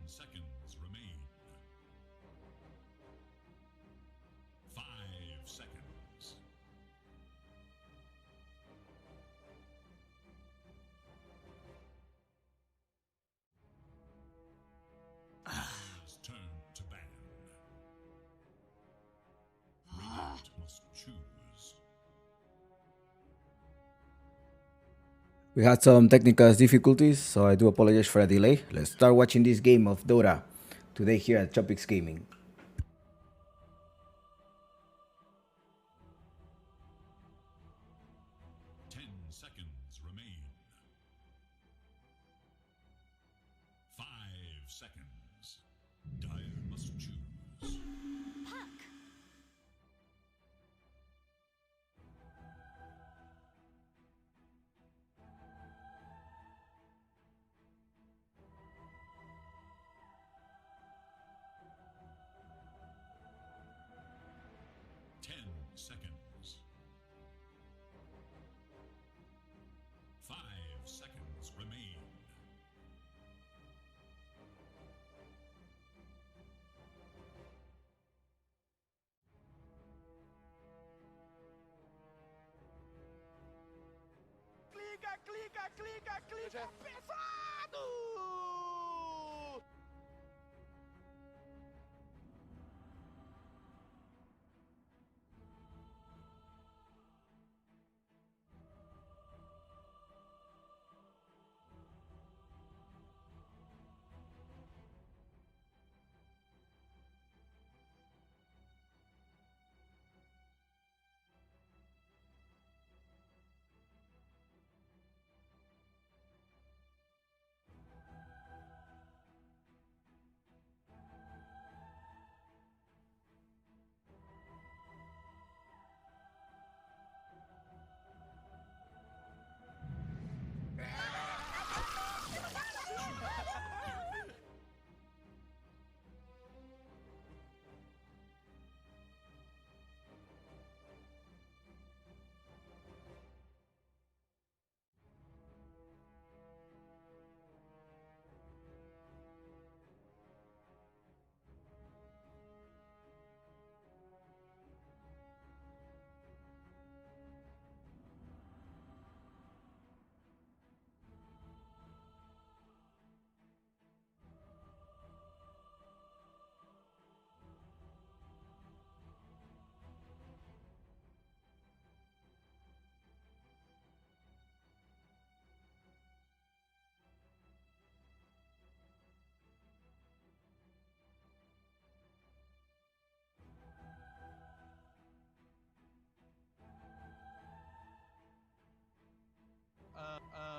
seconds remain. 5 seconds. Players turn to ban. Radiant must choose. We had some technical difficulties, so I do apologize for a delay. Let's start watching this game of Dota today here at Tropics Gaming. 10 seconds remain. 5 seconds. Dire must choose. Puck! 10 seconds. 5 seconds remain. clica, pesado!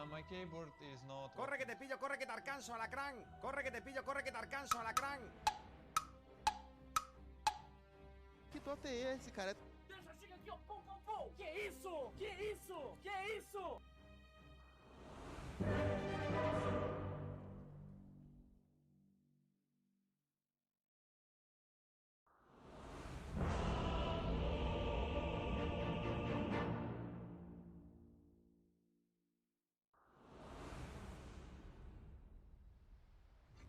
My keyboard is not. Corre que te pillo, corre que te alcanzo, alacrán. Corre que te pillo, corre que te alcanzo, alacrán. Que tota é esse, cara? Já chega aqui, ó. Pum, pum, pum. Que isso? Que isso? Que isso?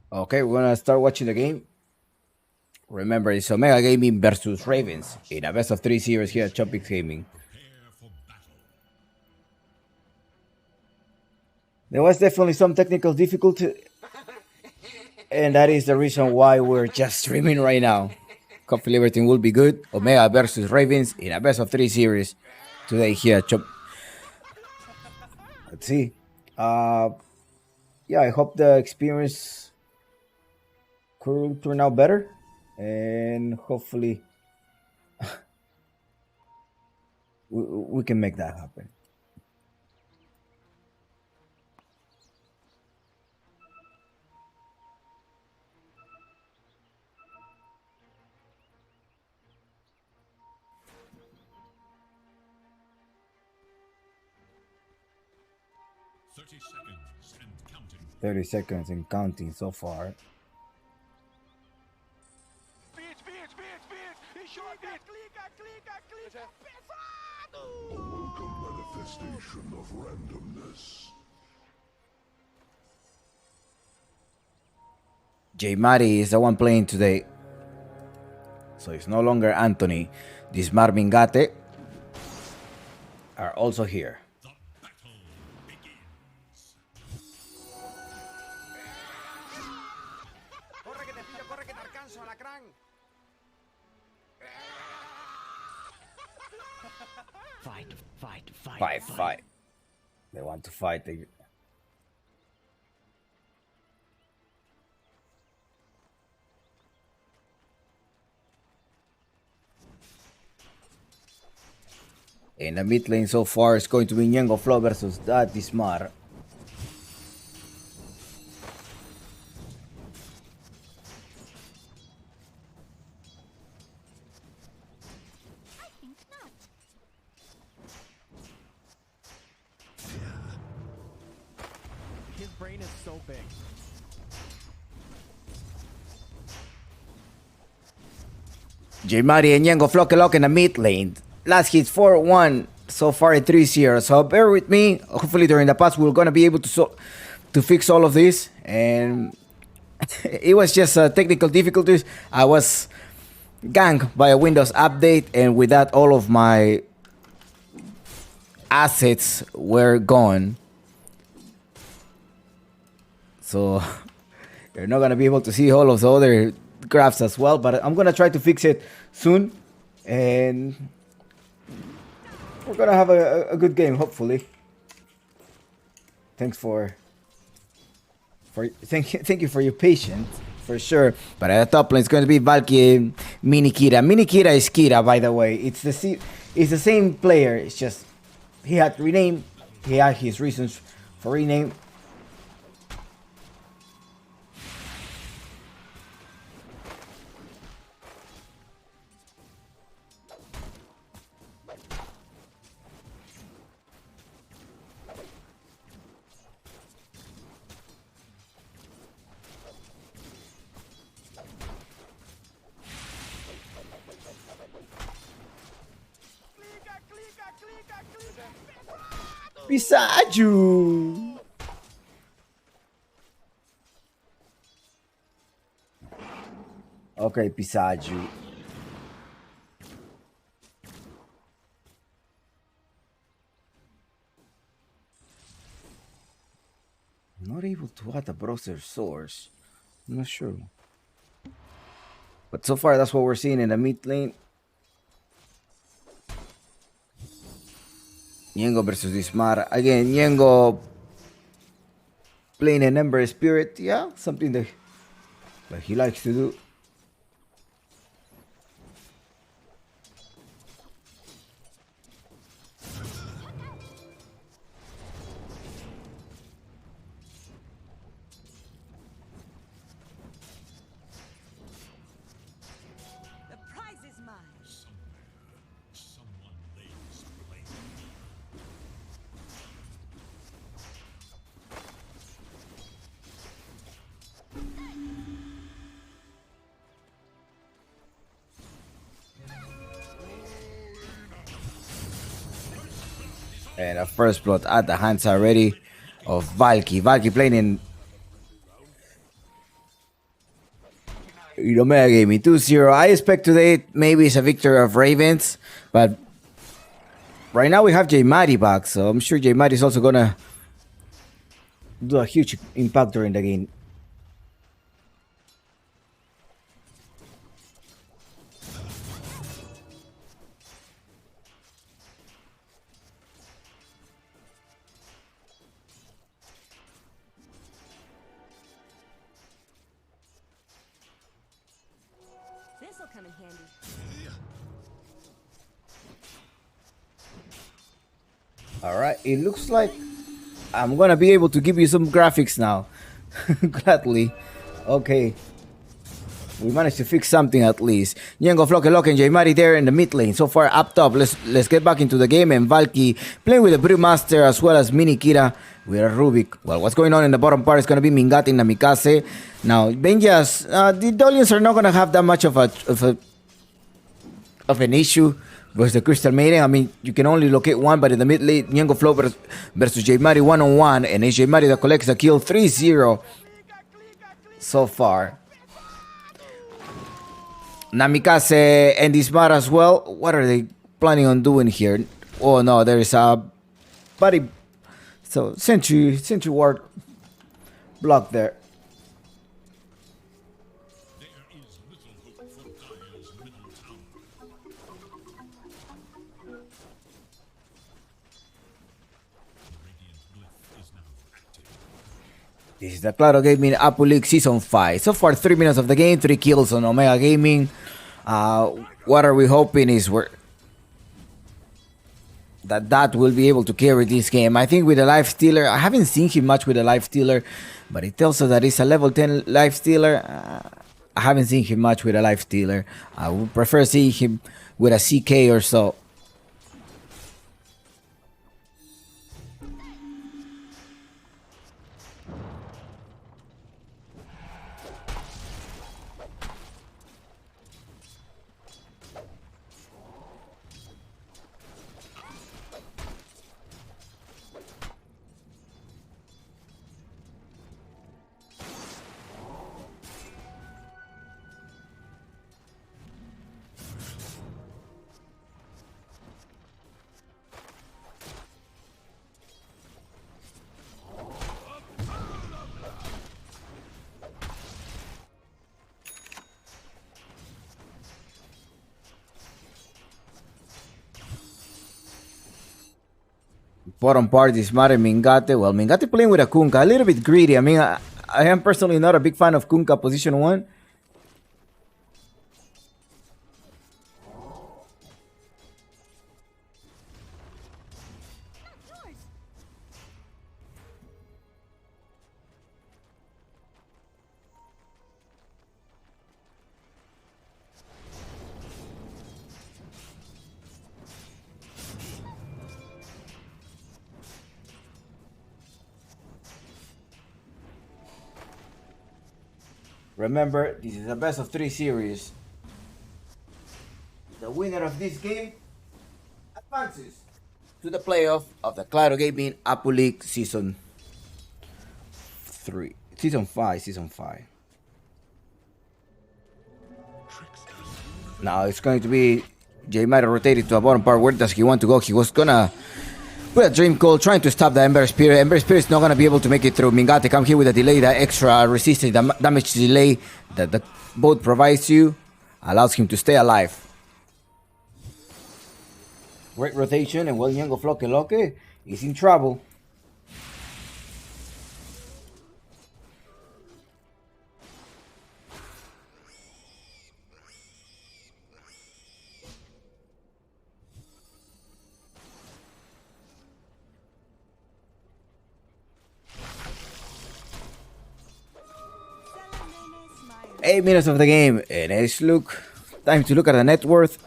Okay, we're gonna start watching the game. Remember, it's Omega Gaming versus Ravens in a best of 3 series here at Tropics Gaming. Prepare for battle. There was definitely some technical difficulty, and that is the reason why we're just streaming right now. Hopefully everything will be good. Omega versus Ravens in a best of 3 series today here at Let's see. Yeah, I hope the experience could turn out better, and hopefully we can make that happen. Seconds and counting. 30 seconds and counting so far. Clica, pesado! A welcome manifestation of randomness. J Mari is the one playing today. So it's no longer Anthony. This Mingate are also here. The battle begins. Corre que te pillo, corre que te alcanzo, alacrán. Fight. They want to fight. In the mid lane so far, it's going to be Ñengo Flow versus that Dismar. His brain is so big. J Mari and Ñengo Flow lock in the mid lane. Last hit 4-1 so far at 3-0. So bear with me. Hopefully during the patch we're gonna be able to fix all of this. And it was just technical difficulties. I was ganked by a Windows update, and with that all of my assets were gone. So you're not gonna be able to see all of the other graphs as well, but I'm gonna try to fix it soon, and we're gonna have a good game, hopefully. Thank you for your patience, for sure. But at the top lane, it's going to be Valky Mini Kira. Mini Kira is Kira, by the way. It's the same player. It's just he had renamed. He had his reasons for rename. Beside you. Okay, beside you. Not able to add a browser source. I'm not sure. But so far, that's what we're seeing in the mid lane. Ñengo versus Dismar. Again, Ñengo playing an Ember Spirit. Yeah, something that he likes to do. The prize is mine. Someone lays blame. And a first blood at the hands already of Valky. Valky playing in Omega Gaming 2-0. I expect today maybe it's a victory of Ravens, but right now we have J Mari back, so I'm sure J Mari is also gonna do a huge impact during the game. This'll come in handy. Alright, it looks like I'm gonna be able to give you some graphics now. Gladly. Okay. We managed to fix something at least. Ñengo, Flock, and J Mari there in the mid lane. So far up top. Let's get back into the game. And Valky playing with the Brewmaster as well as Mini Kira with a Rubik. Well, what's going on in the bottom part is going to be Mingate and Namikaze. Now, Benjas, the Dolians are not going to have that much of an issue versus the Crystal Maiden. I mean, you can only locate one, but in the mid lane, Ñengo Flow versus J Mari 1-on-1. And it's J Mari that collects the kill 3-0 so far. Namikaze and Dismar as well. What are they planning on doing here? Oh no, there is a body. So Sentry Ward block there. There is little hope for Dire's middle tower. The Radiant Glyph is now active. This is the Claro Gaming Apu League Season 5. So far, 3 minutes of the game, 3 kills on Omega Gaming. What are we hoping is that will be able to carry this game. I think with a life stealer, I haven't seen him much with a life stealer, but it tells us that he's a level 10 life stealer. I haven't seen him much with a life stealer. I would prefer seeing him with a CK or so. Bottom part is Mare Mingate. Well, Mingate playing with a Kunkka. A little bit greedy. I mean, I am personally not a big fan of Kunkka position 1. Remember, this is a best of 3 series. The winner of this game advances to the playoff of the Claro Gaming Apu League Season 3. Season 5. Now it's going to be J-Matter rotated to a bottom part. Where does he want to go? He was gonna put a Dream Coil trying to stop the Ember Spirit. Ember Spirit is not gonna be able to make it through. Mingate come here with a delay, that extra resistance, the damage delay that the boat provides you allows him to stay alive. Great rotation, and well, Ñengo Floque Loque is in trouble. Eight minutes of the game, and it's time to look at the net worth.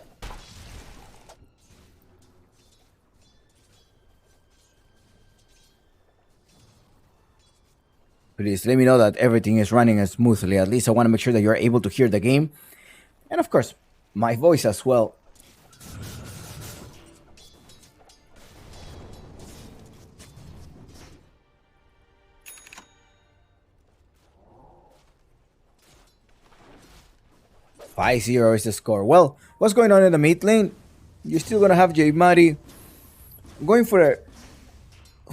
Please let me know that everything is running as smoothly. At least I want to make sure that you're able to hear the game. And of course, my voice as well. Five 0 is the score. Well, what's going on in the mid lane? You're still gonna have J-Mari going for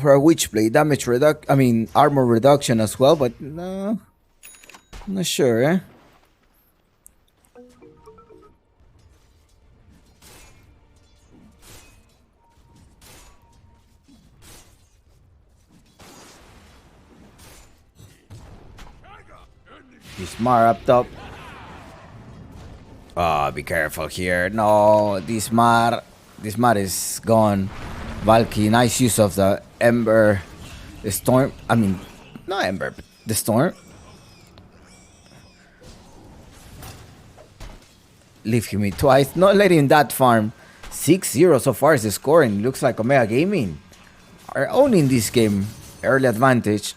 a witch play, armor reduction as well, but no, I'm not sure, eh? Dismar up top. Oh, be careful here. No, Dismar is gone. Valky, nice use of the Ember. The Storm. I mean, not Ember, but the Storm. Leave him in twice. Not letting that farm. 6-0 so far is the score, and looks like Omega Gaming are owning this game. Early advantage.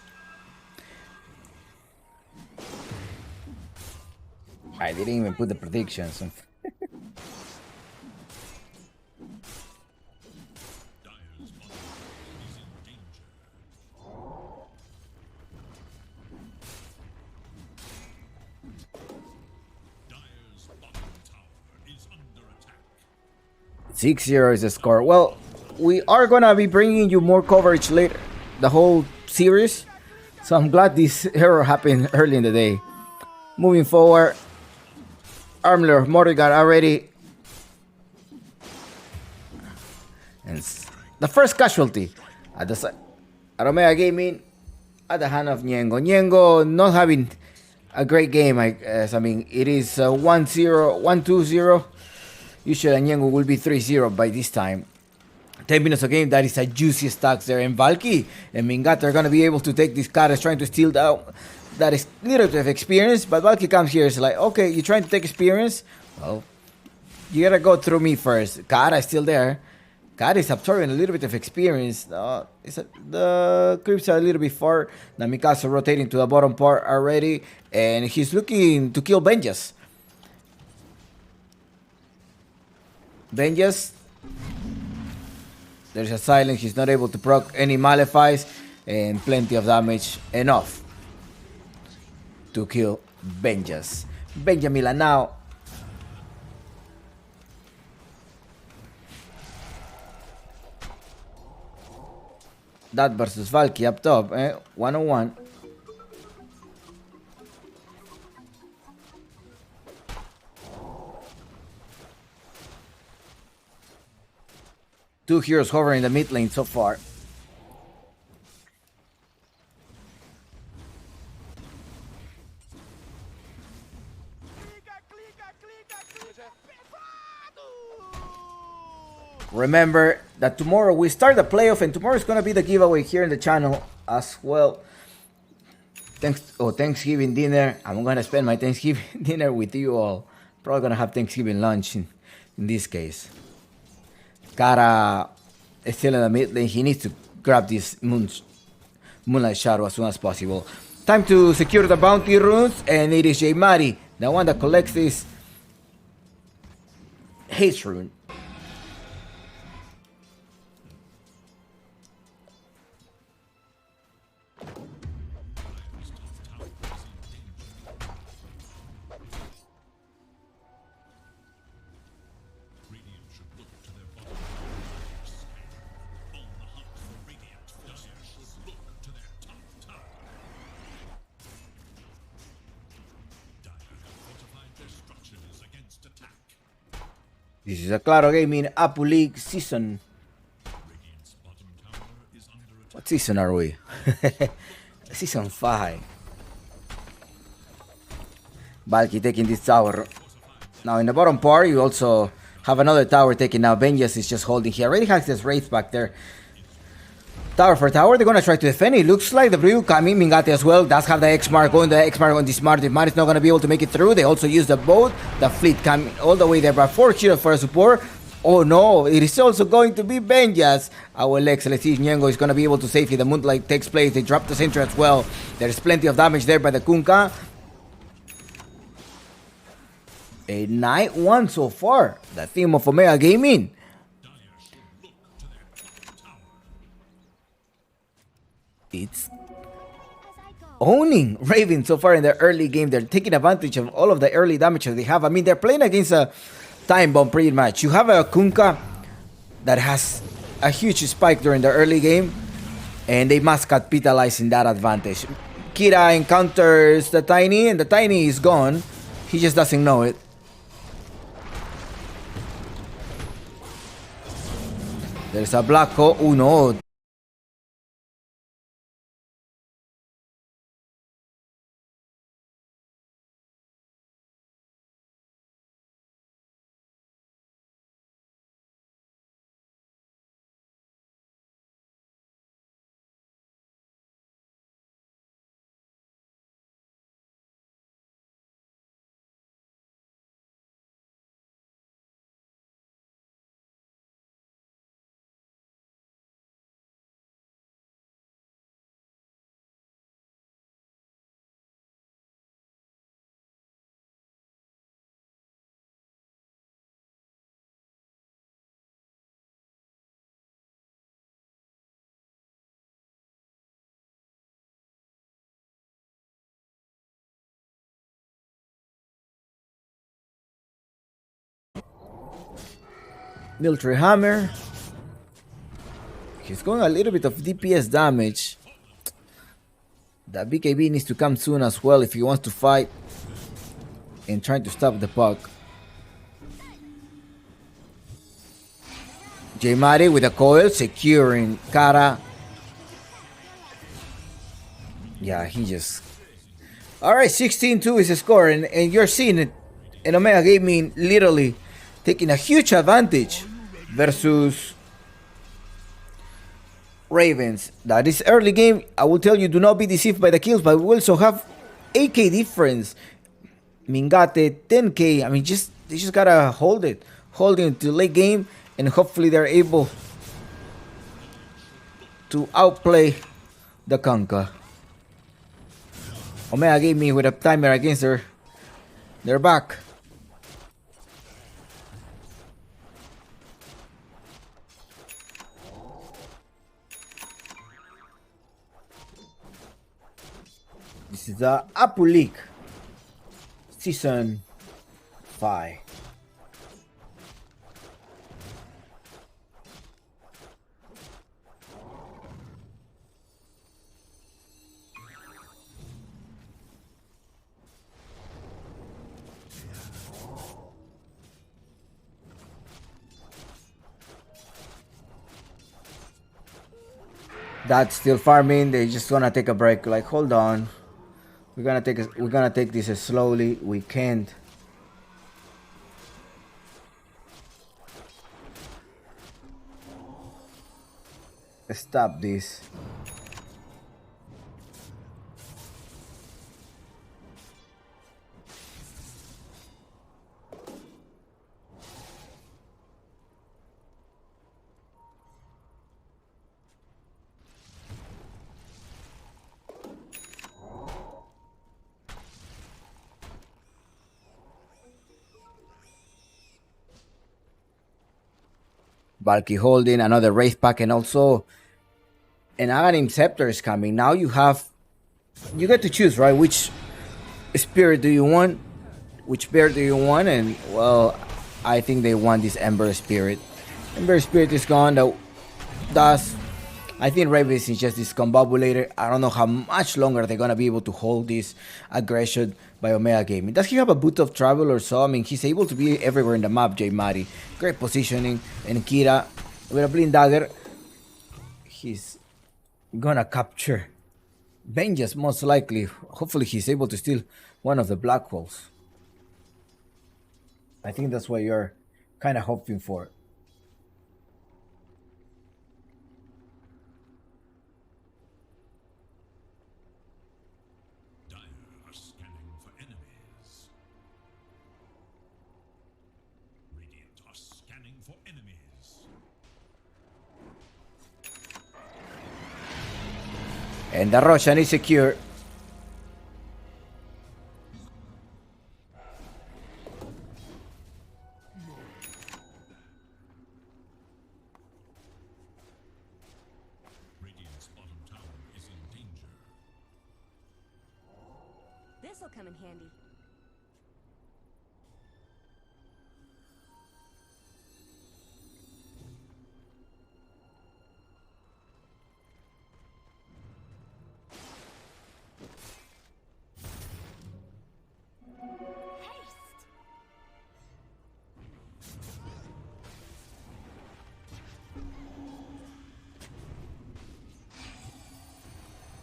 I didn't even put the predictions. Dire's bottom is in danger. Dire's bottom 6-0 is the score. Well, we are gonna be bringing you more coverage later, the whole series. So I'm glad this error happened early in the day. Moving forward, Armler Morrigan already. And the first casualty at the side. Aromea Gaming at the hand of Ñengo. Ñengo not having a great game, I guess. I mean, it is 1-0, 1-2-0. Usually Ñengo will be 3-0 by this time. 10 minutes of game, that is a juicy stacks there. And Valky and Mingata are going to be able to take this card as trying to steal that is little bit of experience. But Valky comes here, it's like, okay, you're trying to take experience? Well, you got to go through me first. Kara is still there. Kara is absorbing a little bit of experience. The creeps are a little bit far. Namikaze rotating to the bottom part already. And he's looking to kill Benjas. Benjas. There's a silence. He's not able to proc any Malefies. And plenty of damage. Enough to kill Benjas. Benjamila now. That versus Valky up top, 1-on-1. Two heroes hovering in the mid lane so far. Remember that tomorrow we start the playoff, and tomorrow is going to be the giveaway here in the channel as well. Thanksgiving dinner. I'm going to spend my Thanksgiving dinner with you all. Probably going to have Thanksgiving lunch in this case. Kara is still in the mid lane. He needs to grab this Moonlight Shadow as soon as possible. Time to secure the bounty runes, and it is Jaimari, the one that collects this haste rune. This is a Claro Gaming Apu League season. What season are we? Season 5. Valky taking this tower. Now in the bottom part, you also have another tower taken now. Benjas is just holding. He already has his Wraith back there. Tower for tower, they're gonna try to defend. It looks like the Brew coming. Mingate as well does have the X-Mark going. The X-Mark on this Mark. The Mark is not gonna be able to make it through. They also use the boat. The fleet coming all the way there. But 4 heroes for a support. Oh no, it is also going to be Benjas. Our Lex, let's see if Ñengo is gonna be able to save it. The Moonlight takes place. They drop the center as well. There's plenty of damage there by the Kunkka. A 9-1 so far. The team of Omega Gaming. It's owning Raven so far in the early game. They're taking advantage of all of the early damage that they have. I mean, they're playing against a time bomb pretty much. You have a Kunkka that has a huge spike during the early game, and they must capitalize in that advantage. Kira encounters the Tiny, and the Tiny is gone. He just doesn't know it. There's a black hole. Oh no. Military Hammer. He's going a little bit of DPS damage. The BKB needs to come soon as well if he wants to fight and trying to stop the puck. J Mari with a coil securing Kara. Yeah, he just... Alright, 16-2 is the score, and you're seeing it. And Omega Gaming literally taking a huge advantage versus Ravens. That is early game. I will tell you, do not be deceived by the kills, but we also have 8k difference. Mingate, 10k. I mean, they just gotta hold it. Hold it until late game, and hopefully they're able to outplay the Kanka. Omega gave me with a timer against their back. This is the Apu League Season 5. That's still farming. They just wanna take a break. Like, hold on. We're gonna take this as slowly. We can't. Stop this. Valky holding another Wraith Pack, and also an Aghanim Scepter is coming. Now you get to choose, right? Which spirit do you want? Which bear do you want? And well, I think they want this Ember Spirit. Ember Spirit is gone. I think Ravens is just discombobulated. I don't know how much longer they're gonna be able to hold this aggression by Omega Gaming. Does he have a boot of travel or so? I mean, he's able to be everywhere in the map, J Mari. Great positioning. And Kira with a Blind Dagger. He's gonna capture Vengeance most likely. Hopefully he's able to steal one of the black holes. I think that's what you're kind of hoping for. Dire are scanning for enemies. Radiant are scanning for enemies. And the Roshan is secure. Radiant's bottom tower is in danger. This'll come in handy.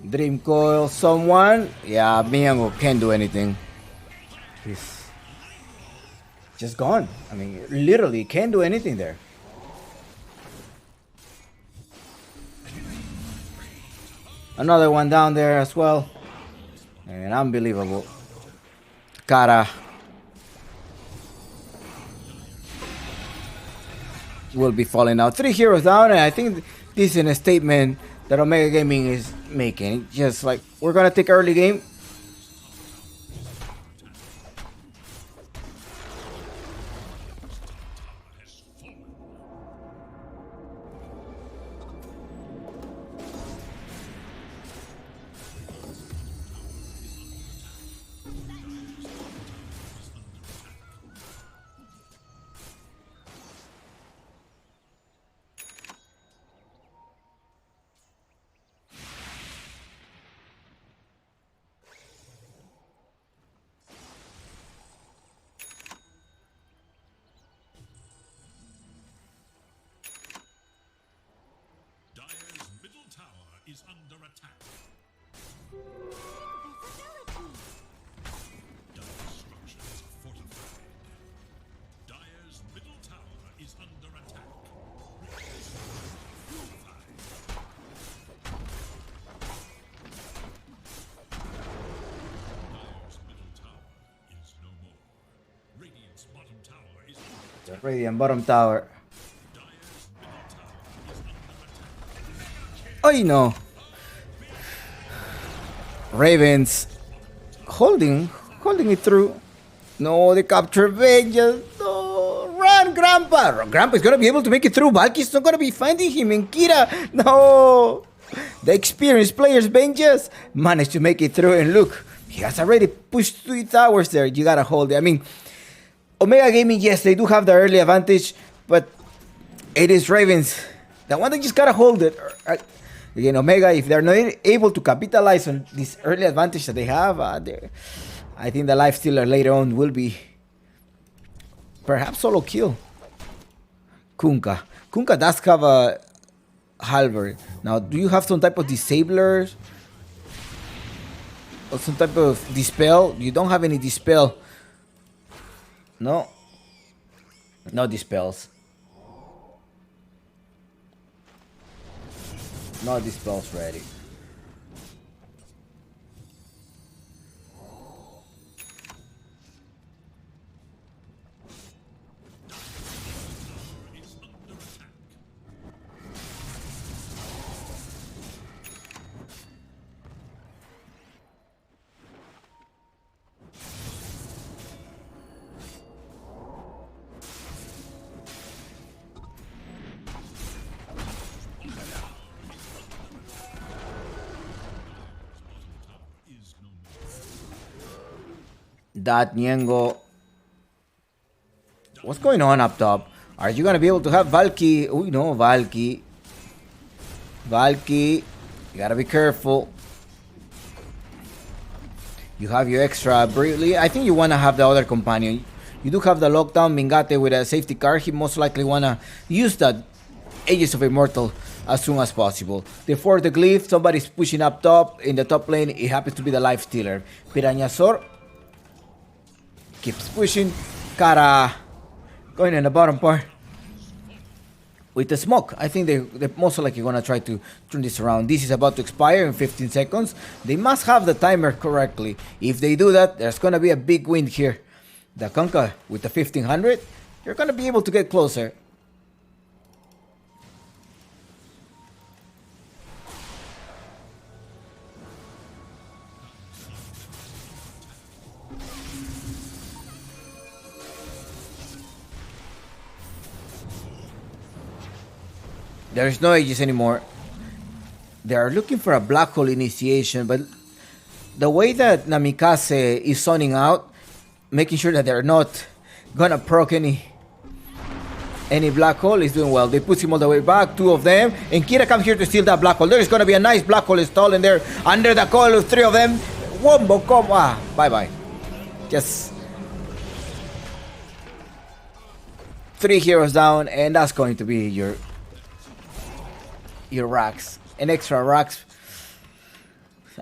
Dream Coil, someone. Yeah, Miyango can't do anything. He's just gone. I mean, literally can't do anything there. Another one down there as well. And unbelievable. Kara will be falling out. 3 heroes down, and I think this is a statement that Omega Gaming is making. Just like, we're gonna take early game. under attack. Dire structures fortified. Dire's middle tower is under attack. Fortified. Dire's middle tower is no more. Radiant's bottom tower is under The Radiant bottom tower. Dire's middle tower is under attack. Oh, no. Ravens holding it through. No, they capture Vengeance. No, run, Grandpa. Grandpa's gonna be able to make it through. Valky's not gonna be finding him. And Kira, no. The experienced players, Vengeance, managed to make it through. And look, he has already pushed 3 towers there. You gotta hold it. I mean, Omega Gaming, yes, they do have the early advantage, but it is Ravens. The one that just gotta hold it. Again, Omega, if they're not able to capitalize on this early advantage that they have, I think the life stealer later on will be perhaps solo kill. Kunkka does have a halberd. Now, do you have some type of disablers? Or some type of dispel? You don't have any dispel. No. No dispels. No dispels ready. That Niengo. What's going on up top? Are you gonna be able to have Valky? Oh no, Valky. You gotta be careful. You have your extra briefly. I think you wanna have the other companion. You do have the lockdown Mingate with a safety car. He most likely wanna use that Aegis of Immortal as soon as possible. Before the glyph, somebody's pushing up top. In the top lane, it happens to be the life stealer. Piranhasor keeps pushing. Kara going in the bottom part with the smoke. I think they're most likely gonna try to turn this around. This is about to expire in 15 seconds. They must have the timer correctly. If they do that, there's gonna be a big win here. The Kunkka with the 1500, you're gonna be able to get closer. There's no Aegis anymore. They are looking for a black hole initiation, but the way that Namikaze is zoning out, making sure that they're not gonna proc any black hole, is doing well. They put him all the way back, 2 of them, and Kira come here to steal that black hole. There is gonna be a nice black hole installed in there under the coil of 3 of them. Wombo come, bye. Just 3 heroes down, and that's going to be your racks. An extra racks.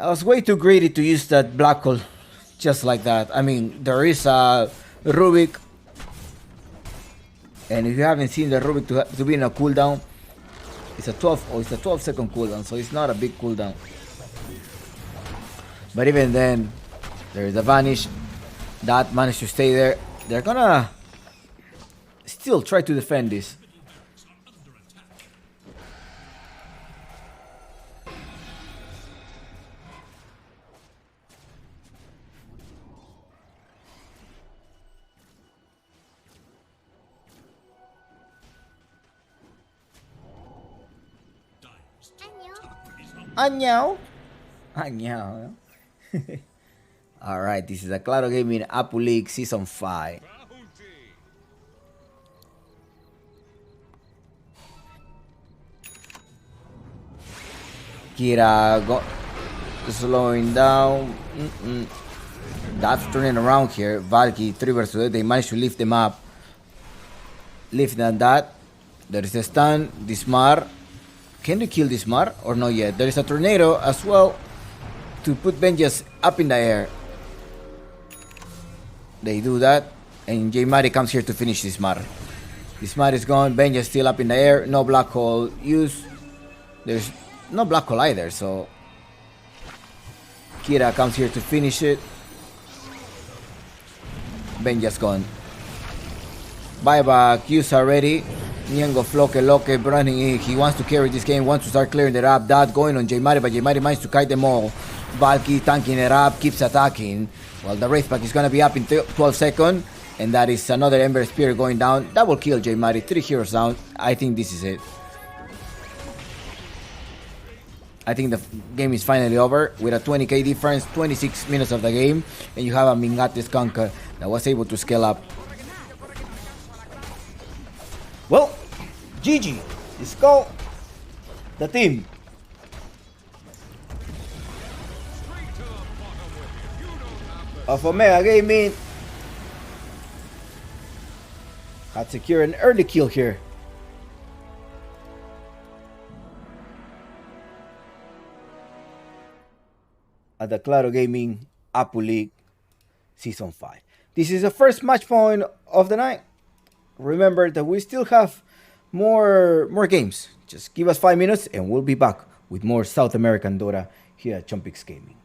I was way too greedy to use that black hole just like that. I mean, there is a Rubik, and if you haven't seen the Rubik to be in a cooldown, it's a 12 second cooldown, so it's not a big cooldown. But even then, there is a vanish that managed to stay there. They're gonna still try to defend this. Annyeong. Alright, this is a Claro Gaming Apu League Season 5. Kira slowing down. That's turning around here. Valky 3 versus 8. They managed to lift them up. Lift them that. There is a stun. Dismar. Can they kill this Mar or not yet? There is a tornado as well to put Benjas up in the air. They do that, and J Mari comes here to finish this Mar. This Mar is gone. Benja's still up in the air. No black hole use. There's no black hole either, so Kira comes here to finish it. Benja's gone. Buyback, use already. Niengo Floke Loke running in. He wants to carry this game, wants to start clearing it up. That going on J Mari, but J Mari managed to kite them all. Valky tanking it up, keeps attacking. Well, the Wraith Pack is gonna be up in 12 seconds. And that is another Ember Spear going down. That will kill J Mari. 3 heroes down. I think this is it. I think the game is finally over with a 20k difference, 26 minutes of the game, and you have a Mingate skunk that was able to scale up. Well, GG. Let's go. The team. Of Omega Gaming had secured an early kill here. At the Claro Gaming Apu League Season 5. This is the first match point of the night. Remember that we still have more games. Just give us 5 minutes and we'll be back with more South American Dota here at Chompix Gaming.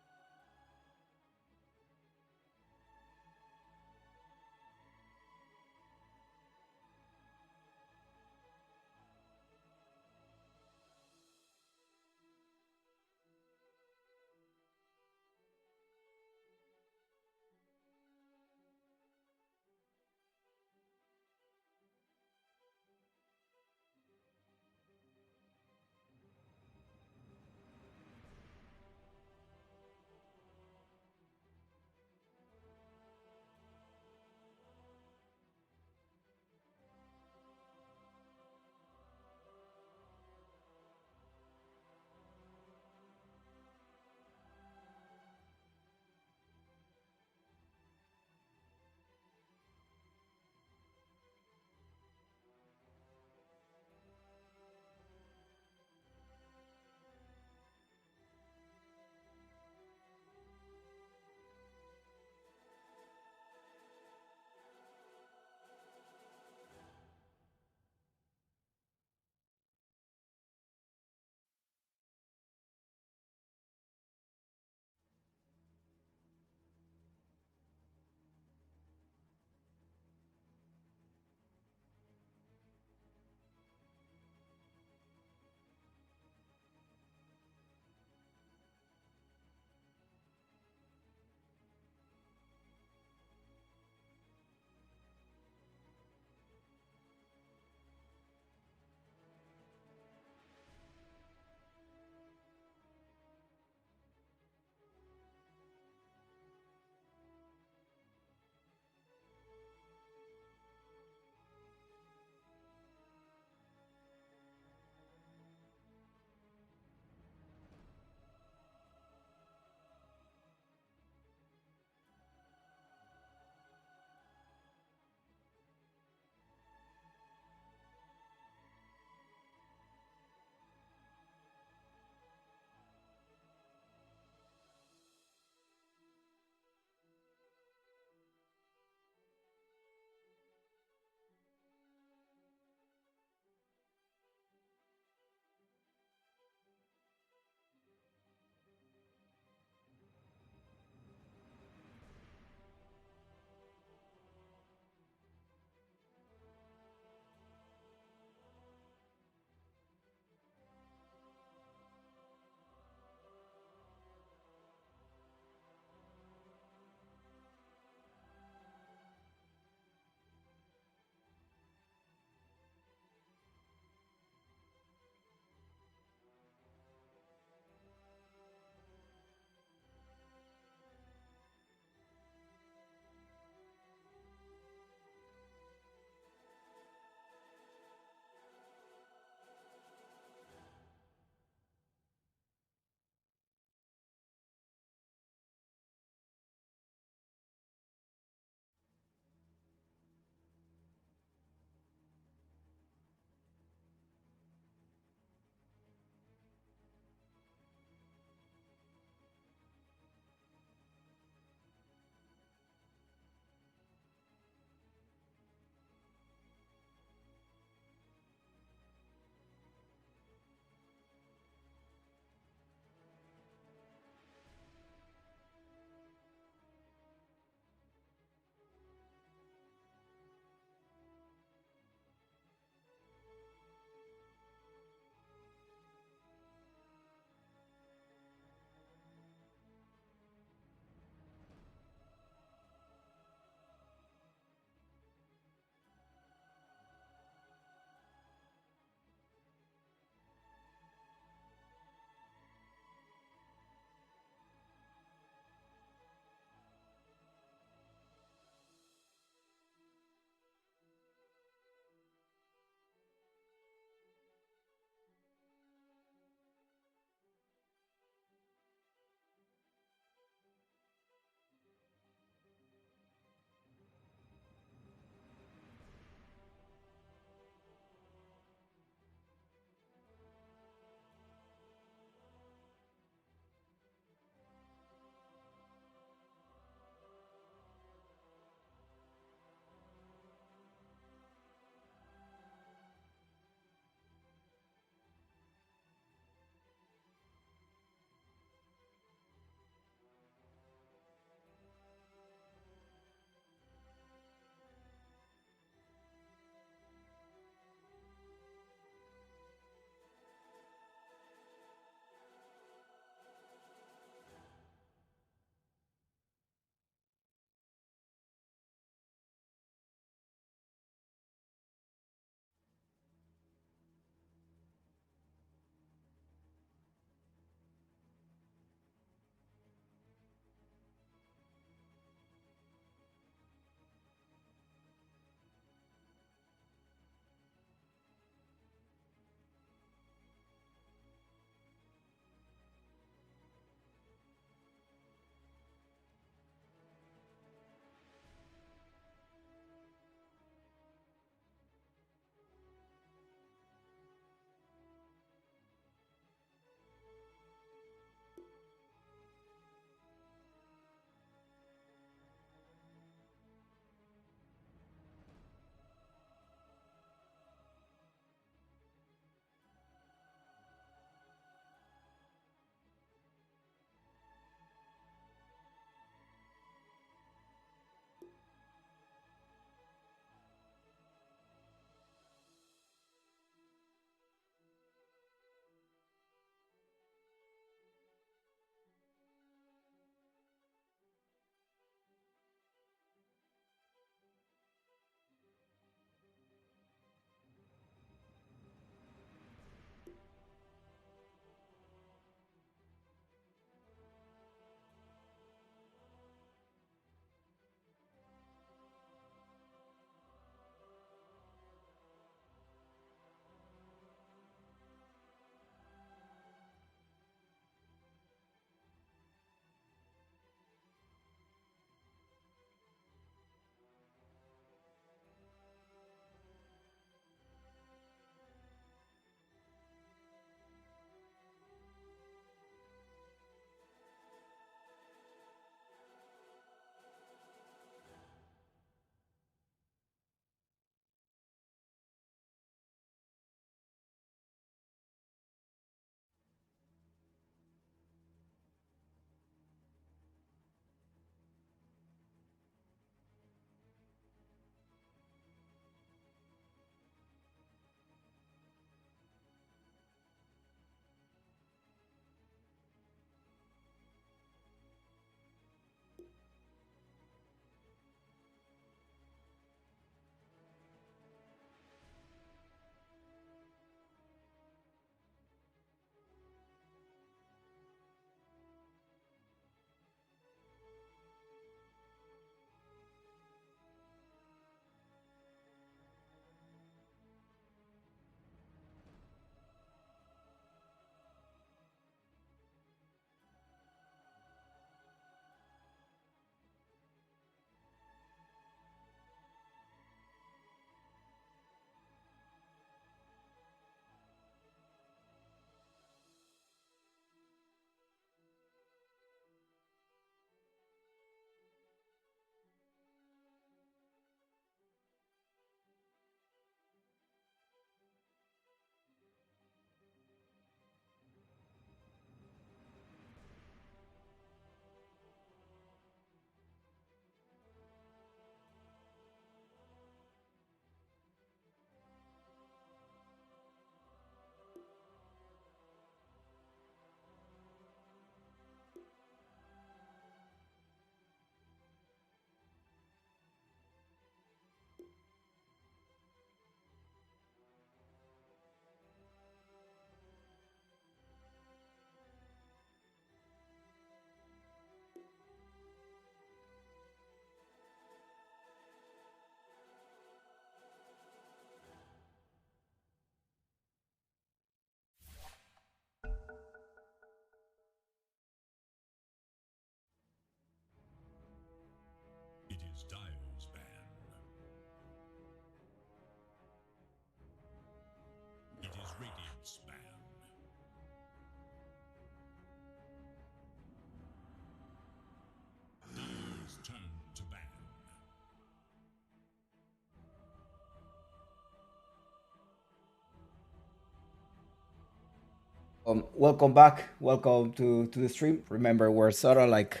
Welcome back. Welcome to the stream. Remember, we're sort of like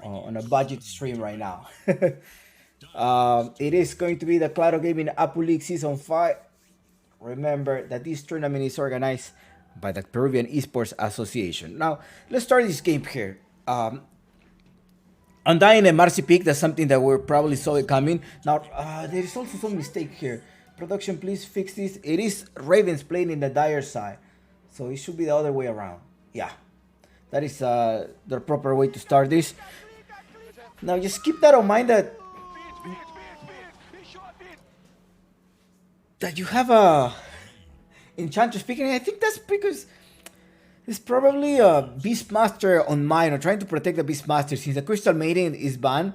on a budget stream right now. It is going to be the Claro Gaming Apu League Season 5. Remember that this tournament is organized by the Peruvian Esports Association. Now, let's start this game here. Undying and Marcy pick, that's something that we probably saw it coming. Now, there is also some mistake here. Production, please fix this. It is Ravens playing in the Dire side. So it should be the other way around. Yeah. That is the proper way to start this. Now, just keep that in mind that you have a Enchantress picking. I think that's because it's probably a Beastmaster on mine, or trying to protect the Beastmaster. Since the Crystal Maiden is banned,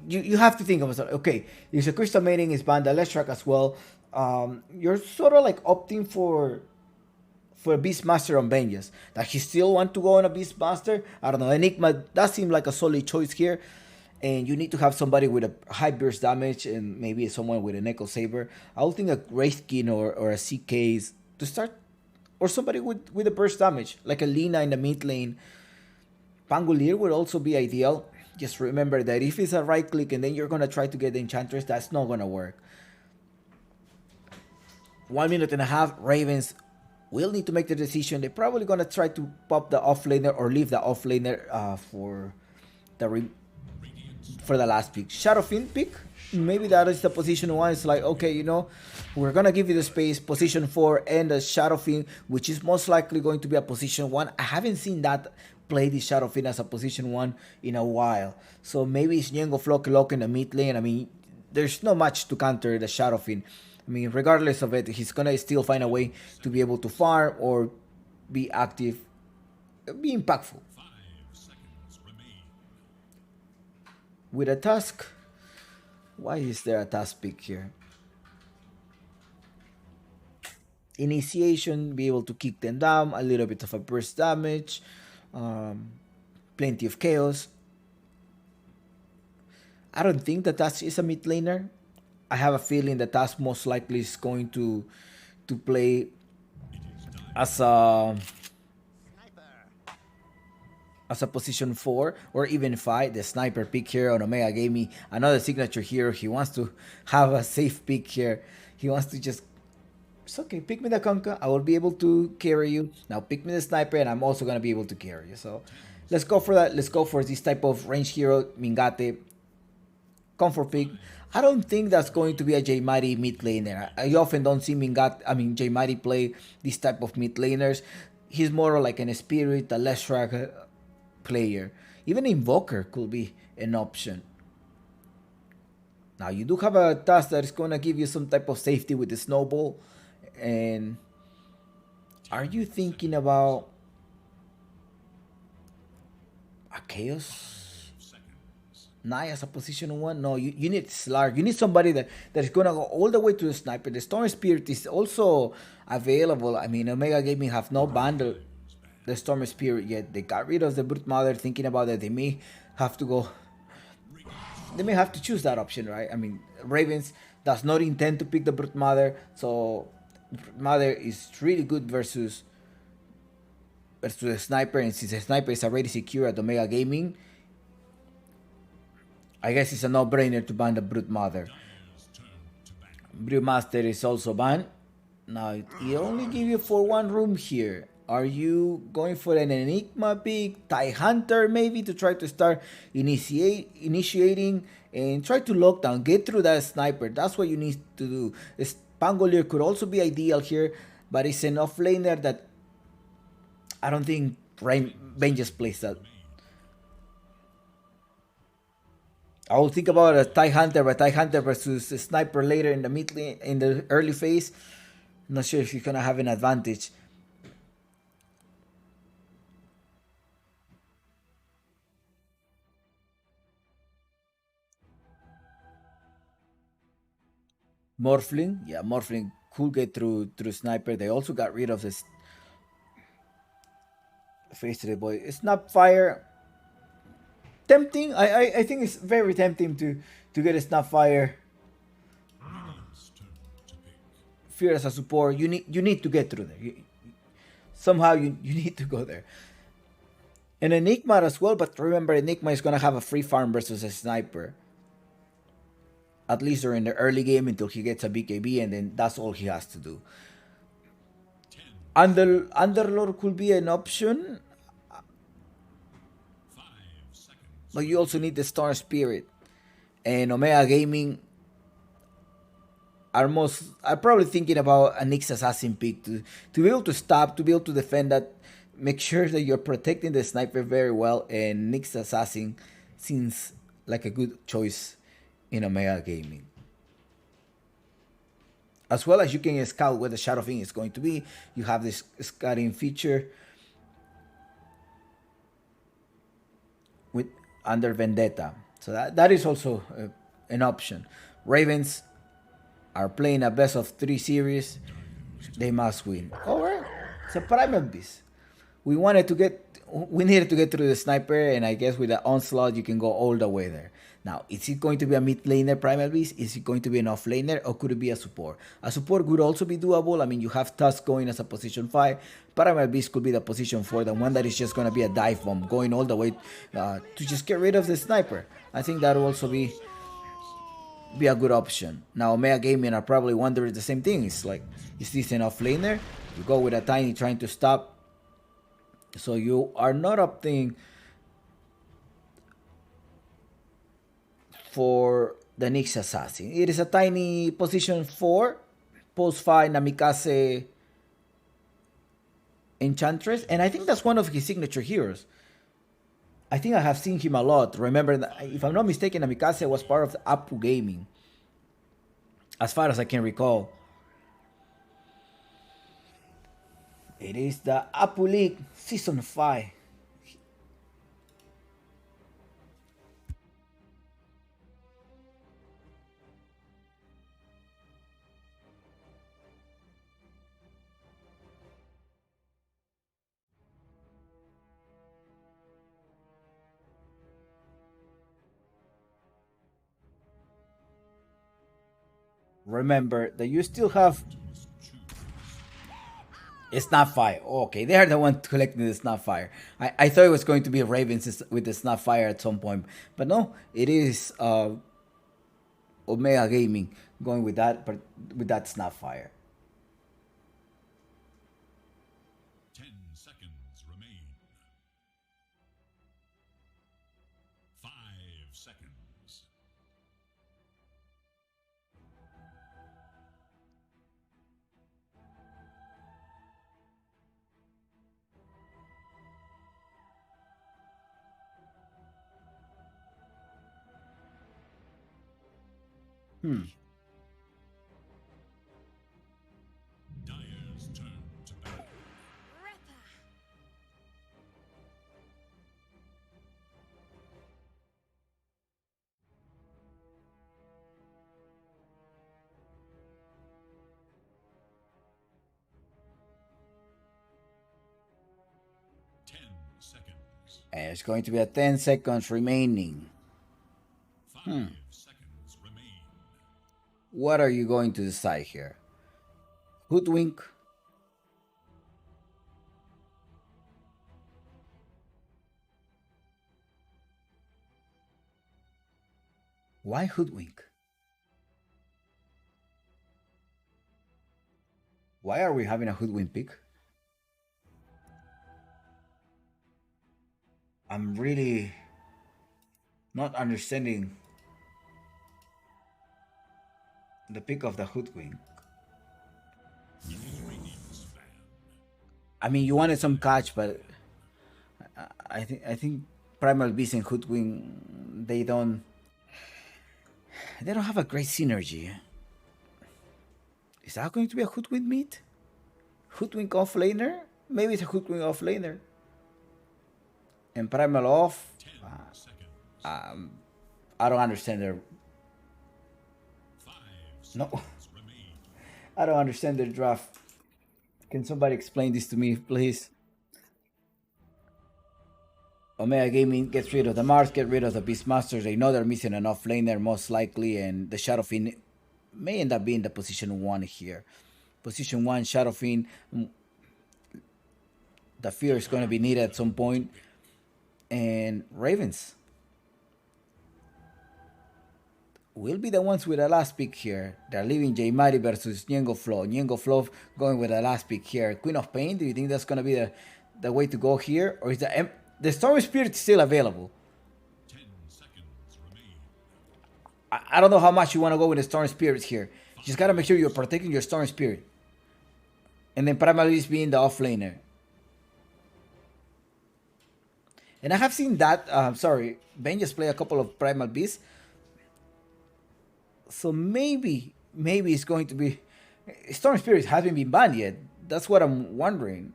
you have to think of it. Okay, if the Crystal Maiden is banned, the Leshrac as well, you're sort of like opting for a Beastmaster on Vengeance. That he still want to go on a Beastmaster? I don't know. Enigma does seem like a solid choice here. And you need to have somebody with a high burst damage and maybe someone with an Echo Saber. I would think a Wraithkin or a CK's to start, or somebody with a burst damage, like a Lina in the mid lane. Pangolier would also be ideal. Just remember that if it's a right click and then you're going to try to get the Enchantress, that's not going to work. 1 minute and a half, Ravens will need to make the decision. They're probably going to try to pop the offlaner or leave the offlaner for the last pick. Shadowfiend pick, maybe that is the position 1. It's like, okay, you know, we're gonna give you the space, position 4 and the Shadowfiend, which is most likely going to be a position 1. I haven't seen that play the Shadowfiend as a position 1 in a while. So maybe it's Yengo Flock in the mid lane. I mean, there's not much to counter the Shadowfiend. I mean, regardless of it, he's gonna still find a way to be able to farm or be active, be impactful. With a task, why is there a task pick here? Initiation, be able to kick them down, a little bit of a burst damage, plenty of chaos. I don't think the task is a mid laner. I have a feeling the task most likely is going to play as a position 4 or even 5. The sniper pick here on Omega Gaming, another signature hero. He wants to have a safe pick here. He wants to just, it's okay, pick me the Conka, I will be able to carry you. Now pick me the sniper and I'm also going to be able to carry you. So let's go for that. Let's go for this type of range hero, Mingate. Comfort pick. I don't think that's going to be a J Mighty mid laner. I often don't see J Mighty play this type of mid laners. He's more like an Spirit, a Leshrac player. Even Invoker could be an option. Now you do have a task that is going to give you some type of safety with the Snowball. And are you thinking about a Chaos Knight as a position 1? No, you need Slark. You need somebody that is going to go all the way to the Sniper. The Storm Spirit is also available. I mean, Omega Gaming have not banned the Storm Spirit yet. They got rid of the Brute Mother, thinking about that they may have to go. They may have to choose that option, right? I mean, Ravens does not intend to pick the Brute Mother, so Brute Mother is really good versus the Sniper, and since the Sniper is already secure at Omega Gaming, I guess it's a no-brainer to ban the Brute Mother. Brute Master is also banned. Now, it only give you for 1 room here. Are you going for an Enigma pick, TIE Hunter maybe, to try to start initiating and try to lock down, get through that Sniper? That's what you need to do. Pangolier could also be ideal here, but it's an offlaner that I don't think Vengeance plays that. I will think about a TIE Hunter, but TIE Hunter versus a Sniper later in the mid lane, in the early phase. I'm not sure if you're gonna have an advantage. Morphling, yeah, Morphling could get through Sniper. They also got rid of this face to the boy. Snapfire, tempting. I think it's very tempting to get a Snapfire. Fear as a support. You need to get through there. somehow you need to go there. And Enigma as well, but remember Enigma is gonna have a free farm versus a sniper. At least during the early game until he gets a BKB, and then that's all he has to do. Underlord could be an option, but you also need the Star Spirit. And Omega Gaming are probably thinking about a Nyx Assassin pick to be able to stop, to be able to defend that. Make sure that you're protecting the sniper very well, and Nyx Assassin seems like a good choice in Omega Gaming. As well as you can scout where the Shadow Fiend is going to be. You have this scouting feature with under Vendetta. So that is also an option. Ravens are playing a best of 3 series. They must win. Alright. It's a Primal Beast. We needed to get through the sniper, and I guess with the onslaught you can go all the way there. Now, is it going to be a mid laner Primal Beast? Is it going to be an off laner, or could it be a support? A support would also be doable. I mean, you have Tusk going as a position 5. Primal Beast could be the position 4, the one that is just going to be a dive bomb, going all the way to just get rid of the sniper. I think that will also be a good option. Now, Omega Gaming are probably wondering the same thing. It's like, is this an off laner? You go with a Tiny trying to stop. So you are not opting for the Nyx Assassin. It is a Tiny position 4, post 5 Namikaze Enchantress, and I think that's one of his signature heroes. I think I have seen him a lot. Remember, if I'm not mistaken, Namikaze was part of the Apu Gaming, as far as I can recall. It is the Apu League Season 5. Remember that you still have Snapfire. Okay, they are the one collecting the Snapfire. I thought it was going to be Ravens with the Snapfire at some point, but no, it is Omega Gaming going with that, but with that Snapfire. 10 seconds remain. 5 seconds. Dyer's turn to battle. Ripper. 10 seconds. And it's going to be a 10 seconds remaining. 5 seconds remain. What are you going to decide here? Hoodwink? Why Hoodwink? Why are we having a Hoodwink pick? I'm really not understanding the pick of the Hoodwink. I mean, you wanted some catch, but I think Primal Beast and Hoodwink, they don't have a great synergy. Is that going to be a Hoodwink meet? Hoodwink off laner? Maybe it's a Hoodwink off laner. And Primal off? 10 seconds. I don't understand their... 5 No. seconds remain. I don't understand their draft. Can somebody explain this to me, please? Omega Gaming gets rid of the Mars, get rid of the Beastmasters. They know they're missing an off laner most likely, and the Shadow Fiend may end up being the position 1 here. Position 1, Shadow Fiend. The fear is going to be needed at some point. And Ravens will be the ones with the last pick here. They're leaving J Mari versus Ñengo Flo. Ñengo Flo going with the last pick here. Queen of Pain, do you think that's going to be the way to go here? Or is the Storm Spirit still available? 10 seconds remain. I don't know how much you want to go with the Storm Spirits here. You just got to make sure you're protecting your Storm Spirit. And then Primal Beast being the offlaner. And I have seen that, Ben just played a couple of Primal Beasts. So maybe it's going to be... Storm Spirits hasn't been banned yet. That's what I'm wondering.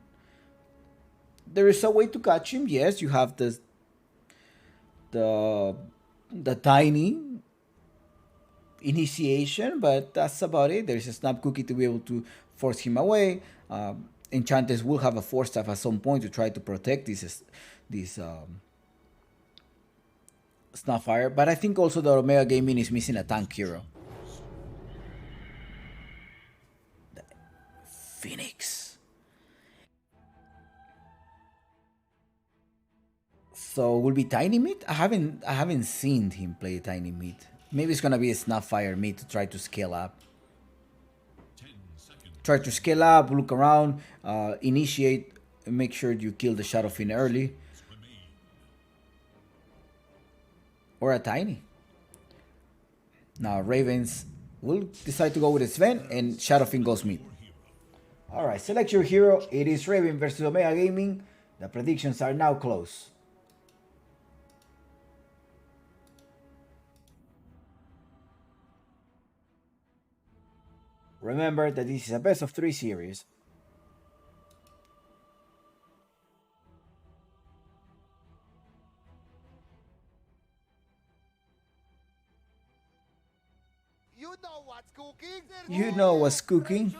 There is a way to catch him. Yes, you have the tiny initiation, but that's about it. There's a snap cookie to be able to force him away. Enchanters will have a force staff at some point to try to protect this Snapfire, but I think also the Omega Gaming is missing a tank hero. The Phoenix. So will be Tiny Meat? I haven't seen him play Tiny Meat. Maybe it's gonna be a Snapfire Meat to try to scale up. 10 seconds. Try to scale up, look around, initiate, make sure you kill the Shadow Fiend early. Or a Tiny. Now Ravens will decide to go with Sven, and Shadow Fiend goes mid. Alright, select your hero. It is Raven versus Omega Gaming. The predictions are now close. Remember that this is a best of 3 series. You know what's cooking? You know what's cooking.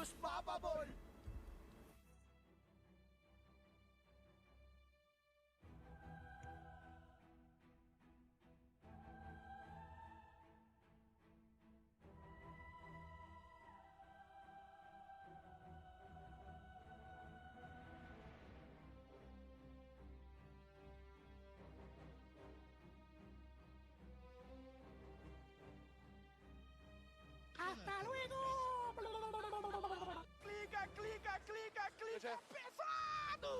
¡Hasta luego! ¡Clica, clica, clica, clica! ¡Pesado!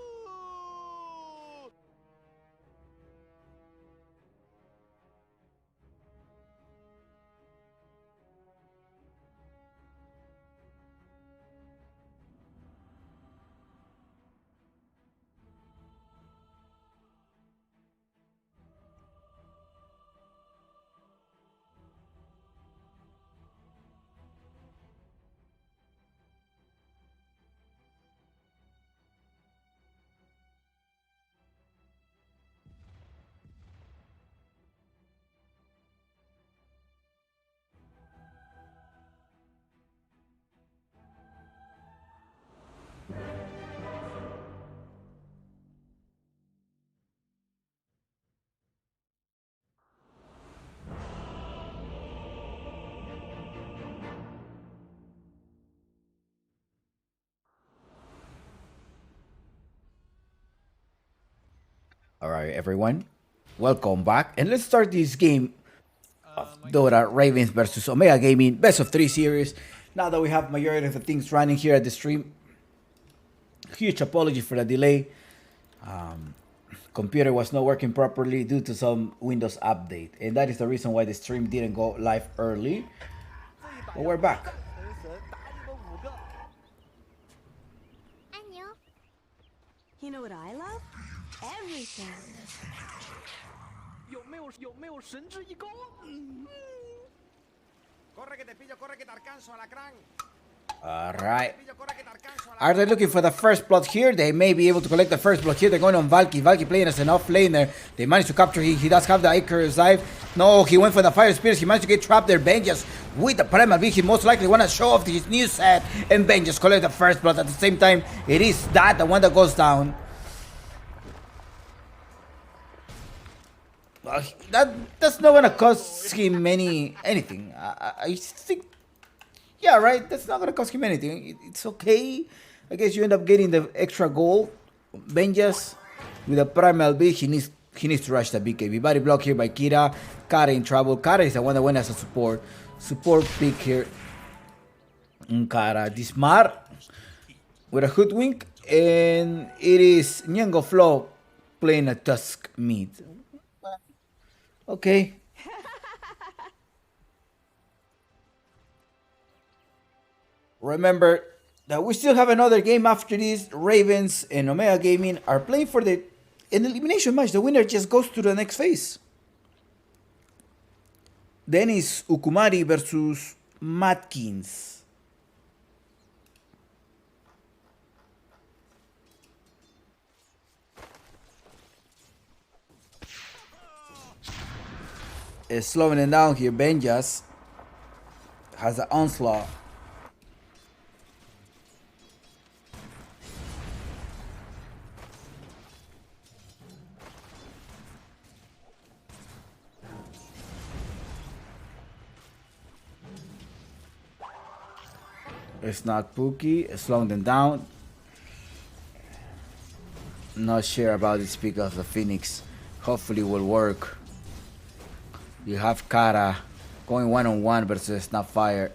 Alright, everyone. Welcome back. And let's start this game of Dota Ravens versus Omega Gaming best of 3 series. Now that we have majority of the things running here at the stream. Huge apology for the delay. Computer was not working properly due to some Windows update. And that is the reason why the stream didn't go live early. But we're back. You know what I love? Everything. 有没有神之一钩？ Corre que te pillo, corre que te alcanzo, alacrán. Alright. Pillo, corre que te alcanzo, alacrán. Are they looking for the first blood here? They may be able to collect the first blood here. They're going on Valky. Valky playing as an off-laner. They managed to capture him. He does have the Icarus dive. No, he went for the Fire Spears. He managed to get trapped there. Ben just with the Primal Beast. He most likely want to show off his new set. And Ben just collect the first blood. At the same time, it is that the one that goes down. That's not gonna cost him anything. I think, yeah, right. That's not gonna cost him anything. It's okay. I guess you end up getting the extra gold Benjas with a primal beat. He needs to rush the BKB. Body block here by Kira. Kara in trouble. Kara is the one that went as a support. Support pick here. Kara. Dismar with a hoodwink. And it is Nyango Flow playing a Tusk mid. Okay. Remember that we still have another game after this. Ravens and Omega Gaming are playing for an elimination match. The winner just goes to the next phase. Then is Ukumari versus Matkins. Slowing it down here. Benjas has the onslaught. It's not Pookie, slowing them down. Not sure about this pick of the Phoenix. Hopefully it will work. You have Kara going one-on-one versus Snapfire.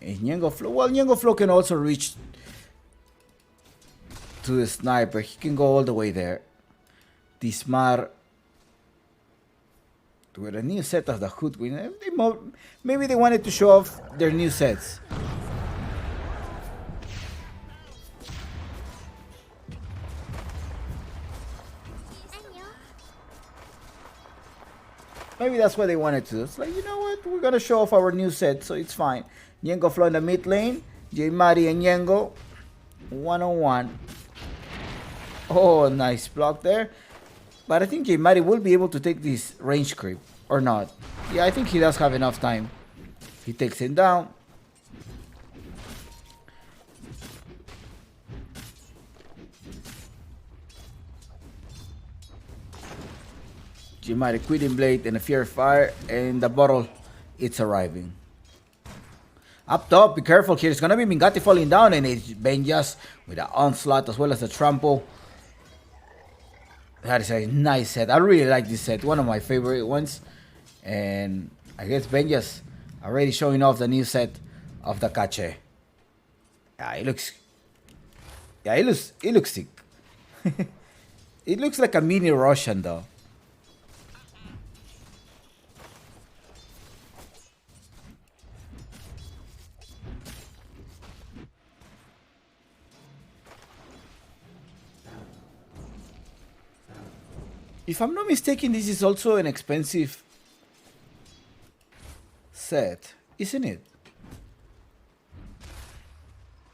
And Nyango Flow. Well, Nyango Flow can also reach to the sniper. He can go all the way there. Dismar with a new set of the Hoodwin. Maybe they wanted to show off their new sets. Maybe that's what they wanted to. It's like, you know what? We're gonna show off our new set, so it's fine. Nyango Flow in the mid lane. J Mari and Nyango one-on-one. Oh, nice block there. But I think J Mari will be able to take this range creep. Or not. Yeah, I think he does have enough time. He takes him down. J Mari quitting blade and a fear fire. And the bottle, it's arriving. Up top, be careful here. It's gonna be Mingati falling down. And it's Benjas with an onslaught as well as a trample. That is a nice set. I really like this set. One of my favorite ones. And I guess Benjas already showing off the new set of the Cache. Yeah, it looks sick. It looks like a mini Russian though. If I'm not mistaken, this is also an expensive set, isn't it?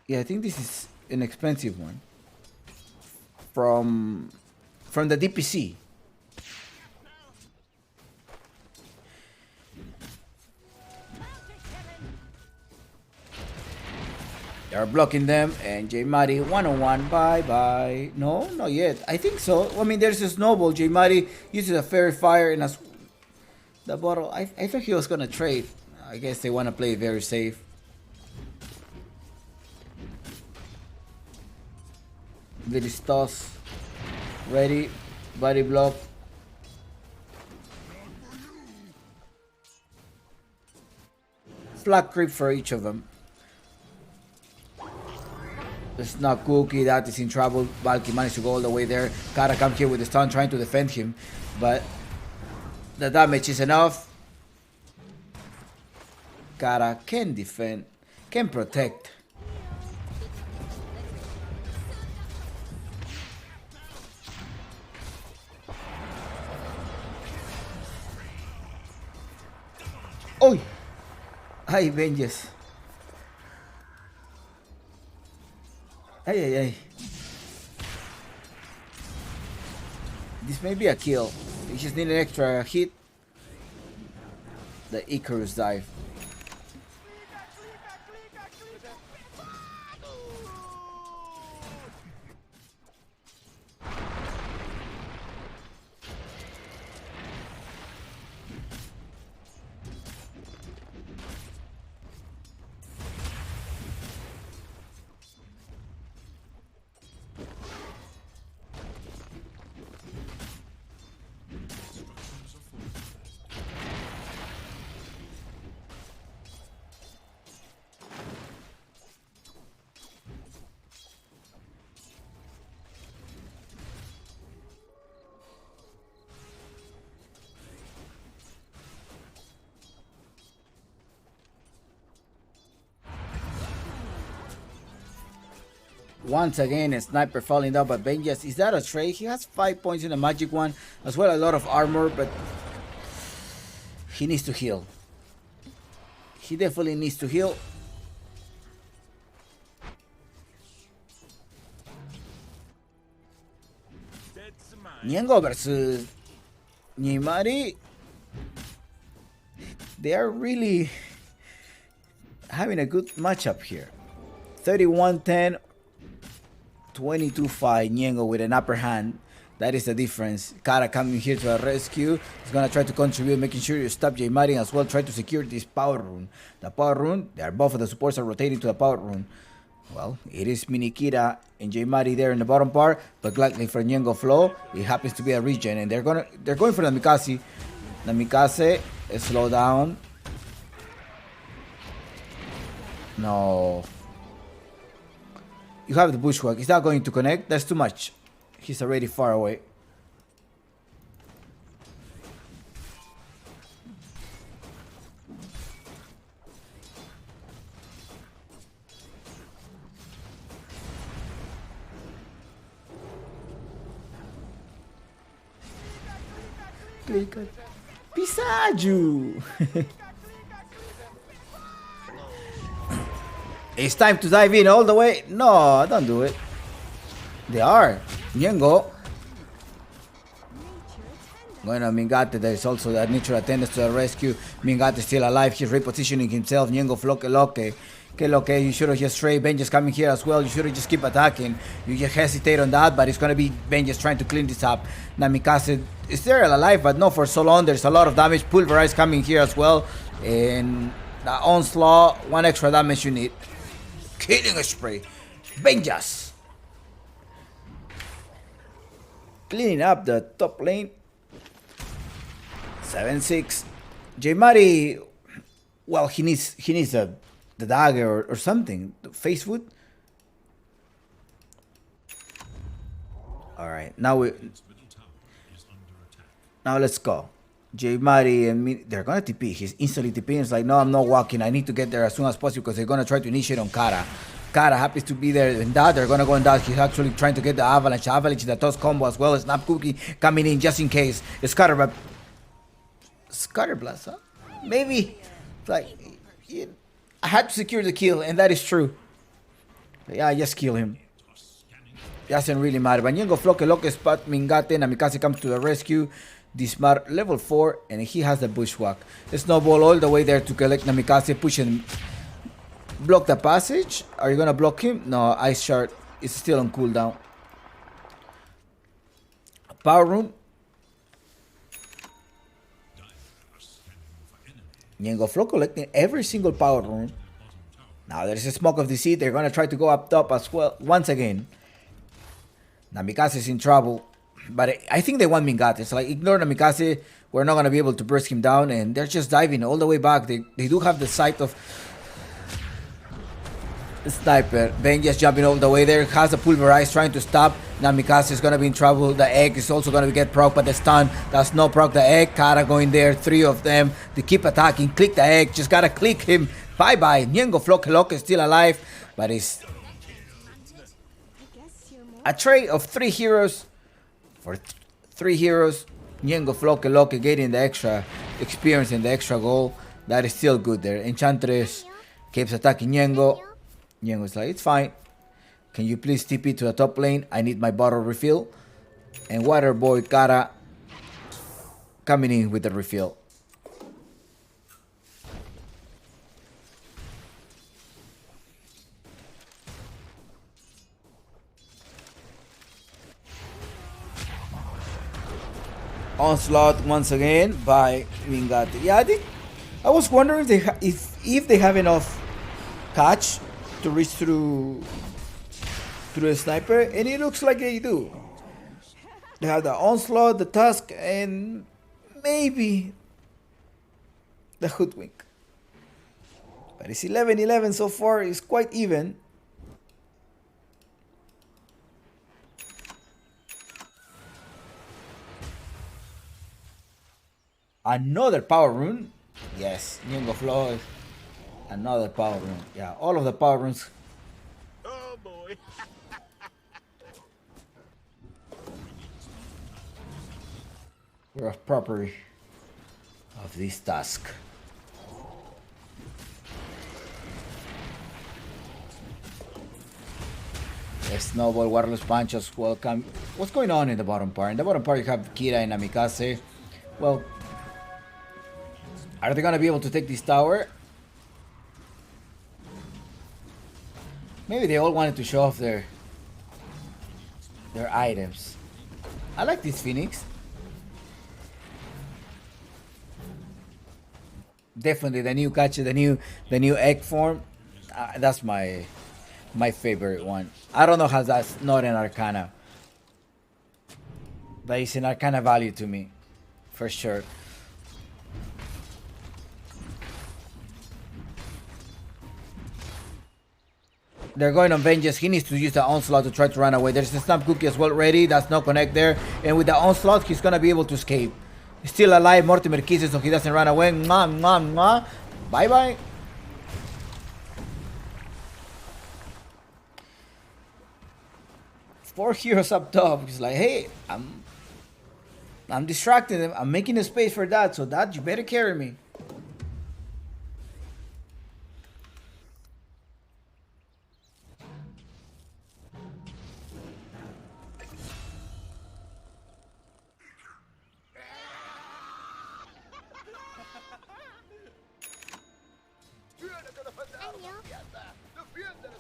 Yeah, I think this is an expensive one from the DPC. They are blocking them, and J Mari one-on-one. Bye. No, not yet. I think so. I mean, there's a snowball. J Mari uses a fairy fire and the bottle. I thought he was gonna trade. I guess they want to play very safe. There is toss. Ready. Body block. Flag creep for each of them. It's not Cookie, that is in trouble. Valky managed to go all the way there. Kara comes here with the stun trying to defend him. But the damage is enough. Kara can defend, can protect. Oh! Ay, Benjas. Ay. This may be a kill. You just need an extra hit. The Icarus dive. Once again, a sniper falling down by Benjas. Is that a trade? He has 5 points in the magic one, as well as a lot of armor, but he needs to heal. He definitely needs to heal. Niengo versus Ukumari. They are really having a good matchup here. 31-10, 22-5. Niengo with an upper hand. That is the difference. Kara coming here to a rescue. He's gonna try to contribute, making sure you stop Ukumari as well. Try to secure this power rune. The power rune, they are both of the supports are rotating to the power rune. Well, it is Minikira and Ukumari there in the bottom part, but luckily for Niengo Flow, it happens to be a regen, and they're going for the Mikasa. The Mikasa is slow down. No. You have the bushwhack. He's not going to connect. That's too much. He's already far away. Clica. Pisádio. It's time to dive in all the way. No, don't do it. They are. Niengo. Bueno, Mingate, there's also that nature attendance to the rescue. Mingate still alive. He's repositioning himself. Niengo floque loque. Que lo que, you should have just straight. Benja's coming here as well. You should have just keep attacking. You just hesitate on that, but it's going to be Benja's trying to clean this up. Namikaze is still alive, but not for so long. There's a lot of damage. Pulverize coming here as well. And the onslaught, one extra damage you need. Killing spree. Benjas. Cleaning up the top lane. 7-6. Ukumari, well, he needs the dagger or something. Face foot. All right, now let's go. Ukumari and me, they're gonna TP. He's instantly TP. It's like, no, I'm not walking. I need to get there as soon as possible because they're gonna try to initiate on Kara. Kara happens to be there in that. They're gonna go in that. He's actually trying to get the avalanche. Avalanche, the toss combo as well. Snap Cookie coming in just in case. Scatterblast, huh? Maybe. Like, I had to secure the kill, and that is true. But yeah, I just kill him. Doesn't really matter. Banyengo Floque Loque spot Mingate. Namikaze comes to the rescue. Dismar level 4, and he has the bushwhack. Snowball all the way there to collect Namikaze, push him. Block the passage. Are you gonna block him? No, Ice Shard is still on cooldown. Power room. Niengo Flow collecting every single power room. Now there's a smoke of deceit. They're gonna try to go up top as well once again. Namikaze is in trouble. But I think they want Mingate. It's like, ignore Namikaze. We're not going to be able to burst him down. And they're just diving all the way back. They do have the sight of the sniper. Ben just jumping all the way there. Has a pulverize trying to stop. Namikaze is going to be in trouble. The egg is also going to get proc, but the stun does not proc the egg. Kara going there. 3 of them. They keep attacking. Click the egg. Just got to click him. Bye-bye. Niengo Floque Loque is still alive. But it's a trade of 3 heroes. For 3 heroes, Niengo Floque Loque getting the extra experience and the extra goal. That is still good there. Enchantress keeps attacking Niengo. Niengo's like, it's fine. Can you please TP to the top lane? I need my bottle refill. And Waterboy Kara coming in with the refill. Onslaught once again by Mingate. Yeah, I was wondering if they have enough catch to reach through the sniper, and it looks like they do. They have the onslaught, the tusk, and maybe the hoodwink. But it's 11-11 so far. It's quite even. Another power rune. Yes, Niengo Flow. Another power rune. Yeah, all of the power runes. Oh boy. We're proper of this task. Snowball, wireless punches, welcome. What's going on in the bottom part? In the bottom part you have Kira and Namikaze. Well, are they gonna be able to take this tower? Maybe they all wanted to show off their items. I like this Phoenix. Definitely the new Gacha, the new egg form. That's my favorite one. I don't know how that's not an Arcana, but it's an Arcana value to me, for sure. They're going on vengeance. He needs to use the onslaught to try to run away. There's a snap cookie as well ready. That's no connect there. And with the onslaught, he's gonna be able to escape. He's still alive. Mortimer kisses so he doesn't run away. Mwah, mwah, mwah. Bye bye. Four heroes up top. He's like, hey, I'm distracting them. I'm making a space for that. So that you better carry me.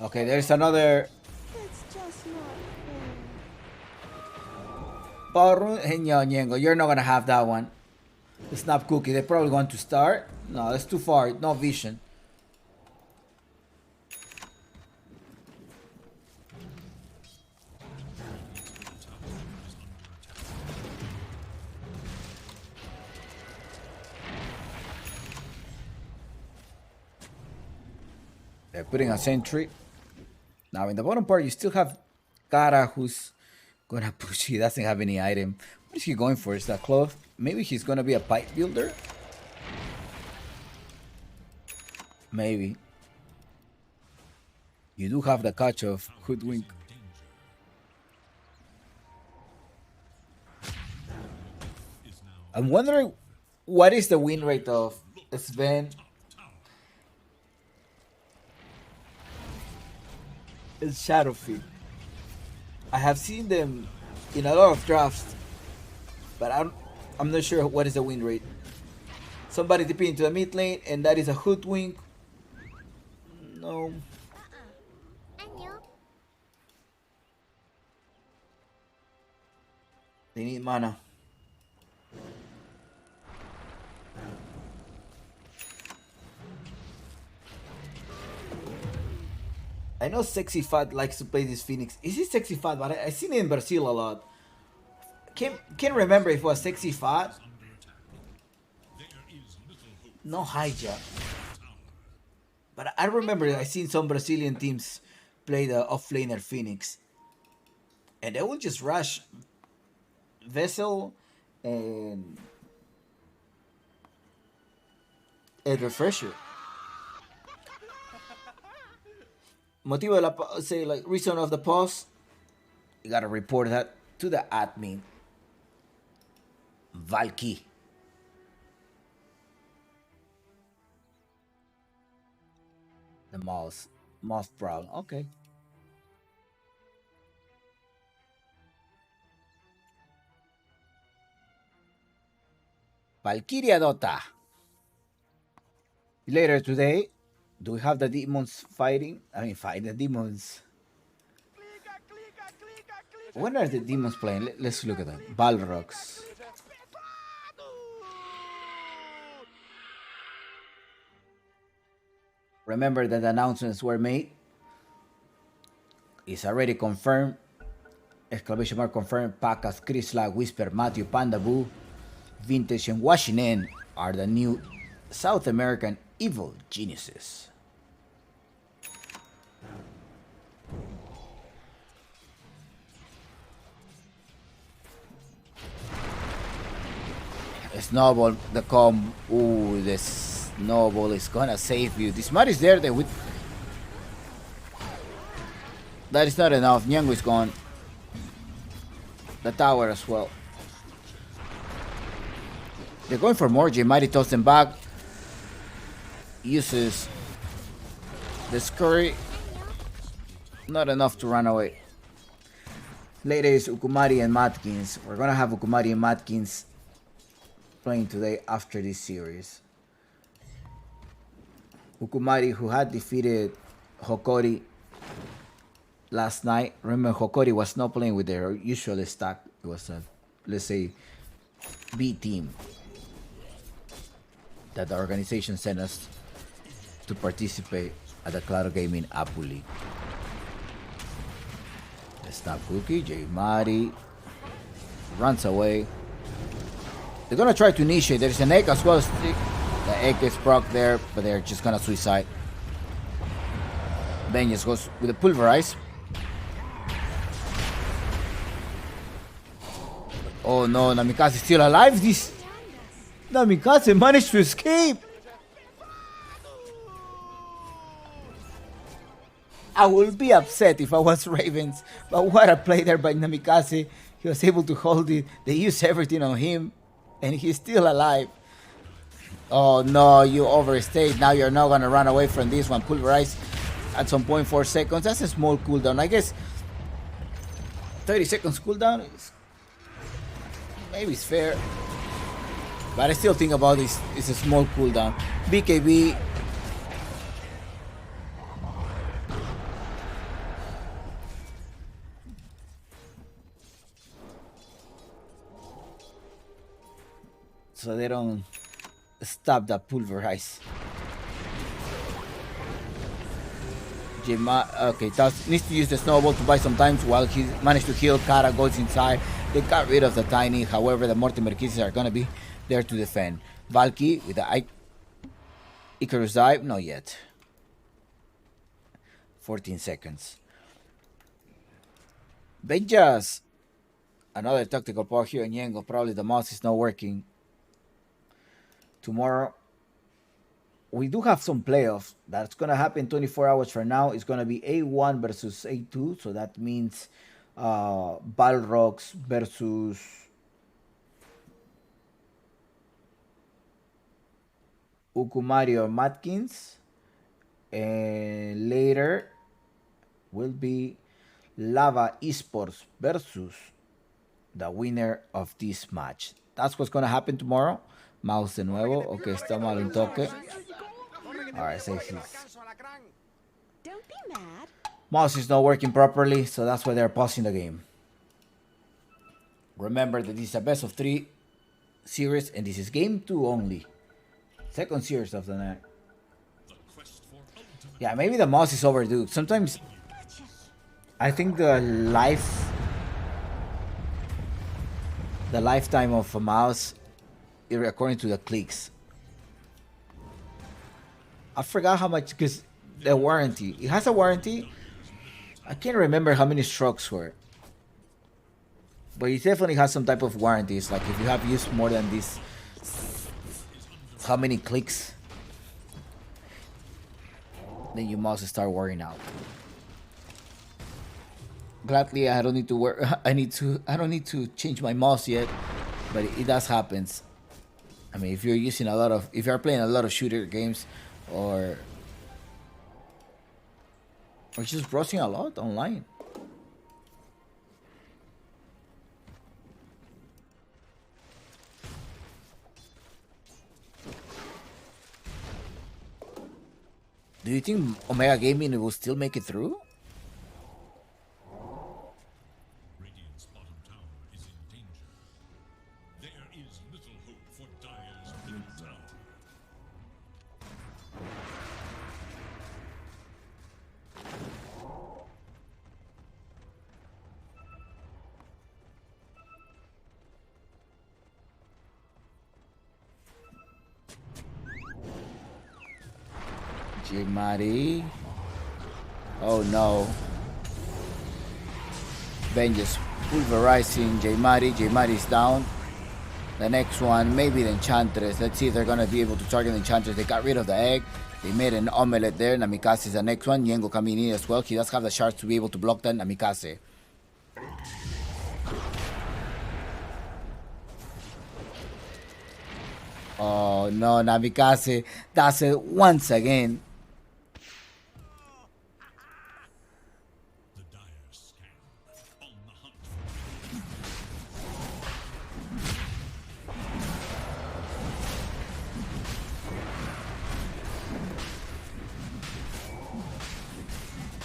Okay, there's another. It's just not fair. You're not gonna have that one. The snap cookie. They're probably going to start. No, that's too far. No vision. They're putting a sentry. Now in the bottom part, you still have Kara, who's gonna push. He doesn't have any item. What is he going for? Is that cloth? Maybe he's gonna be a pipe builder? Maybe. You do have the catch of Hoodwink. I'm wondering what is the win rate of Sven and Shadowfield. I have seen them in a lot of drafts, but I'm not sure what is the win rate. Somebody dipping into the mid lane, and that is a Hoodwink. No. They need mana. I know Sexy Fat likes to play this Phoenix. Is it Sexy Fat? But I seen it in Brazil a lot. Can't remember if it was Sexy Fat. No hijack. But I remember I seen some Brazilian teams play the offlaner Phoenix. And they will just rush Vessel and Refresher. Motivo de la say like reason of the pause. You gotta report that to the admin. Valky. The mouse problem. Okay. Valkyria Dota. Later today, do we have the demons fighting? I mean, fight the demons. When are the demons playing? Let's look at them. Balrogs. Remember that the announcements were made. It's already confirmed. Exclamation mark confirmed. Pacas, Chrysla, Whisper, Matthew, Panda Boo, Vintage, and Washington are the new South American evil geniuses. Snowball, the comb. Ooh, the snowball is gonna save you. This Smart is there. That is not enough. Nyango is gone. The tower as well. They're going for more. J Mighty tosses them back. Uses the scurry. Not enough to run away. Later is Ukumari and Matkins. We're gonna have Ukumari and Matkins playing today after this series. Ukumari, who had defeated Hokori last night. Remember, Hokori was not playing with their usual stack. It was a, let's say, B team that the organization sent us to participate at the Claro Gaming Apu League. The snap cookie, J Mari runs away. They're gonna try to initiate. There's an egg as well as the egg gets proc there, but they're just gonna suicide. Ben just goes with a pulverize. Oh no, Namikaze is still alive. This Namikaze managed to escape. I will be upset if I was Ravens, but what a play there by Namikaze. He was able to hold it. They used everything on him, and he's still alive. Oh no, you overstayed. Now you're not gonna run away from this one. Pulverize at some point 4 seconds. That's a small cooldown. I guess 30 seconds cooldown is maybe it's fair. But I still think about this. It's a small cooldown. BKB. So they don't stop that pulverize. Okay, Taz needs to use the snowball to buy some time while he managed to heal. Kara goes inside. They got rid of the Tiny. However, the Mortimer Kisses are going to be there to defend. Valky with the Icarus dive. Not yet. 14 seconds. Benjas. Another tactical power here in Yengo. Probably the mouse is not working. Tomorrow, we do have some playoffs. That's going to happen 24 hours from now. It's going to be A1 versus A2. So that means Balrogs versus Ukumari or Matkins. And later will be Lava Esports versus the winner of this match. That's what's going to happen tomorrow. Mouse de nuevo. Ok, estamos al toque. Alright, so he's... Don't be mad. Mouse is not working properly, so that's why they're pausing the game. Remember that this is a best of 3 series, and this is game 2 only. Second series of the night. Yeah, maybe the mouse is overdue. Sometimes I think the lifetime of a mouse, according to the clicks. I forgot how much, because the warranty. It has a warranty. I can't remember how many strokes were. But it definitely has some type of warranties. Like if you have used more than this, how many clicks, then your mouse start wearing out. Gladly, I don't need to work. I don't need to change my mouse yet, but it does happen. I mean, if you're using if you're playing a lot of shooter games, or just browsing a lot online. Do you think Omega Gaming will still make it through? Radiant's bottom tower is in danger. There is little hope for Dire's middle tower. J Mari. Oh no. Ben just pulverizing J Mari. J Mari is down. The next one, maybe the Enchantress. Let's see if they're gonna be able to target the Enchantress. They got rid of the egg. They made an omelette there. Namikaze is the next one. Yengo coming in as well. He does have the shards to be able to block that. Namikaze. Oh no, Namikaze does it once again. The dire scan on the hunt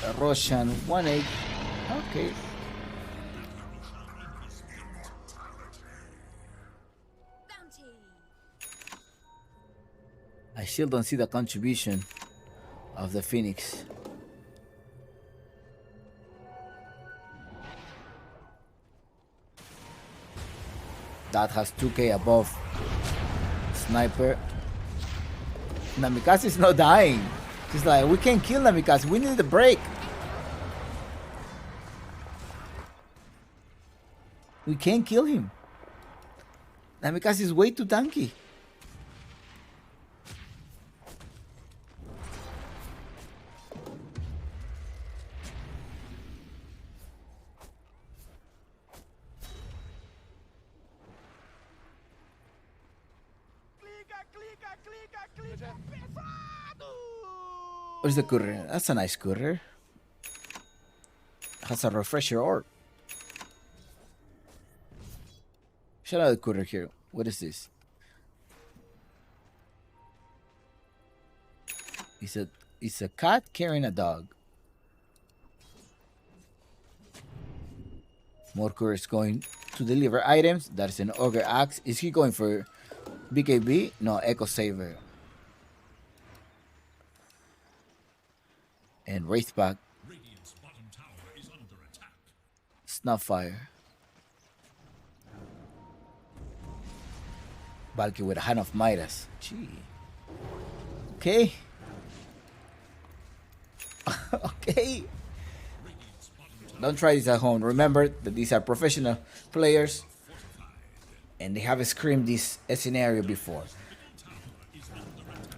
A Russian 1-8. Okay. I still don't see the contribution of the Phoenix. That has 2k above Sniper. Namikaze is not dying. He's like, we can't kill Namikaze. We need a break. We can't kill him. Namikaze is way too tanky. Where's the courier? That's a nice courier. Has a refresher orb. Shout out the courier here. What is this? It's a cat carrying a dog. More couriers going to deliver items. That's an ogre axe. Is he going for BKB? No, Echo Saver. And Wraithback. Radiant's bottom tower is under attack. Snapfire. Valkyrie with a hand of Midas. Gee. Okay. Okay. Don't try this at home. Remember that these are professional players and they have screamed this scenario before.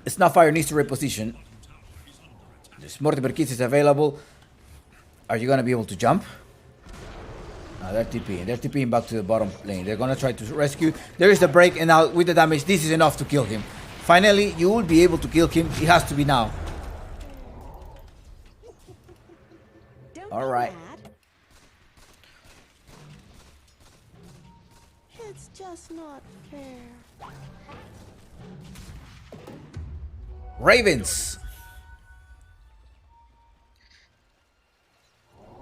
Snapfire needs to reposition. There's Mortimer Kids is available. Are you gonna be able to jump? No, they're TPing. They're TPing back to the bottom lane. They're gonna try to rescue. There is the break, and now with the damage, this is enough to kill him. Finally, you will be able to kill him. It has to be now. All right. It's just not fair. Ravens.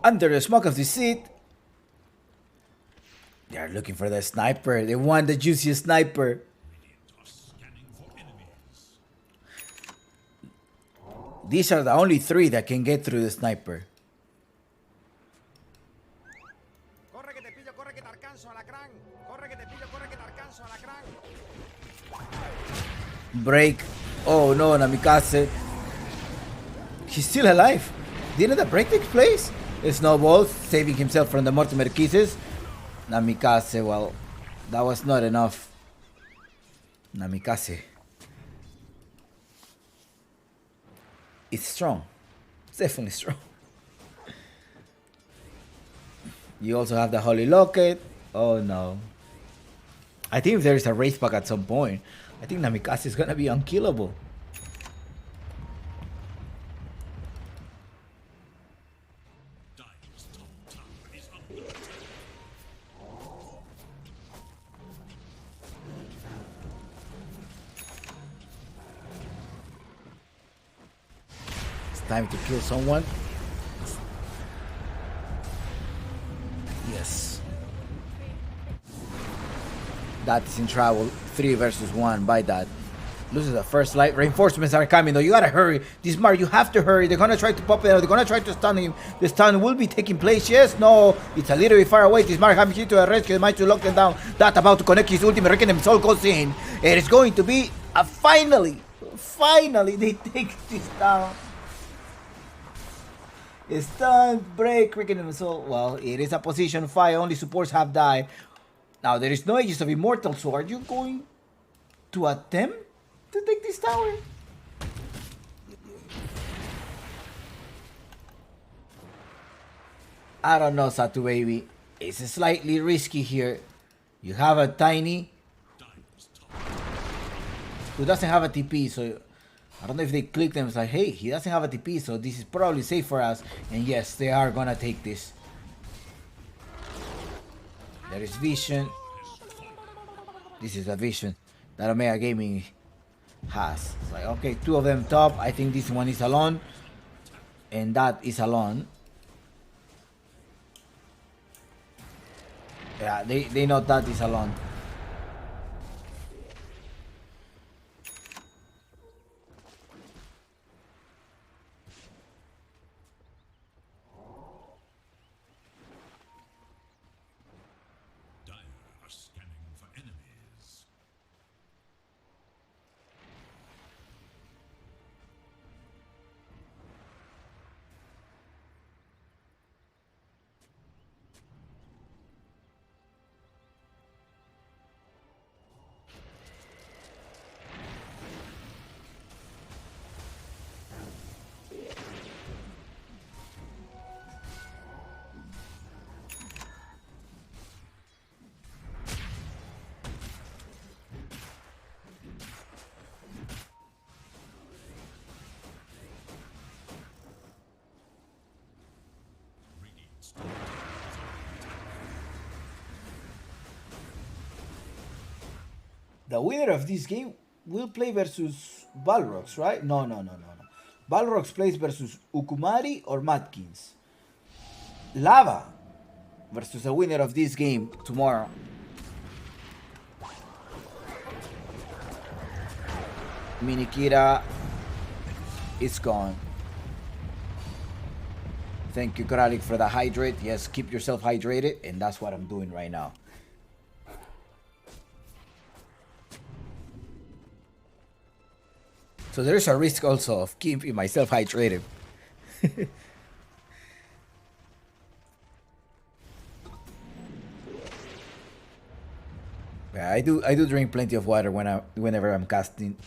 Under the smoke of the seat. They are looking for the sniper. They want the juiciest sniper. These are the only three that can get through the sniper. Corre que te pillo, corre que te alcanzo, alacrán. Corre que te pillo, corre que te alcanzo, alacrán. Break. Oh no, Namikaze. He's still alive. Didn't the break take place? Snowball saving himself from the Mortimer Kisses. Namikaze, well, that was not enough. Namikaze. It's strong. It's definitely strong. You also have the Holy Locket. Oh no. I think if there is a race pack at some point, I think Namikaze is gonna be unkillable. Dire's top tower is under attack. It's time to kill someone. Yes. That's in trouble. 3 versus 1 by that. Loses the first light. Reinforcements are coming though. You gotta hurry. This Mar, you have to hurry. They're gonna try to pop it out. They're gonna try to stun him. The stun will be taking place. Yes, no. It's a little bit far away. This Mar coming here to the rescue. They might to lock them down. That about to connect his ultimate. Reckoning Soul goes in. It is going to be a finally they take this down. Stun, break, Reckoning Soul. Well, it is a position 5. Only supports have died. Now there is no Aegis of Immortal. So are you going to attempt to take this tower? I don't know, Satu baby. It's slightly risky here. You have a tiny. who doesn't have a TP, so I don't know if they clicked them. It's like, hey, he doesn't have a TP, so this is probably safe for us. And yes, they are gonna take this. There is vision. This is a vision that Omega Gaming has. It's like, okay, 2 of them top. I think this one is alone. And that is alone. Yeah, they know that is alone. Dire are scanning for enemies. Radiant's top tower is under attack. The winner of this game will play versus Balrogs, right? No. Balrogs plays versus Ukumari or Matkins. Lava versus the winner of this game tomorrow. Minikira is gone. Thank you, Kralik, for the hydrate. Yes, keep yourself hydrated, and that's what I'm doing right now. So there's a risk also of keeping myself hydrated. Yeah, I do drink plenty of water whenever I'm casting.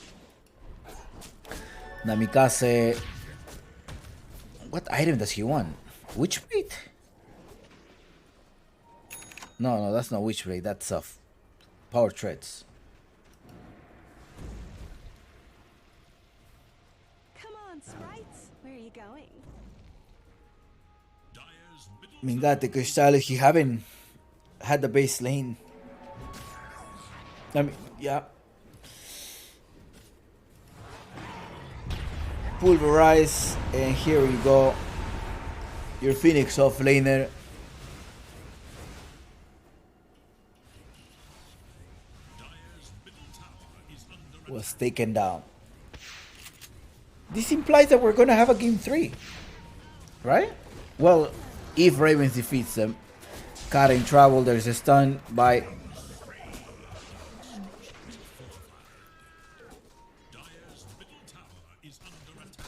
Namikaze. What item does he want? Witch Blade? No, that's not Witch Blade. That's Power Treads. Come on, sprites. Where are you going? Dire's middle Mingate Crystal, he haven't had the base lane. I mean, yeah. Pulverize, and here we go. Your Phoenix offlaner. Dire's middle tower is under Was taken down. This implies that we're gonna have a game 3, right? Well, if Ravens defeats them. Cat in trouble. There's a stun by. Dire's middle tower is under attack.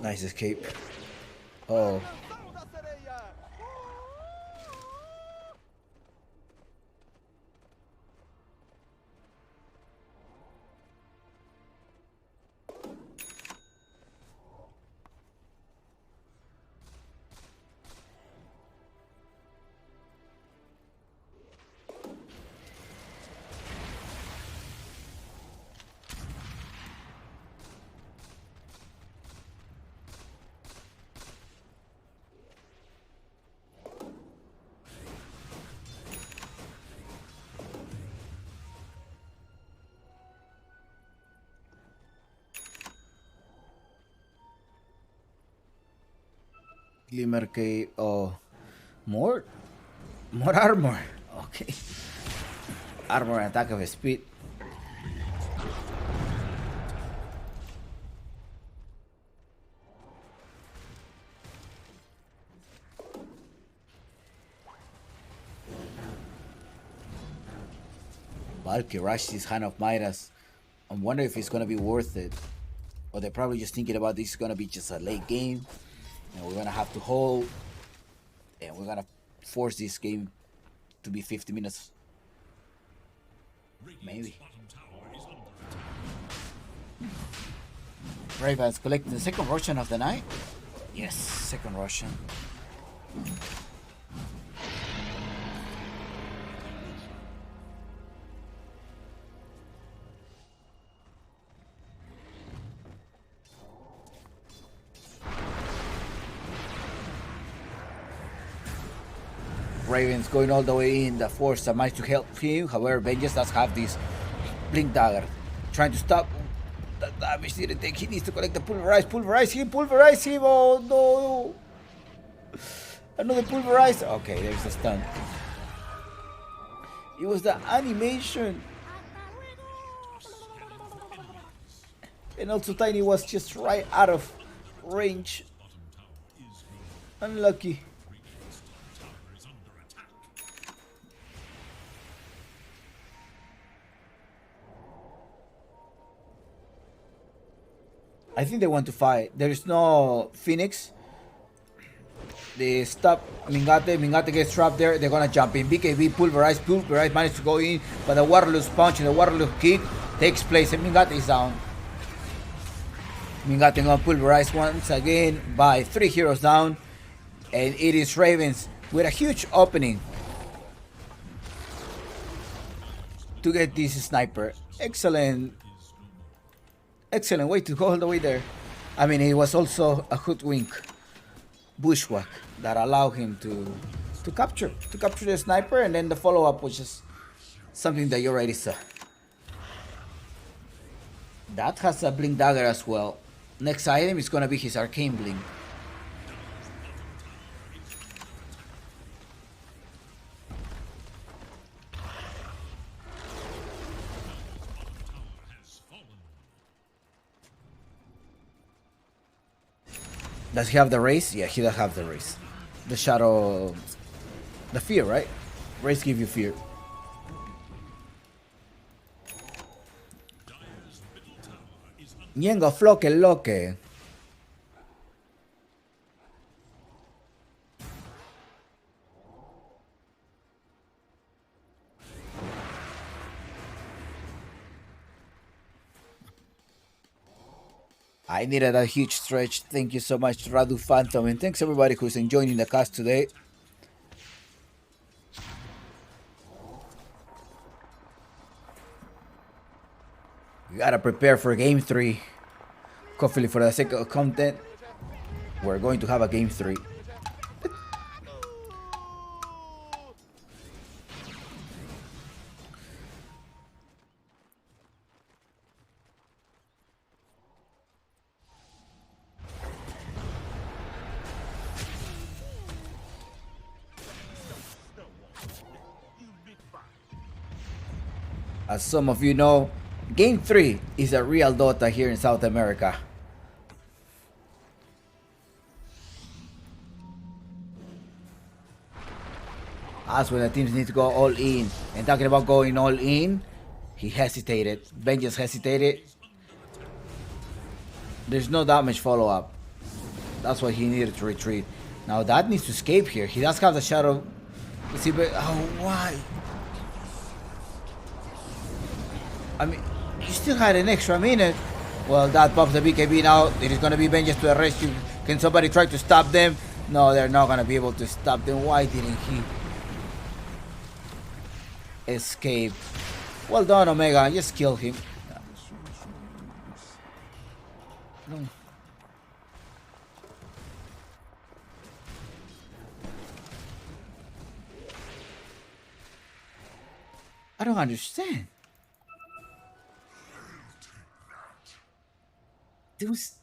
Nice escape. Oh. ¡Una cerilla! Glimmer Cave. Oh. More armor. Okay. Armor and attack of speed. Valky rushed his Hand of Midas. I'm wondering if it's gonna be worth it. Or they're probably just thinking about this is gonna be just a late game. And we're gonna have to hold. And we're gonna force this game to be 50 minutes. Maybe. Bottom tower is under attack. Ravens collecting the second Russian of the night. Yes, second Russian. Ravens going all the way in. The force managed to help him. However, Vengeance does have this blink dagger, trying to stop the damage. Didn't take. He needs to collect the pulverize. Pulverize him. Pulverize him. Oh no! Another pulverize. Okay, there's the stun. It was the animation. And also Tiny was just right out of range. Unlucky. I think they want to fight. There is no Phoenix. They stop Mingate. Mingate gets trapped there. They're gonna jump in. BKB pulverize. Pulverize managed to go in, but the Waterloo's punch and the Waterloo kick takes place, and Mingate is down. Mingate gonna pulverize once again by 3 heroes down, and it is Ravens with a huge opening to get this sniper. Excellent way to go all the way there. I mean, it was also a hoodwink bushwhack that allowed him to capture the sniper, and then the follow-up was just something that you already saw. That has a blink dagger as well. Next item is gonna be his arcane blink. Does he have the race? Yeah, he does have the race. The shadow... The fear, right? Race give you fear. Ñengo floque loque. I needed a huge stretch. Thank you so much, Radu Phantom, and thanks everybody who's enjoying the cast today. We gotta prepare for game 3. Hopefully, for the sake of content, we're going to have a game 3. As some of you know, Game 3 is a real Dota here in South America. That's when the teams need to go all in. And talking about going all in, he hesitated. Vengeance hesitated. There's no damage follow-up. That's why he needed to retreat. Now that needs to escape here. He does have the shadow. Let's see, but why? I mean, you still had an extra minute. Well, that pops the BKB now. It is going to be Vengeance to the rescue. Can somebody try to stop them? No, they're not going to be able to stop them. Why didn't he escape? Well done, Omega. Just kill him. No. I don't understand. There was...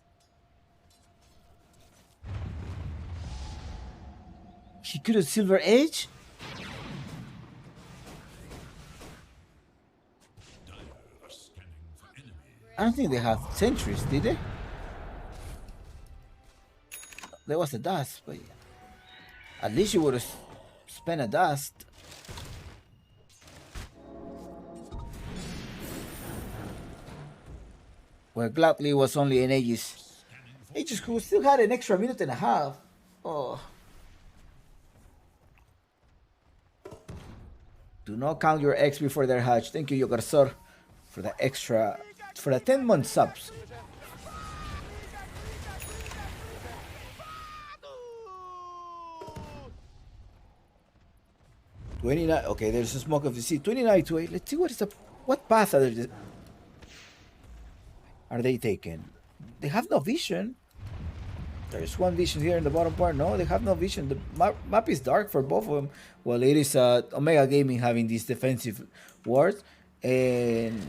He could have Silver Edge? I don't think they have sentries, did they? There was a dust, but at least you would have spent a dust. Where Gladly was only an Aegis. Aegis who still had an extra minute and a half. Oh. Do not count your eggs before they're hatched. Thank you, Yogarsor, for the extra, for the 10-month subs. $29. Okay, there's a smoke of the sea. 29 to 8. Let's see what path are they taking? They have no vision. There's one vision here in the bottom part. No, they have no vision. The map is dark for both of them. Well, it is Omega Gaming having these defensive wards, and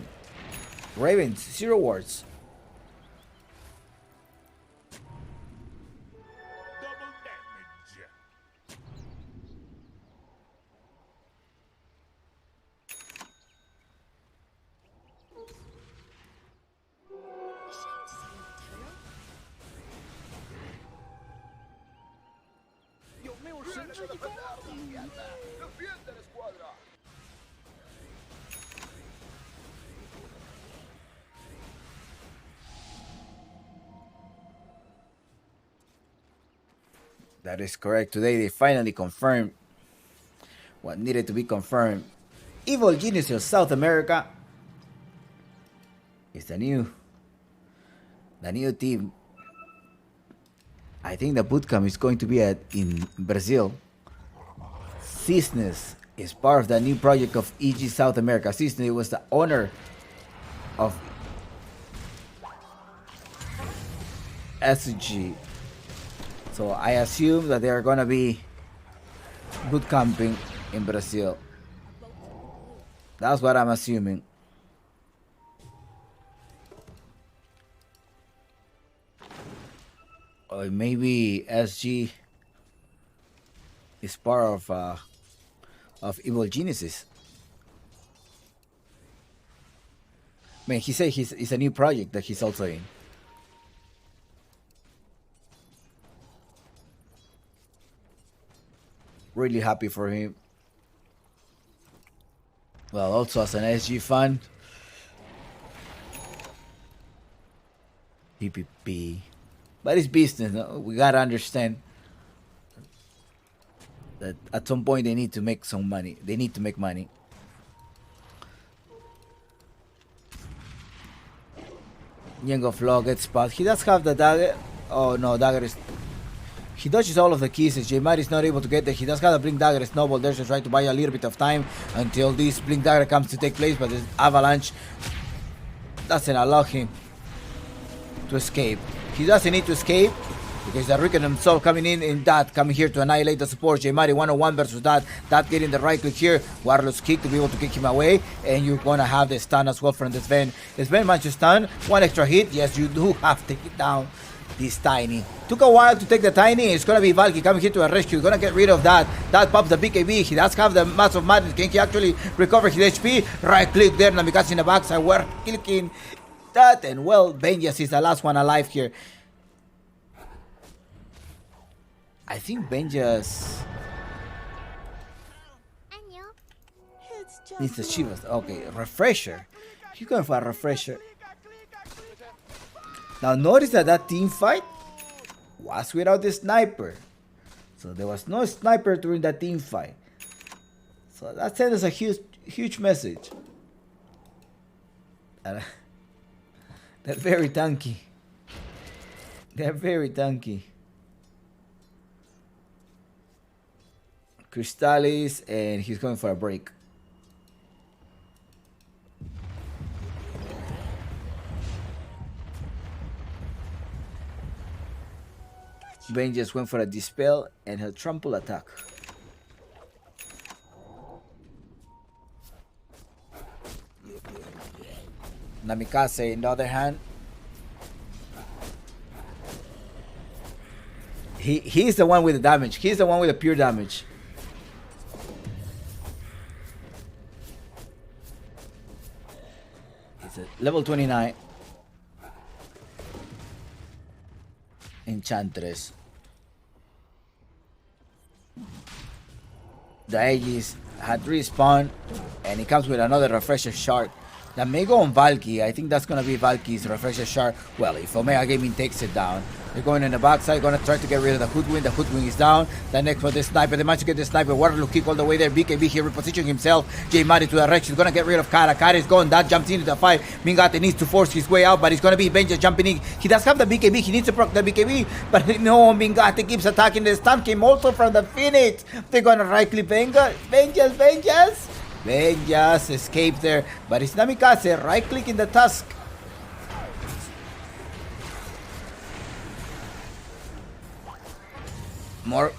Ravens 0 wards. Double damage. ¡Defiende la escuadra! That is correct. Today they finally confirmed what needed to be confirmed. Evil Genius of South America is the new team. I think the bootcamp is going to be in Brazil. Cisnes is part of the new project of EG South America. Cisnes was the owner of SG. So I assume that they are going to be bootcamping in Brazil. That's what I'm assuming. Or maybe SG is part of Evil Geniuses. I mean, he said it's a new project that he's also in. Really happy for him. Well, also as an SG fan. PPP. But it's business, no? We gotta understand that at some point they need to make some money. They need to make money. Yengo Flo gets spot. He does have the dagger. Oh no, dagger is... He dodges all of the keys. J-Mar is not able to get there. He does have a Blink Dagger Snowball. There's just try to buy a little bit of time until this Blink Dagger comes to take place, but this Avalanche doesn't allow him to escape. He doesn't need to escape because the Rican himself coming in that, coming here to annihilate the support. J-Mari 1-on-1 versus that getting the right click here. Warlord's kick to be able to kick him away, and you're gonna have the stun as well from the Sven. The Sven managed to stun, one extra hit. Yes, you do have to hit down this Tiny. Took a while to take the Tiny. It's gonna be Valky coming here to a rescue. Gonna get rid of that. That pops the BKB. He does have the Mass of Madness. Can he actually recover his HP? Right click there. Namikaze in the backside. We're clicking that, and well, Benjas is the last one alive here. I think Benjas needs the Chivas. Okay, refresher. He's going for a refresher. Now notice that team fight was without the sniper. So there was no sniper during that team fight. So that sent us a huge message. They're very tanky. They're very tanky. Crystalis, and he's going for a break. Ben just went for a dispel and her trample attack. Namikaze, on the other hand, he's the one with the damage. He's the one with the pure damage. It's a level 29 Enchantress. The Aegis had respawned, and he comes with another Refresher Shard. That may go on Valky. I think that's gonna be Valky's Refresher Shard. Well, if Omega Gaming takes it down, They're going in the backside, gonna try to get rid of the Hoodwing. The Hoodwing is down. The next one, the Sniper. They managed to get the Sniper. Waterloo kick all the way there. BKB here repositioning himself. J Mari to the right. He's gonna get rid of Kara. Kara is going. That jumps into the fight. Mingate needs to force his way out, but it's gonna be Benja jumping in. He does have the BKB. He needs to proc the BKB, but no, Mingate keeps attacking. The stun came also from the Phoenix. They're gonna right click Benja. Benjas escaped there, but it's Namikaze right clicking the Tusk. More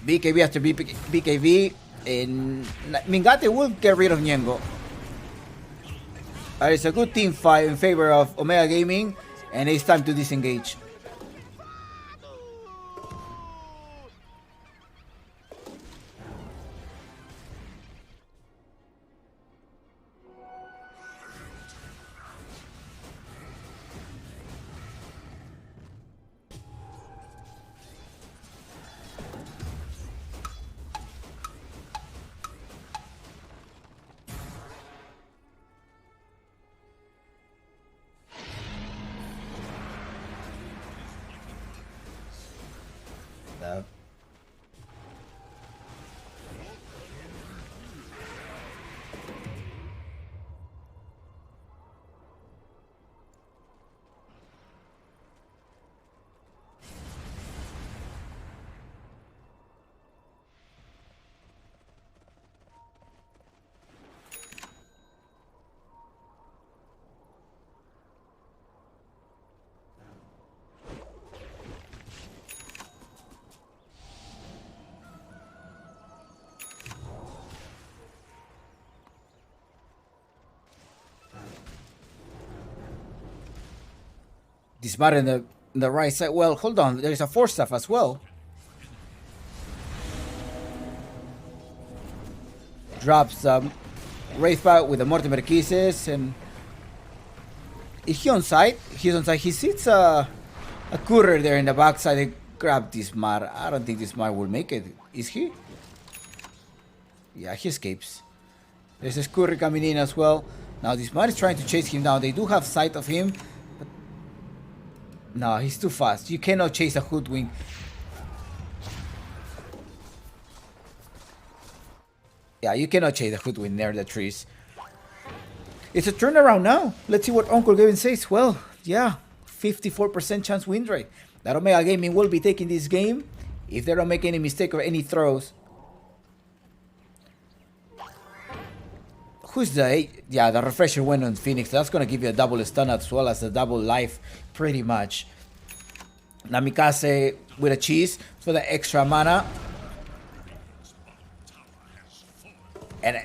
BKB after BKB, and Mingate will get rid of Ñengo. It's a good team fight in favor of Omega Gaming, and it's time to disengage. Dismar in the right side. Well, hold on. There's a force staff as well. Drops Wraith Pack with the Mortimer Kisses, and is he on site? He's on site. He sees a courier there in the backside. They grab Dismar. I don't think Dismar will make it. Is he? Yeah, he escapes. There's a courier coming in as well. Now Dismar is trying to chase him down. They do have sight of him. No, he's too fast. You cannot chase a Hoodwing. Yeah, you cannot chase a Hoodwing near the trees. It's a turnaround now. Let's see what Uncle Gavin says. Well, yeah, 54% chance win rate. That Omega Gaming will be taking this game if they don't make any mistake or any throws. Who's the... Yeah, the refresher went on Phoenix. That's going to give you a double stun as well as a double life, pretty much. Namikaze with a cheese for the extra mana. And...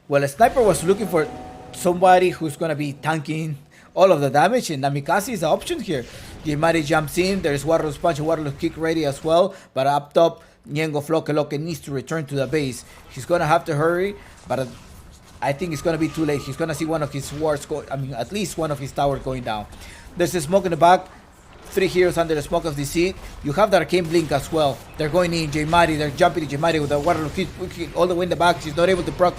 Well, a Sniper was looking for somebody who's going to be tanking all of the damage, and Namikaze is the option here. Yimari jumps in. There's Warlord's Punch and Warlord's Kick ready as well. But up top, Ñengo Flokeloke needs to return to the base. He's going to have to hurry, but... I think it's going to be too late. He's going to see one of his wards go... I mean, at least one of his towers going down. There's a smoke in the back. 3 heroes under the smoke of the seat. You have the Arcane Blink as well. They're going in. J-Mari, they're jumping to J-Mari with the water all the way in the back. She's not able to proc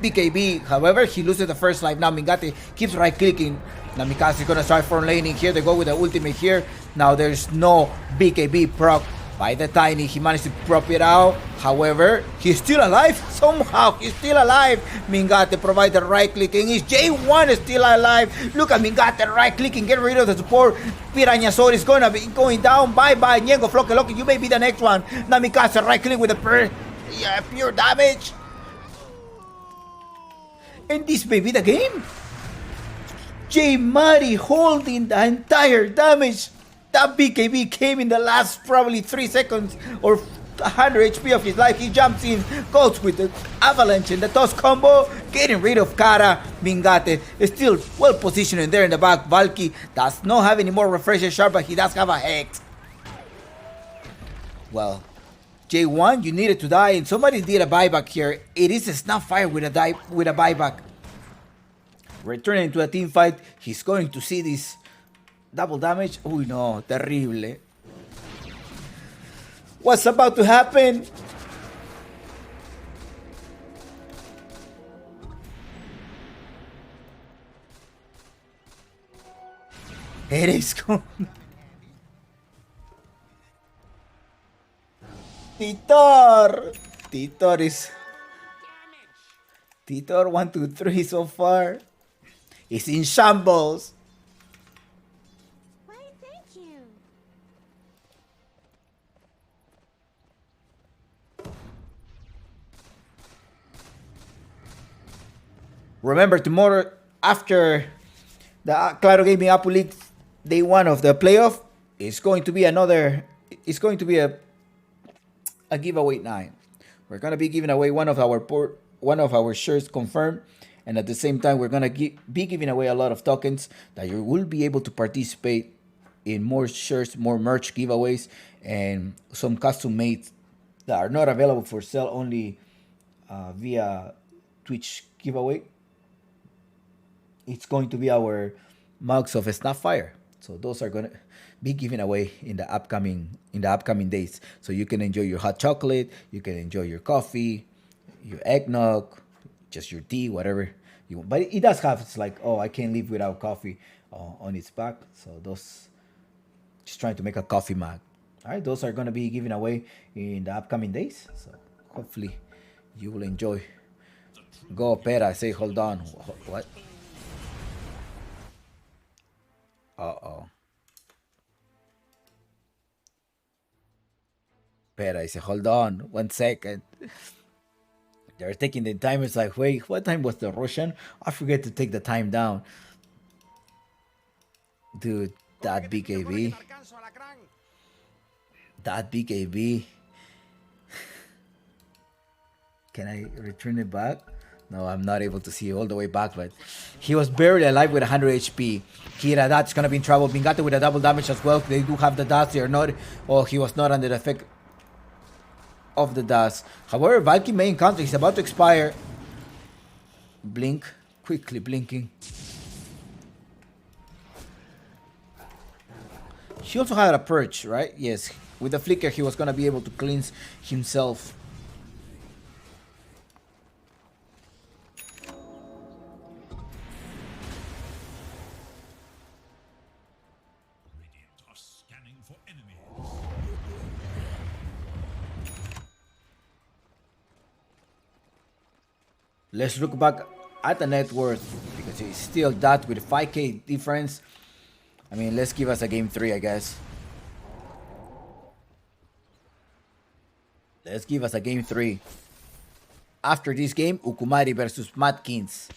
BKB. However, he loses the first life. Now Mingate keeps right-clicking. Now Mikasa is going to start front laning here. They go with the ultimate here. Now there's no BKB proc by the Tiny. He managed to prop it out. However, he's still alive. Somehow, he's still alive. Mingate provides the right clicking. His J1 is still alive. Look at Mingate right clicking. Get rid of the support. Piranhasaur is going to be going down. Bye-bye. Ñengo Flokeloke, you may be the next one. Now Mikasa right click with the pure damage. And this may be the game. J-Mari holding the entire damage. That BKB came in the last probably 3 seconds or 100 HP of his life. He jumps in, goes with the avalanche and the toss combo, getting rid of Kara. Mingate is still well positioned in there in the back. Valky does not have any more refresher sharp, but he does have a Hex. Well, J1, you needed to die, and somebody did a buyback here. It is a Snapfire with a buyback. Returning to a team fight, he's going to see this double damage. Uy, no, terrible. What's about to happen? It is going. Titor! Titor is... Titor 1, 2, 3 so far. He's in shambles. Why, thank you. Remember, tomorrow, after the Claro Gaming Apple League day 1 of the playoff, it's going to be a giveaway night. We're gonna be giving away one of our shirts confirmed, and at the same time we're gonna be giving away a lot of tokens that you will be able to participate in more shirts, more merch giveaways, and some custom made that are not available for sale, only via Twitch giveaway. It's going to be our mugs of Snapfire. So those are gonna be given away in the upcoming days. So you can enjoy your hot chocolate, you can enjoy your coffee, your eggnog, just your tea, whatever you want. But it does have, it's like, oh, I can't live without coffee on its back. So those, just trying to make a coffee mug. All right, those are gonna be given away in the upcoming days. So hopefully you will enjoy. Go Pera, say hold on. What? Uh-oh. Pera, I say, hold on, 1 second. They're taking the time. It's like, wait, what time was the Russian? I forget to take the time down. Dude, that BKB. That BKB. Can I return it back? No, I'm not able to see all the way back, but he was barely alive with 100 HP. Kira, that's gonna be in trouble. Bingate with a double damage as well. They do have the dust. They are not. Oh, he was not under the effect of the dust. However, Valky main counter is about to expire. Blink, quickly blinking. He also had a purge, right? Yes, with the flicker he was gonna be able to cleanse himself. Radiant are scanning for enemies. Let's look back at the net worth, because it's still that with 5k difference. I mean, let's give us a game 3, I guess. Let's give us a game 3. After this game, Ukumari versus Matkins.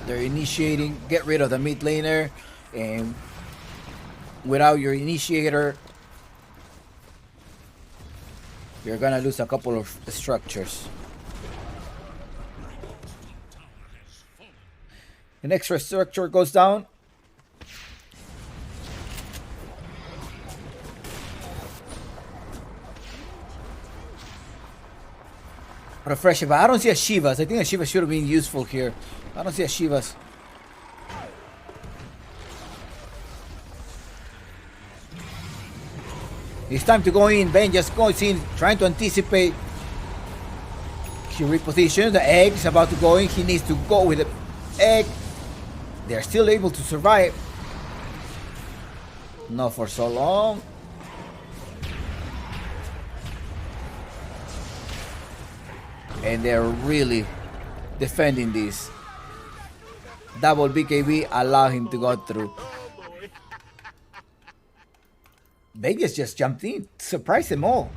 They're initiating, get rid of the mid laner, and without your initiator, you're gonna lose a couple of structures. An extra structure goes down. Refresh it, but I don't see a Shivas. I think a Shiva should have been useful here. I don't see a Shivas. It's time to go in. Ben just goes in, trying to anticipate. He repositions. The egg is about to go in. He needs to go with the egg. They're still able to survive. Not for so long. And they're really defending this. Double BKB allow him to go through. Vegas just jumped in, surprised them all.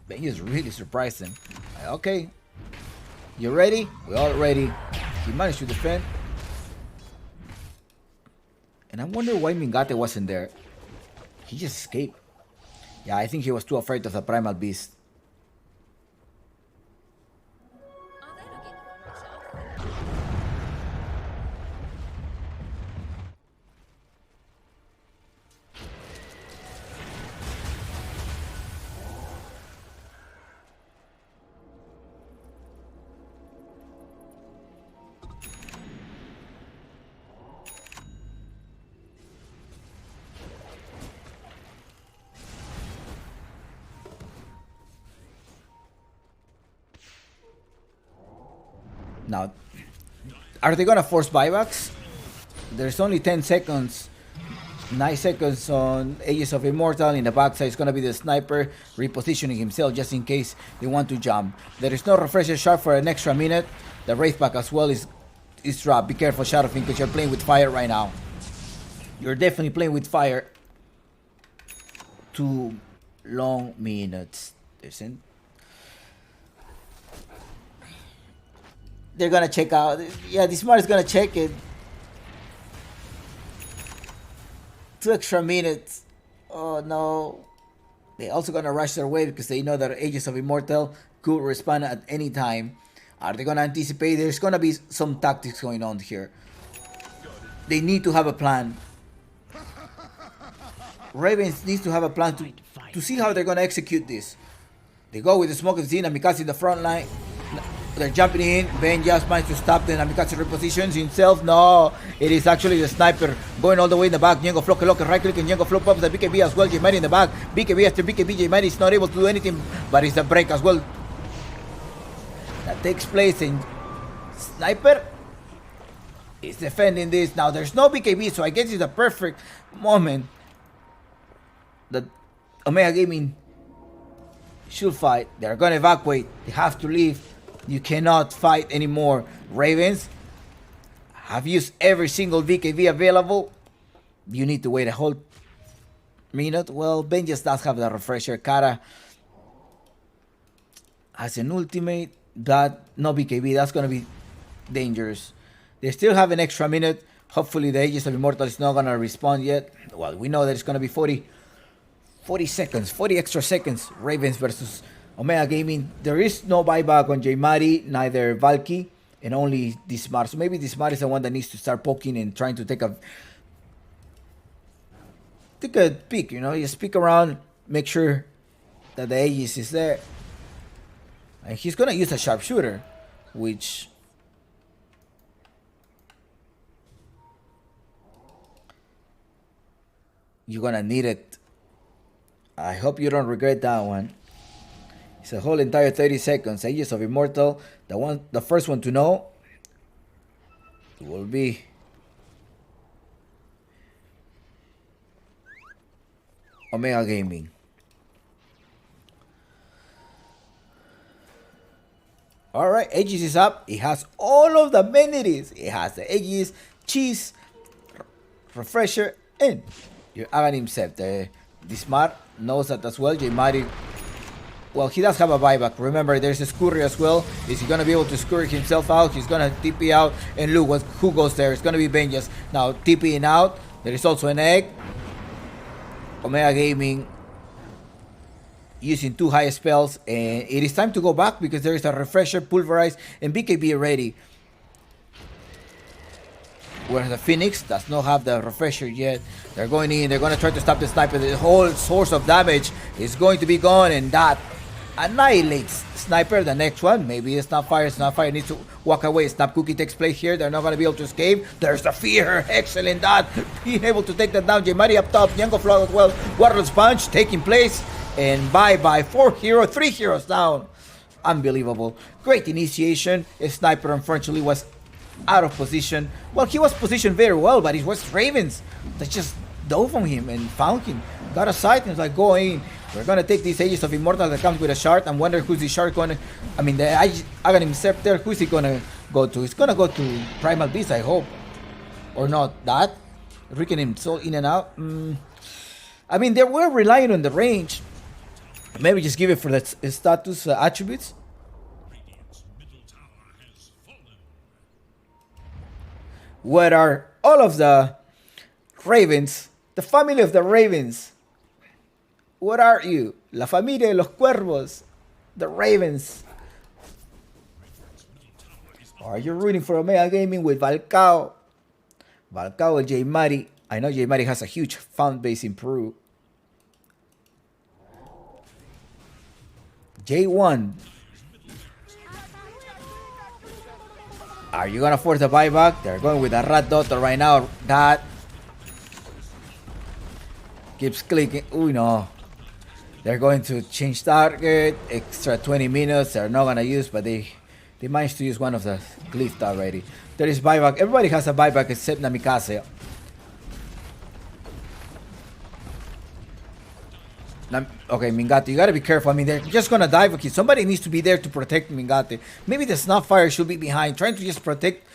Vegas really surprised them. Okay, you ready? We're all ready. He managed to defend. And I wonder why Mingate wasn't there. He just escaped. Yeah, I think he was too afraid of the Primal Beast. Now, are they gonna force buybacks? There's only 10 seconds. 9 seconds on Aegis of Immortal. In the backside, it's gonna be the sniper repositioning himself just in case they want to jump. There is no refresher shot for an extra minute. The Wraith Pack as well is dropped. Be careful, Shadowfiend, because you're playing with fire right now. You're definitely playing with fire. 2 long minutes. Listen. They're gonna check out. Yeah, this smart is gonna check it. 2 extra minutes. Oh no. They're also gonna rush their way because they know that Aegis of Immortal could respond at any time. Are they gonna anticipate? There's gonna be some tactics going on here. They need to have a plan. Ravens needs to have a plan to see how they're gonna execute this. They go with the smoke of Zin, Namikaze in the front line. They're jumping in. Ben just managed to stop them. Namikaze repositions himself. No, it is actually the sniper going all the way in the back. Ñengo Flock, right click, and Ñengo Flock pops the BKB as well. J-Mari in the back. BKB after BKB. J-Mari is not able to do anything, but it's a break as well that takes place. And Sniper is defending this. Now there's no BKB, so I guess it's the perfect moment that Omega Gaming should fight. They're gonna evacuate. They have to leave. You cannot fight anymore. Ravens have used every single BKB available. You need to wait a whole minute. Well, Ben just does have the refresher. Kara has an ultimate, but no BKB. That's gonna be dangerous. They still have an extra minute. Hopefully the Aegis of Immortal is not gonna respond yet. Well, we know that it's gonna be 40 seconds, 40 extra seconds. Ravens versus Omega Gaming. There is no buyback on J-Mari, neither Valky, and only Dismar. So maybe Dismar is the one that needs to start poking and trying to take a peek, you know, just peek around, make sure that the Aegis is there. And he's gonna use a sharpshooter, which you're gonna need it. I hope you don't regret that one. It's a whole entire 30 seconds. Aegis of Immortal, the first one to know will be Omega Gaming. Alright, Aegis is up. It has all of the amenities. It has the Aegis, Cheese, Refresher, and your Aghanim Scepter. Dismar knows that as well. J-Mari, well, he does have a buyback. Remember, there's a Scurry as well. Is he going to be able to scurry himself out? He's going to TP out. And look, who goes there? It's going to be Benjas. Now, TPing out. There is also an egg. Omega Gaming using 2 high spells. And it is time to go back because there is a Refresher, Pulverize, and BKB ready. Where the Phoenix does not have the refresher yet. They're going in. They're going to try to stop the sniper. The whole source of damage is going to be gone. And that annihilates Sniper. The next one, maybe it's not fire. It's not fire. Needs to walk away. Snap Cookie takes place here. They're not going to be able to escape. There's the fear. Excellent that. Being able to take that down. J-Mari up top. Ñengo Flock as well. Warlord's Punch taking place. And bye-bye. 3 heroes down. Unbelievable. Great initiation. Sniper unfortunately was out of position. Well, he was positioned very well, but it was Ravens that just dove on him and found him. Got a sight and was like, go in. We're gonna take this Aegis of Immortal that comes with a shard. I'm wondering who's the shard gonna. I mean, the Aghanim Scepter. Who's he gonna go to? He's gonna go to Primal Beast, I hope, or not. That Ricken him so in and out. I mean, they were relying on the range. Maybe just give it for the status attributes. Where are all of the Ravens? The family of the Ravens. Where are you? La familia de los cuervos. The Ravens. Are you rooting for Omega Gaming with Valcao? Valcao and J-Mari. I know J-Mari has a huge fan base in Peru. J1. Are you gonna force the buyback? They're going with a Rat Doctor right now. That keeps clicking. Oh no. They're going to change target. Extra 20 minutes. They're not gonna use, but they They managed to use one of the glyphs already. There is buyback. Everybody has a buyback except Namikaze. Okay, Mingate, you gotta be careful. I mean, they're just gonna dive. Okay, somebody needs to be there to protect Mingate. Maybe the Snapfire should be behind, trying to just protect.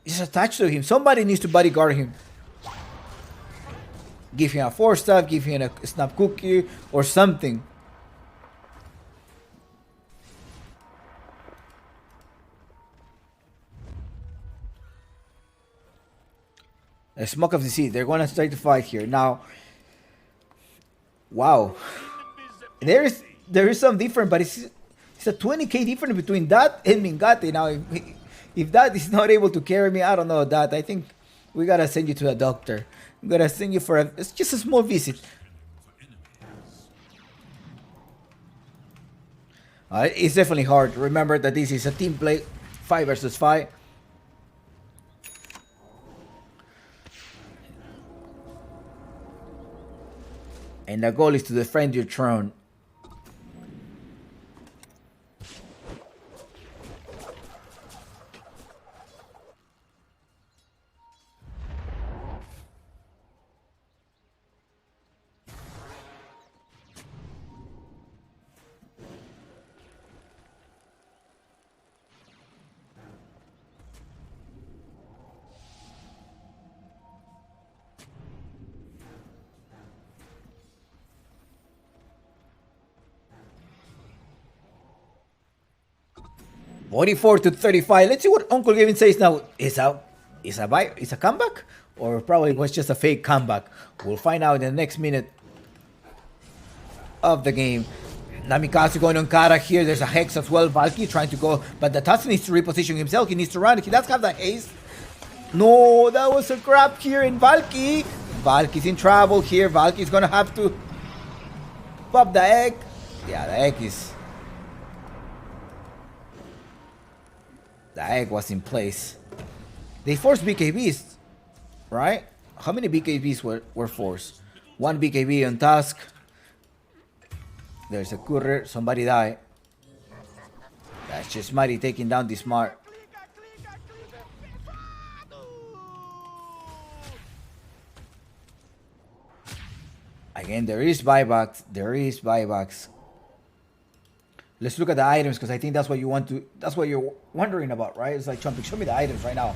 Just attached to him. Somebody needs to bodyguard him. Give him a 4-staff, give him a snap cookie, or something. A smoke of the sea. They're gonna start to fight here now. Wow, there is some different, but it's a 20k difference between that and Mingate. Now, if that is not able to carry me, I don't know that. I think we gotta send you to a doctor. I'm gonna send you for it's just a small visit. It's definitely hard. Remember that this is a team play, 5 versus 5. And the goal is to defend your throne. $44-35. Let's see what Uncle Gavin says now. Is a comeback? Or probably was just a fake comeback. We'll find out in the next minute of the game. Namikaze going on Kara here. There's a Hex as well. Valky trying to go. But the Tatsu needs to reposition himself. He needs to run. He does have the haste. No, that was a grab here in Valky. Valky's in trouble here. Valky's gonna have to pop the egg. Yeah, the egg is... The egg was in place. They forced BKBs, right? How many BKBs were forced? One BKB on task. There's a courier. Somebody died. That's just Mighty taking down the smart. Again, there is buybacks. There is buybacks. Let's look at the items because I think that's what you want to. That's what you're wondering about, right? It's like jumping. Show me the items right now.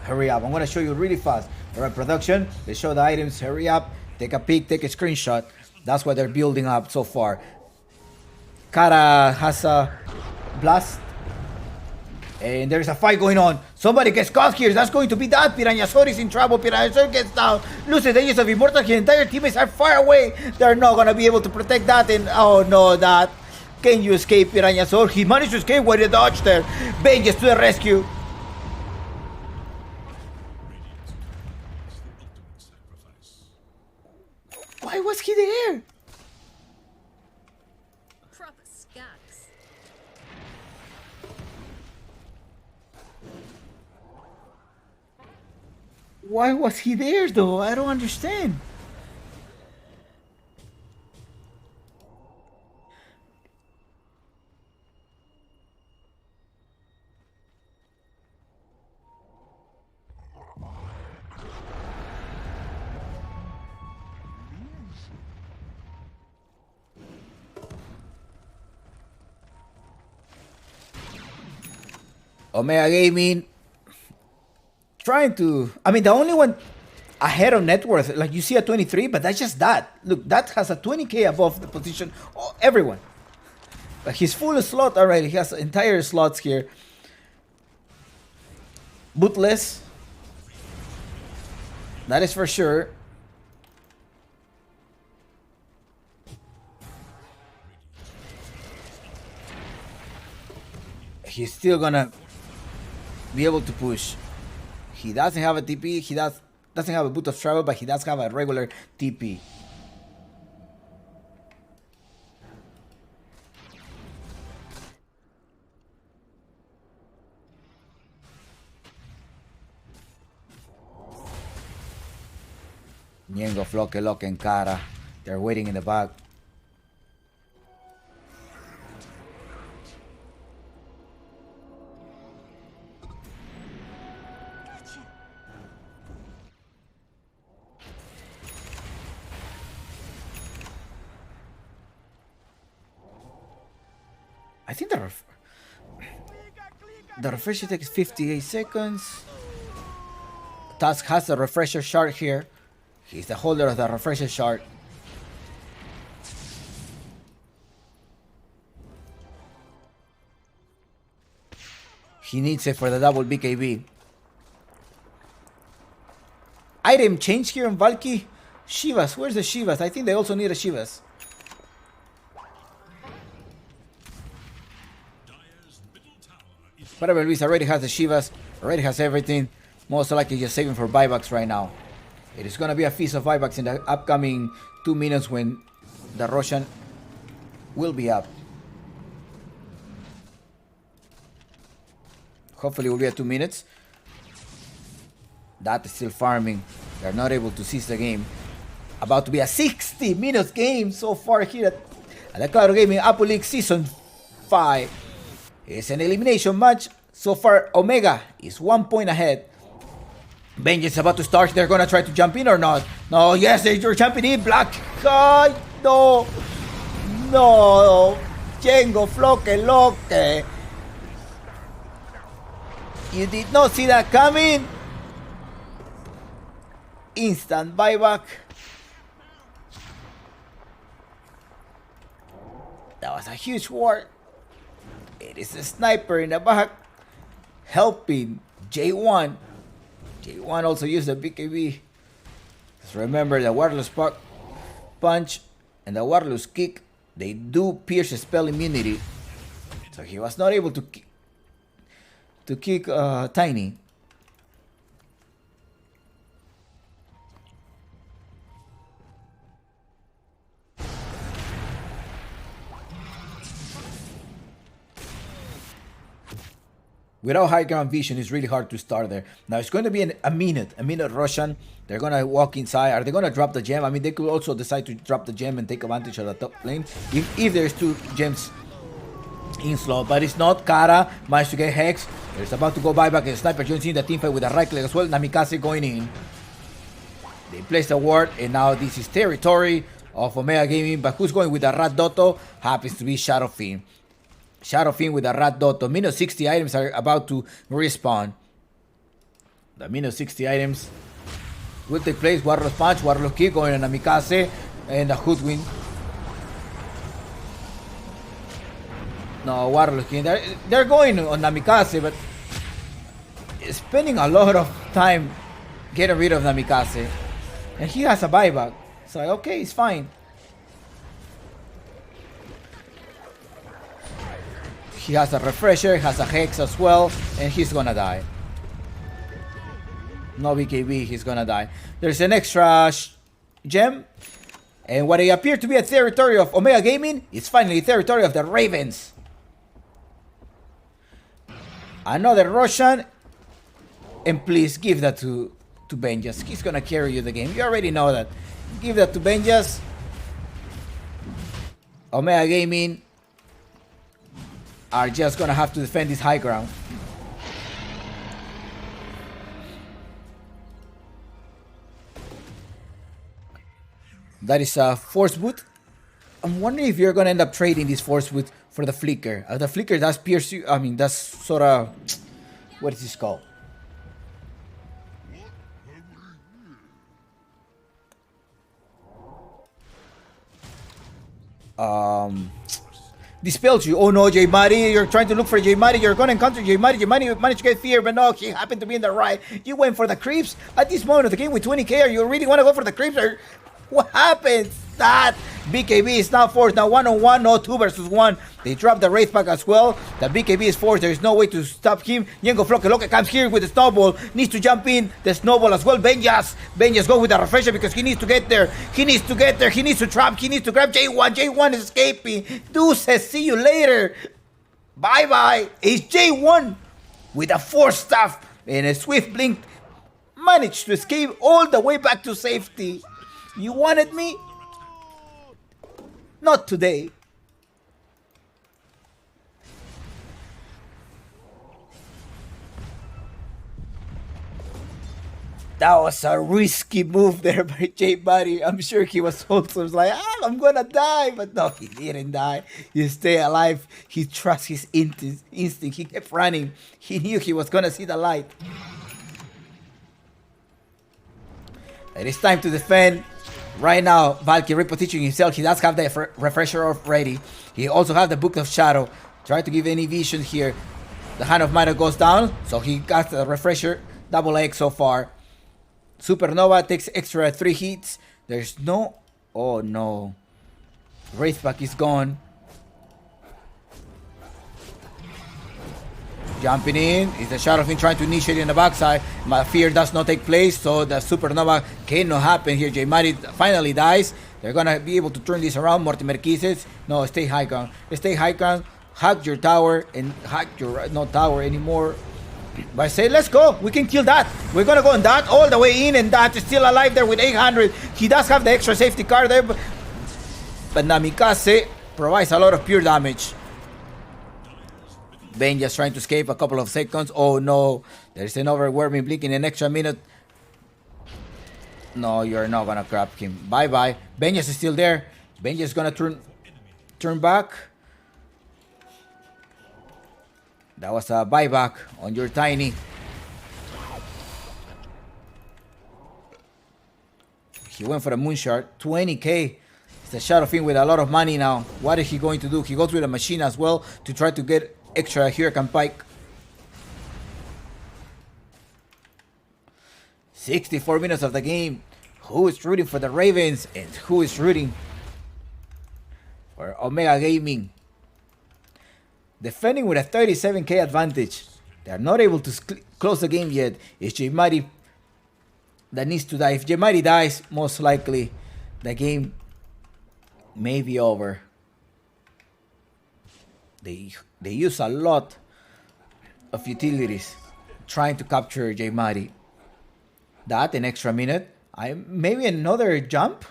Hurry up! I'm gonna show you really fast. All right, production. Let's show the items. Hurry up! Take a peek. Take a screenshot. That's what they're building up so far. Kara has a blast, and there's a fight going on. Somebody gets caught here. That's going to be that. Piranhasaur is in trouble. Piranhasaur gets down. Loses the use of Immortal. His entire teammates are far away. They're not gonna be able to protect that. And oh no, that. Can you escape, Piranhasaur? He managed to escape with a dodge there. Vegas to the rescue. Why was he there? Proper skacks. Why was he there though? I don't understand. Omega Gaming trying to... I mean, the only one ahead of net worth, like you see a 23, but that's just that. Look, that has a 20k above the position. Oh, everyone. Like he's full slot already. He has entire slots here. Bootless. That is for sure. He's still gonna be able to push. He doesn't have a TP. He doesn't have a boot of travel, but he does have a regular TP. Niengo, Floque, Loque, and Kara. They're waiting in the back. I think the refresher takes 58 seconds. Tusk has the refresher shard here. He's the holder of the refresher shard. He needs it for the double BKB. Item change here in Valky. Shivas, where's the Shivas? I think they also need a Shivas. Whatever, Luis already has the Shivas, already has everything. Most likely just saving for buybacks right now. It is gonna be a feast of buybacks in the upcoming 2 minutes when the Russian will be up. Hopefully it will be at 2 minutes. That is still farming. They're not able to seize the game. About to be a 60 minutes game so far here at the Claro Gaming Apple League Season 5. It's an elimination match. So far, Omega is 1 point ahead. Benji is about to start. They're gonna try to jump in or not? No, yes, they're jumping in. Black. God, no. No. Django, Floque, Loque. You did not see that coming. Instant buyback. That was a huge war. It is a sniper in the back helping J1. J1 also used the BKB. Just remember the wireless punch and the wireless kick, they do pierce spell immunity. So he was not able to kick Tiny. Without high ground vision, it's really hard to start there. Now it's going to be a minute Russian. They're going to walk inside. Are they going to drop the gem? I mean, they could also decide to drop the gem and take advantage of the top lane if there's 2 gems in slot. But it's not. Kara managed to get Hex. There's about to go buyback and Sniper joins in the teamfight with a right click as well. Namikaze going in. They place the ward, and now this is territory of Omega Gaming. But who's going with the Rat Dotto? Happens to be Shadow Fiend. Shadow Fiend with a Rat Dotto. Minus 60 items are about to respawn. The minus 60 items will take place. Warlock Punch, Warlock Kick going on Namikaze, and the Hoodwind. No, Warlock King. They're going on Namikaze, but spending a lot of time getting rid of Namikaze. And he has a buyback. So, okay, it's fine. He has a refresher, has a Hex as well, and he's gonna die. No BKB, he's gonna die. There's an extra gem. And what it appeared to be a territory of Omega Gaming is finally territory of the Ravens. Another Russian. And please give that to Benjas. He's gonna carry you the game. You already know that. Give that to Benjas. Omega Gaming are just gonna have to defend this high ground. That is a force boot. I'm wondering if you're gonna end up trading this force boot for the flicker. The flicker does pierce you. I mean, that's sort of, what is this called? Dispels you. Oh no, J Mari, you're trying to look for J Mari. You're gonna encounter J Mari. J Mari managed to get fear, but no, he happened to be in the right. You went for the creeps at this moment of the game with 20k. Are you really want to go for the creeps? Or what happens? That BKB is now forced. Now 1-on-1, no 2 versus 1. They drop the Wraith Pack as well. The BKB is forced. There is no way to stop him. Yengo Floque Loque comes here with the snowball. Needs to jump in. The snowball as well. Benjas go with the refresher because he needs to get there. He needs to trap. He needs to grab J1. J1 is escaping. Deuces, see you later. Bye-bye. It's J1 with a force staff and a swift blink. Managed to escape all the way back to safety. You wanted me? Not today. That was a risky move there by J Buddy. I'm sure he was also like, I'm gonna die. But no, he didn't die. He stayed alive. He trusts his instinct. He kept running. He knew he was gonna see the light. It is time to defend. Right now, Valky repositioning himself. He does have the refresher already. He also has the Book of Shadow. Try to give any vision here. The Hand of Mana goes down. So he got the refresher. Double egg so far. Supernova takes extra 3 hits. There's no... Oh no. Wraithback is gone. Jumping in. Is the Shadow Fiend trying to initiate in the backside. My fear does not take place. So the Supernova cannot happen here. J-Mari finally dies. They're gonna be able to turn this around. Mortimer kisses. No, stay high ground. Stay high ground. Hack your tower. And hack your... No tower anymore. But I say, let's go. We can kill that. We're going to go on that all the way in. And that is still alive there with 800. He does have the extra safety card there. But Namikaze provides a lot of pure damage. Ben just trying to escape a couple of seconds. Oh no. There's an overwhelming blink in an extra minute. No, you're not going to grab him. Bye-bye. Benjas is still there. Benjas is going to turn back. That was a buyback on your Tiny. He went for a Moonshard. 20k. It's a Shadow Fiend with a lot of money now. What is he going to do? He goes with a machine as well to try to get extra Hurricane Pike. 64 minutes of the game. Who is rooting for the Ravens and who is rooting for Omega Gaming? Defending with a 37k advantage. They are not able to close the game yet. It's J-Mari that needs to die. If J-Mari dies, most likely the game may be over. They use a lot of utilities trying to capture J-Mari. That, an extra minute. Maybe another jump?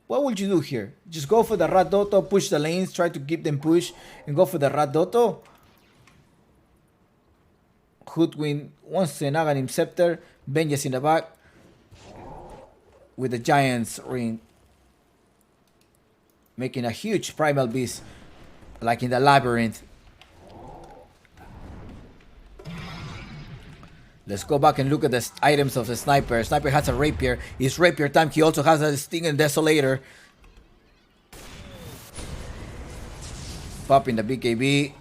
What would you do here? Just go for the Rat Doto, push the lanes, try to keep them push, and go for the Rat Doto? Hoodwin wants the Naganim Scepter. Benjas in the back with the Giant's Ring. Making a huge Primal Beast like in the Labyrinth. Let's go back and look at the items of the Sniper. Sniper has a Rapier. It's Rapier time. He also has a Sting and Desolator. Pop in the BKB.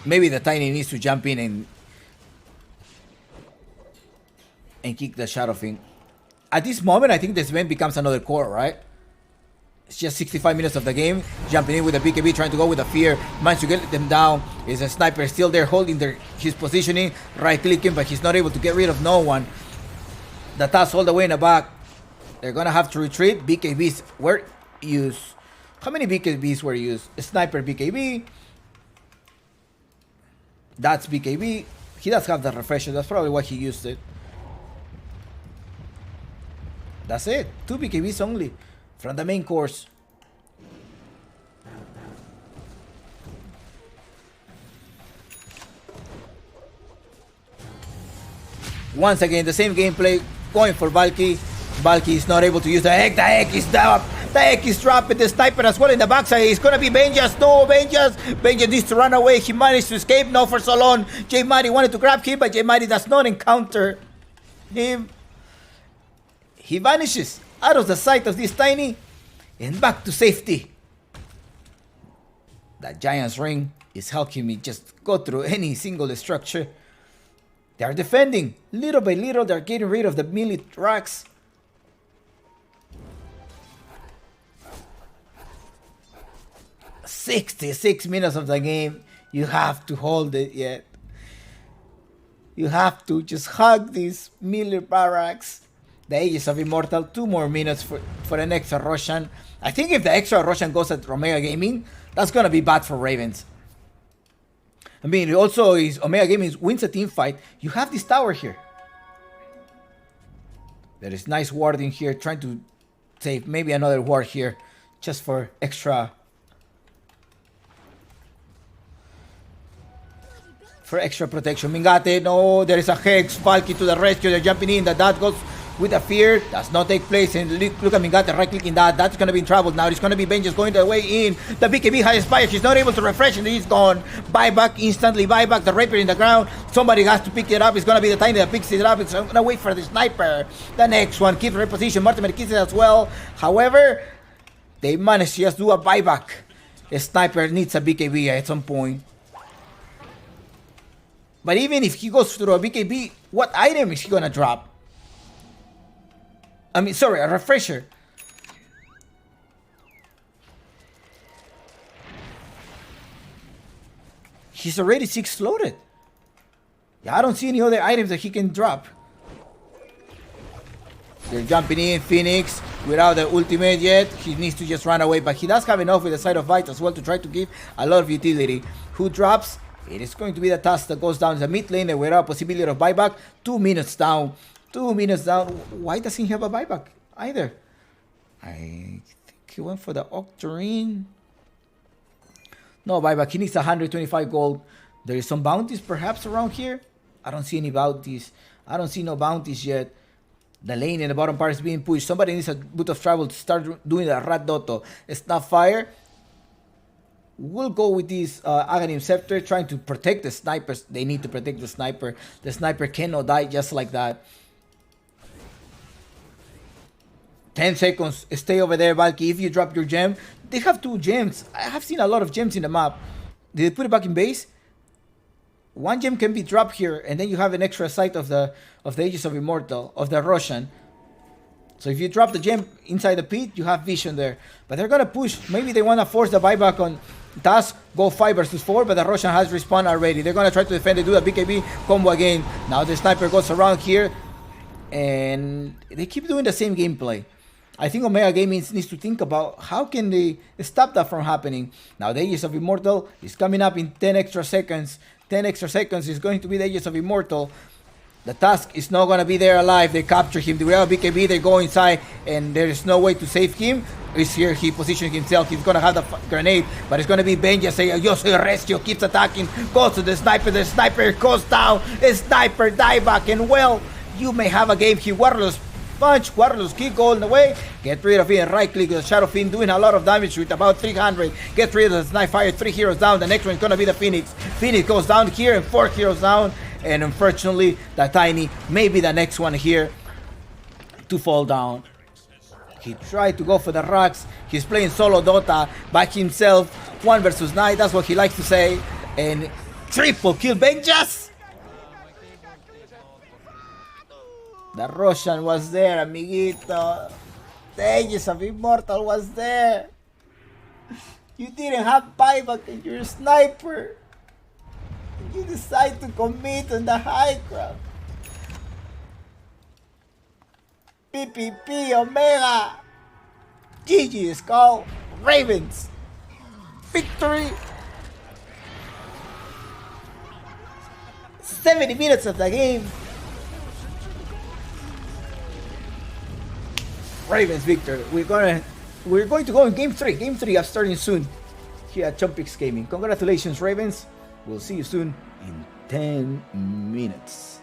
Maybe the Tiny needs to jump in and kick the Shadow Fiend. At this moment, I think this event becomes another core, right? It's just 65 minutes of the game. Jumping in with the BKB, trying to go with the Fear. Managed to get them down. Is a Sniper still there holding his positioning. Right clicking, but he's not able to get rid of no one. The Taz all the way in the back. They're going to have to retreat. BKBs were used. How many BKBs were used? A Sniper BKB. That's BKB. He does have the refresher. That's probably why he used it. That's it. 2 BKBs only from the main course. Once again, the same gameplay going for Valky. Valky is not able to use the egg. The egg is down. The egg is dropped. The Sniper as well in the backside. It's gonna be Benjas. No, Benjas. Benjas needs to run away. He managed to escape. No, for so long. J-Mari wanted to grab him, but J-Mari does not encounter him. He vanishes out of the sight of this Tiny and back to safety. That Giant's Ring is helping me just go through any single structure. They are defending. Little by little, they're getting rid of the melee tracks. "66 minutes of the game. You have to hold it yet. You have to just hug these melee barracks. The Aegis of Immortal, 2 more minutes for an extra Roshan. I think if the extra Roshan goes at Omega Gaming, that's gonna be bad for Ravens. I mean, also, is Omega Gaming wins a team fight, you have this tower here. There is nice warding here, trying to save maybe another ward here, just for extra for extra protection. Mingate, no, there is a Hex. Falky to the rescue. They're jumping in. The dot goes with a fear. Does not take place. And look at Mingate right-clicking that. That's going to be in trouble now. It's going to be Benja's going the way in. The BKB has fire. She's not able to refresh and he's gone. Buyback, instantly buyback. The Rapier in the ground. Somebody has to pick it up. It's going to be the Tiny that picks it up. It's going to wait for the Sniper. The next one keeps reposition. Mortimer keeps it as well. However, they managed to just do a buyback. The Sniper needs a BKB at some point. But even if he goes through a BKB, what item is he gonna drop? I mean, sorry, a refresher. He's already 6 loaded. Yeah, I don't see any other items that he can drop. They're jumping in, Phoenix, without the ultimate yet. He needs to just run away, but he does have enough with the side of Bite as well to try to give a lot of utility. Who drops? It is going to be the task that goes down the mid lane without a possibility of buyback. 2 minutes down. 2 minutes down. Why doesn't he have a buyback either? I think he went for the Octarine. No buyback. He needs 125 gold. There is some bounties perhaps around here. I don't see any bounties. I don't see no bounties yet. The lane in the bottom part is being pushed. Somebody needs a bit of travel to start doing the Rat Dotto. Snapfire. We'll go with this Aghanim Scepter, trying to protect the snipers. They need to protect the sniper. The sniper cannot die just like that. 10 seconds. Stay over there, Valky. If you drop your gem, they have 2 gems. I have seen a lot of gems in the map. Did they put it back in base? 1 gem can be dropped here, and then you have an extra sight of the Aegis of Immortal, of the Roshan. So if you drop the gem inside the pit, you have vision there. But they're gonna push. Maybe they wanna force the buyback on Task. Go 5 versus 4, but the Roshan has respawned already. They're gonna try to defend. They do a BKB combo again. Now the sniper goes around here, and they keep doing the same gameplay. I think Omega Gaming needs to think about how can they stop that from happening. Now the Aegis of Immortal is coming up in 10 extra seconds. 10 extra seconds is going to be the Aegis of Immortal. The Task is not going to be there alive. They capture him. They have BKB. They go inside, and there is no way to save him. He's here. He positions himself. He's going to have the grenade, but it's going to be Benja saying, yo soy rescue. Keeps attacking. Goes to the sniper. The sniper goes down. The sniper dieback. And well, you may have a game here. Warlords punch. Warlords kick all the way. Get rid of it. Right click. The Shadow Fiend doing a lot of damage with about 300. Get rid of the Snipe Fire. 3 heroes down. The next one is going to be the Phoenix. Phoenix goes down here, and 4 heroes down. And unfortunately, the Tiny may be the next one here to fall down. He tried to go for the rocks. He's playing solo Dota by himself. 1 versus 9. That's what he likes to say. And triple kill Benjas. The Russian was there, amiguito. The Aegis of Immortal was there. You didn't have buyback and you're a sniper. You decide to commit on the high ground. PPP Omega. GG is called Ravens. Victory. 70 minutes of the game. Ravens victor. We're going to go in game 3. Game 3 is starting soon here at Chumpix Gaming. Congratulations, Ravens. We'll see you soon in 10 minutes.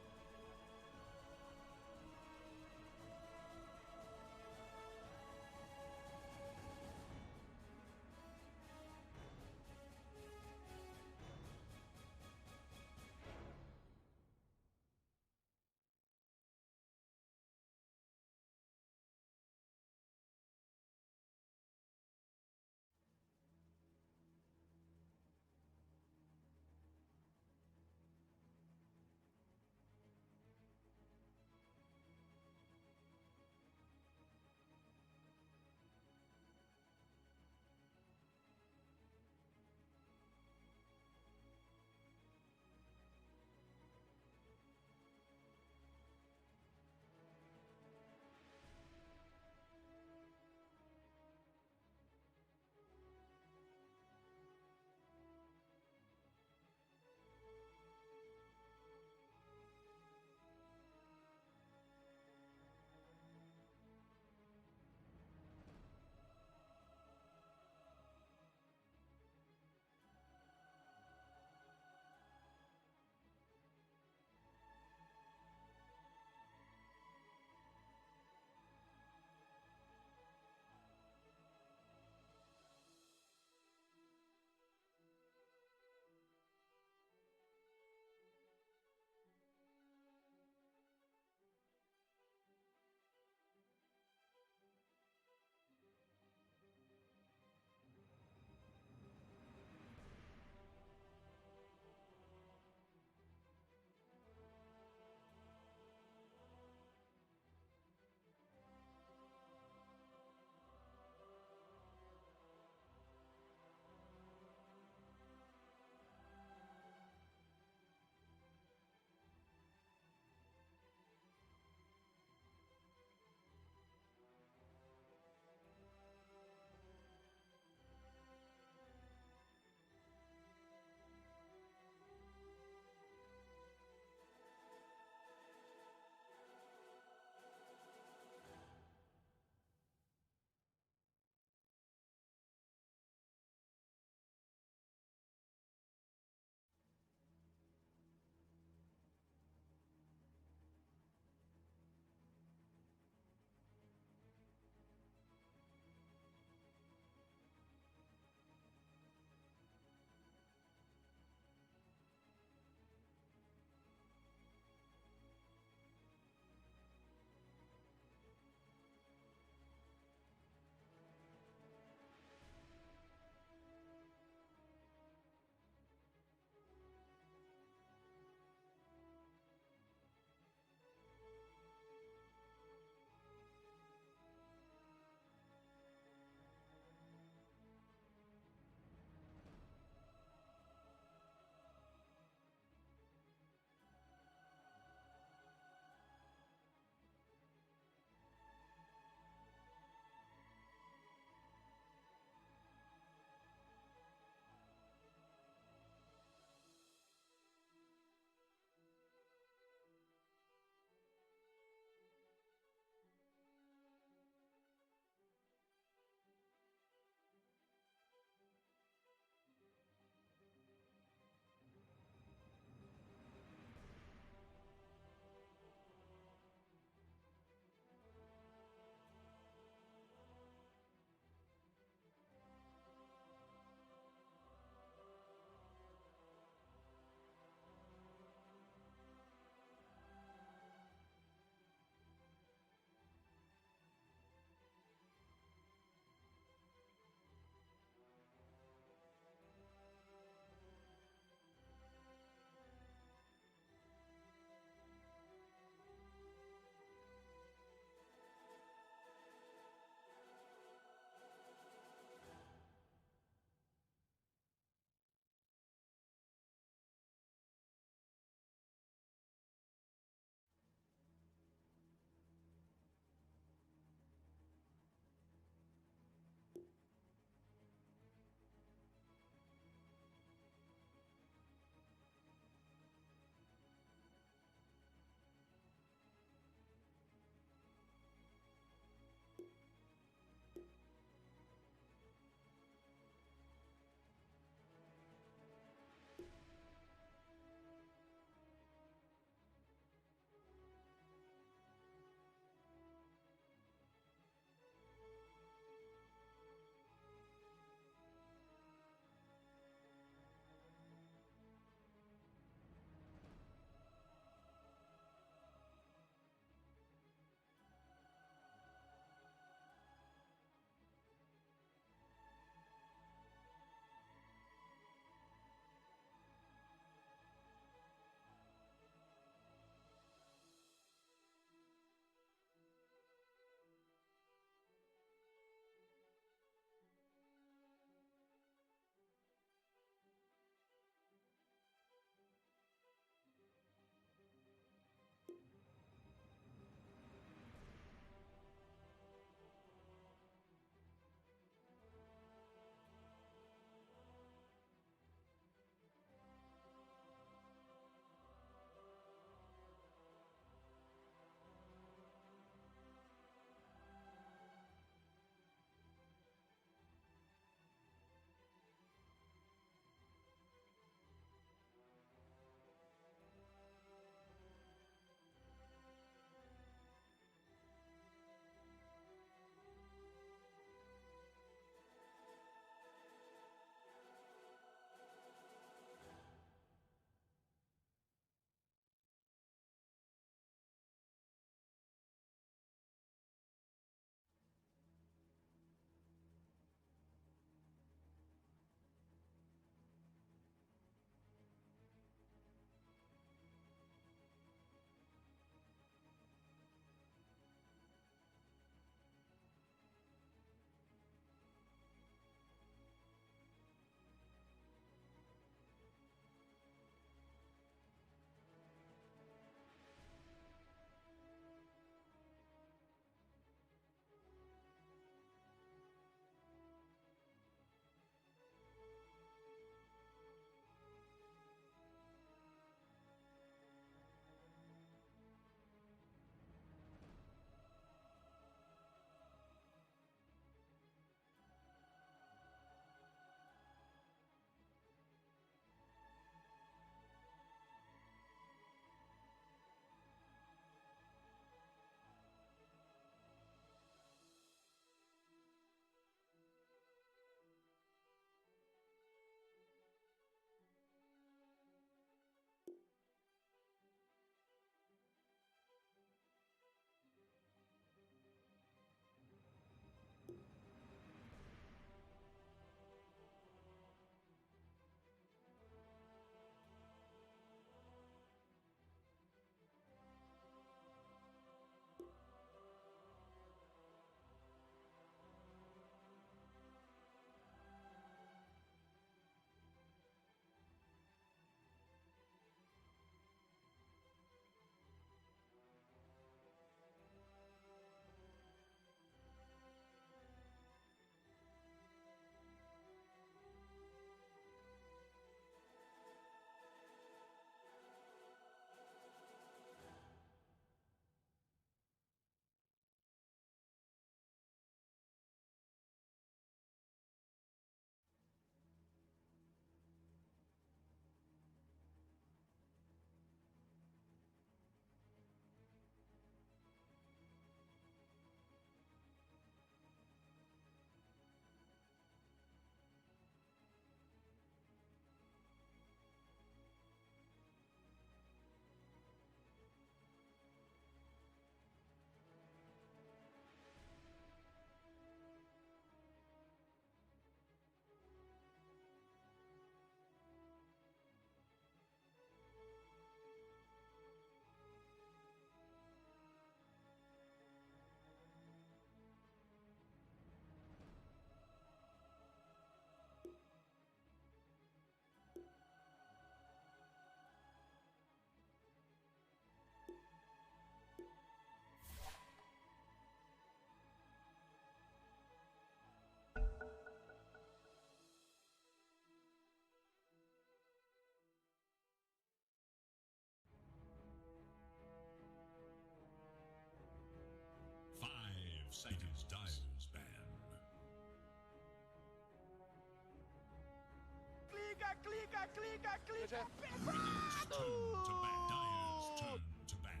Radiant's turn to ban. Dire's turn to ban.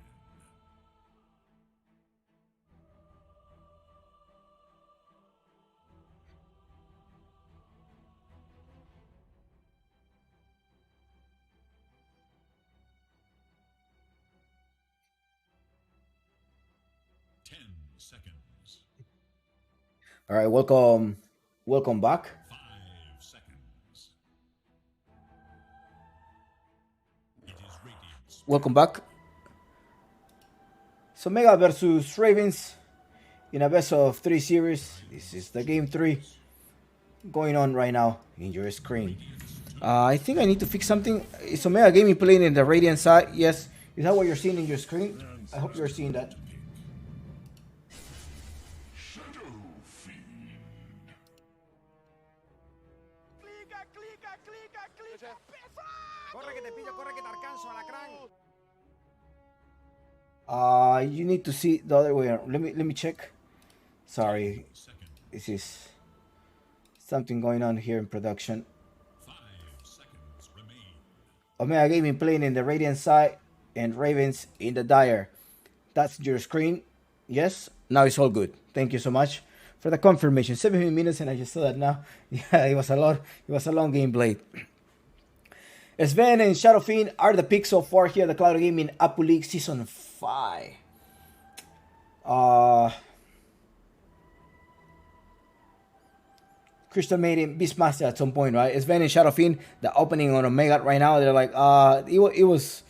Seconds. All right, welcome back. 5 seconds. It is Radiant's Welcome back. So Mega versus Ravens in a best of 3 series. This is the game 3 going on right now in your screen. I think I need to fix something. Is Omega Gaming playing in the Radiant side? Yes. Is that what you're seeing in your screen? I hope you're seeing that. Corre que te pillo, corre que te alcanzo, alacrán. You need to see the other way around. Let me check. Sorry. This is something going on here in production. 5 seconds remain. Omega Gaming playing in the Radiant side and Ravens in the Dire. That's your screen. Yes? Now it's all good. Thank you so much for the confirmation. 17 minutes and I just saw that now. Yeah, it was a lot. It was a long game played. Sven and Shadowfiend are the picks so far here at the Claro Gaming Apu League Season 5. Crystal Maiden, Beastmaster at some point, right? Sven and Shadowfiend, the opening on Omega right now, they're like, it was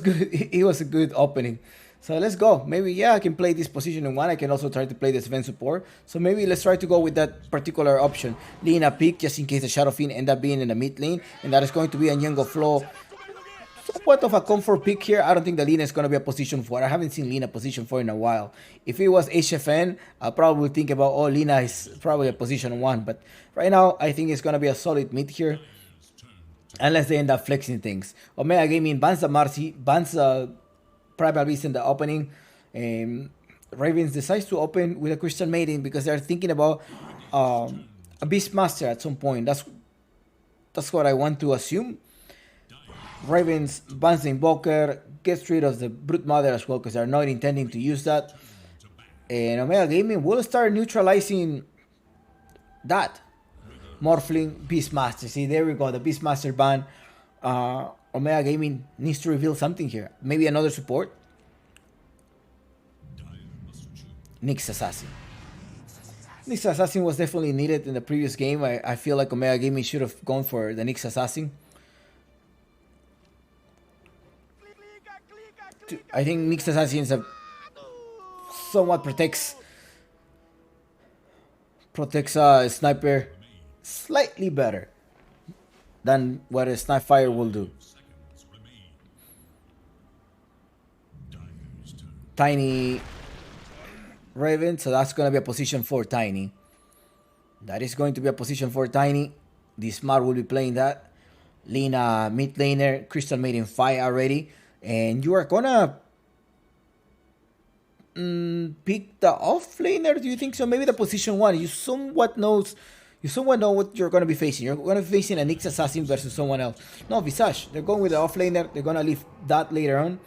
good. It was a good opening. So let's go. Maybe, yeah, I can play this position in 1. I can also try to play the Sven support. So maybe let's try to go with that particular option. Lina pick, just in case the Shadow Fiend end up being in the mid lane. And that is going to be a Nyongo Flow. Somewhat of a comfort pick here. I don't think the Lina is going to be a position 4. I haven't seen Lina position 4 in a while. If it was HFN, I'll probably think about, oh, Lina is probably a position 1. But right now, I think it's going to be a solid mid here. Unless they end up flexing things. Omega Gaming bans the Marcy, bans the Primal Beast in the opening. Ravens decides to open with a Crystal Maiden because they're thinking about a Beastmaster at some point. That's what I want to assume. Ravens bans the Invoker, gets rid of the Brute Mother as well because they're not intending to use that. And Omega Gaming will start neutralizing that. Morphling, Beastmaster. See, there we go. The Beastmaster ban. Omega Gaming needs to reveal something here. Maybe another support. Nyx Assassin. Nyx Assassin was definitely needed in the previous game. I feel like Omega Gaming should have gone for the Nyx Assassin. I think Nyx Assassin is somewhat protects Sniper slightly better than what a Snipefire will do. Tiny Raven, so that's going to be a position 4 Tiny. That is going to be a position 4 Tiny. The Smart will be playing that. Lina mid laner, Crystal Maiden 5 already. And you are going to pick the off laner, do you think so? Maybe the position 1. You somewhat know what you're going to be facing. You're going to be facing a Nyx Assassin versus someone else. No, Visage. They're going with the off laner. They're going to leave that later on.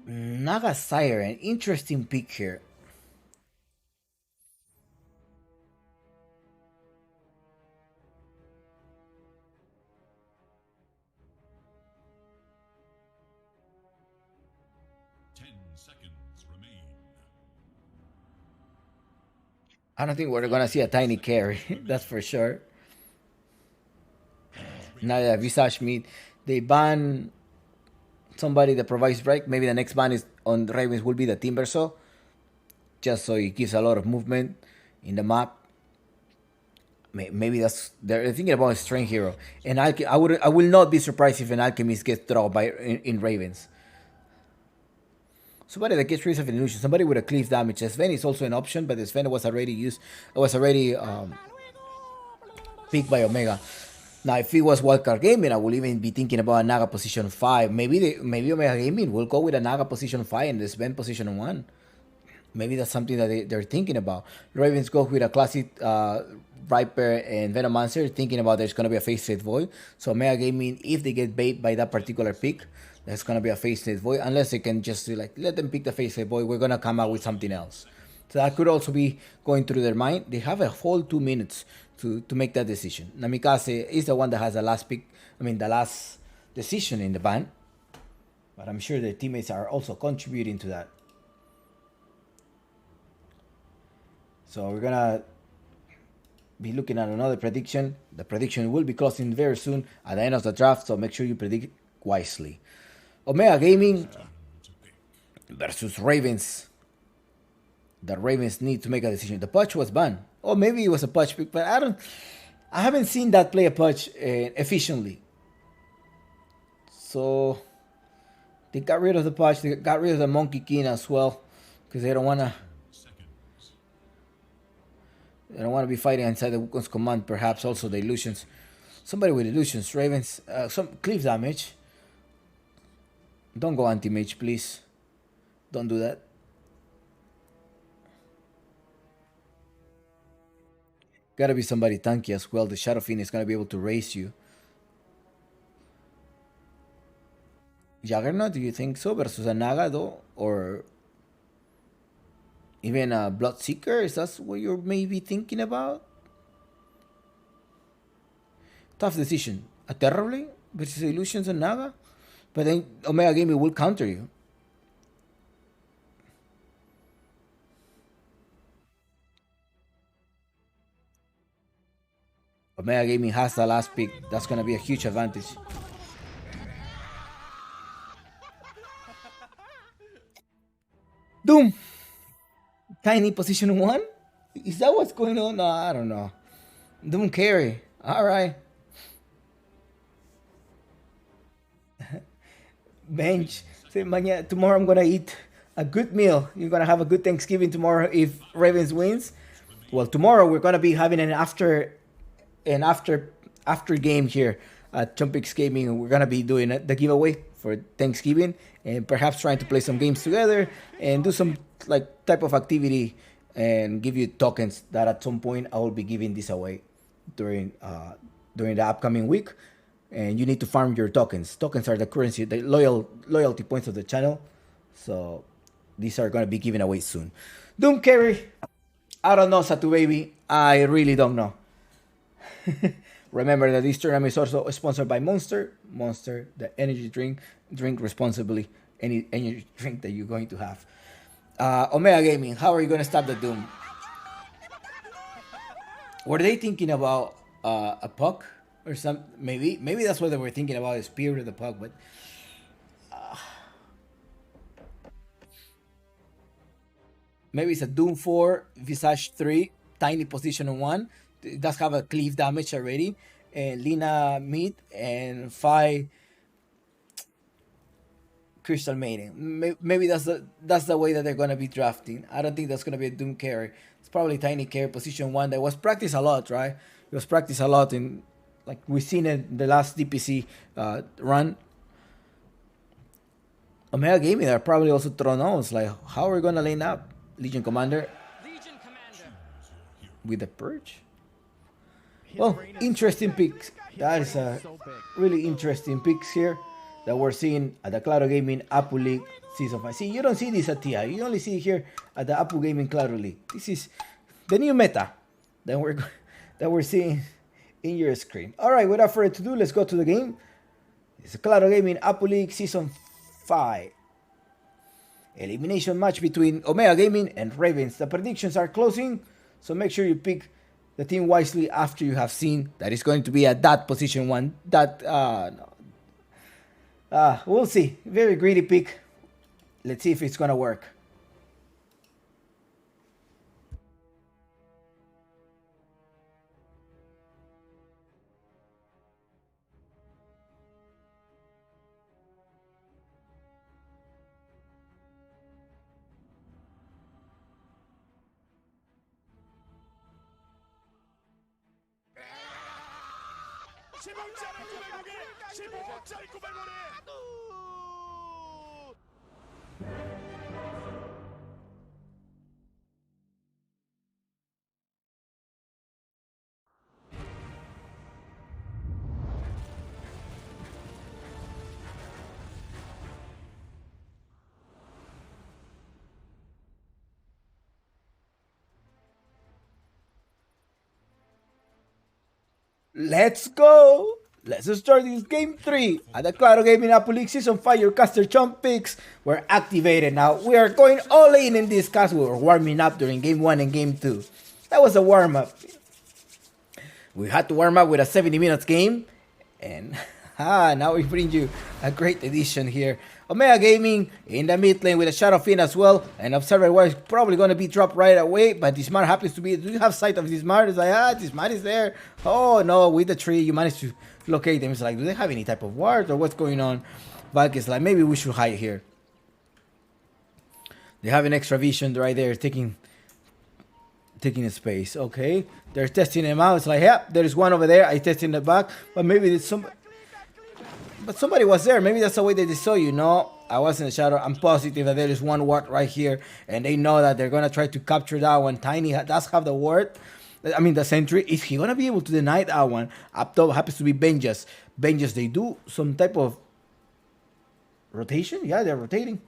Naga Siren. Interesting pick here. I don't think we're gonna see a Tiny carry. That's for sure. Now that Visage mid, they ban somebody that provides break. Maybe the next ban is on Ravens will be the Timbersaw, just so it gives a lot of movement in the map. Maybe that's they're thinking about a Strength Hero, and I will not be surprised if an Alchemist gets dropped by in Ravens. Somebody that gets rid of an illusion, somebody with a cleave damage. Sven is also an option, but Sven was already used. It was already picked by Omega. Now, if it was Wildcard Gaming, I would even be thinking about a Naga position 5. Maybe Omega Gaming will go with a Naga position 5 and the Sven position 1. Maybe that's something that they're thinking about. Ravens go with a classic Viper and Venomancer, thinking about there's going to be a face state void. So Omega Gaming, if they get bait by that particular pick, there's going to be a face state void. Unless they can just like let them pick the face state void, we're going to come out with something else. So that could also be going through their mind. They have a whole 2 minutes to make that decision. Namikaze is the one that has the last pick, the last decision in the ban. But I'm sure their teammates are also contributing to that. So we're gonna be looking at another prediction. The prediction will be closing very soon at the end of the draft, so make sure you predict wisely. Omega Gaming versus Ravens. The Ravens need to make a decision. The Pudge was banned. Or maybe it was a Pudge pick, but I haven't seen that play a Pudge efficiently. So they got rid of the Pudge. They got rid of the Monkey King as well, because they don't wanna be fighting inside the Wukon's command. Perhaps also the illusions. Somebody with illusions. Ravens. Some cleave damage. Don't go anti-mage, please. Don't do that. Gotta be somebody tanky as well. The Shadow Fiend is gonna be able to raise you. Juggernaut, do you think so? Versus a Naga though? Or even a Bloodseeker? Is that what you're maybe thinking about? Tough decision. A Terrorblade versus Illusions and Naga? But then Omega Gaming will counter you. Omega Gaming has the last pick. That's gonna be a huge advantage. Doom! Tiny position 1? Is that what's going on? No, I don't know. Doom carry. Alright. Bench. Say, tomorrow I'm gonna eat a good meal. You're gonna have a good Thanksgiving tomorrow if Ravens wins. Well, tomorrow we're gonna be having an after game here at Chumpix Gaming. We're gonna be doing the giveaway for Thanksgiving and perhaps trying to play some games together and do some like type of activity and give you tokens that at some point I will be giving this away during the upcoming week. And you need to farm your tokens. Tokens are the currency, the loyalty points of the channel. So these are gonna be given away soon. Doom carry. I don't know, Satu baby. I really don't know. Remember that this tournament is also sponsored by Monster. Monster, the energy drink. Drink responsibly. Any energy drink that you're going to have. Omega Gaming, how are you going to stop the Doom? Were they thinking about a puck or something? Maybe that's what they were thinking about, the spirit of the puck. But maybe it's a Doom 4, Visage 3, tiny position 1. It does have a cleave damage already. And Lina mid and 5 Crystal Maiden. Maybe that's the way that they're gonna be drafting. I don't think that's gonna be a Doom carry. It's probably tiny carry position 1 that was practiced a lot, right? It was practiced a lot in, like we've seen it in the last DPC run. Omega Gaming are probably also thrown out. Like, how are we gonna lane up? Legion Commander with the Purge. Well, interesting picks. That is a really interesting picks here that we're seeing at the Claro Gaming Apu League Season 5. See, you don't see this at TI. You only see it here at the Apu Gaming Claro League. This is the new meta that we're seeing in your screen. All right, without further ado, let's go to the game. It's a Claro Gaming Apu League Season 5. Elimination match between Omega Gaming and Ravens. The predictions are closing, so make sure you pick the team wisely after you have seen that it's going to be at that position 1. We'll see. Very greedy pick. Let's see if it's gonna work. 15짜리 900원에 15짜리 900원에 Let's go! Let's start this game 3 at the Claro Gaming Apple League Season 5. Your caster chump picks were activated. Now we are going all in this cast. We were warming up during game 1 and game 2. That was a warm up. We had to warm up with a 70 minutes game. And now we bring you a great edition here. Omega Gaming in the mid lane with a Shadow Fiend as well. And Observer War is probably going to be dropped right away. But Dismar happens to be... Do you have sight of Dismar? It's like, Dismar is there. Oh, no, with the tree, you managed to locate them. It's like, do they have any type of ward or what's going on? Valk is like, maybe we should hide here. They have an extra vision right there, taking a space. Okay, they're testing him out. It's like, yeah, there's one over there. I tested in the back, but maybe it's somebody was there. Maybe that's the way they saw you. No, I was in the shadow. I'm positive that there is one ward right here, and they know that they're gonna try to capture that one. Tiny does have the ward. I mean, the sentry. Is he gonna be able to deny that one? Up top happens to be Benjas. Benjas, they do some type of rotation. Yeah, they're rotating.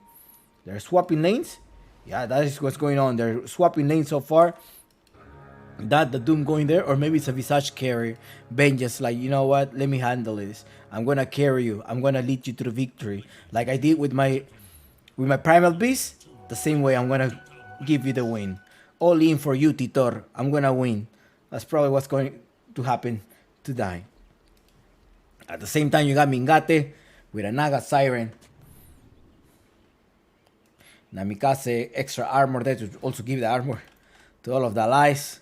They're swapping lanes. Yeah, that is what's going on. They're swapping lanes so far. That the Doom going there, or maybe it's a Visage carry. Benjas like, you know what? Let me handle this. I'm gonna carry you. I'm gonna lead you to victory, like I did with my Primal Beast. The same way I'm gonna give you the win. All in for you, Titor. I'm gonna win. That's probably what's going to happen today. At the same time, you got Mingate with a Naga Siren. Namikaze extra armor there to also give the armor to all of the allies.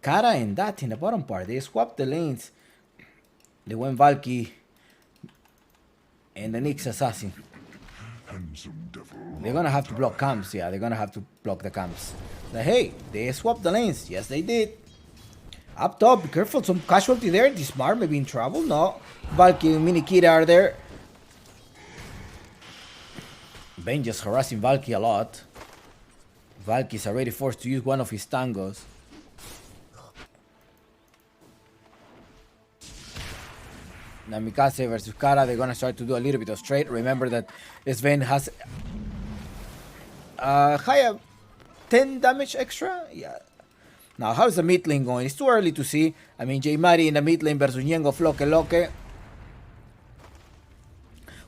Kara and that in the bottom part. They swapped the lanes. They went Valky and the Nyx Assassin. They're gonna have to block camps. Yeah, they're gonna have to block the camps. Like, hey, they swapped the lanes. Yes, they did. Up top, be careful. Some casualty there. Dismar may be in trouble. No. Valky and Minikita are there. Ben just harassing Valky a lot. Valky is already forced to use one of his tangos. Namikaze versus Kara, they're gonna start to do a little bit of straight. Remember that Sven has higher 10 damage extra. Yeah. Now, how's the mid lane going? It's too early to see. I mean, J Mari in the mid lane versus Ñengo Floke Loke.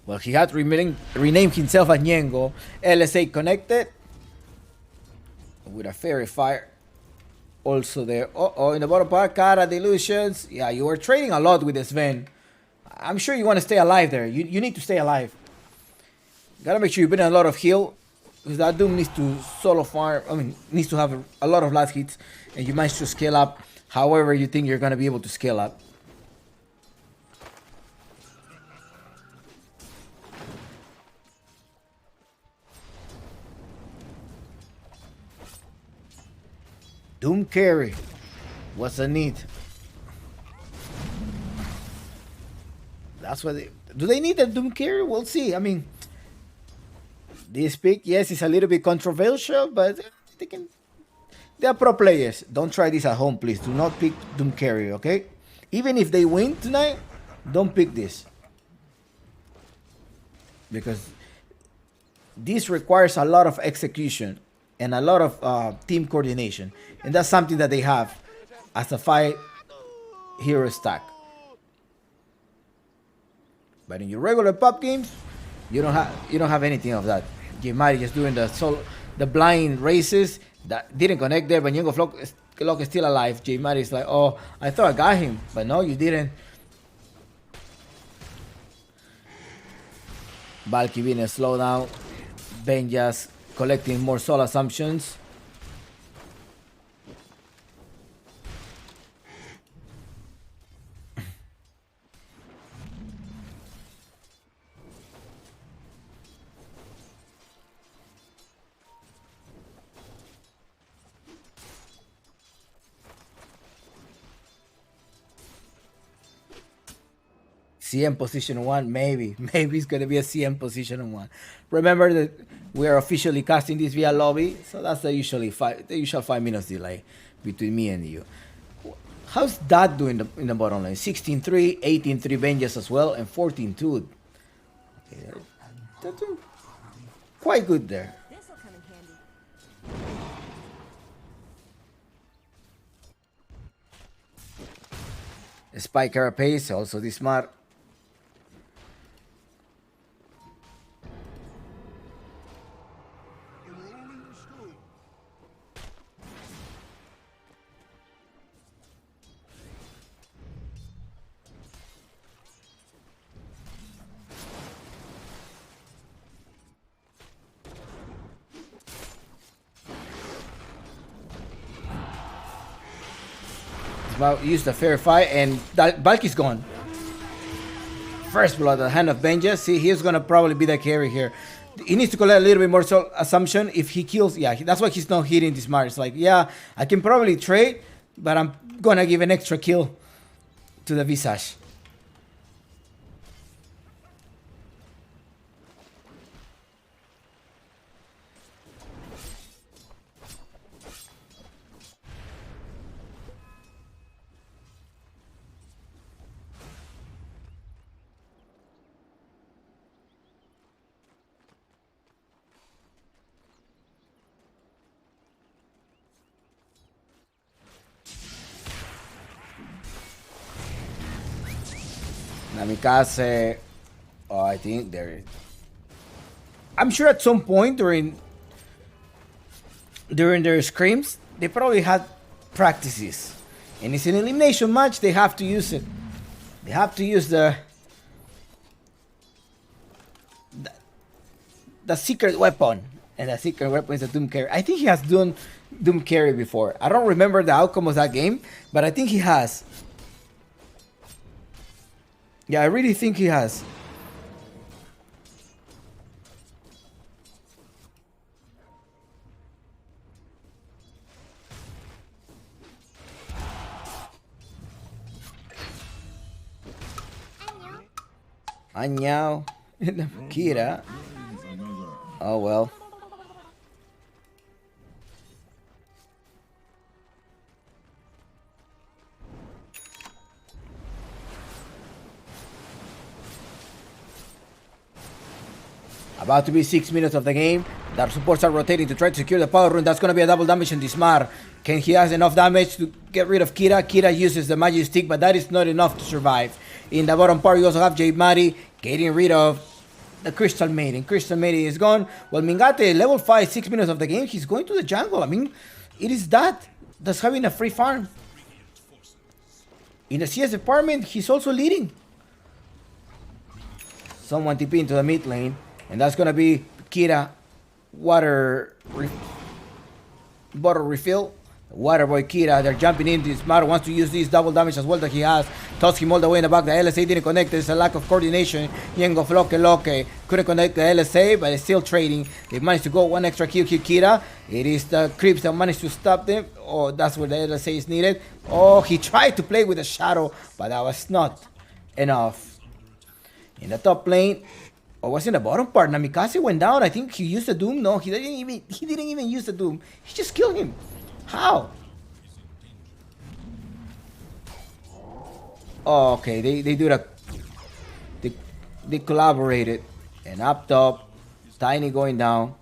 Well, he had renamed himself as Ñengo. LSA connected with a Fairy Fire. Also there. In the bottom part, Kara Delusions. Yeah, you were trading a lot with Sven. I'm sure you want to stay alive there. You need to stay alive. Gotta make sure you put in a lot of heal. Because that Doom needs to solo farm. I mean, needs to have a lot of last hits. And you manage to scale up however you think you're gonna be able to scale up. Doom carry. What's the need? That's what they... Do they need a Doom carry? We'll see. I mean... This pick, yes, it's a little bit controversial, but they are pro players. Don't try this at home, please. Do not pick Doom Carry, okay? Even if they win tonight, don't pick this. Because this requires a lot of execution and a lot of team coordination. And that's something that they have as a 5-hero stack. But in your regular pop games, you don't have anything of that. Jimari just doing the blind races that didn't connect there, but Ñengo Flock is still alive. Jimari is like, oh, I thought I got him, but no, you didn't. Valky being a slowdown. Ben just collecting more soul assumptions. CM position 1, maybe it's gonna be a CM position 1. Remember that we are officially casting this via lobby, so that's the usual 5 minutes delay between me and you. How's that doing in the bottom lane? 16-3, 18-3 Vengeance as well, and 14-2. Okay, they're doing quite good there. This'll come in handy. Spike Carapace, also this smart. Use the fair fight, and that Valky's gone. First blood, the hand of vengeance. See, he's gonna probably be the carry here. He needs to collect a little bit more assumption. If he kills, yeah, that's why he's not hitting this mark. It's like, yeah, I can probably trade, but I'm gonna give an extra kill to the Visage. Namikaze, I think there. I'm sure at some point during their scrims, they probably had practices, and it's an elimination match. They have to use it. They have to use the secret weapon, and the secret weapon is a Doom carry. I think he has done Doom carry before. I don't remember the outcome of that game, but I think he has. Yeah, I really think he has. Anyao. Kira. Oh well. About to be 6 minutes of the game. Their supports are rotating to try to secure the power rune. That's going to be a double damage on Dismar. Can he has enough damage to get rid of Kira? Kira uses the magic stick, but that is not enough to survive. In the bottom part, you also have Jade Mari getting rid of the Crystal Maiden. Crystal Maiden is gone. Well, Mingate, level 5, 6 minutes of the game. He's going to the jungle. I mean, it is that's having a free farm. In the CS department, he's also leading. Someone TP into the mid lane. And that's gonna be Kira. Bottle refill. Water boy Kira. They're jumping in. This Smart wants to use this double damage as well that he has. Toss him all the way in the back. The LSA didn't connect. There's a lack of coordination. Yengo Loke couldn't connect the LSA, but it's still trading. They managed to go one extra kill Kira. It is the creeps that managed to stop them. Oh, that's where the LSA is needed. Oh, he tried to play with a shadow, but that was not enough. In the top lane. Or was in the bottom part? Namikaze went down. I think he used the Doom. No, he didn't even use the Doom. He just killed him. How? Oh, okay, they do that. They collaborated. And up top, Tiny going down.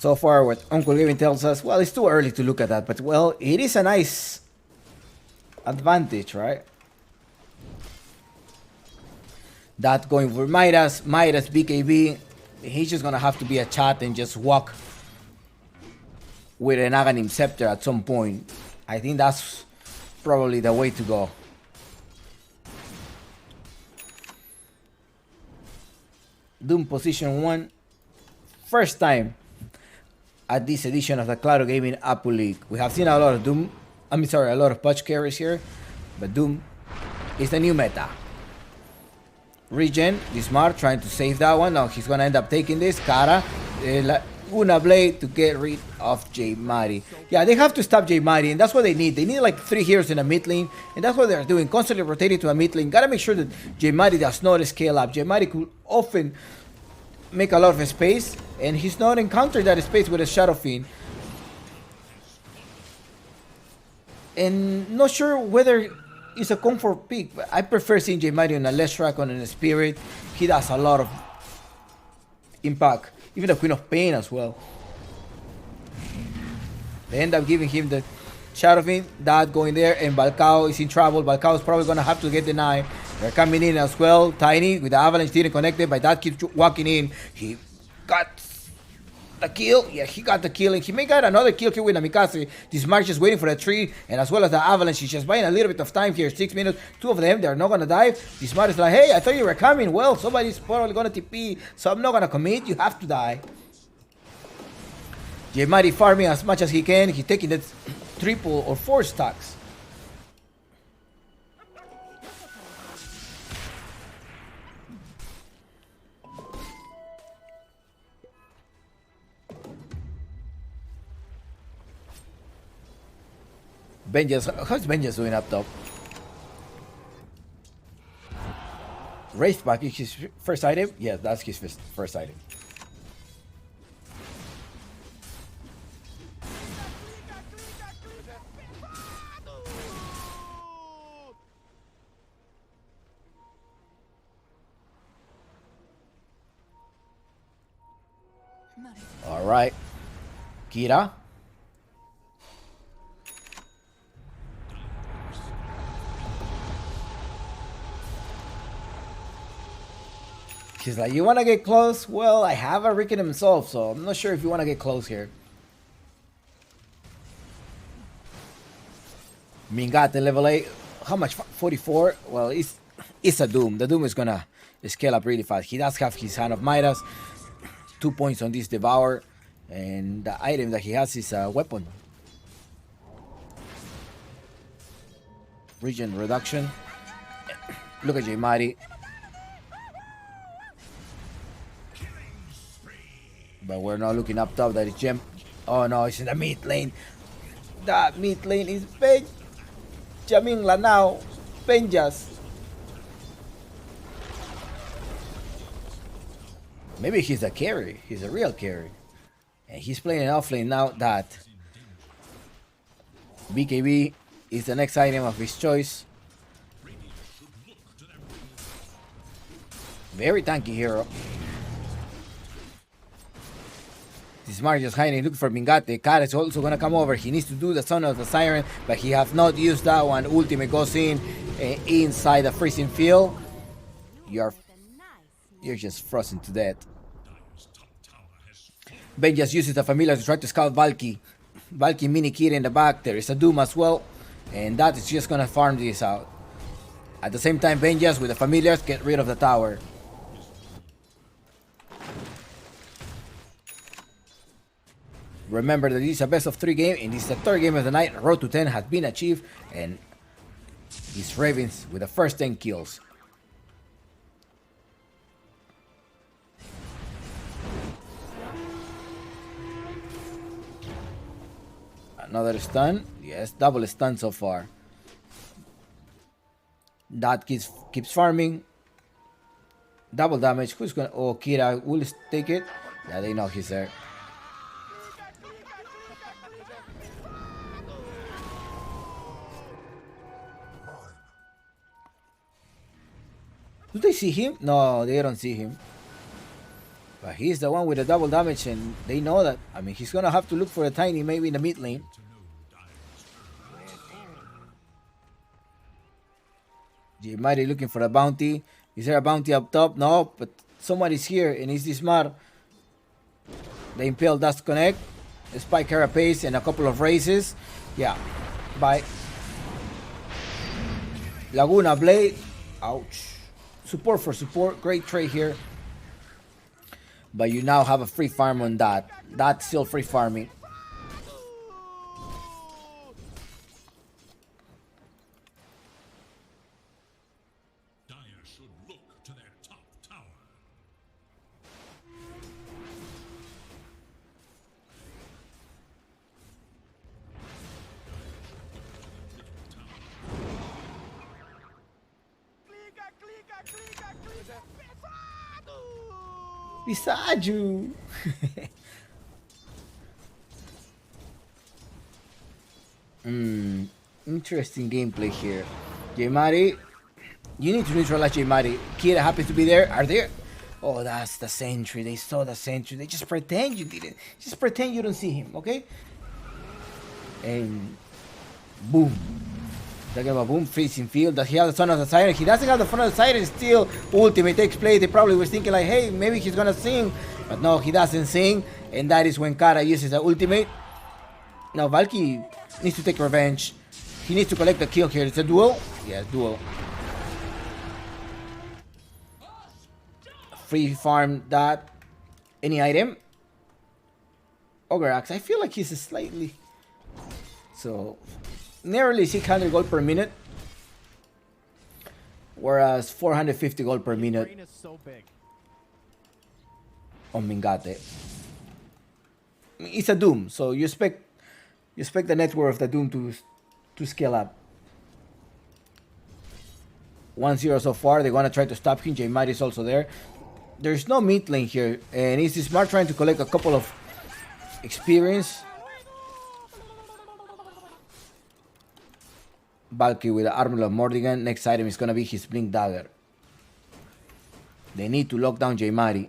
So far, what Uncle Gavin tells us, well, it's too early to look at that, but well, it is a nice advantage, right? That going for Midas BKB, he's just gonna have to be a chat and just walk with an Aghanim Scepter at some point. I think that's probably the way to go. Doom position 1. First time at this edition of the Claro Gaming Apple League. We have seen a lot of Doom. a lot of patch carries here, but Doom is the new meta. Regen, Dismar trying to save that one. Now he's gonna end up taking this. Kara Laguna Blade to get rid of J Mari. Yeah, they have to stop J Mari, and that's what they need. They need like 3 heroes in a mid lane, and that's what they're doing, constantly rotating to a mid lane. Gotta make sure that J Mari does not scale up. J Mari could often make a lot of space, and he's not encountered that space with a Shadow Fiend. And not sure whether it's a comfort pick, but I prefer seeing J Mari on a Leshrac, on a Spirit. He does a lot of impact. Even the Queen of Pain as well. They end up giving him the Shadow Fiend, that going there, and Balcao is in trouble. Balcao is probably going to have to get denied. They're coming in as well. Tiny with the Avalanche didn't connect it, but that keeps walking in. He got the kill. Yeah, he got the kill, and he may get another kill here with Namikaze. This Mark just waiting for the tree, and as well as the Avalanche, he's just buying a little bit of time here. 6 minutes, 2 of them, they're not gonna dive. This Mark is like, hey, I thought you were coming. Well, somebody's probably gonna TP, so I'm not gonna commit. You have to die. Jemari farming as much as he can. He's taking the triple or 4 stacks. How's Benja's doing up top? Wraith Pack is his first item? Yeah, that's his first item. Alright. Kira. He's like, you want to get close? Well, I have a Ricken himself, so I'm not sure if you want to get close here. Mingate level 8. How much? 44? Well, it's a Doom. The Doom is going to scale up really fast. He does have his Hand of Midas. 2 points on this Devour. And the item that he has is a weapon. Regen reduction. Look at Jemari. But we're not looking up top. That is Gem. Oh no, it's in the mid lane. That mid lane is Benjamin Lanao. Benjas. Maybe he's a carry. He's a real carry. And he's playing an offlane now that BKB is the next item of his choice. Very tanky hero. This Mark just hiding, looking for Mingate. Kat is also gonna come over. He needs to do the Son of the Siren, but he has not used that one. Ultimate goes in inside the freezing field. You're just frozen to death. Ben just uses the familiar to try to scout Valky. Valky mini kid in the back. There is a Doom as well, and that is just gonna farm this out. At the same time, Ben just with the familiars get rid of the tower. Remember that this is a best of 3 game, and this is the 3rd game of the night. Road to 10 has been achieved, and it's Ravens with the first 10 kills. Another stun. Yes, double stun so far. That keeps farming. Double damage. Who's gonna... Oh, Kira will take it. Yeah, they know he's there. Do they see him? No, they don't see him. But he's the one with the double damage, and they know that. I mean, he's gonna have to look for a Tiny maybe in the mid lane. Jemari looking for a bounty. Is there a bounty up top? No, but somebody's here, and it's this Mar. The Impale does connect. A Spike Carapace and a couple of races. Yeah. Bye. Laguna Blade. Ouch. Support for support. Great trade here. But you now have a free farm on that. That's still free farming. Dire should look to their top tower. Beside you. Interesting gameplay here. Jaimari, you need to neutralize Jaimari. Kira happens to be there. Are there? Oh, that's the sentry. They saw the sentry. They just pretend you didn't. Just pretend you don't see him, okay? And boom. Talking about boom, freezing field. Does he have the son of the siren? He doesn't have the front of the siren. Still, ultimate takes place. They probably were thinking like, hey, maybe he's gonna sing. But no, he doesn't sing. And that is when Kara uses the ultimate. Now, Valky needs to take revenge. He needs to collect the kill here. It's a duel? Yeah, duel. Free farm that. Any item? Ogre Axe. I feel like he's slightly... So, nearly 600 gold per minute. Whereas 450 gold per minute on Mingate. It's a Doom, so you expect the network of the Doom to scale up. 1-0 so far. They're gonna try to stop him. Jaimari is also there. There's no mid lane here, and he's smart trying to collect a couple of experience. Valkyrie with the Armor of Mordigan. Next item is gonna be his Blink Dagger. They need to lock down Jaimari.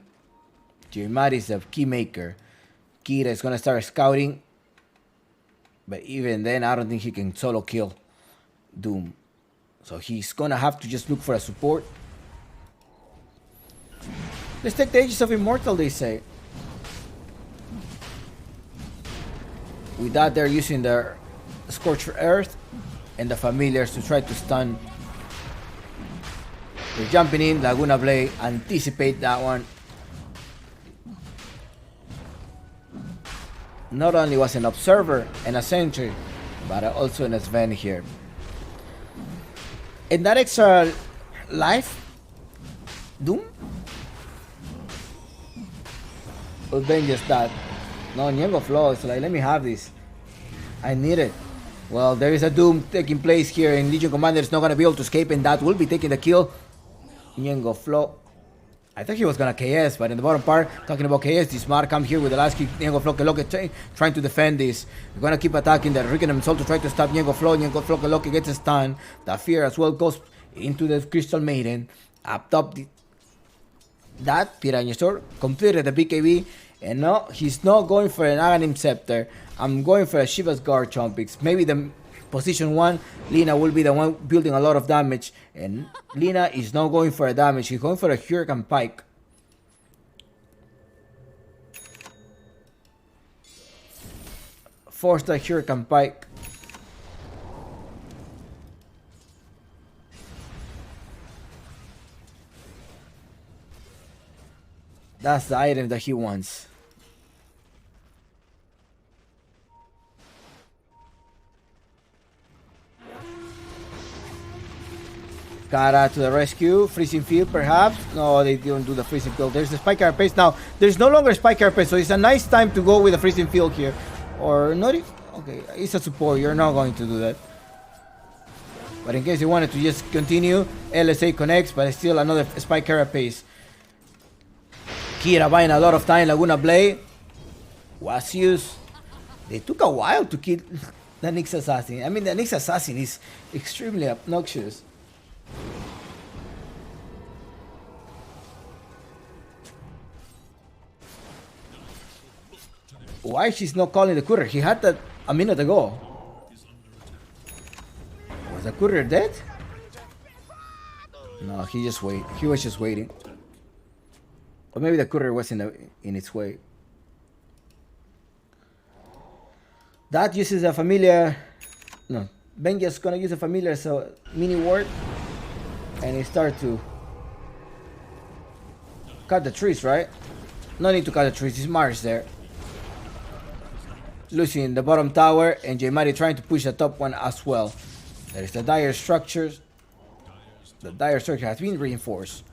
Jaimari is the key maker. Kira is gonna start scouting. But even then, I don't think he can solo kill Doom. So he's gonna have to just look for a support. Let's take the Aegis of Immortal, they say. With that, they're using their Scorched Earth and the Familiars to try to stun. They're jumping in, Laguna Blade, anticipate that one. Not only was an observer and a sentry, but also an Sven here. And that extra life, Doom? Well, then just that. No, Nyongo Flow is like, let me have this. I need it. Well, there is a Doom taking place here, and Legion Commander is not going to be able to escape, and that will be taking the kill. Nyongo Flow. I thought he was gonna KS, but in the bottom part, talking about KS, this Mar come here with the last kick. Nyongo Flow Keloke trying to defend this. We're gonna keep attacking the Riken himself to try to stop Nyongo Flow. Nyongo Flow Keloke gets a stun. The fear as well goes into the Crystal Maiden. Up top, that Piranha Sword completed the BKB. And no, he's not going for an Aghanim Scepter. I'm going for a Shiva's Guard Chompix. Maybe the position 1, Lina will be the one building a lot of damage. And Lina is not going for a damage. He's going for a Hurricane Pike. Force the Hurricane Pike. That's the item that he wants. Kara to the rescue. Freezing field, perhaps. No, they don't do the freezing field. There's the spike carapace now. There's no longer spike carapace, so it's a nice time to go with the freezing field here. Or not. Okay, it's a support. You're not going to do that. But in case you wanted to just continue, LSA connects, but it's still another spike carapace. Kira buying a lot of time. Laguna Blade was used. They took a while to kill the Nyx Assassin. I mean, the Nyx Assassin is extremely obnoxious. Why she's not calling the courier? He had that a minute ago. Was the courier dead? No, he was just waiting. Or maybe the courier was in its way. That uses a familiar. No, Benja's gonna use a familiar as a mini ward, and he start to cut the trees, right? No need to cut the trees. It's Mars there. Losing the bottom tower, and Jaimari trying to push the top one as well. There is the dire structures. The dire structure has been reinforced.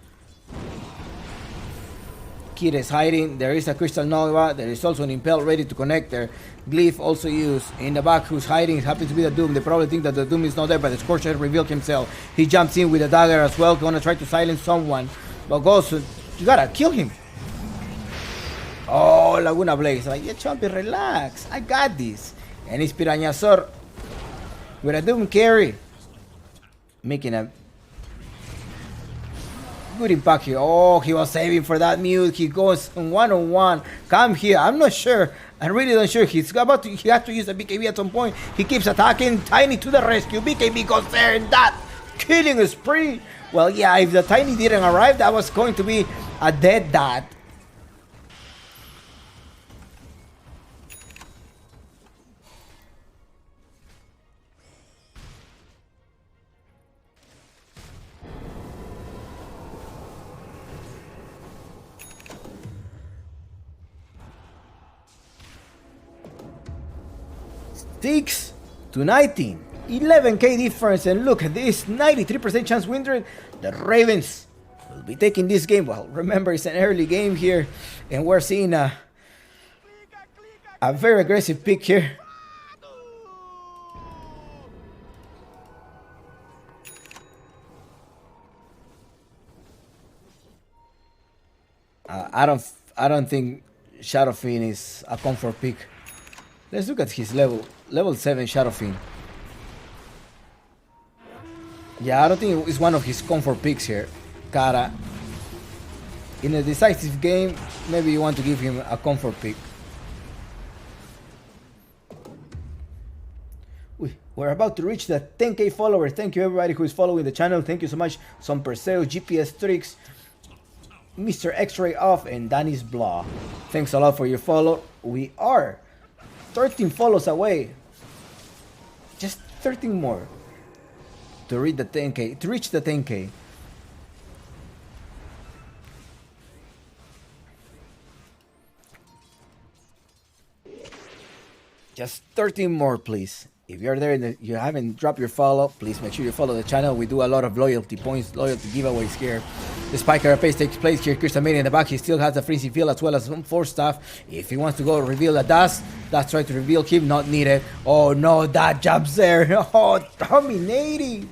Kid is hiding. There is a Crystal Nova. There is also an Impel ready to connect there. Glyph also used. In the back, who's hiding? It happens to be the Doom. They probably think that the Doom is not there, but the Scorcher revealed himself. He jumps in with a dagger as well. Gonna try to silence someone. But Ghost, you gotta kill him. Oh, Laguna Blaze. Like, yeah, Chompy, relax. I got this. And it's Piranhasaur with a Doom carry. Making a good impact here. Oh, he was saving for that mute. He goes one-on-one. Come here. I'm not sure. I'm really not sure. He has to use a BKB at some point. He keeps attacking. Tiny to the rescue. BKB goes there and that killing spree. Well, yeah, if the Tiny didn't arrive, that was going to be a dead dot. Six to 19, 11k difference, and look at this 93% chance win rate. The Ravens will be taking this game. Well, remember it's an early game here, and we're seeing a very aggressive pick here. I don't think Shadow Fiend is a comfort pick. Let's look at his level 7 Shadow Fiend. Yeah, I don't think it's one of his comfort picks here. Kara. In a decisive game, maybe you want to give him a comfort pick. We're about to reach the 10k followers. Thank you everybody who is following the channel. Thank you so much. Some Perseo, GPS Tricks, Mr. X-Ray Off, and Danny's Blah. Thanks a lot for your follow. We are 13 follows away. Just 13 more to reach the 10k. Just 13 more, please. If you're there and you haven't dropped your follow, please make sure you follow the channel. We do a lot of loyalty points, loyalty giveaways here. The Spike Carapace takes place here. Chris Amiri in the back. He still has the freezing field as well as some force stuff. If he wants to go reveal a dust, that's try to reveal him. Not needed. Oh no, that jumps there. Oh, dominating.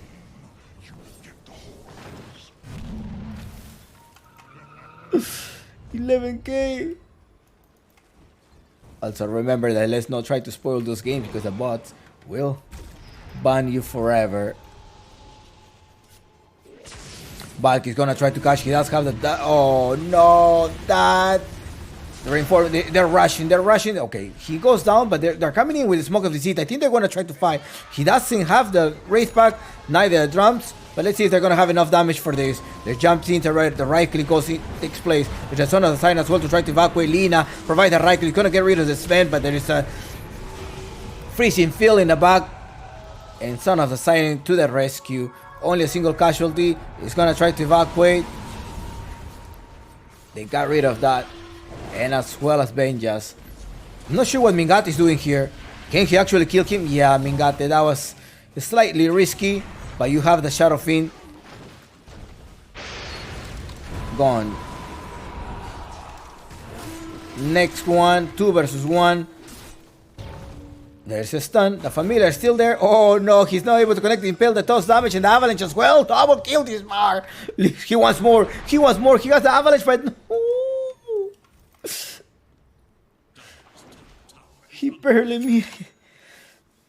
$11k. Also remember that let's not try to spoil those games because the bots will ban you forever. Balk is gonna try to catch. He does have the. Oh no, that. They're rushing. Okay, he goes down, but they're coming in with the smoke of deceit. I think they're gonna try to fight. He doesn't have the Wraith Pack, neither the drums. But let's see if they're gonna have enough damage for this. They jump into the right click takes place. There's a son of the sign as well to try to evacuate Lina. Provide the right click. Gonna get rid of the Sven, but there is a freezing field in the back. And son of the sign to the rescue. Only a single casualty. He's gonna try to evacuate. They got rid of that. And as well as Benjas. I'm not sure what Mingate is doing here. Can he actually kill him? Yeah, Mingate. That was slightly risky. But you have the Shadow Fiend. Gone. Next one. 2 versus 1. There's a stun. The Familiar is still there. Oh no, he's not able to connect the Impale, the toss damage, and the Avalanche as well. Double kill this Mar. He wants more. He has the Avalanche, but no. He barely made it.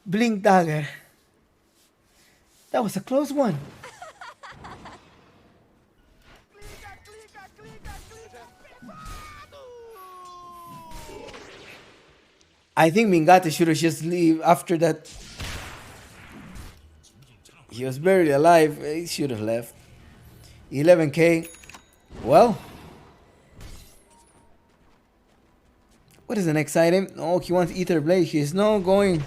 Blink Dagger. That was a close one. I think Mingate should have just leave after that. He was barely alive. He should have left. 11k. Well. What is the next item? Oh, he wants Ether Blade. He's not going.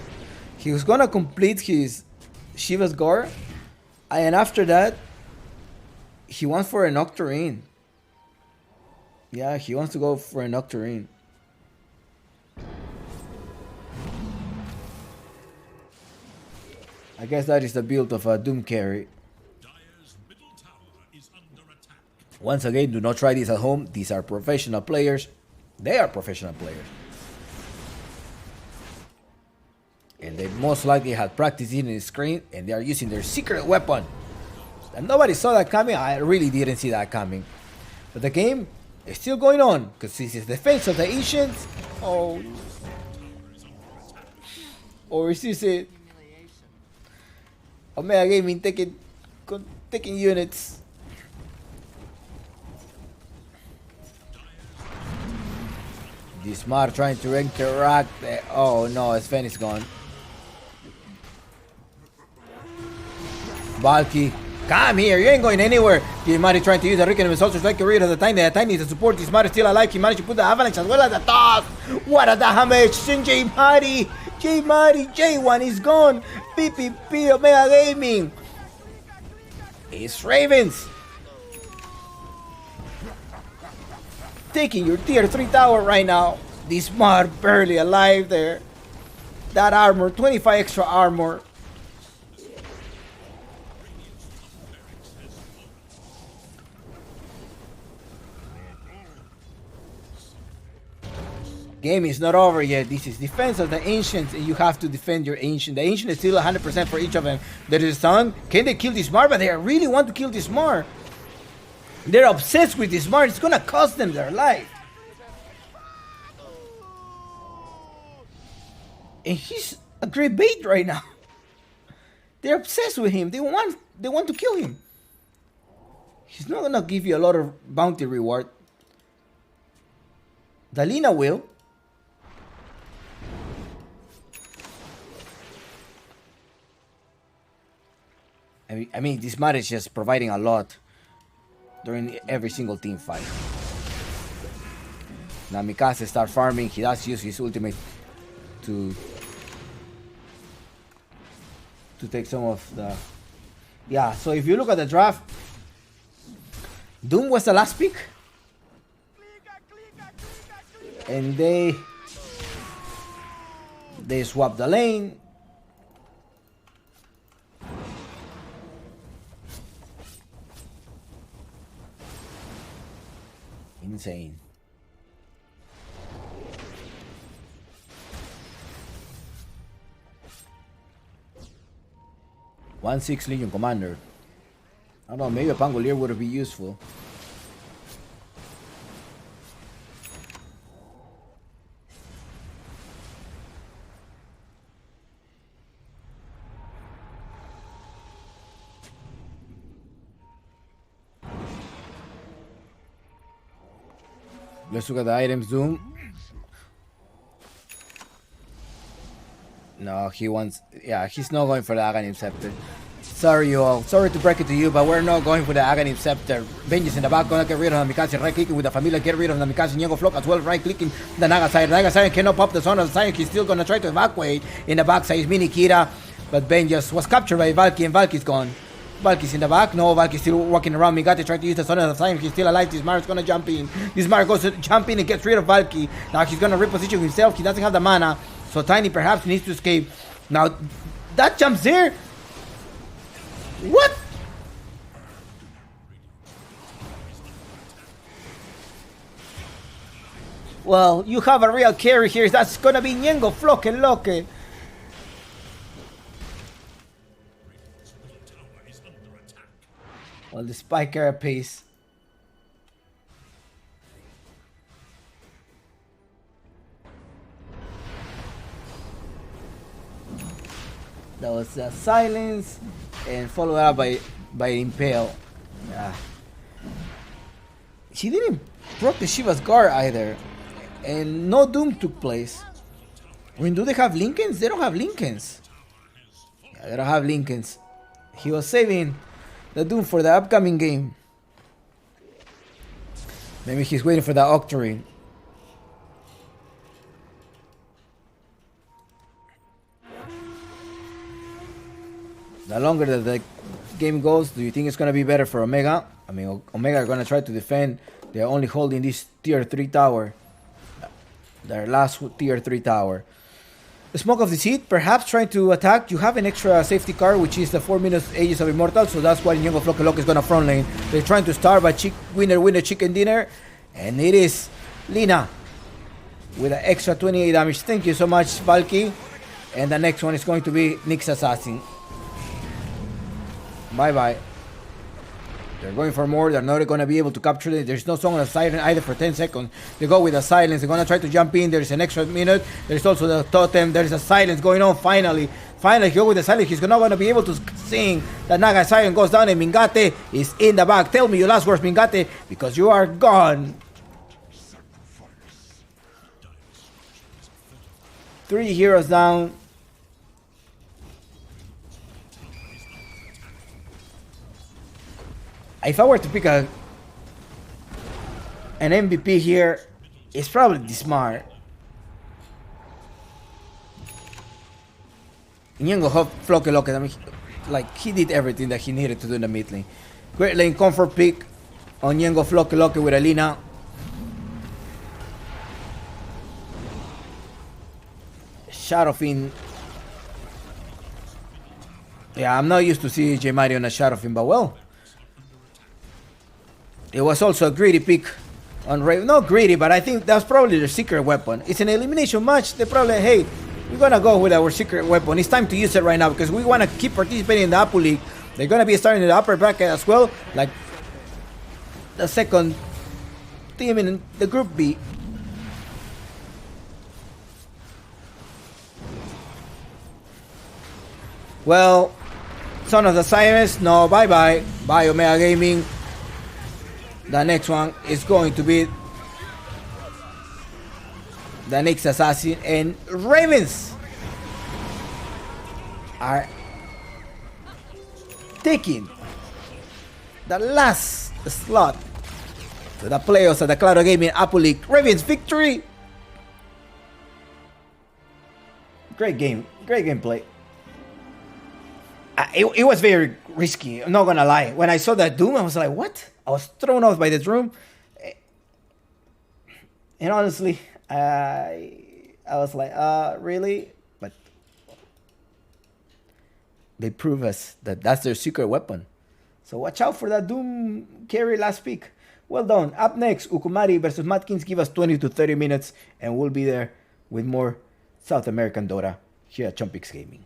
He was gonna complete his Shiva's Gore. And after that, he wants for an Octarine. Yeah, he wants to go for an Octarine. I guess that is the build of a Doom carry. Dire's middle tower is under attack. Once again, do not try this at home. These are professional players. They are professional players. And they most likely had practiced in the screen, and they are using their secret weapon. And nobody saw that coming. I really didn't see that coming. But the game is still going on, because this is the defense of the ancients. Oh. Or is this it? Omega Gaming taking units. Dismar trying to interact. Oh no, Sven is gone. Valky, come here, you ain't going anywhere. Ukumari trying to use the Riken soldiers like a rid of the Tiny. The Tiny to support Ukumari still alive. He managed to put the avalanche as well as the toss. What a damage! J-Mari! J1 is gone. PPP Omega Gaming. It's Ravens taking your tier 3 tower right now. This Mar barely alive there. That armor, 25 extra armor. Game is not over yet. This is defense of the ancients, and you have to defend your ancient. The ancient is still 100% for each of them. There is a son. Can they kill this Mar? But they really want to kill this Mar. They're obsessed with this Mar. It's gonna cost them their life. And he's a great bait right now. They're obsessed with him. They want to kill him. He's not gonna give you a lot of bounty reward. Dalina will. I mean, this Mar is just providing a lot during every single team fight. Now Mikasa start farming. He does use his ultimate to take some of the... Yeah, so if you look at the draft, Doom was the last pick. And they swapped the lane. Insane. One 6 Legion Commander. I don't know, maybe a Pangolier would be useful. Let's look at the items, Doom. No, he wants... Yeah, he's not going for the Aghanim Scepter. Sorry, you all. Sorry to break it to you, but we're not going for the Aghanim Scepter. Vengeance in the back, gonna get rid of the Mikasa. Right-clicking with the Familia, get rid of the Mikasa. Nyego Flock as well, right-clicking the Naga side. Naga side cannot pop the Son of the Scion. He's still gonna try to evacuate in the back side. It's Mini Kira, but Vengeance was captured by Valky, and Valky's gone. Valky's in the back. No, Valky's still walking around. Migate trying to use the Son of the Scion. He's still alive. This Mar's gonna jump in. This Mar goes to jump in and gets rid of Valky. Now he's gonna reposition himself. He doesn't have the mana, so Tiny perhaps needs to escape. Now that jumps there. What? Well, you have a real carry here. That's gonna be Nyego Flock and Loke. Well, the spike carapace. That was silence, and followed up by impale. She didn't proc the Shiva's guard either, and no Doom took place. I mean, do they have Lincolns? They don't have Lincolns. Yeah, they don't have Lincolns. He was saving the Doom for the upcoming game. Maybe he's waiting for the Octarine. The longer that the game goes, do you think it's going to be better for Omega? I mean, Omega are going to try to defend. They're only holding this tier 3 tower. Their last tier 3 tower. Smoke of Deceit, perhaps trying to attack. You have an extra safety card, which is the 4 minutes Aegis of Immortal, so that's why Nyongo Flokelok is gonna front lane. They're trying to start by winner chicken dinner, and it is Lina with an extra 28 damage. Thank you so much, Valky. And the next one is going to be Nyx Assassin. Bye bye. They're going for more. They're not going to be able to capture it. There's no song on the siren either for 10 seconds. They go with a silence. They're going to try to jump in. There's an extra minute. There's also the totem. There's a silence going on finally. Finally, he go with the silence. He's not going to be able to sing. The Naga siren goes down and Mingate is in the back. Tell me your last words, Mingate, because you are gone. 3 heroes down. If I were to pick an MVP here, it's probably the Smart. Nyongo Flokelok, I mean, like, he did everything that he needed to do in the mid lane. Great lane comfort pick on Nyongo Flokelok with Alina. Shadowfin. Yeah, I'm not used to see J Mario on a Shadowfin, but well. It was also a greedy pick on Raven. Not greedy, but I think that's probably their secret weapon. It's an elimination match. They probably, hey, we're gonna go with our secret weapon. It's time to use it right now because we want to keep participating in the Apu League. They're gonna be starting in the upper bracket as well, like the second team in the Group B. Well, Son of the Sirens, no, bye bye. Bye, Omega Gaming. The next one is going to be the Nyx Assassin, and Ravens are taking the last slot to the playoffs of the Claro Gaming Apu League. Ravens victory. Great game, great gameplay. It was very risky, I'm not gonna lie. When I saw that Doom, I was like, what? I was thrown off by this room. And honestly, I was like, really? But they prove us that that's their secret weapon. So watch out for that Doom carry last pick. Well done. Up next, Ukumari versus Matkins. Give us 20 to 30 minutes and we'll be there with more South American Dota here at Chumpix Gaming.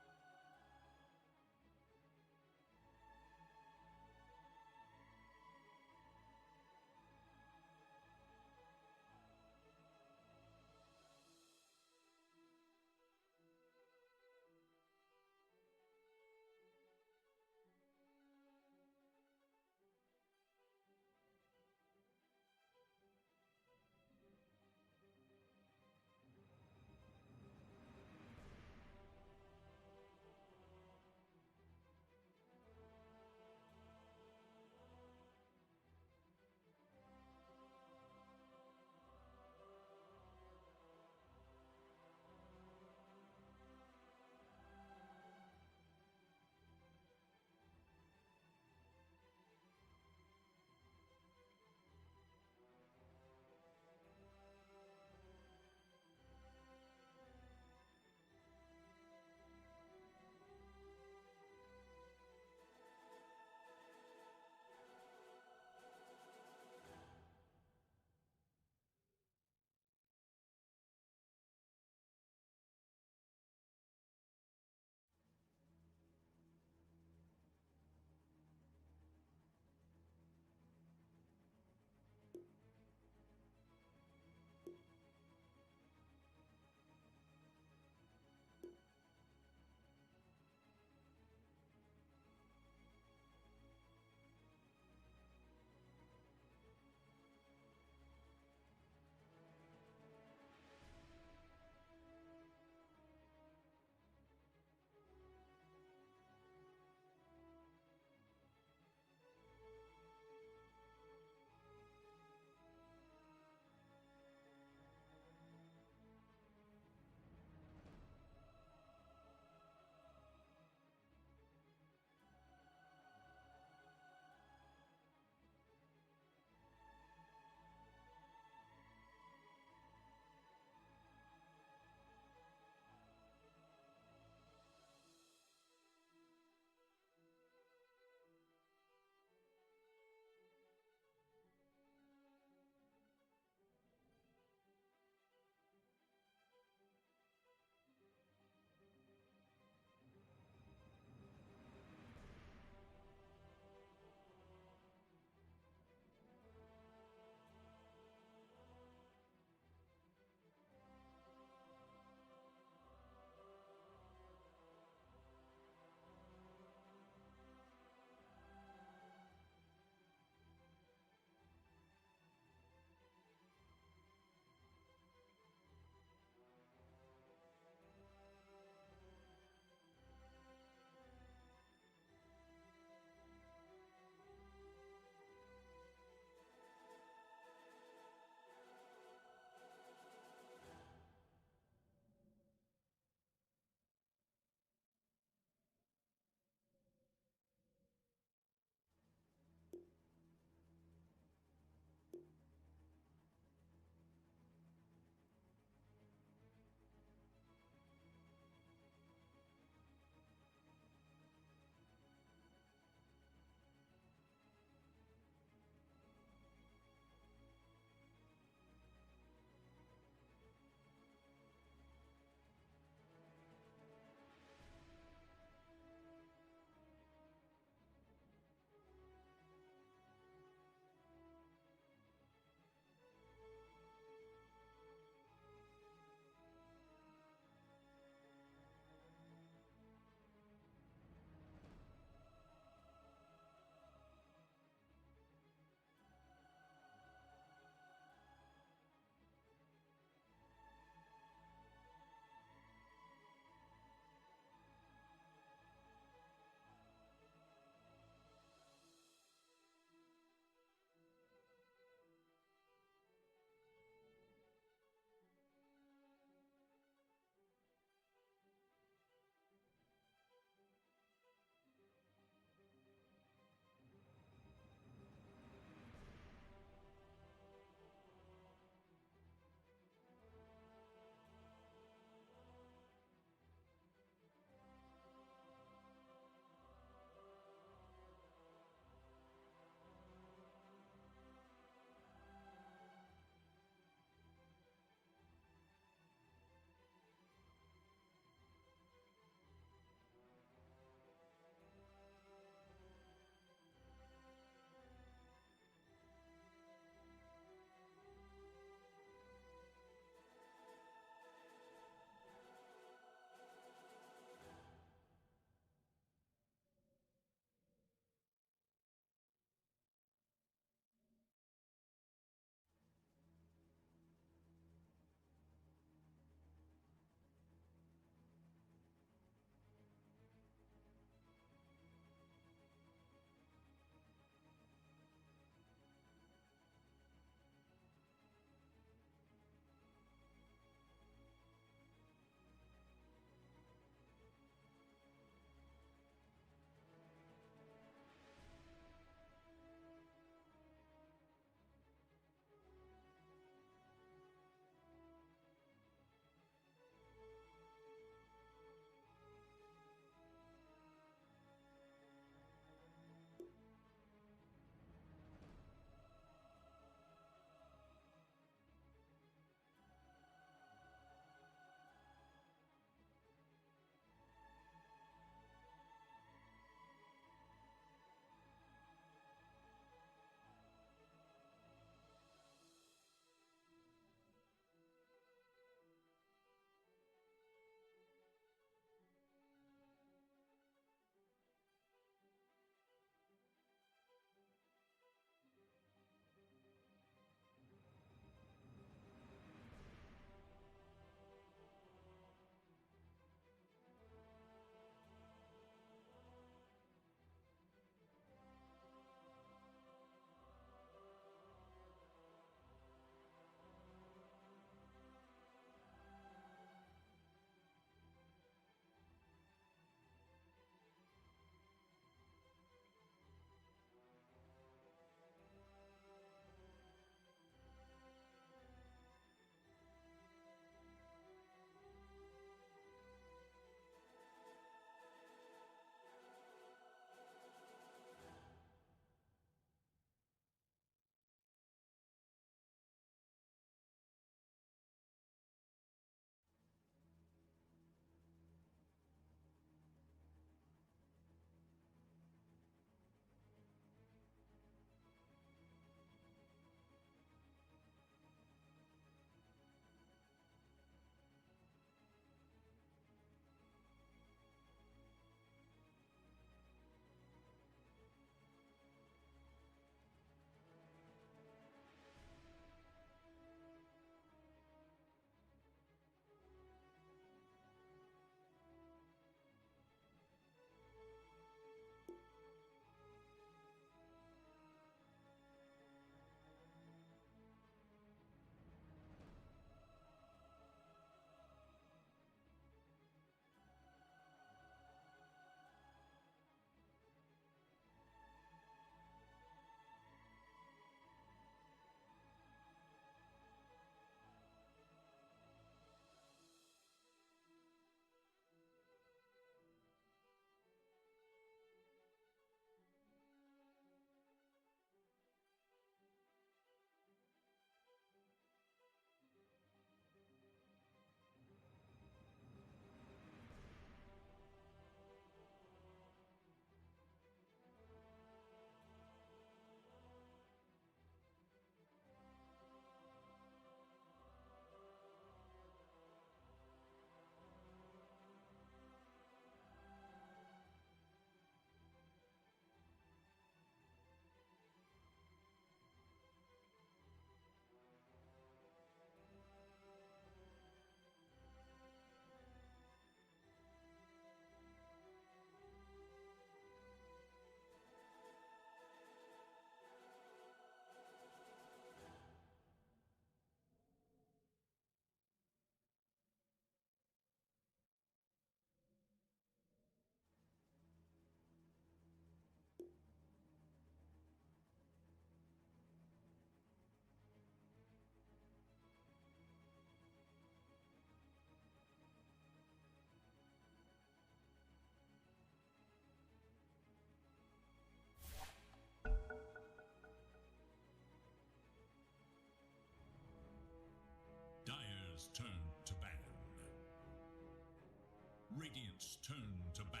Radiant's turn to ban.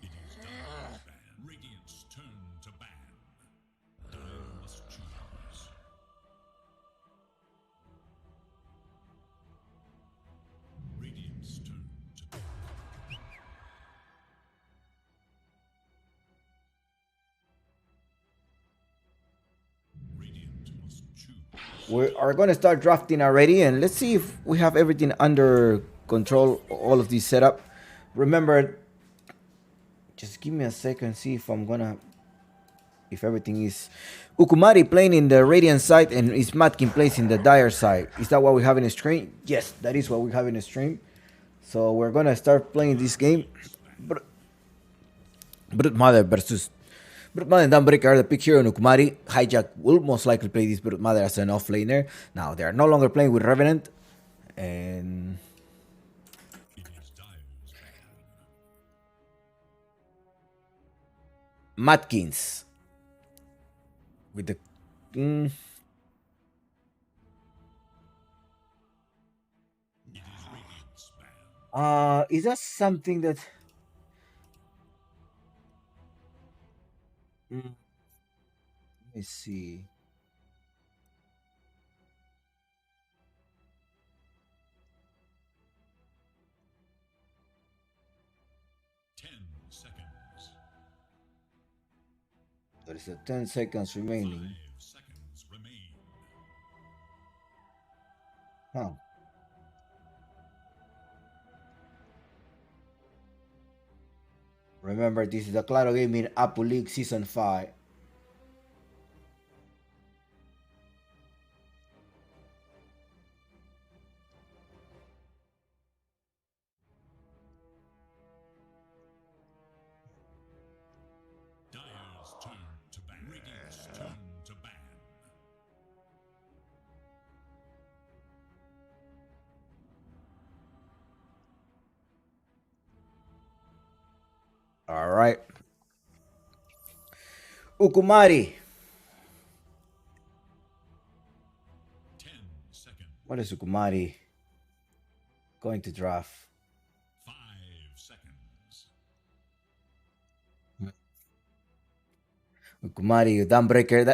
It is Dire's ban. Radiant's turn to ban. Dire must choose. Radiant's turn to ban. Radiant must choose. We are going to start drafting already, and let's see if we have everything under control, all of this setup. Remember, just give me a second, see if I'm gonna, if everything is. Ukumari playing in the Radiant side, and is Matkin plays in the Dire side. Is that what we have in the stream? Yes, that is what we have in the stream. So we're gonna start playing this game. Brute Mother versus Brute Mother and Dawnbreaker are the pick here on Ukumari. Hijack will most likely play this Brute Mother as an offlaner. Now they are no longer playing with Revenant, and It is Dire's ban. Matkins with the. It is Radiant's ban. Is that something that? Let me see. Seconds. There is a 10 seconds remaining. 5 seconds remain. Huh. Remember, this is the Claro Gaming Apple League Season 5. Dire's turn to ban. Radiant's turn to ban. All right. Ukumari. 10 seconds. What is Ukumari going to draft? 5 seconds. Ukumari, Dawnbreaker.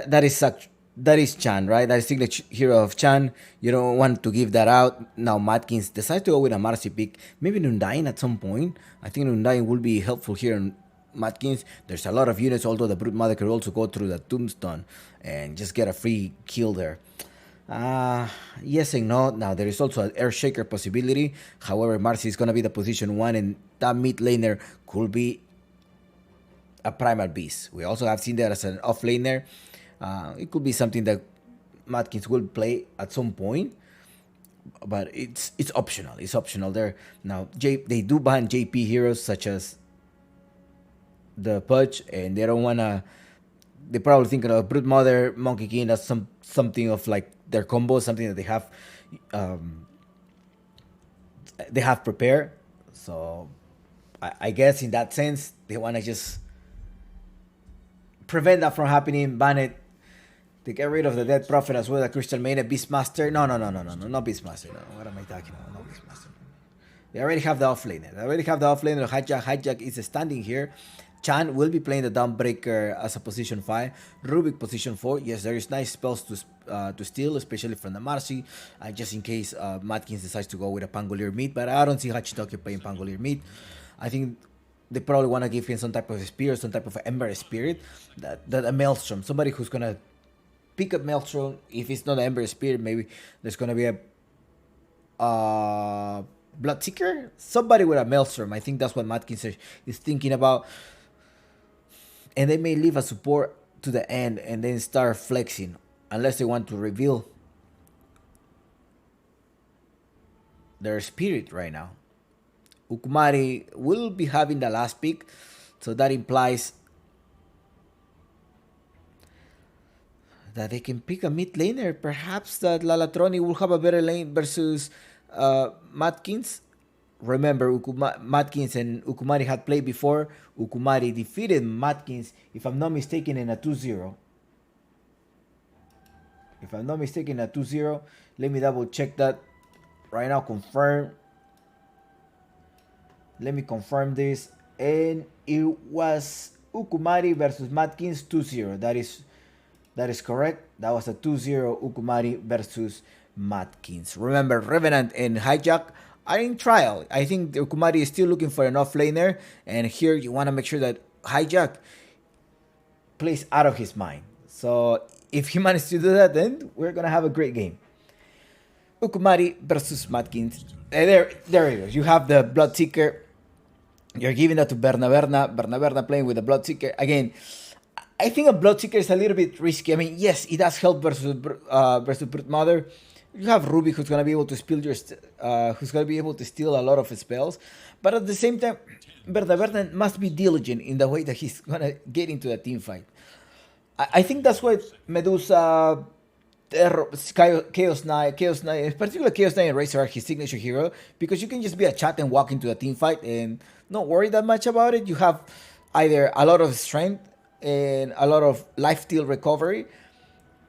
That is Chan, right? That is signature hero of Chan. You don't want to give that out. Now Matkins decides to go with a Marcy pick. Maybe Nundain at some point. I think Nundain will be helpful here on Matkins. There's a lot of units, although the Brute Mother could also go through the Tombstone and just get a free kill there. Yes and no. Now there is also an Earthshaker possibility. However, Marcy is gonna be the position 1, and that mid laner could be a primal beast. We also have seen that as an offlaner. It could be something that Matkins will play at some point, but it's optional. It's optional there. Now they do ban JP heroes such as the Pudge, and they don't wanna. They probably thinking of Brute Mother, Monkey King. That's something of like their combo, something that they have prepared. So I guess in that sense they wanna just prevent that from happening. Ban it. They get rid of the Dead Prophet as well, the Crystal Main, a Beastmaster. No, not Beastmaster. No, what am I talking about? Not Beastmaster. They already have the offlaner. Hijack is standing here. Chan will be playing the Dawnbreaker as a position 5. Rubik position 4. Yes, there is nice spells to steal, especially from the Marcy. Just in case Matkins decides to go with a Pangolier mid. But I don't see Hachitoki playing Pangolier mid. I think they probably want to give him some type of spirit, some type of Ember Spirit. That a Maelstrom. Somebody who's going to pick up Maelstrom. If it's not an Ember Spirit, maybe there's going to be a Bloodseeker? Somebody with a Maelstrom. I think that's what Matkins is thinking about. And they may leave a support to the end and then start flexing. Unless they want to reveal their spirit right now. Ukumari will be having the last pick. So that implies that they can pick a mid laner. Perhaps that Lalatroni will have a better lane versus Matkins. Remember, Matkins and Ukumari had played before. Ukumari defeated Matkins, if I'm not mistaken, in a 2-0. If I'm not mistaken, a 2-0. Let me double check that right now. Confirm. Let me confirm this. And it was Ukumari versus Matkins 2-0. That is correct. That was a 2-0 Ukumari versus Matkins. Remember, Revenant and Hijack are in trial. I think Ukumari is still looking for an offlaner. And here you want to make sure that Hijack plays out of his mind. So if he manages to do that, then we're going to have a great game. Ukumari versus Matkins. There it is. You have the Bloodseeker. You're giving that to Berna. Berna playing with the Bloodseeker. Again, I think a Bloodseeker is a little bit risky. I mean, yes, it does help versus Brute Mother. You have Ruby who's gonna be able to steal a lot of spells, but at the same time, Berna must be diligent in the way that he's gonna get into the team fight. I think that's why Medusa, Chaos Knight, particularly Chaos Knight and Razor are his signature hero, because you can just be a chat and walk into a team fight and not worry that much about it. You have either a lot of strength and a lot of life steal recovery,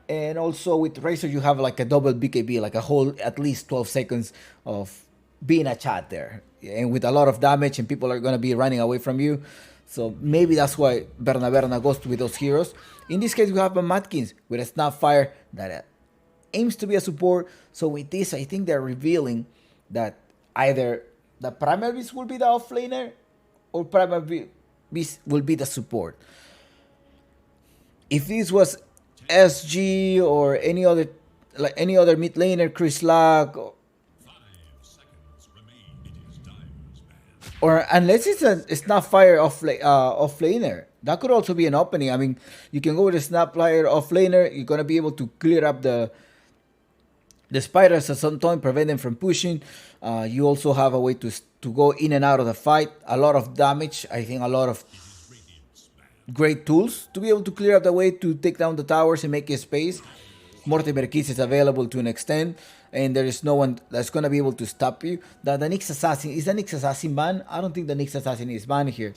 and also with Razor you have like a double BKB, like a whole at least 12 seconds of being a chat there, and with a lot of damage, and people are going to be running away from you. So maybe that's why Berna goes with those heroes. In this case, we have a Matkins with a Snapfire that aims to be a support. So with this, I think they're revealing that either the Primal Beast will be the offlaner or Primal Beast will be the support. If this was SG or any other mid laner, Chris Lack, or unless it's a Snapfire offlaner, that could also be an opening. I mean, you can go with a Snapfire offlaner. You're gonna be able to clear up the spiders at some point, prevent them from pushing. You also have a way to go in and out of the fight. A lot of damage. I think a lot of great tools to be able to clear up the way to take down the towers and make a space. Mortimer Keys is available to an extent, and there is no one that's going to be able to stop you. The Nyx Assassin, is the Nyx Assassin banned? I don't think the Nyx Assassin is banned here.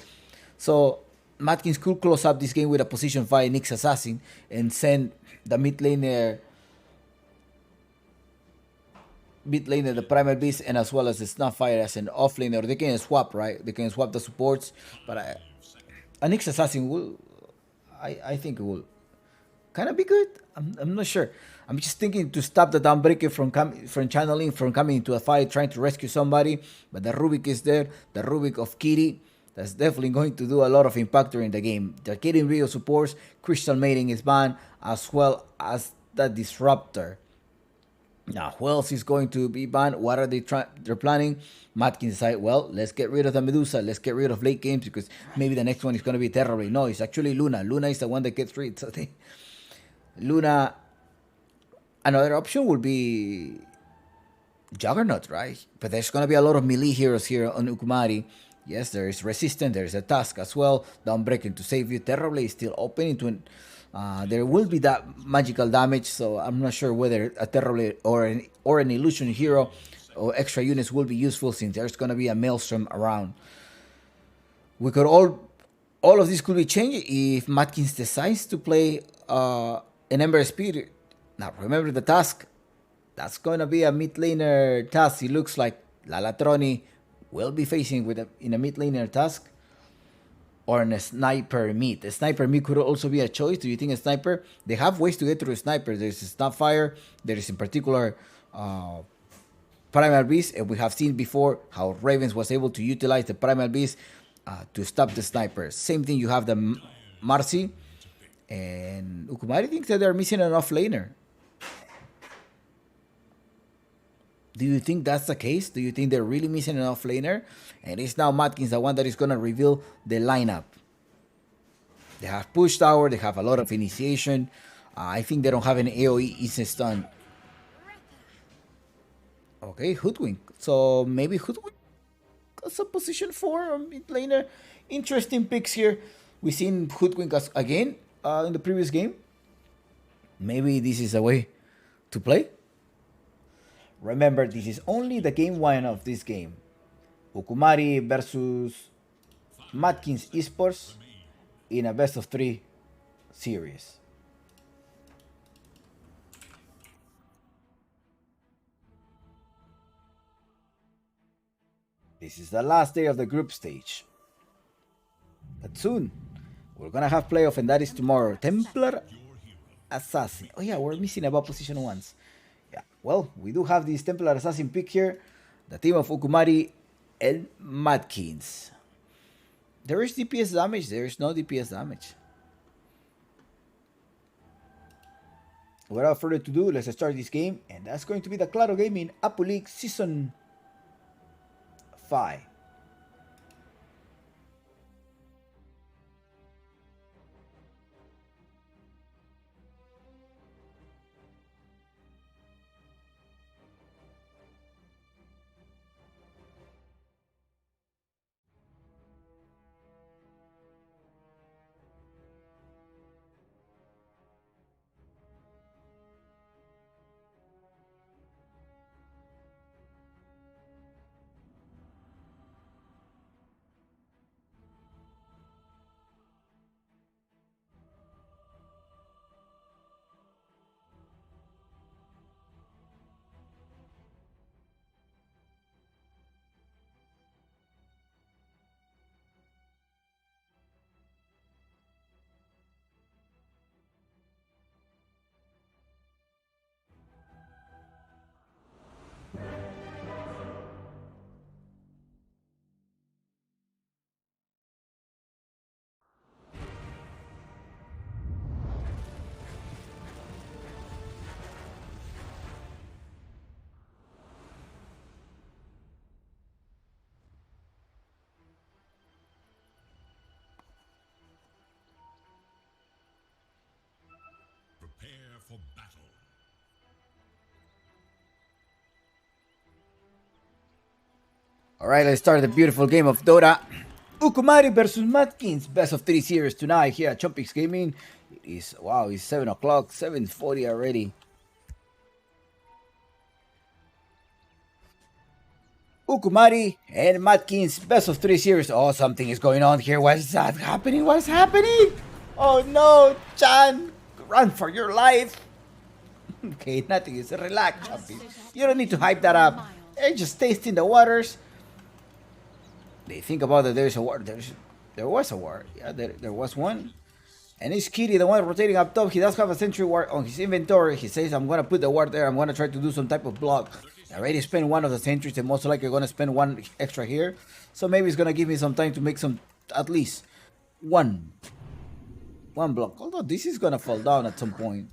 So Matkins could close up this game with a position 5 Nyx Assassin and send the mid laner the Primal Beast, and as well as the Snapfire as an offlaner. They can swap, right? They can swap the supports, but a Nyx Assassin will, I think it will kind of be good. I'm not sure. I'm just thinking to stop the Dawnbreaker from channeling, from coming into a fight, trying to rescue somebody. But the Rubik is there. The Rubik of Kitty. That's definitely going to do a lot of impact during the game. They're getting real supports. Crystal Maiden is banned, as well as the Disruptor. Now, who else is going to be banned? What are they're planning? Matkins decide, well, let's get rid of the Medusa. Let's get rid of late games, because maybe the next one is going to be Terrorblade. No, it's actually Luna. Luna is the one that gets rid. So Luna. Another option would be Juggernaut, right? But there's going to be a lot of melee heroes here on Ukumari. Yes, there is Resistance. There is a Task as well. Dawnbreaker to save you. Terrorblade is still open into there will be that magical damage, so I'm not sure whether a Terrorblade or an Illusion hero or extra units will be useful, since there's going to be a Maelstrom around. We could all of this could be changed if Matkins decides to play an Ember Spirit. Now remember the Task. That's going to be a mid laner Task. It looks like Lalatroni will be facing in a mid laner Task. Or a Sniper mid. A Sniper mid could also be a choice. Do you think a Sniper? They have ways to get through a Sniper. There's a Snapfire. There is in particular Primal Beast. And we have seen before how Ravens was able to utilize the Primal Beast to stop the Sniper. Same thing, you have the Marcy. And Ukumari thinks that they're missing an offlaner. Do you think that's the case? Do you think they're really missing an offlaner? And it's now Matkins, the one that is going to reveal the lineup. They have Push Tower. They have a lot of initiation. I think they don't have an AoE instant stun. Okay, Hoodwink. So maybe Hoodwink as a position 4 mid laner. Interesting picks here. We've seen Hoodwink again in the previous game. Maybe this is a way to play. Remember, this is only the game 1 of this game. Ukumari versus Matkins Esports in a best of 3 series. This is the last day of the group stage. But soon, we're gonna have playoff, and that is tomorrow. Templar Assassin. Oh yeah, we're missing about position ones. Yeah, well, we do have this Templar Assassin pick here. The team of Ukumari and Madkins. There is DPS damage, there is no DPS damage. Without further ado, let's start this game, and that's going to be the Claro Gaming Apu League Season 5. Prepare for battle. Alright, let's start the beautiful game of Dota. Ukumari versus Madkins. Best of 3 series tonight here at Chompix Gaming. It is, wow, it's 7 o'clock, 7:40 already. Ukumari and Madkins, best of 3 series. Oh, something is going on here. What is that happening? What is happening? Oh no, Chan, run for your life. Okay, nothing is relax, Chompy. You don't need to hype that up. They're just tasting the waters. They think about that there's a war. There was a war. Yeah, there was one. And it's Kitty, the one rotating up top. He does have a sentry ward on his inventory. He says, I'm going to put the ward there. I'm going to try to do some type of block. I already spent one of the sentries, and most likely going to spend one extra here. So maybe it's going to give me some time to make some, at least one block. Although this is going to fall down at some point.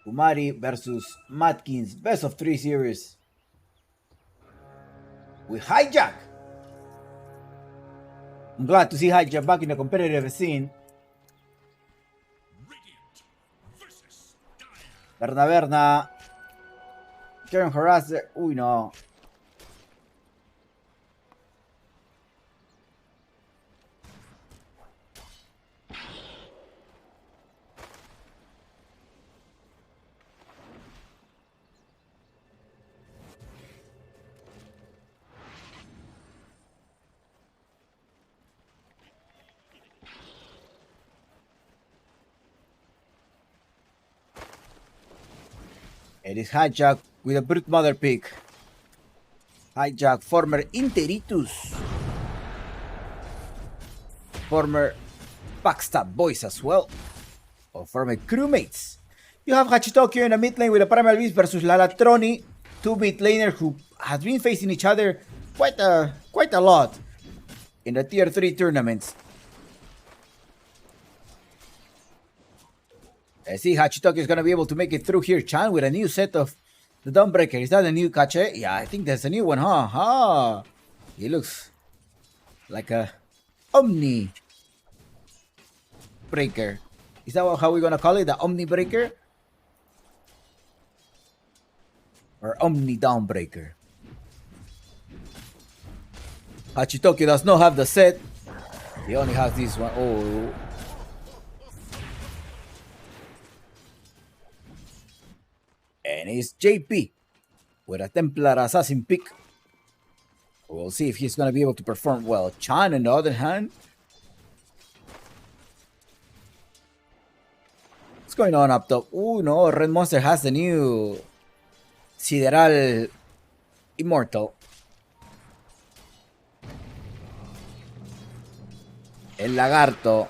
Ukumari versus Madkins, best of 3 series. With Hijack. I'm glad to see Hijack back in the competitive scene. Radiant versus Dire. Berna. Karen Harasser. Uy, no. It is Hijack with a brute mother pick. Hijack, former Interitus. Former Backstab Boys as well. Or former crewmates. You have Hachitokyo in the mid lane with a Primal Beast versus Lalatroni. Two mid laners who have been facing each other quite a lot in the tier 3 tournaments. I see Hachitokyo is going to be able to make it through here. Chan with a new set of the Dawnbreaker. Is that a new cache? Yeah, I think that's a new one, huh? Huh. He looks like a Omni Breaker. Is that how we're going to call it? The Omni Breaker? Or Omni Dawnbreaker? Hachitokyo does not have the set. He only has this one. Oh. And it's JP with a Templar Assassin pick. We'll see if he's going to be able to perform well. Chan, on the other hand. What's going on up top? Oh no, Red Monster has the new Sideral Immortal. El lagarto.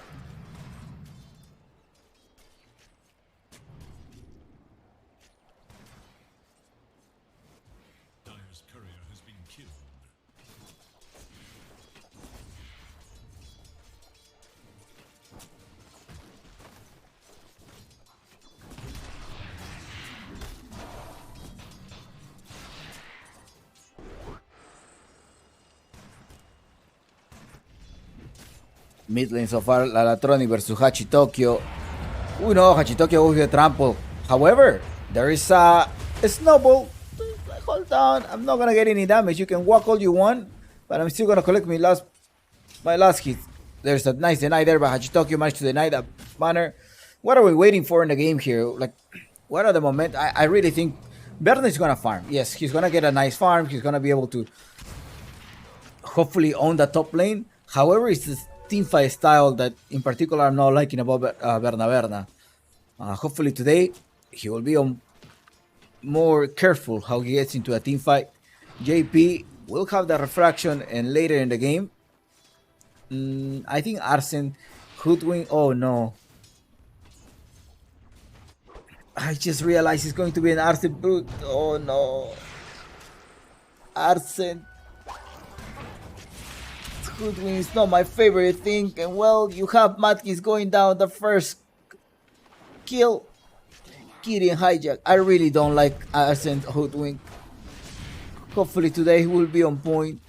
Dire's courier has been killed. Mid lane so far, Lalatronic versus Hachi Tokyo. Uy, no, Hachi Tokyo will get trample. However, there is a snowball. Hold on, I'm not gonna get any damage. You can walk all you want, but I'm still gonna collect my last hit. There's a nice deny there, but Hachi Tokyo managed to deny that banner. What are we waiting for in the game here? Like, what are the moment? I really think Berna is gonna farm. Yes, he's gonna get a nice farm. He's gonna be able to hopefully own the top lane. However, it's this teamfight style that in particular I'm not liking about Berna. Hopefully today he will be more careful how he gets into a teamfight. JP will have the refraction and later in the game. I think Arsene Hoodwink. Oh no. I just realized it's going to be an Arsene Brute. Oh no. Arsene Hoodwink is not my favorite thing. And well, you have Matkins going down the first kill. Kitty and Hijack. I really don't like Arsene Hoodwink. Hopefully today he will be on point.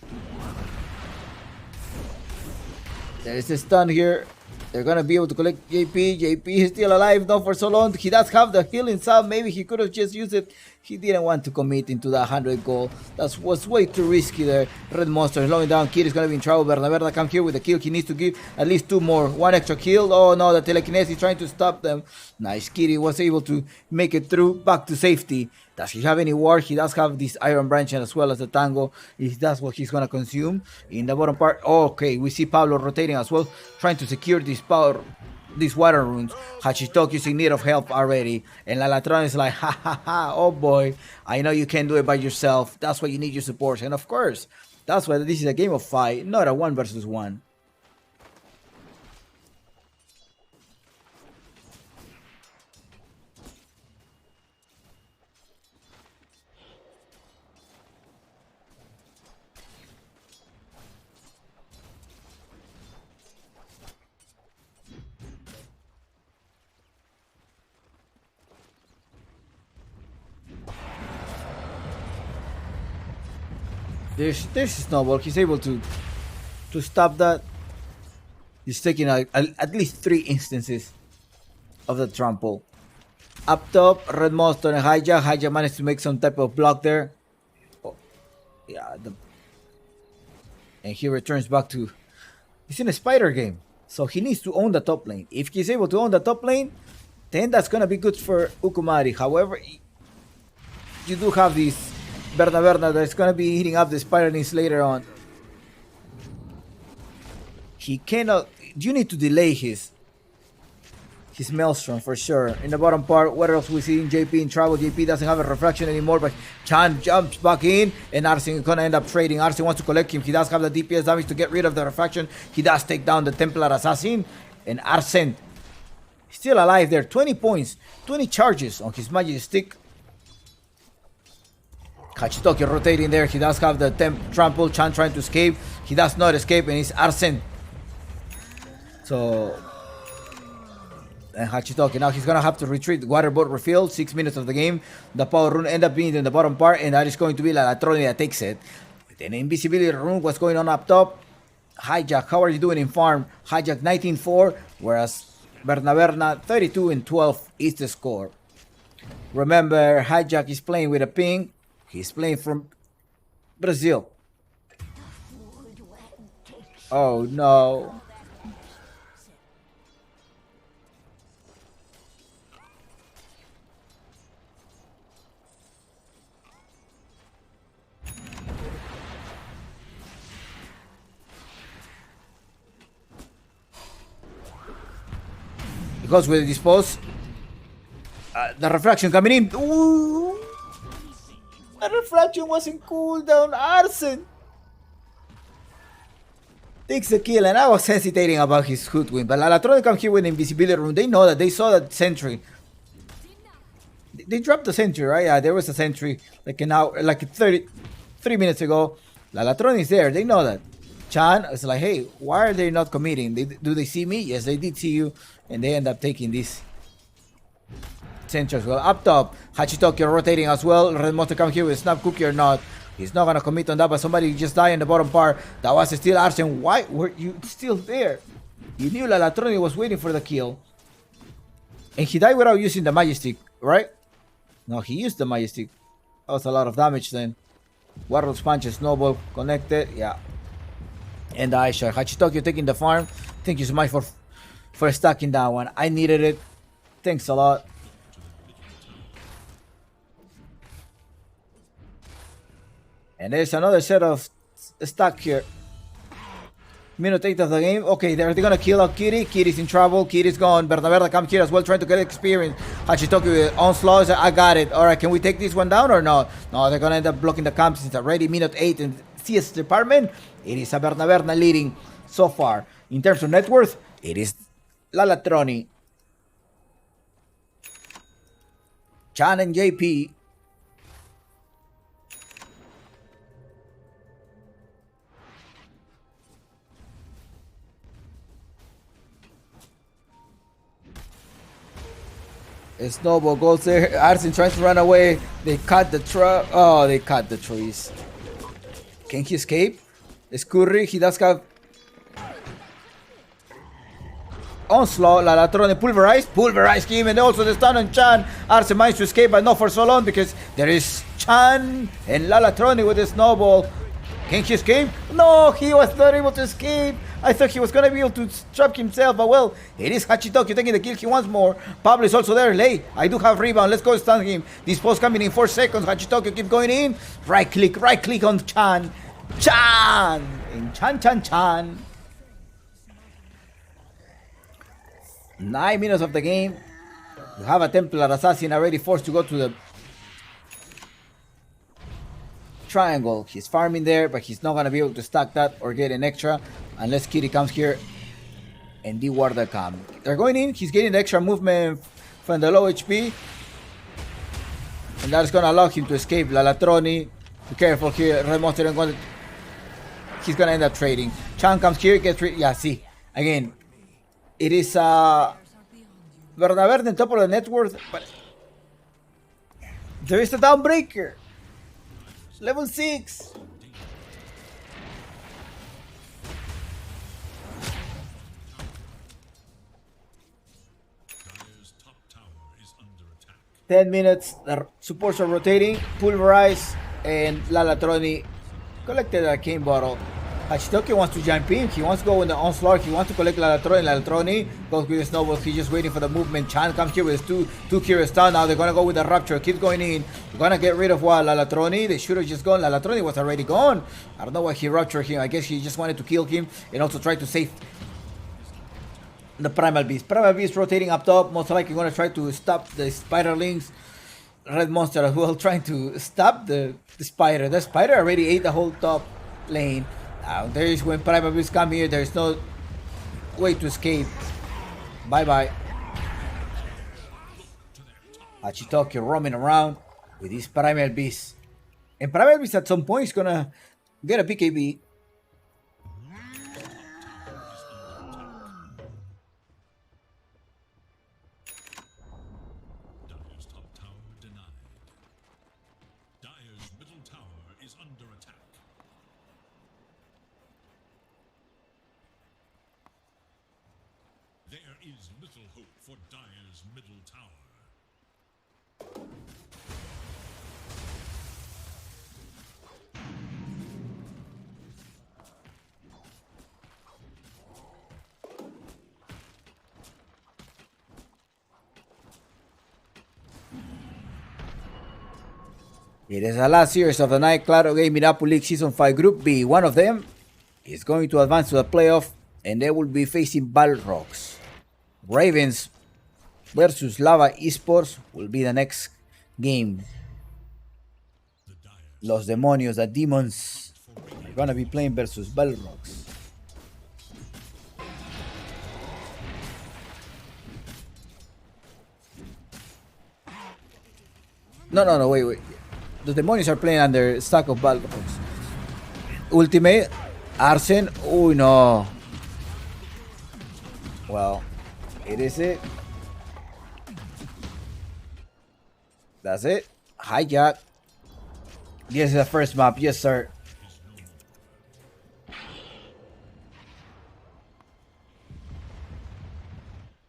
There is a stun here. They're gonna be able to collect JP. JP is still alive, not for so long. He does have the healing sub. Maybe he could have just used it. He didn't want to commit into the 100 goal. That was way too risky there. Red Monster slowing down. Kid is gonna be in trouble. Berna come here with the kill. He needs to give at least 2 more. 1 extra kill. Oh no, the telekinesis trying to stop them. Nice. Kitty was able to make it through back to safety. Does he have any ward? He does have this Iron Branch as well as the Tango. If that's what he's gonna consume. In the bottom part, okay, we see Pablo rotating as well, trying to secure this power, these water runes. Hachitoki is in need of help already. And Lalatron is like, ha ha ha, oh boy, I know you can't do it by yourself. That's why you need your support. And of course, that's why this is a game of fight, not a 1 versus 1. There's Snowball. He's able to stop that. He's taking at least 3 instances of the trample. Up top, Red Monster and Hijack. Hijack managed to make some type of block there. Oh, yeah, and he returns back to... He's in a spider game, so he needs to own the top lane. If he's able to own the top lane, then that's gonna be good for Ukumari. However, you do have this Berna that's gonna be hitting up the Spiralings later on. He cannot. You need to delay his Maelstrom for sure. In the bottom part, what else we see in JP in trouble? JP doesn't have a refraction anymore, but Chan jumps back in, and Arsene is gonna end up trading. Arsene wants to collect him. He does have the DPS damage to get rid of the refraction. He does take down the Templar Assassin, and Arsene still alive there. 20 points, 20 charges on his magic stick. Hachitoki rotating there. He does have the trample. Chan trying to escape. He does not escape, and it's Arsene. So, and Hachitoki now he's gonna have to retreat. Water boat refill. 6 minutes of the game. The power rune end up being in the bottom part, and that is going to be Lalatroni that takes it. With an invisibility rune, what's going on up top? Hijack, how are you doing in farm? Hijack 19-4, whereas Berna 32-12 is the score. Remember, Hijack is playing with a ping. He's playing from Brazil. Oh no. Because with the dispose, the refraction coming in. Ooh. The refraction wasn't cooldown. Arsen takes the kill, and I was hesitating about his hood win. But Lalatronic come here with the invisibility rune. They know that. They saw that sentry. They dropped the sentry, right? Yeah, there was a sentry like an hour, like 33 minutes ago. Lalatron is there. They know that. Chan is like, hey, why are they not committing? Do they see me? Yes, they did see you. And they end up taking this sentry as well. Up top, Hachitoki rotating as well. Red Monster come here with Snap Cookie or not. He's not going to commit on that, but somebody just died in the bottom part. That was still Arsen. Why were you still there? You knew Lalatroni was waiting for the kill. And he died without using the Majestic, right? No, he used the Majestic. That was a lot of damage then. Warlord's Punch, Snowball connected. Yeah. And the Ice Shot. Hachitoki taking the farm. Thank you so much for stacking that one. I needed it. Thanks a lot. And there's another set of stack here. Minute 8 of the game. Okay, they're gonna kill out Kitty. Kitty's in trouble. Kitty's gone. Bernaberda come here as well, trying to get experience. Hachitoki with onslaught. I got it. Alright, can we take this one down or not? No, they're gonna end up blocking the camp since already minute 8 in CS department. It is a Bernaberda leading so far. In terms of net worth, it is Lalatroni. Chan and JP. Snowball goes there. Arsen tries to run away. They cut the truck. Oh, they cut the trees. Can he escape? Scurry. He does have onslaught. Lalatroni pulverize him, and also the stun on Chan. Arsen managed to escape, but not for so long because there is Chan and Lalatroni with the snowball. Can he escape? No, he was not able to escape. I thought he was going to be able to trap himself, but well, it is Hachitoki taking the kill. He wants more. Pablo is also there. Lay, I do have rebound. Let's go stun him. This post coming in 4 seconds. Hachitoki keep going in. Right click on Chan. And Chan. 9 minutes of the game. You have a Templar Assassin already forced to go to the triangle. He's farming there, but he's not gonna be able to stack that or get an extra unless Kitty comes here and deward the camp. They're going in. He's getting the extra movement from the low HP, and that is gonna allow him to escape. Lalatroni, be careful here. Red Monster and he's gonna end up trading. Chan comes here, gets yeah. See again, it is Verde on top of the net worth, but there is a downbreaker. Level 6. Dire's top tower is under attack. 10 minutes. The supports are rotating. Pulverize and Lalatroni collected a arcane bottle. Hachitoki wants to jump in. He wants to go in the onslaught. He wants to collect Lalatroni. Lalatroni goes with the snowball. He's just waiting for the movement. Chan comes here with his two curious stun. Now they're going to go with the rapture. Keep going in. They're going to get rid of what? Lalatroni. They should have just gone. Lalatroni was already gone. I don't know why he raptured him. I guess he just wanted to kill him and also try to save the Primal Beast. Primal Beast rotating up top. Most likely going to try to stop the Spiderlings. Red Monster as well, trying to stop the spider. The spider already ate the whole top lane. Now there is when Primal Beast come here, there is no way to escape. Bye bye. Hachitoki roaming around with his Primal Beast. And Primal Beast at some point is gonna get a PKB. Dire's top tower denied. Dire's middle tower is under attack. There is little hope for Dire's middle tower. It is the last series of the night. Claro Gaming Apple League Season 5 Group B. One of them is going to advance to the playoff, and they will be facing Balrogs. Ravens versus Lava Esports will be the next game. The Dire Los demonios, the demons, are gonna be playing versus Balrogs. No, wait. The demonios are playing under stack of Balrogs. Ultimate, Arsen, oh no. Well, it is it. That's it. Hijack. This is the first map, yes sir.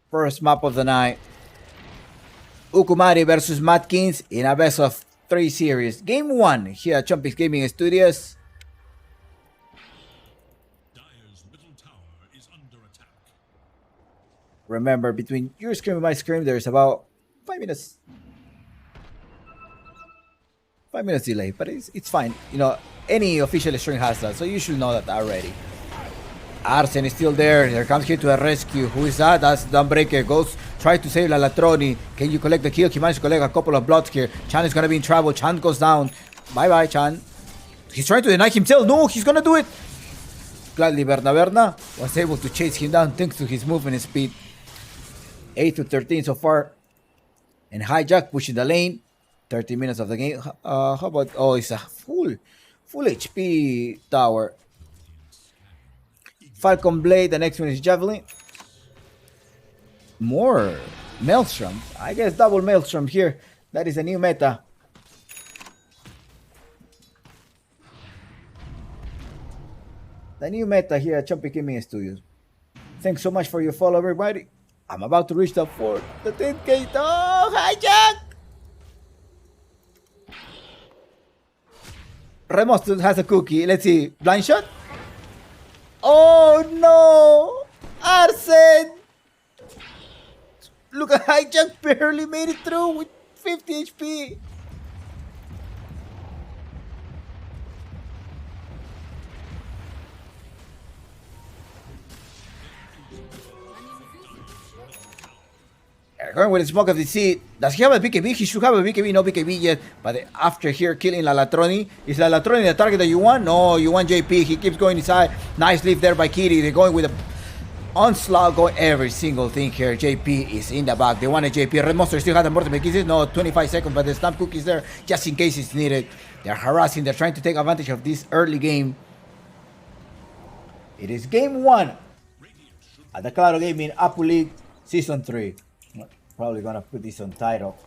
First map of the night. Ukumari versus Matkins in a best of 3 series. Game 1 here at Chumpix Gaming Studios. Dire's middle tower is under attack. Remember, between your screen and my screen, there's about 5 minutes. 5 minutes delay, but it's fine. You know, any official stream has that, so you should know that already. Arsen is still there. Here comes here to a rescue. Who is that? That's Dawnbreaker. Goes, try to save Lalatroni. Can you collect the kill? He managed to collect a couple of bloods here. Chan is gonna be in trouble. Chan goes down. Bye, Chan. He's trying to deny himself. No, he's gonna do it. Gladly, Berna was able to chase him down thanks to his movement speed. 8 to 13 so far. And Hijack pushing the lane. 30 minutes of the game. How about... Oh, it's a full HP tower. Falcon Blade. The next one is Javelin. More Maelstrom. I guess double Maelstrom here. That is a new meta. The new meta here at Chumpix Gaming Studios. Thanks so much for your follow, everybody. I'm about to reach the 10K. Oh, Hijack! Remos has a cookie. Let's see. Blind shot? Oh no! Arsen! Look at Hijack barely made it through with 50 HP. Going with the smoke of the sea. Does he have a BKB? He should have a BKB, no BKB yet. But after here killing Lalatroni, is Lalatroni the target that you want? No, you want JP. He keeps going inside. Nice leaf there by Kitty. They're going with a onslaught, going every single thing here. JP is in the back. They want a JP. Red Monster still has the multiple kisses. No, 25 seconds, but the stamp cook is there just in case it's needed. They're harassing. They're trying to take advantage of this early game. It is game 1 at the Claro Gaming Apu League Season 3. Probably gonna put this on title.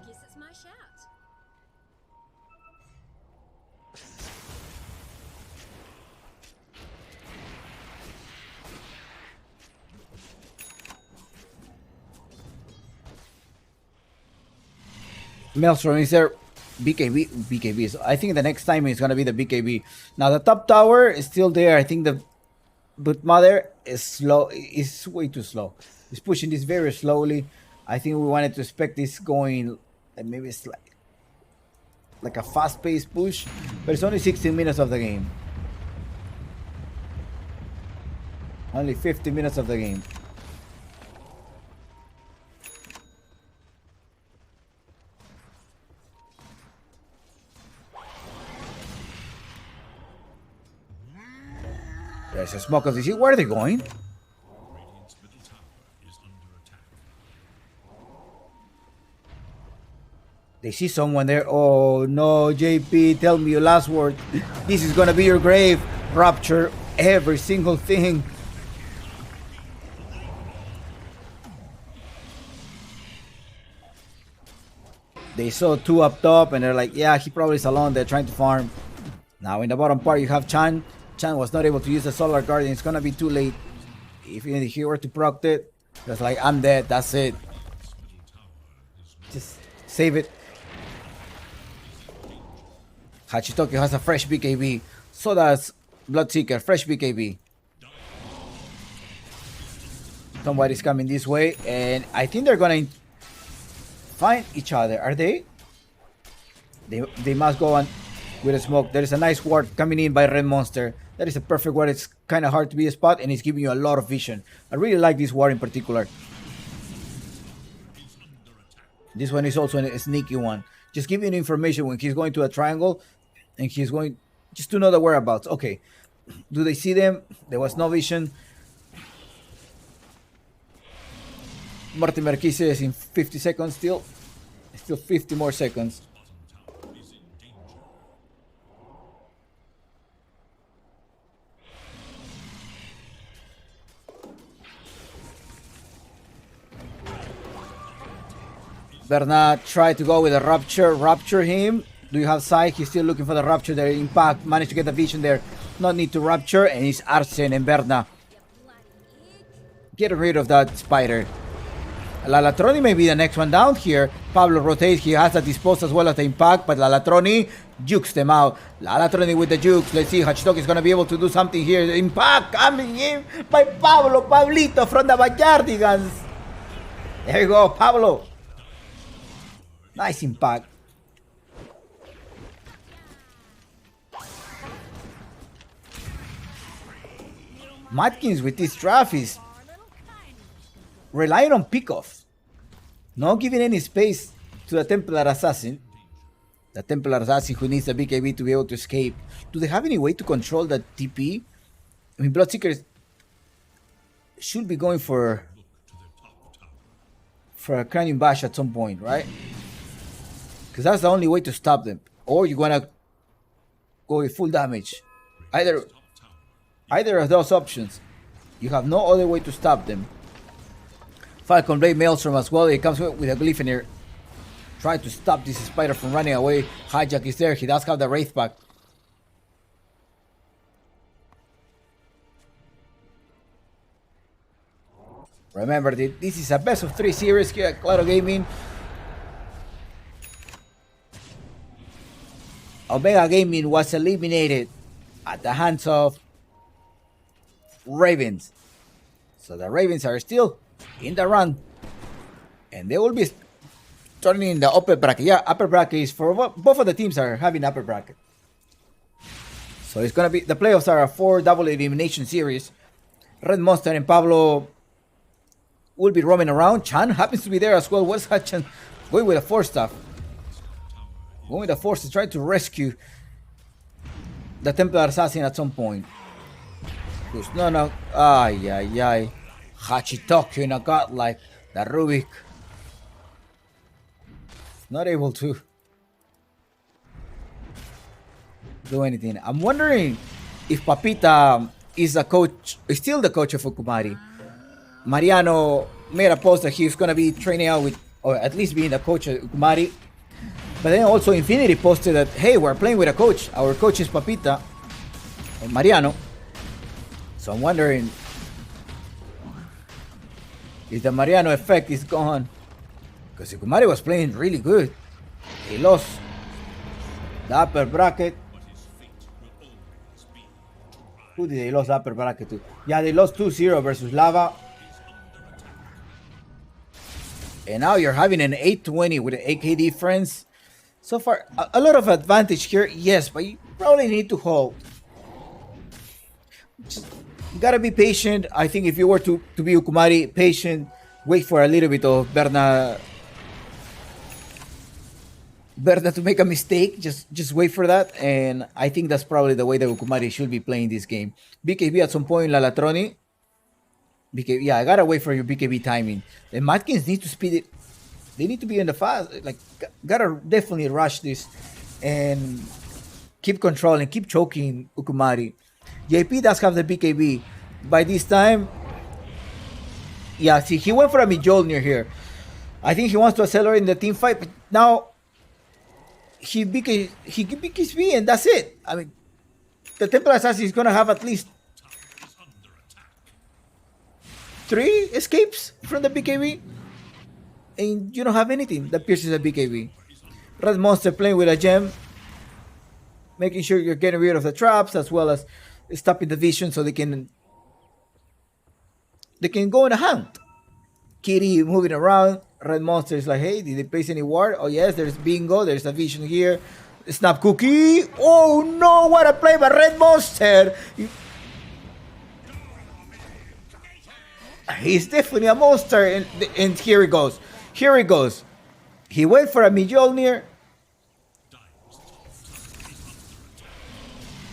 Guess it's my shout. Maelstrom is there. BKB. So I think the next time is gonna be the BKB. Now the top tower is still there. I think the but mother is slow. Is way too slow. He's pushing this very slowly. I think we wanted to expect this going. Maybe it's like a fast-paced push, but it's only 16 minutes of the game. Only 50 minutes of the game. There's a smoke of the sea. Where are they going? Radiant's middle tower is under attack. They see someone there. Oh no, JP, tell me your last word. This is gonna be your grave. Rupture every single thing. They saw two up top, and they're like, yeah, he probably is alone. They're trying to farm. Now in the bottom part, you have Chan. Chan was not able to use the Solar Guardian. It's gonna be too late. If he were to proc it, that's like, I'm dead. That's it. Just save it. Hachitoki has a fresh BKB. So does Bloodseeker. Fresh BKB. Somebody's coming this way, and I think they're gonna find each other. Are they? They must go on with a smoke. There is a nice ward coming in by Red Monster. That is a perfect ward. It's kind of hard to be a spot, and it's giving you a lot of vision. I really like this ward in particular. This one is also a sneaky one. Just giving you information when he's going to a triangle, and he's going just to know the whereabouts. Okay, do they see them? There was no vision. Mortimer kisses in 50 seconds still. Still 50 more seconds. Bernard tried to go with a Rapture him. Do you have sight? He's still looking for the Rapture there. Impact managed to get the vision there. No need to Rapture, and it's Arsen and Berna. Get rid of that spider. Lalatroni may be the next one down here. Pablo rotates. He has a dispose as well as the impact, but Lalatroni jukes them out. Lalatroni with the jukes. Let's see. Hachitoki is going to be able to do something here. Impact coming in by Pablito from the Backyardigans. There you go, Pablo. Nice impact. Matkins with this draft is relying on pickoff. Not giving any space to the Templar Assassin. The Templar Assassin who needs the BKB to be able to escape. Do they have any way to control the TP? I mean, Bloodseekers should be going for a Cranium Bash at some point, right? Because that's the only way to stop them. Or you're gonna go with full damage. Either of those options. You have no other way to stop them. Falcon Blade Maelstrom as well. He comes with a Glyphonir. Try to stop this spider from running away. Hijack is there. He does have the Wraith Pack. Remember, this is a best of 3 series here at Claro Gaming. Omega Gaming was eliminated at the hands of Ravens. So the Ravens are still in the run. And they will be turning in the upper bracket. Yeah, upper bracket is for both of the teams are having upper bracket. So it's going to be, the playoffs are a 4 double elimination series. Red Monster and Pablo will be roaming around. Chan happens to be there as well. What's Chan going with a 4-staff? Going with a force to try to rescue the Templar Assassin at some point. No. Ay. Hachitoki in a god like the Rubik. Not able to do anything. I'm wondering if Papita is still the coach of Ukumari. Mariano made a post that he's going to be training out with, or at least being the coach of Ukumari. But then also Infinity posted that, hey, we're playing with a coach. Our coach is Papita, or Mariano. So I'm wondering if the Mariano effect is gone. Because Ukumari was playing really good. He lost the upper bracket. Who did they lose the upper bracket to? Yeah, they lost 2-0 versus Lava. And now you're having an 8-20 with an 8k difference. So far, a lot of advantage here, yes, but you probably need to hold. Just gotta be patient. I think if you were to be Ukumari, patient, wait for a little bit of Berna to make a mistake. Just wait for that, and I think that's probably the way that Ukumari should be playing this game. BKB at some point, Lalatroni. BKB, yeah, I gotta wait for your BKB timing. The Matkins need to speed it. They need to be in the fast. Like, gotta definitely rush this and keep controlling, keep choking Ukumari. JP does have the BKB. By this time, yeah, see, he went for a Mjolnir here. I think he wants to accelerate in the team fight, but now he BKB and that's it. I mean, the Templar Assassin is gonna have at least 3 escapes from the BKB, and you don't have anything that pierces a BKB. Red Monster playing with a gem, making sure you're getting rid of the traps as well as stopping the vision so they can go on a hunt. Kitty moving around. Red Monster is like, hey, did they place any ward? Oh yes, there's bingo. There's a vision here. Snap cookie. Oh no, what a play by Red Monster. He's definitely a monster, and here he goes. Here he goes. He went for a Mjolnir.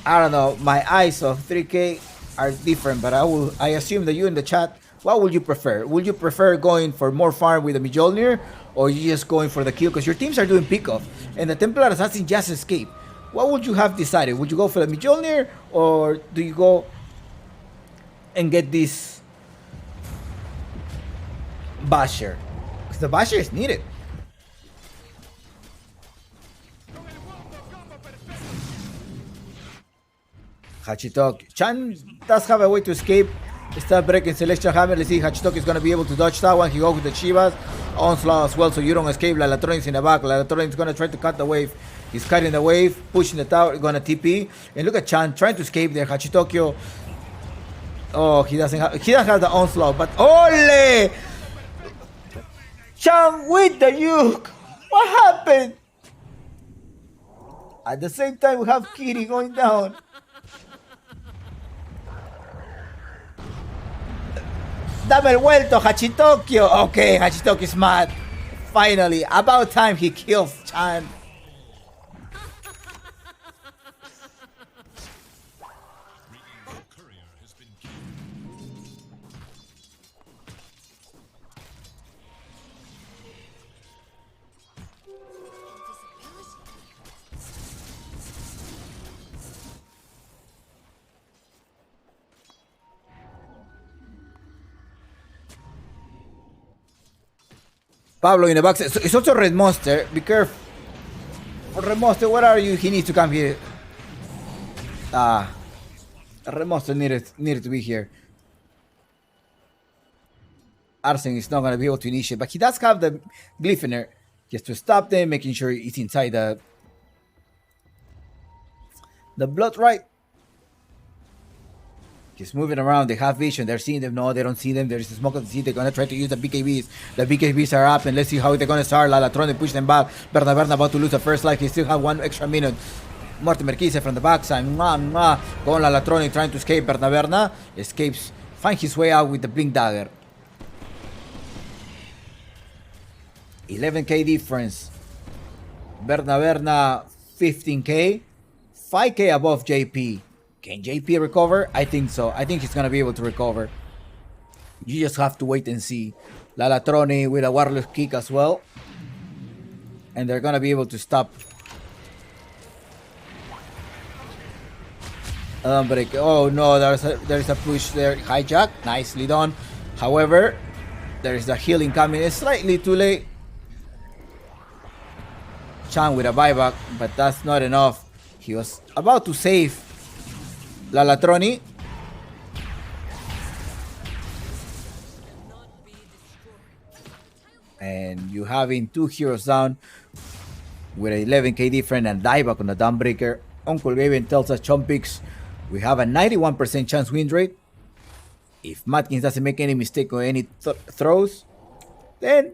I don't know. My eyes of 3K are different, but I assume that you in the chat, what would you prefer? Would you prefer going for more farm with a Mjolnir, or you just going for the kill? Because your teams are doing pick-off, and the Templar Assassin just escaped. What would you have decided? Would you go for the Mjolnir, or do you go and get this Basher? Because the Basher is needed. Hachitok. Chan does have a way to escape. Start breaking Celestial Hammer. Let's see if Hachitok is going to be able to dodge that one. He goes with the Chivas. Onslaught as well, so you don't escape. Lalatronic's in the back. Lalatronic's going to try to cut the wave. He's cutting the wave, pushing the tower, going to TP. And look at Chan trying to escape there. Hachitokyo. Oh, he doesn't have the onslaught, but ole! Chan with the nuke! What happened? At the same time, we have Kitty going down. Dame el vuelto, Hachitokyo. Okay, Hachitokyo is mad. Finally, about time he kills Chan. Pablo in the box. It's also Red Monster. Be careful. Red Monster, where are you? He needs to come here. Red Monster needed to be here. Arsene is not going to be able to initiate, but he does have the Glyphiner just to stop them, making sure he's inside the blood right. He's moving around. They have vision. They're seeing them. No, they don't see them. There is a smoke of the sea. They're going to try to use the BKBs. The BKBs are up, and let's see how they're going to start. Lalatron, they push them back. Berna about to lose the first life. He still has 1 extra minute. Mortimer Kise from the backside. Going Lalatronic trying to escape. Berna escapes. Find his way out with the Blink Dagger. 11k difference. Berna 15k. 5k above JP. Can JP recover? I think so. I think he's going to be able to recover. You just have to wait and see. Lalatroni with a Warlock kick as well. And they're going to be able to stop. Oh no, there's a push there. Hijack. Nicely done. However, there is a healing coming. It's slightly too late. Chan with a buyback, but that's not enough. He was about to save Lalatroni. And you having 2 heroes down with a 11k difference and dieback on the Dawnbreaker. Uncle Gaben tells us Chompix, we have a 91% chance win rate. If Matkins doesn't make any mistake or any throws, then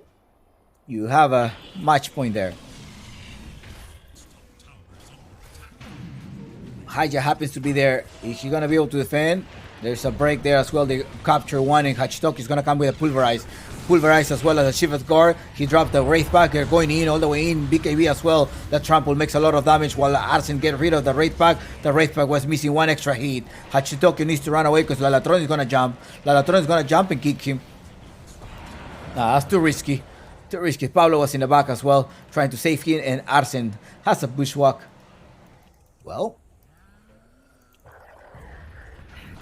you have a match point there. Haja happens to be there. Is he gonna be able to defend? There's a break there as well. They capture one, and Hachitoki is gonna come with a pulverize. Pulverize as well as a Shiva's guard. He dropped the Wraith Pack. They're going in all the way in. BKB as well. That trample makes a lot of damage while Arsene get rid of the Wraith Pack. The Wraith Pack was missing 1 extra hit. Hachitoki needs to run away because Lalatron is gonna jump. Lalatron is gonna jump and kick him. That's too risky. Too risky. Pablo was in the back as well, trying to save him, and Arsene has a bushwhack. Well,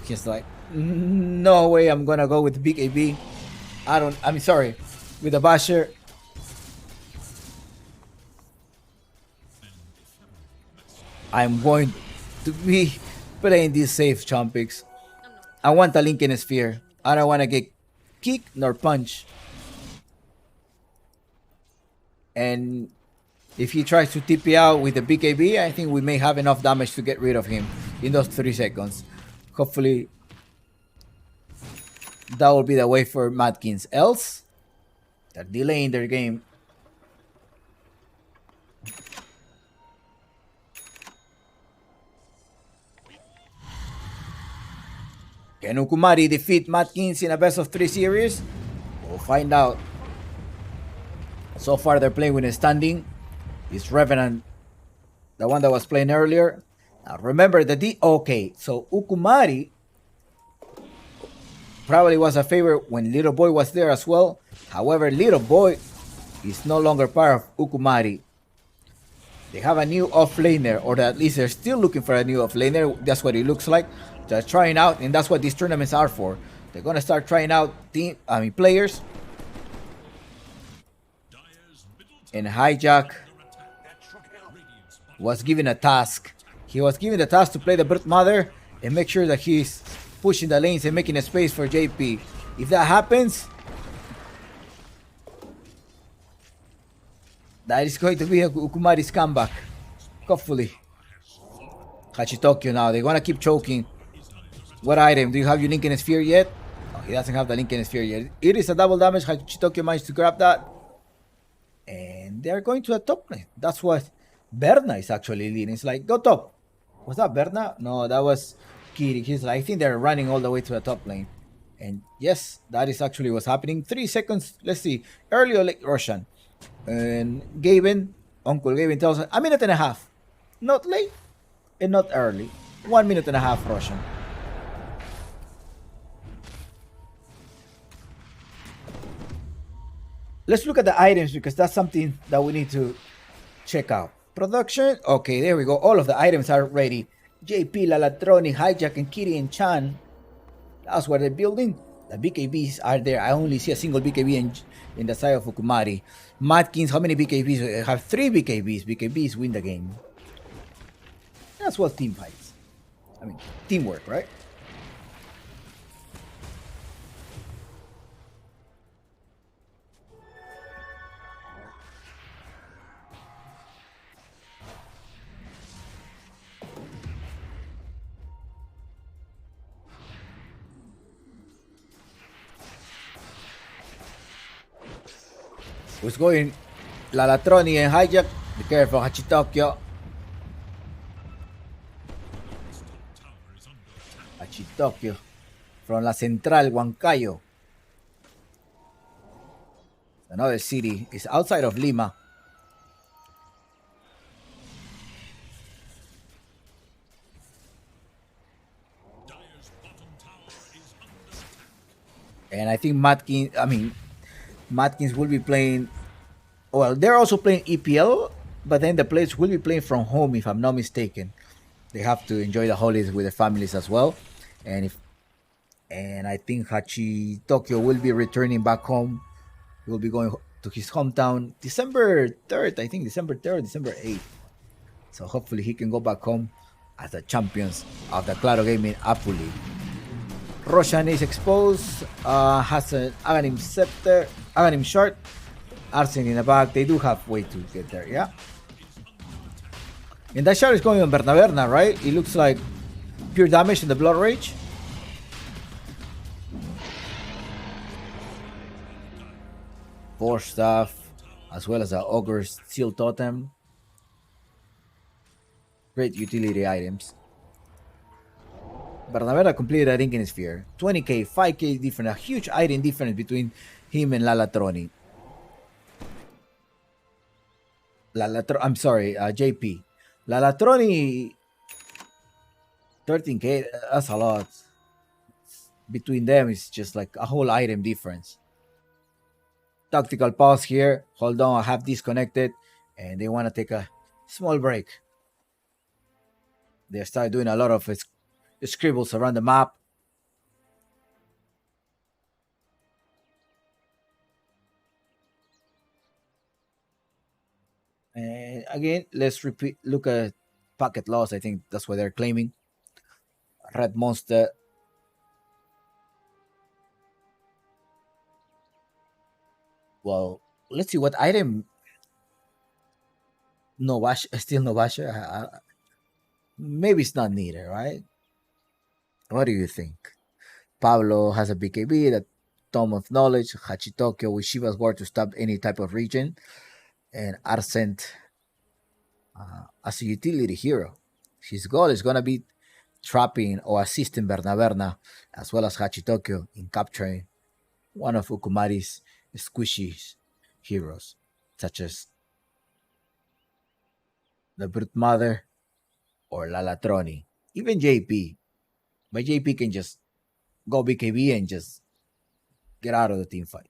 he's like, no way I'm gonna go with BKB. I'm sorry, with the Basher. I'm going to be playing this safe, Chompix. I want a Lincoln Sphere. I don't want to get kicked nor punched. And if he tries to TP out with the BKB, I think we may have enough damage to get rid of him in those 3 seconds. Hopefully, that will be the way for Matkins. Else, they're delaying their game. Can Ukumari defeat Matkins in a best of 3 series? We'll find out. So far, they're playing with a standing. It's Revenant, the one that was playing earlier. Now, remember the okay, so Ukumari probably was a favorite when Little Boy was there as well. However, Little Boy is no longer part of Ukumari. They have a new offlaner, or at least they're still looking for a new offlaner. That's what it looks like. They're trying out, and that's what these tournaments are for. They're gonna start trying out players. And Hijack was given a task. He was given the task to play the Birth Mother and make sure that he's pushing the lanes and making a space for JP. If that happens, that is going to be a Ukumari's comeback. Hopefully. Hachitokyo now. They're gonna keep choking. What item? Do you have your Lincoln Sphere yet? Oh, he doesn't have the Lincoln Sphere yet. It is a double damage. Hachitokyo managed to grab that. And they're going to a top lane. That's what Berna is actually leading. It's like, go top. Was that Berna? No, that was Kiri. He's like, I think they're running all the way to the top lane. And yes, that is actually what's happening. 3 seconds. Let's see. Early or late Roshan. And Gaben, Uncle Gaben tells us a minute and a half. Not late and not early. 1 minute and a half, Roshan. Let's look at the items because that's something that we need to check out. Production. Okay, there we go. All of the items are ready. JP, Lalatroni, Hijack, and Kiri and Chan. That's what they're building. The BKBs are there. I only see a single BKB in the side of Ukumari. Matkins, how many BKBs? I have 3 BKBs. BKBs win the game. That's what team fights. I mean, teamwork, right? Who's going? Lalatroni and Hijack. Be careful, Hachitokyo. Hachitokyo from La Central, Huancayo. Another city. It's outside of Lima. And I think Matkins will be playing. Well, they're also playing EPL, but then the players will be playing from home, if I'm not mistaken. They have to enjoy the holidays with their families as well. And I think Hachi Tokyo will be returning back home. He will be going to his hometown December 3rd, I think December 3rd, December 8th. So hopefully he can go back home as the champions of the Claro Gaming Apu League. Roshan is exposed, has an Aghanim Scepter, Aghanim Shard, Arsene in the back. They do have way to get there, yeah? And that shard is going on Berna, right? It looks like pure damage in the Blood Rage. Force Staff, as well as the Ogre's Seal Totem. Great utility items. Bernabera completed a Lincoln Sphere. 20k, 5k difference, a huge item difference between him and Lalatroni. I'm sorry, JP. Lalatroni, 13k, that's a lot. Between them, it's just like a whole item difference. Tactical pause here. Hold on, I have disconnected. And they want to take a small break. They start doing a lot of scribbles around the map. And again, let's look at Pocket loss, I think that's what they're claiming. Red Monster. Well, let's see what item. No wash, still no washer. Maybe it's not needed, right? What do you think? Pablo has a BKB, the Tome of Knowledge, Hachitokyo with Shiva's Ward to stop any type of region, and Arsent as a utility hero. His goal is going to be trapping or assisting Berna as well as Hachitokyo in capturing one of Ukumari's squishy heroes, such as the Brute Mother or Lalatroni, even JP. But JP can just go BKB and just get out of the team fight.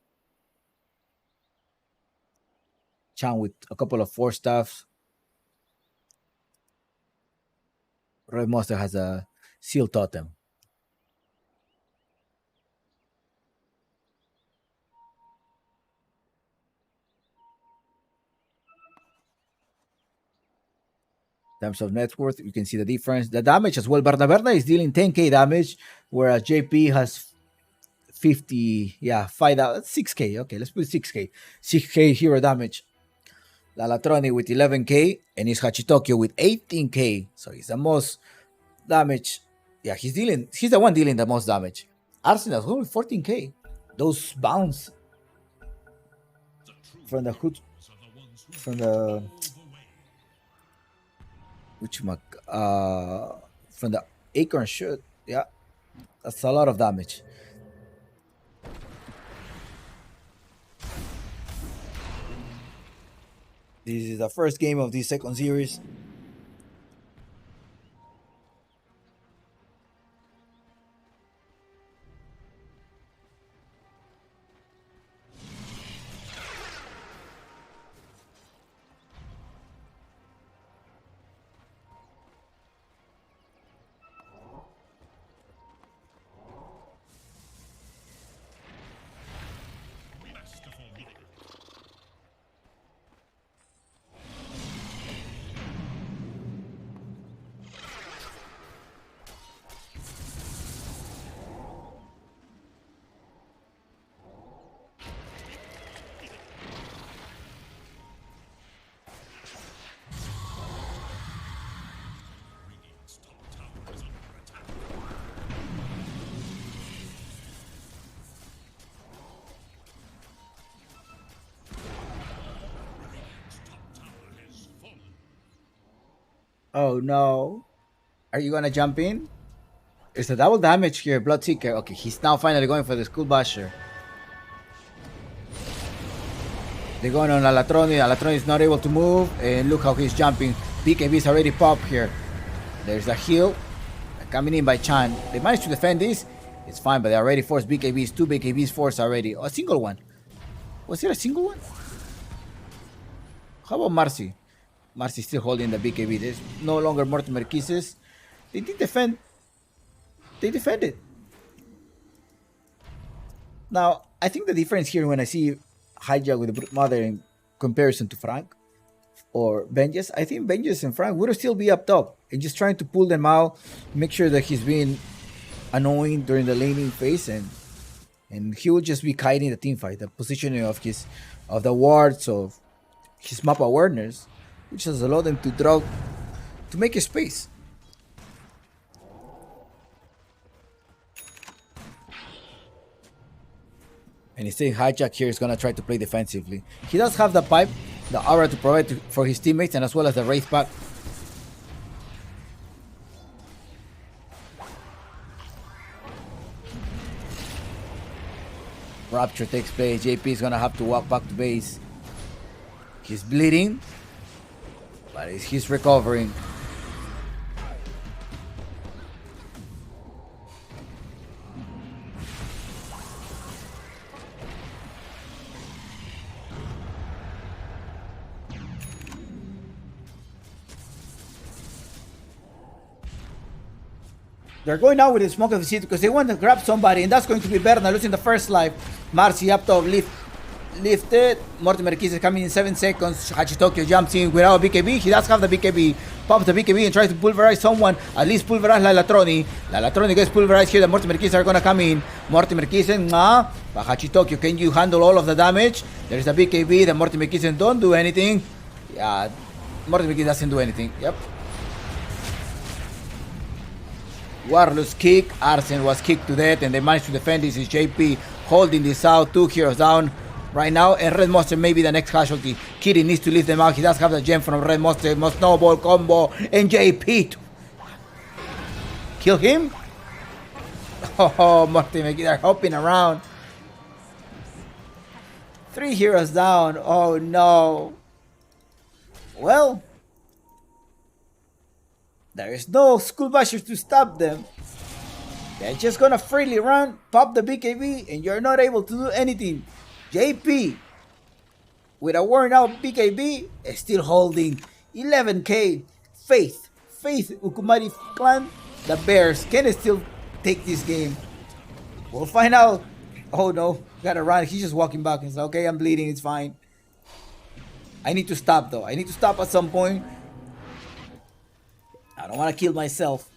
Chan with a couple of 4-staffs. Red Monster has a Seal Totem. In terms of net worth, you can see the difference. The damage as well. Berna is dealing 10k damage, whereas JP has 50, 6k. Okay, let's put 6k. 6k hero damage. Lalatroni with 11k, and his Hachitokyo with 18k. So he's the most damage. Yeah, he's the one dealing the most damage. Arsenal's only 14k. Those bounce from the hood, from the from the acorn shoot. Yeah, that's a lot of damage. This is the first game of the second series. Oh no. Are you gonna jump in? It's a double damage here, Bloodseeker. Okay, he's now finally going for the Skull Basher. They're going on Lalatroni. Lalatroni is not able to move, and look how he's jumping. BKB is already popped here. There's a heal coming in by Chan. They managed to defend this. It's fine, but they already forced BKBs. 2 BKBs forced already. Oh, a single one. Was it a single one? How about Marcy? Marcy still holding the BKB. There's no longer Mortimer Kisses. They did defend. They defended. Now, I think the difference here when I see Hijack with the Brute Mother in comparison to Frank or Benjes, I think Benjes and Frank would still be up top and just trying to pull them out, make sure that he's being annoying during the laning phase, and he will just be kiting the team fight, the positioning of the wards, of his map awareness, which has allowed them to draw, to make a space. And he's saying Hijack here is going to try to play defensively. He does have the pipe, the aura to provide for his teammates, and as well as the Wraith Pack. Rapture takes place. JP is going to have to walk back to base. He's bleeding, but he's recovering. They're going out with the Smoke of the City because they want to grab somebody, and that's going to be Berna losing the first life. Marcy up top, lifted. Mortimer Kiss is coming in 7 seconds. Hachitokyo jumps in without a BKB. He does have the BKB. Pops the BKB and tries to pulverize someone. At least pulverize Lalatroni. Lalatroni gets pulverized here. The Mortimer Kiss are gonna come in. Mortimer Kiss and but Hachitokyo, can you handle all of the damage? There's a BKB. The Mortimer Kiss don't do anything. Yeah, Mortimer Kiss doesn't do anything. Yep. Warless kick. Arsen was kicked to death and they managed to defend. This is JP holding this out. 2 heroes down right now. And Red Monster may be the next casualty. Kitty needs to leave them out. He does have the gem from Red Monster. Must snowball combo. And JP kill him. Oh, Mortimer, they're hopping around. 3 heroes down. Oh no. Well, there is no school bashers to stop them. They're just gonna freely run, pop the BKB, and you're not able to do anything. JP, with a worn out BKB, is still holding 11k. Faith Ukumari clan, the Bears can still take this game. We'll find out. Oh no, gotta run. He's just walking back. He's like, okay, I'm bleeding, it's fine. I need to stop though. I need to stop at some point. I don't want to kill myself.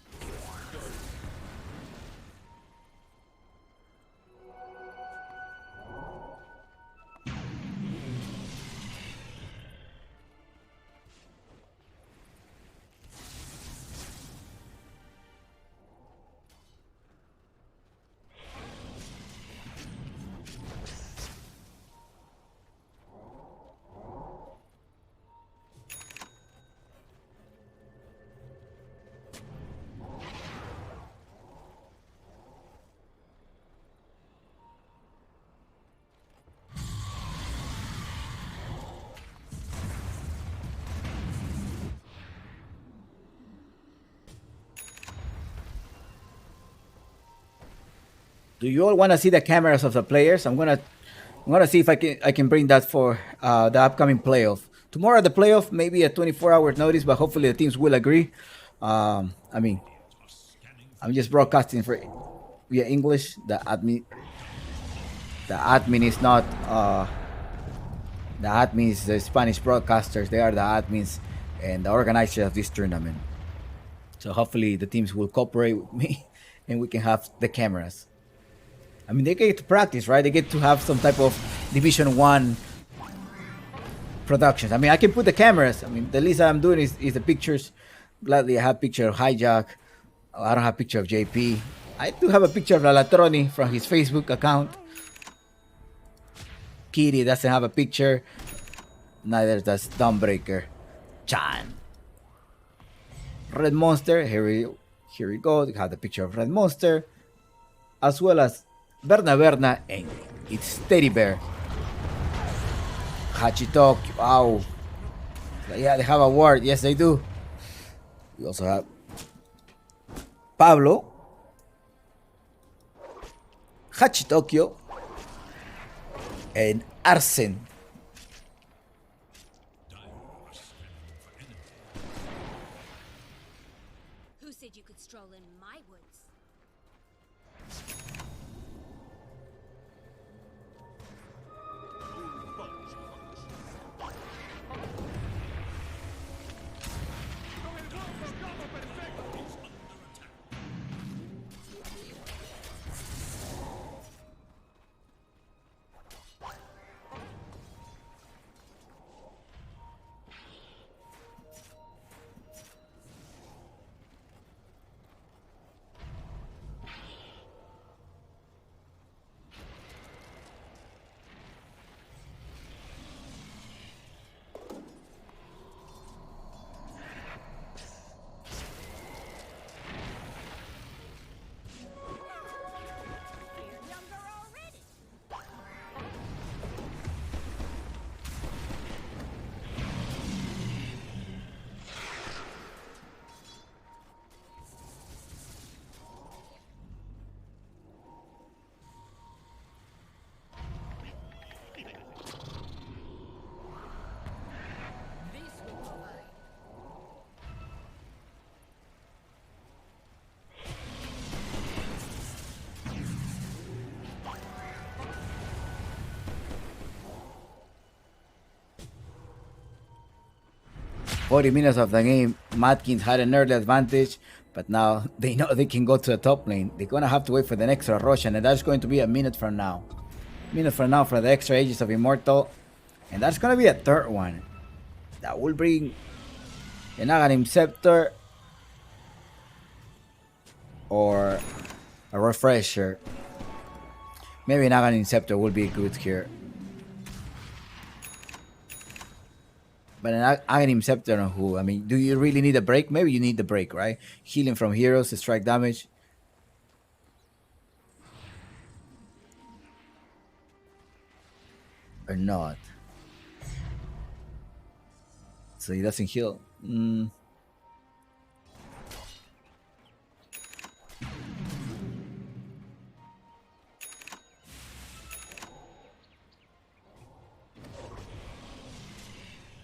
Do you all want to see the cameras of the players? I'm gonna see if I can bring that for the upcoming playoff. Tomorrow at the playoff, maybe a 24-hour notice, but hopefully the teams will agree. I mean, I'm just broadcasting for via English. The admin is not the admin is the Spanish broadcasters. They are the admins and the organizers of this tournament. So hopefully the teams will cooperate with me, and we can have the cameras. I mean, they get to practice, right? They get to have some type of Division 1 productions. I mean, I can put the cameras. I mean, the least I'm doing is the pictures. Gladly, I have a picture of Hijack. I don't have a picture of JP. I do have a picture of Lalatroni from his Facebook account. Kitty doesn't have a picture. Neither does Dawnbreaker Chan. Red Monster, here we go. We have the picture of Red Monster, as well as Berna and its teddy bear. Hachitok, wow. Yeah, they have a word. Yes, they do. We also have Pablo, Hachitokyo, and Arsen. Who said you could stroll in my woods? 40 minutes of the game, Matkins had an early advantage, but now they know they can go to the top lane. They're gonna have to wait for the next Roshan, and that's going to be a minute from now. Minute from now for the extra Ages of Immortal, and that's gonna be a third one. That will bring an Aghanim Scepter or a refresher. Maybe an Aghanim Scepter will be good here. But an Aghanim Scepter on who? I mean, do you really need a break? Maybe you need the break, right? Healing from heroes, strike damage. Or not. So he doesn't heal.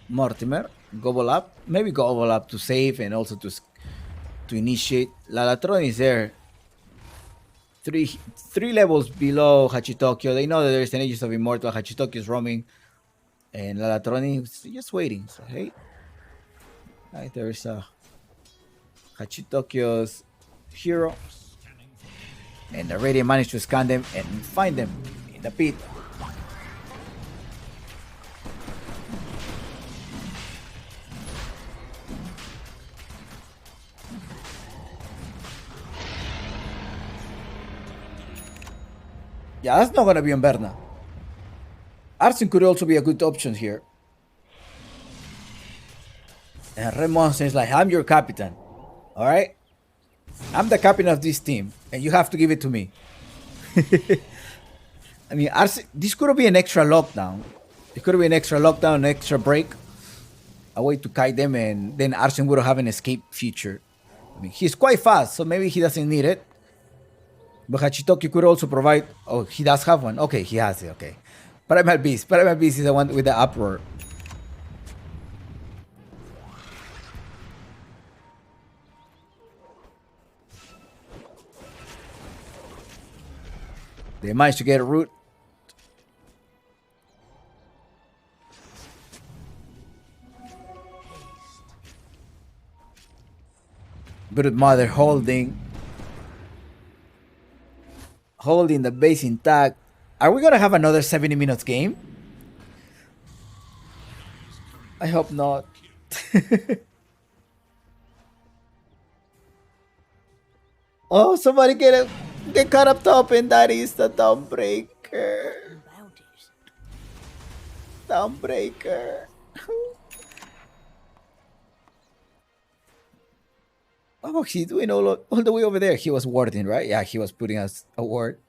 Mortimer, gobble up. Maybe gobble up to save and also to initiate. Lalatron is there. Three levels below Hachitokyo. They know that there's an Aegis of Immortal. Hachitokyo is roaming. And Lalatroni is just waiting. So, hey. Right, there's Hachitokyo's hero. And the Radiant managed to scan them and find them in the pit. Yeah, that's not gonna be on Berna. Arsene could also be a good option here. And Red Monster is like, I'm your captain. Alright? I'm the captain of this team. And you have to give it to me. I mean, Arsene, this could be an extra lockdown. It could be an extra lockdown, an extra break. A way to kite them, and then Arsene would have an escape feature. I mean, he's quite fast, so maybe he doesn't need it. But Hachitoki could also provide... Oh, he does have one. Okay, he has it. Okay. Primal Beast. Primal Beast is the one with the uproar. They managed to get a root. Brood Mother holding the base intact. Are we gonna have another 70 minutes game? I hope not. Oh, somebody get caught up top, and that is the Dawnbreaker. Dawnbreaker. What was he doing all the way over there? He was warding, right? Yeah, he was putting us a ward.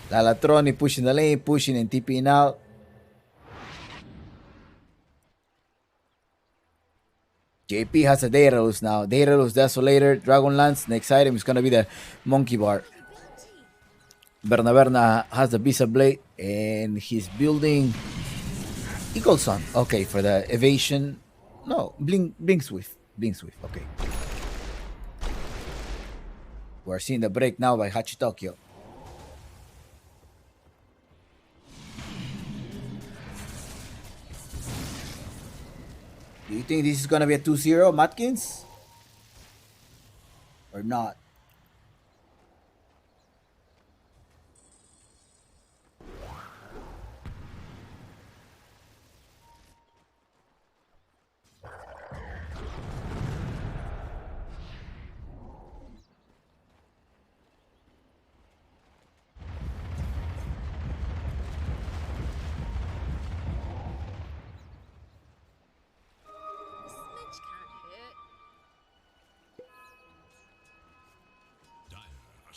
Lalatroni pushing the lane, pushing and TPing out. JP has a Daedalus now. Daedalus, Desolator, Dragonlance. Next item is going to be the Monkey Bar. Berna has the Visa Blade, and he's building Eagle Sun. Okay, for the evasion. No, Blink Swift. Okay. We're seeing the break now by Hachitokyo. Do you think this is going to be a 2-0, Matkins? Or not?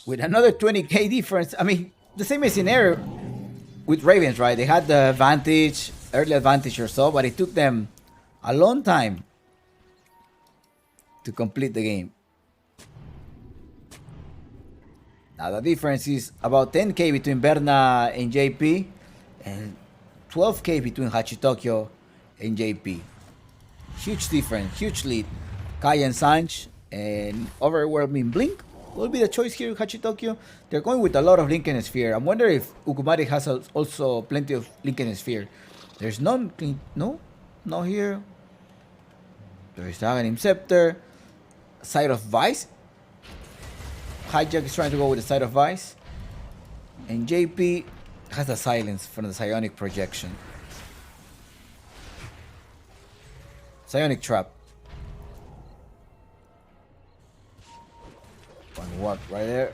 With another 20k difference. I mean, the same scenario with Ravens, right? They had the advantage, early advantage or so, but it took them a long time to complete the game. Now the difference is about 10k between Berna and JP, and 12k between Hachitokyo and JP. Huge difference, huge lead. Kai and Sanj, and overwhelming Blink will be the choice here in Hachitokyo. They're going with a lot of Lincoln Sphere. I'm wondering if Ukumari has also plenty of Lincoln Sphere. There's none. No? No here. There is Aghanim Scepter. Side of Vice. Hijack is trying to go with the Side of Vice. And JP has a silence from the Psionic projection. Psionic Trap. One walk right there.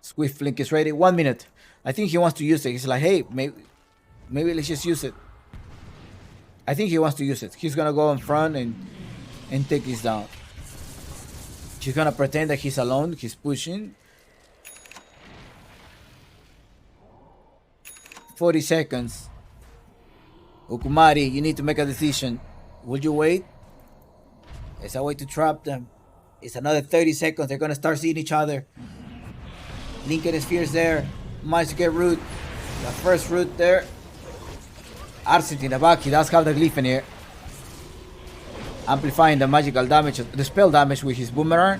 Swift Link is ready. 1 minute. I think he wants to use it. He's like, hey, maybe let's just use it. I think he wants to use it. He's gonna go in front and take this down. He's gonna pretend that he's alone. He's pushing. 40 seconds. Ukumari, you need to make a decision. Will you wait? It's a way to trap them. It's another 30 seconds. They're gonna start seeing each other. Lincoln is fierce there. Managed to get root. The first root there. Arsene in the back. He does have the glyph in here. Amplifying the magical damage, the spell damage with his boomerang.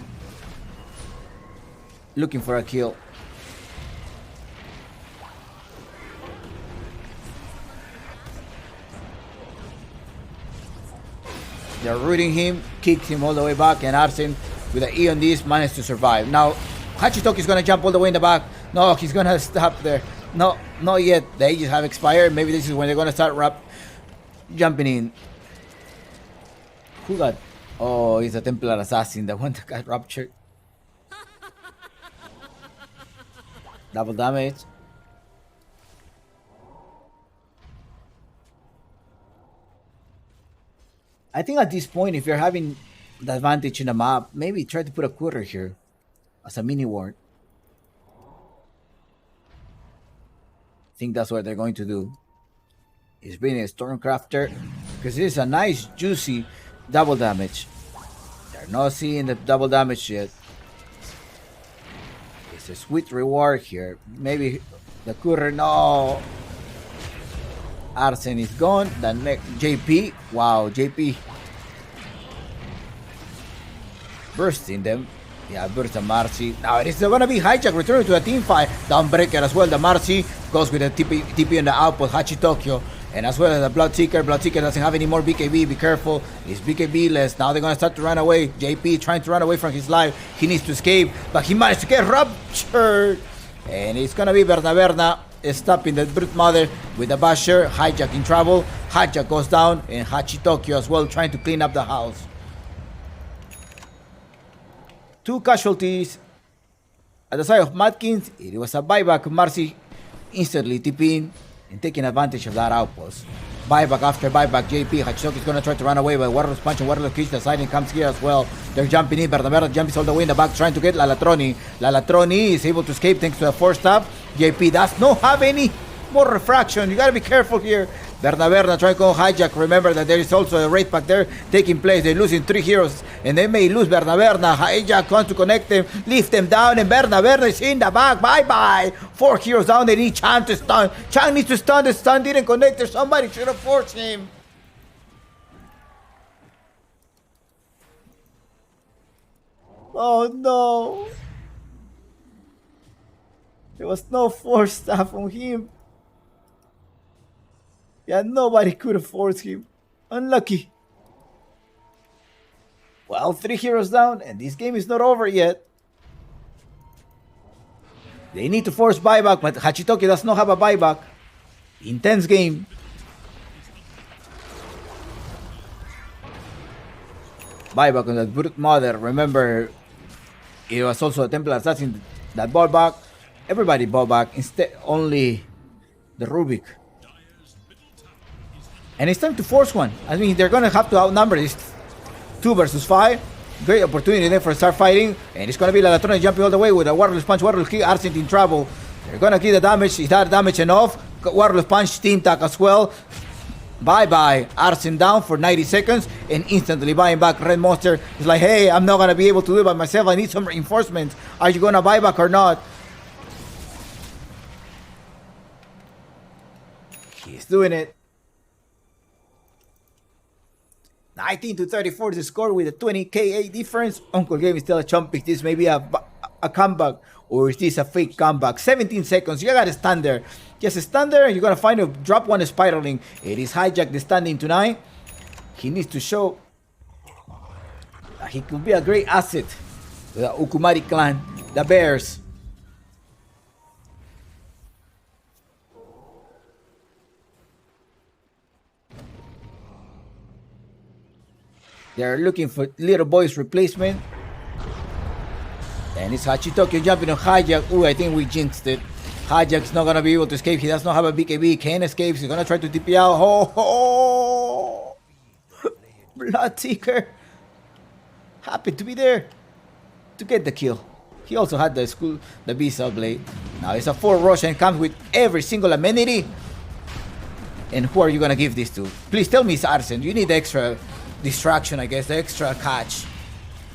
Looking for a kill. They're rooting him, kicked him all the way back, and Arsene with the E on this managed to survive. Now, Hachitoki is gonna jump all the way in the back. No, he's gonna stop there. No, not yet. The ages have expired. Maybe this is when they're gonna start jumping in. Who got? Oh, he's a Templar assassin. The one that got ruptured. Double damage. I think at this point, if you're having the advantage in the map, maybe try to put a quarter here as a mini ward. I think that's what they're going to do. Is bring a Stormcrafter because it is a nice juicy double damage. They're not seeing the double damage yet. It's a sweet reward here. Maybe the quarter. No. Arsene is gone. The next JP. Wow, JP bursting them. Yeah, burst the Marcy. Now it is gonna be Hijack returning to the team fight. Downbreaker as well. The Marcy goes with the TP on the outpost. Hachitokyo. And as well as the Bloodseeker. Bloodseeker doesn't have any more BKB. Be careful. It's BKB less. Now they're gonna start to run away. JP trying to run away from his life. He needs to escape, but he managed to get ruptured. And it's gonna be Berna stopping the Brute Mother with the Basher. Hijack in trouble. Hijack goes down, and Hachitokyo as well trying to clean up the house. 2 casualties at the side of Matkins. It was a buyback. Marcy instantly TPing and taking advantage of that outpost. Buyback after buyback. JP Hachitoki is going to try to run away, but Warlord's Punch and Warlord's Kick. The siding comes here as well. They're jumping in. Bernaberna jumps all the way in the back trying to get Lalatroni. Lalatroni is able to escape thanks to the force stab. JP does not have any more refraction. You got to be careful here. Berna trying to go Hijack. Remember that there is also a raid pack there taking place. They're losing 3 heroes and they may lose Berna. Hijack wants to connect them, lift them down, and Berna is in the back. Bye-bye. 4 heroes down. They need Chan to stun. Chan needs to stun. The stun didn't connect there. Somebody should have forced him. Oh no. There was no force staff on him. Yeah, nobody could have forced him. Unlucky. Well, 3 heroes down, and this game is not over yet. They need to force buyback, but Hachitoki does not have a buyback. Intense game. Buyback on that Brute Mother. Remember, it was also a Templar Assassin that bought back. Everybody bought back. Instead, only the Rubik. And it's time to force one. I mean, they're going to have to outnumber this 2 versus 5. Great opportunity there for start fighting. And it's going to be Lalatroni jumping all the way with a Warlord's Punch. Warlord's Kick. Arsene in trouble. They're going to get the damage. Is that damage enough? Warlord's Punch. Team Tack as well. Bye-bye. Arsene down for 90 seconds. And instantly buying back. Red Monster is like, hey, I'm not going to be able to do it by myself. I need some reinforcements. Are you going to buy back or not? He's doing it. 19-34 the score with a 20 KA difference. Uncle Game is still a chump. Is this maybe a comeback, or is this a fake comeback? 17 seconds. You gotta stand there. Just stand there and you're gonna find a drop one spiraling. It is Hijack the standing tonight. He needs to show that he could be a great asset to the Ukumari clan, the Bears. They're looking for little boy's replacement. And it's Hachitokyo jumping on Hijack. Ooh, I think we jinxed it. Hijack's not gonna be able to escape. He does not have a BKB. Ken escapes. He's gonna try to TP out. Oh! Bloodseeker. Happy to be there to get the kill. He also had the B-Cell blade. Now it's a 4 rush and comes with every single amenity. And who are you gonna give this to? Please tell me it's Arsen. You need the extra distraction, I guess, the extra catch.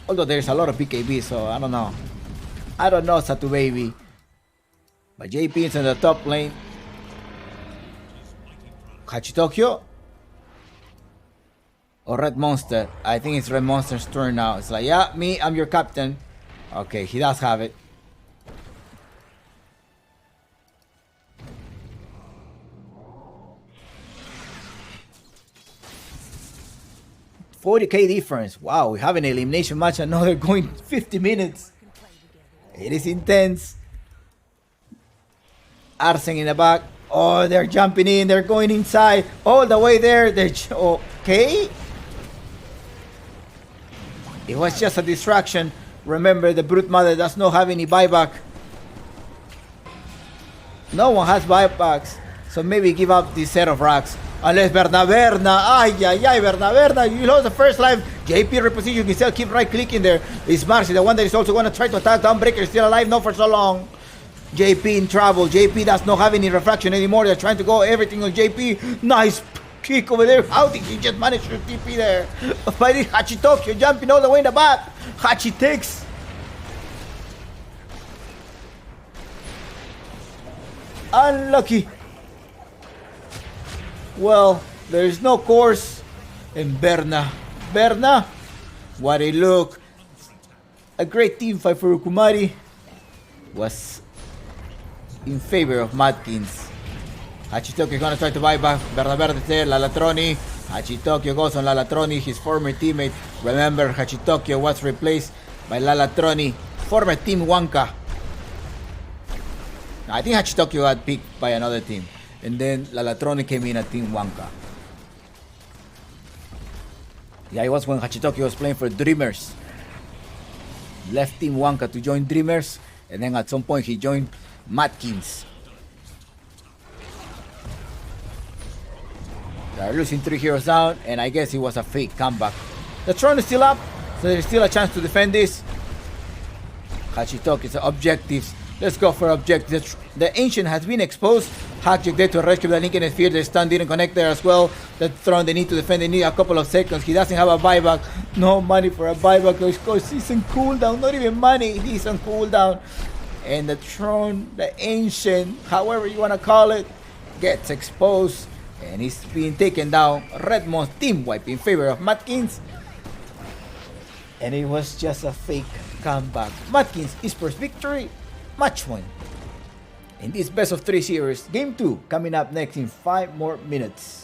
Although there's a lot of BKB, so I don't know. I don't know, Satu Baby. But JP is in the top lane. Hachitokyo or Red Monster? I think it's Red Monster's turn now. It's like, yeah, me, I'm your captain. Okay, he does have it. $40K difference. Wow, we have an elimination match. Another going 50 minutes. It is intense. Arsen in the back. Oh, they're jumping in. They're going inside. All the way there. They're okay. It was just a distraction. Remember, the Brute Mother does not have any buyback. No one has buybacks. So maybe give up this set of racks. Unless Berna. Ay, Berna. You lost the first life. JP reposition himself. Keep right clicking there. It's Marcy, the one that is also going to try to attack. Dawnbreaker still alive. Not for so long. JP in trouble. JP does not have any refraction anymore. They're trying to go everything on JP. Nice kick over there. How did he just manage to TP there? By this Hachitokyo jumping all the way in the back. Hachi takes. Unlucky. Well, there's no course. And Berna, what a look. A great team fight for Ukumari was in favor of Matkins. Hachitokyo gonna try to buy back. Berna Verde there, Lalatroni. Hachitokyo goes on Lalatroni, his former teammate. Remember, Hachitokyo was replaced by Lalatroni, former Team Wanka. I think Hachitokyo got picked by another team. And then Lalatroni came in at Team Wanka. Yeah, it was when Hachitokyo was playing for Dreamers. Left Team Wanka to join Dreamers. And then at some point he joined Matkins. They are losing 3 heroes down. And I guess it was a fake comeback. The throne is still up. So there's still a chance to defend this. Hachitokyo's objectives. Let's go for objectives. The Ancient has been exposed. Hackjack there to rescue the Lincoln Sphere. The stun didn't connect there as well. The throne they need to defend. They need a couple of seconds. He doesn't have a buyback. No money for a buyback. Because he's on cooldown. Not even money. He's on cooldown. And the throne, the Ancient, however you want to call it, gets exposed. And he's being taken down. Redmond's team wipe in favor of Matkins. And it was just a fake comeback. Matkins is first victory. Match 1 in this best of 3 series. Game 2 coming up next in 5 more minutes.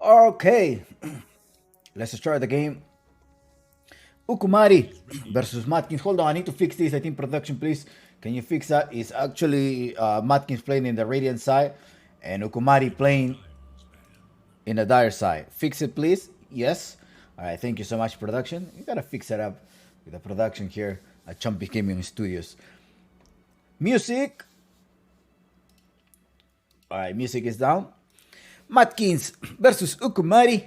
Okay, let's start the game. Ukumari versus Matkins. Hold on, I need to fix this. I think production, please. Can you fix that? It's actually Matkins playing in the Radiant side and Ukumari playing in the Dire side. Fix it, please. Yes. All right, thank you so much, production. You gotta fix it up with the production here at Chumpy Gaming Studios. Music. All right, music is down. Matkins versus Ukumari,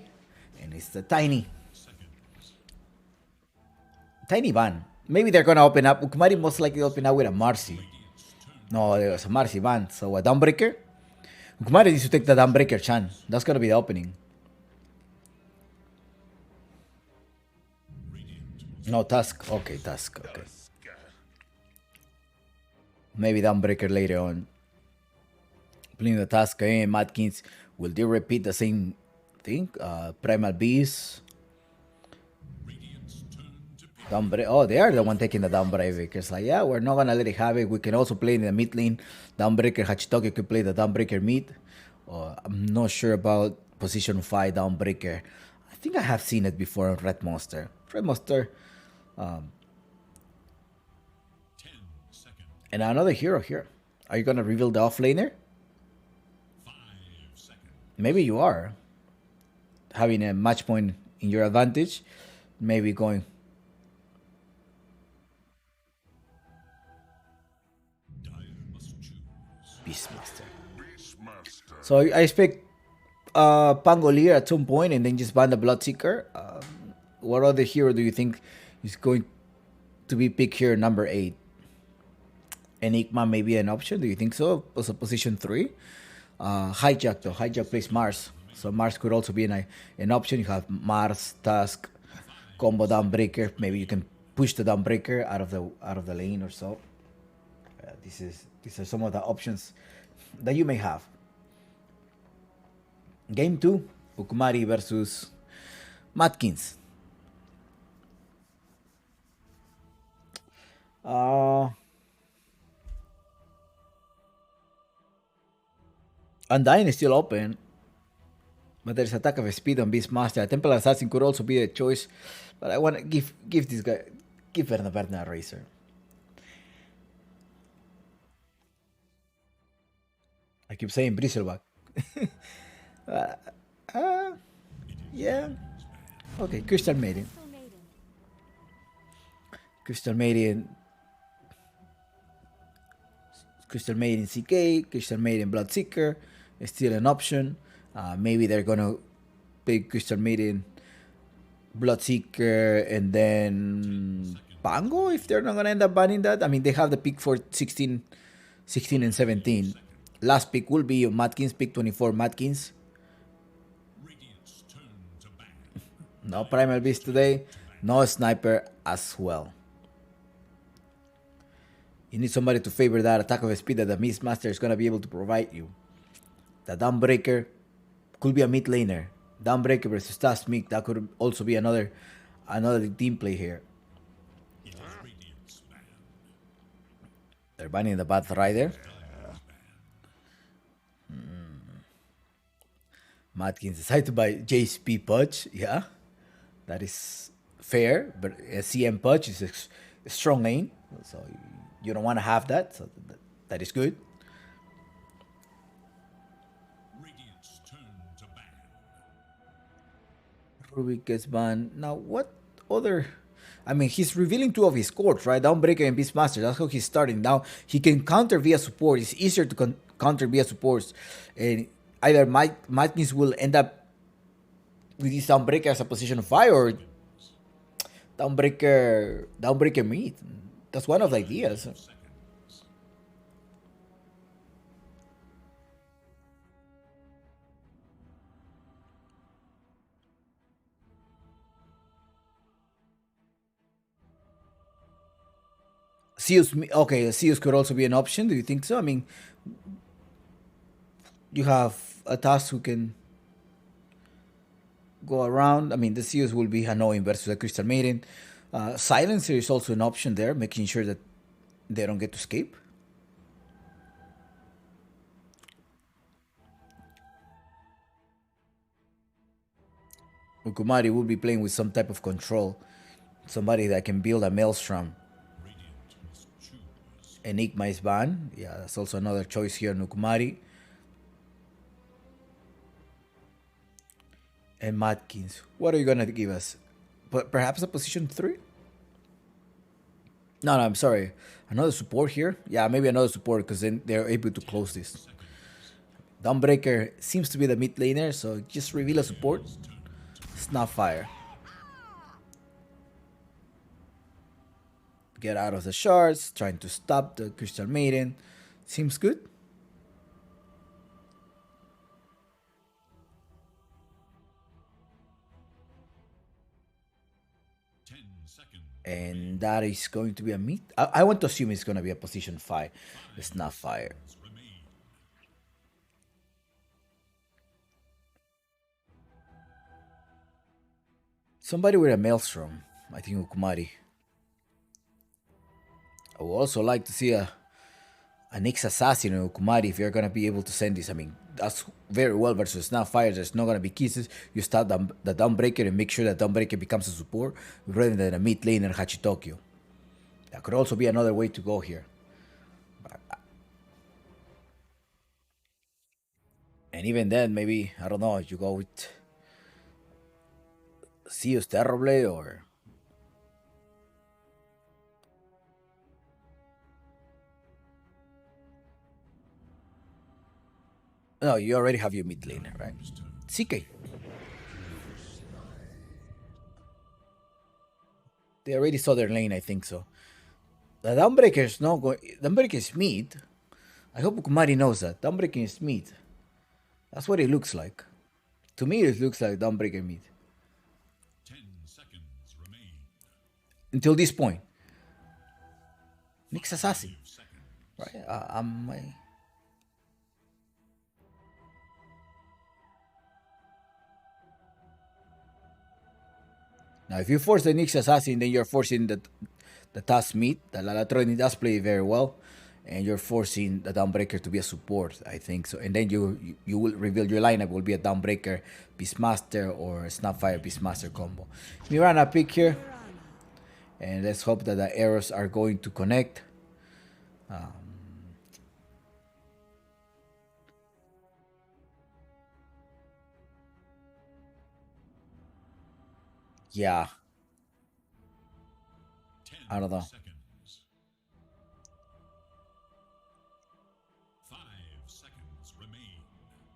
and it's the Tiny ban. Maybe they're gonna open up. Ukumari most likely open up with a Marcy. No, there's a Marcy ban. So a Dawnbreaker. Ukumari needs to take the Dawnbreaker Chan. That's gonna be the opening. No, Tusk. Okay, Tusk. Okay. Maybe Dawnbreaker later on. Playing the Tusk and Matkins. Will they repeat the same thing? Primal Beast. Oh, they are the one taking the Dawnbreaker. It's like, yeah, we're not gonna let it have it. We can also play in the mid lane. Dawnbreaker Hachitoki could play the Dawnbreaker mid. I'm not sure about position 5 Dawnbreaker. I think I have seen it before on Red Monster. Red Monster. And another hero here. Are you gonna reveal the offlaner? Maybe you are. Having a match point in your advantage. Maybe going. Beastmaster. So I expect Pangolier at some point and then just ban the Bloodseeker. What other hero do you think is going to be picked here? Number 8. Enigma may be an option. Do you think so? Also position 3. Hijack though. Hijack plays Mars. So Mars could also be an option. You have Mars, Tusk, combo Dawnbreaker. Maybe you can push the Dawnbreaker out of the lane or so. These are some of the options that you may have. Game 2, Ukumari versus Matkins. Undying is still open, but there's attack of speed on Beastmaster. A Temple Assassin could also be a choice, but I want to give this guy, give Verna a Razor. I keep saying Bristleback. Yeah. Okay, Crystal Maiden. Crystal Maiden CK, Crystal Maiden Bloodseeker is still an option. Maybe they're gonna pick Crystal Maiden Bloodseeker and then Pango if they're not gonna end up banning that. I mean, they have the pick for 16 and 17. Last pick will be Matkins, pick 24 Matkins. No Primal Beast today. No Sniper as well. You need somebody to favor that attack of speed that the Beastmaster is going to be able to provide you. The Dawnbreaker could be a mid laner. Dawnbreaker versus Tasmik, that could also be another team play here. They're banning the Bath Rider. Matkins decided to buy JSP Pudge. Yeah, that is fair. But CM Pudge is a strong lane, so you don't want to have that. So that is good. Rubik gets banned. Now, what other... I mean, he's revealing 2 of his cores, right? Dawnbreaker and Beastmaster. That's how he's starting. Now, he can counter via support. It's easier to counter via supports. And either Matkins will end up with this Dawnbreaker as a position 5 or Dawnbreaker mid. That's one of the ideas. Zeus could also be an option. Do you think so? I mean, you have a task who can go around. I mean, the Zeus will be annoying versus a Crystal Maiden. Silencer is also an option there, making sure that they don't get to escape. Ukumari will be playing with some type of control. Somebody that can build a maelstrom. Enigma is banned. Yeah, that's also another choice here in Ukumari. And Matkins. What are you gonna give us? Perhaps a position 3? No, I'm sorry. Another support here? Yeah, maybe another support because then they're able to close this. Dawnbreaker seems to be the mid laner, so just reveal a support. Snapfire. Get out of the shards, trying to stop the Crystal Maiden. Seems good. And that is going to be a mid. I want to assume it's going to be a position 5. The Snapfire. Somebody with a Maelstrom. I think Ukumari. I would also like to see a Nyx Assassin in Ukumari if you're going to be able to send this. I mean, that's very well versus Snapfire. There's not going to be kisses. You start the Dawnbreaker and make sure that Dawnbreaker becomes a support rather than a mid laner Hachitokyo. That could also be another way to go here. And even then, maybe, I don't know, you go with Zeus Terrible or... No, you already have your mid laner, right? CK. They already saw their lane, I think so. The Dawnbreaker is not going... Dawnbreaker is mid. I hope Ukumari knows that. Dawnbreaker is mid. That's what it looks like. To me, it looks like Dawnbreaker mid. 10 seconds remain. Until this point. Nyx Assassin. Right? Now, if you force the Nyx Assassin, then you're forcing the task mid. The Lalatroni does play very well. And you're forcing the Dawnbreaker to be a support, I think so. And then you will reveal your lineup will be a Dawnbreaker Beastmaster or Snapfire Beastmaster combo. Mirana pick here. And let's hope that the arrows are going to connect. Yeah. I don't know. Seconds. 5 seconds remain.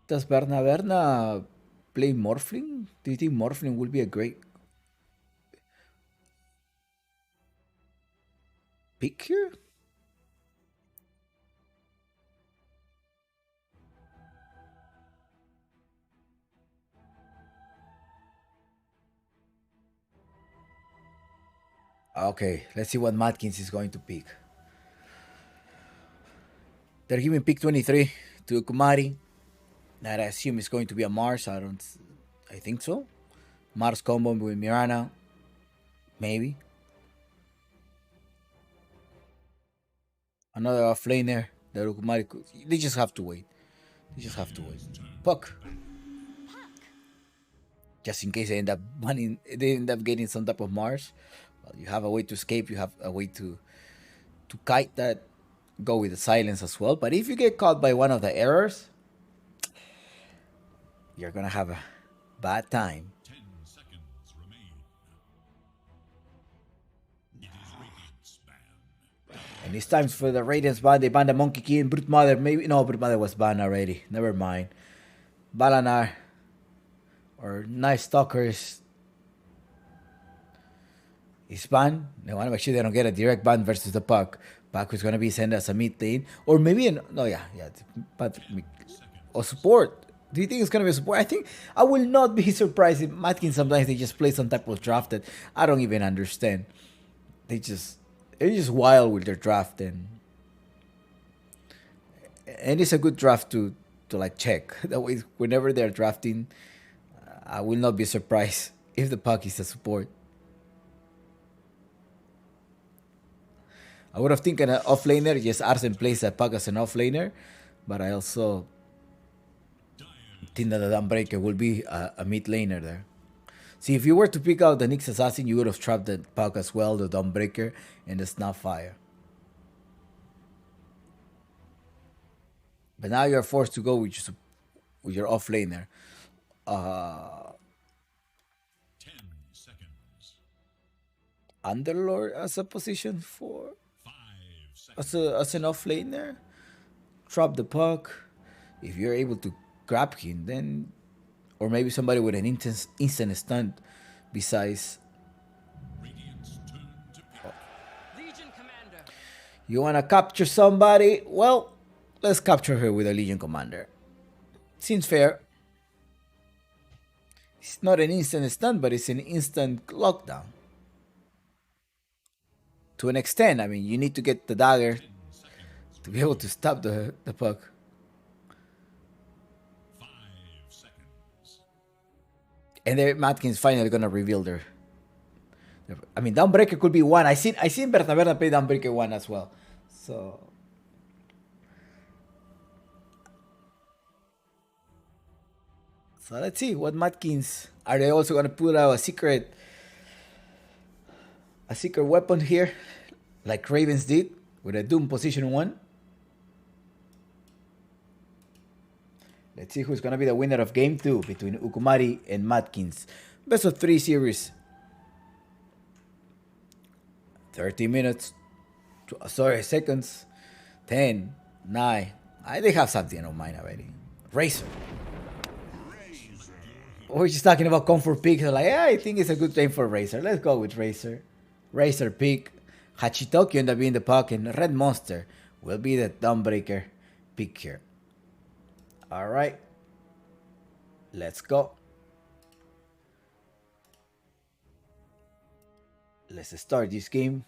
Does Berna play Morphling? Do you think Morphling will be a great pick here? Okay, let's see what Matkins is going to pick. They're giving pick 23 to Ukumari. That I assume is going to be a Mars. I think so. Mars combo with Mirana. Maybe. Another offlaner. The Ukumari. They just have to wait. Puck. Just in case they end up getting some type of Mars. Well, you have a way to escape. You have a way to kite that. Go with the silence as well. But if you get caught by one of the errors, you're gonna have a bad time. 10 seconds remain. It is Radiant's ban. And it's time for the Radiance ban. They banned the Monkey King, Brute Mother. Maybe no, Brute Mother was banned already. Never mind. Balanar or Night Stalkers is banned. They want to make sure they don't get a direct ban versus the Puck. Puck is gonna be sent as a mid lane or maybe but or support. Do you think it's gonna be a support? I think I will not be surprised if Matkins sometimes they just play some type of draft that I don't even understand. They're just wild with their draft and it's a good draft to like check. That way, whenever they're drafting, I will not be surprised if the Puck is a support. I would have think an offlaner, yes, Arsen plays a Puck as an offlaner, but I also think that the Dawnbreaker will be a mid laner there. See, if you were to pick out the Nyx Assassin, you would have trapped the puck as well, the Dawnbreaker, and the Snapfire. But now you're forced to go with your off laner. 10 seconds. Underlord as a position 4. 5 seconds. As an off laner. Drop the puck. If you're able to grab him, then... Or maybe somebody with an instant stun besides... Radiant's turn to pick. Legion Commander. You want to capture somebody? Well, let's capture her with a Legion Commander. Seems fair. It's not an instant stun, but it's an instant lockdown. To an extent, I mean, you need to get the dagger to be able to stop the puck. 5 seconds. And then Matkins finally gonna reveal I mean, Dawnbreaker could be 1. I seen Berta Berta play Dawnbreaker 1 as well. So let's see what Matkins. Are they also gonna put out a secret weapon here, like Ravens did with a Doom position 1? Let's see who's gonna be the winner of game 2 between Ukumari and Matkins. Best of 3 series. 30 minutes. Seconds. 10, 9. They have something on mind already. Razor. We're just talking about comfort picks. Like, yeah, I think it's a good time for Razor. Let's go with Razor. Razor pick. Hachitoki end up being the puck, and Red Monster will be the Dawnbreaker pick here. Alright. Let's go. Let's start this game.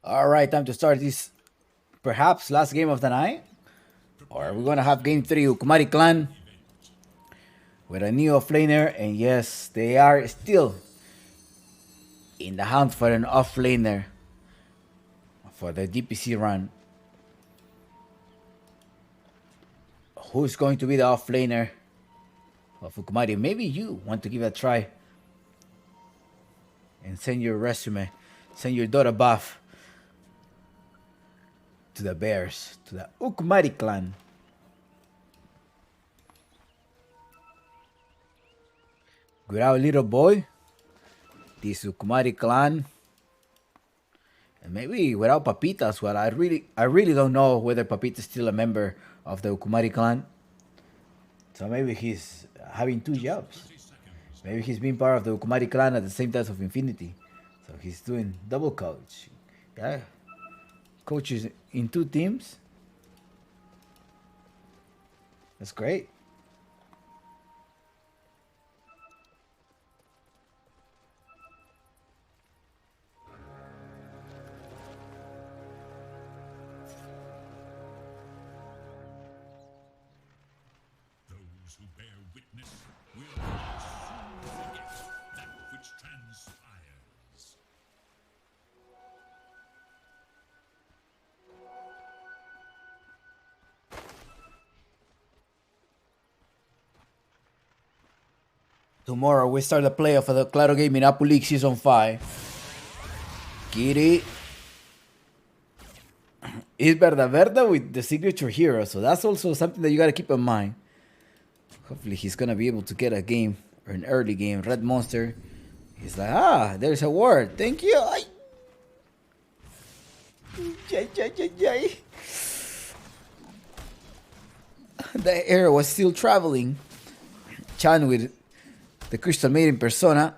All right, time to start this perhaps last game of the night. Or we're going to have game 3, Ukumari Clan with a new offlaner. And yes, they are still in the hunt for an offlaner for the DPC run. Who's going to be the offlaner of Ukumari? Maybe you want to give it a try and send your resume, send your Dota buff to the Bears, to the Ukumari Clan. Without little boy, this Ukumari Clan, and maybe without Papita as well. I really don't know whether Papita is still a member of the Ukumari Clan. So maybe he's having 2 jobs. Maybe he's being part of the Ukumari Clan at the same time of Infinity. So he's doing double coach. Yeah. Coaches in 2 teams. That's great. Those who bear witness will not soon forget that which transpires. Tomorrow we start the playoff of the Claro Gaming Apple League Season 5. Kitty is Verda with the signature hero, so that's also something that you gotta keep in mind. Hopefully he's gonna be able to get a game, or an early game. Red Monster, he's like, there's a word, thank you. Ay. Yay. The air was still traveling. Chan with the Crystal Maiden persona.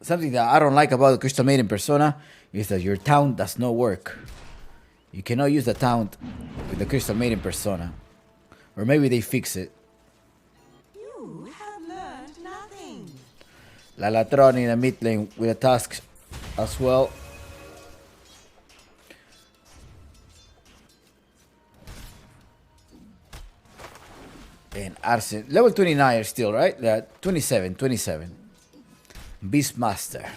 Something that I don't like about the Crystal Maiden persona is that your taunt does not work. You cannot use the taunt with the Crystal Maiden persona. Or maybe they fix it. You have learned nothing. Lalatron in the mid lane with a task as well. And Arsen, level 29 still, right? 27. Beastmaster.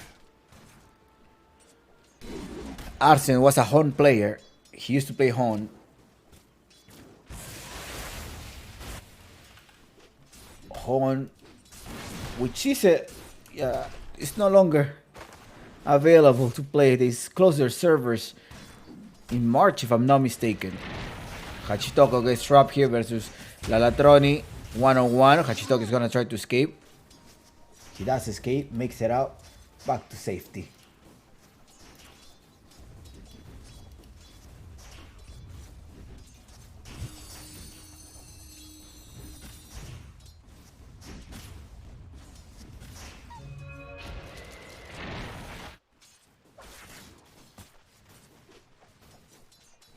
Arsen was a Hon player. He used to play Hon. Hon, which is it's no longer available to play. They closed their servers in March, if I'm not mistaken. Hachitoko gets trapped here versus Lalatroni 1-on-1. Hachitoko is gonna try to escape. He does escape, makes it out, back to safety.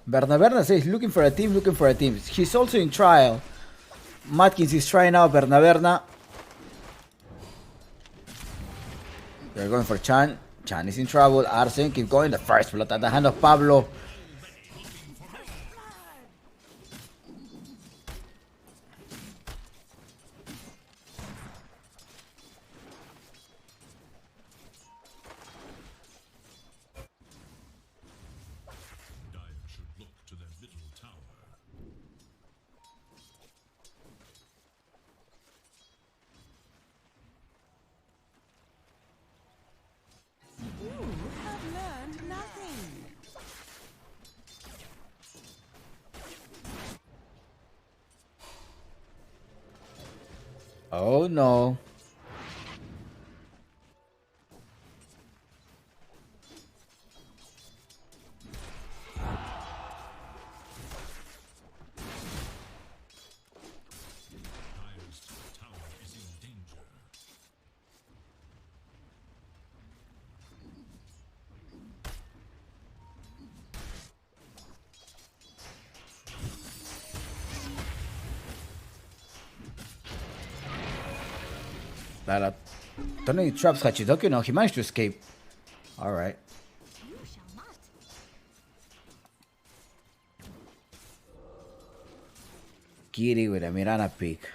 Berna says looking for a team. He's also in trial. Matkins is trying out Berna. They're going for Chan. Chan is in trouble. Arsen keep going. The first blood at the hand of Pablo. Oh no. Tony traps Hachitoki. No, he managed to escape. Alright. Kiri with a Mirana pick.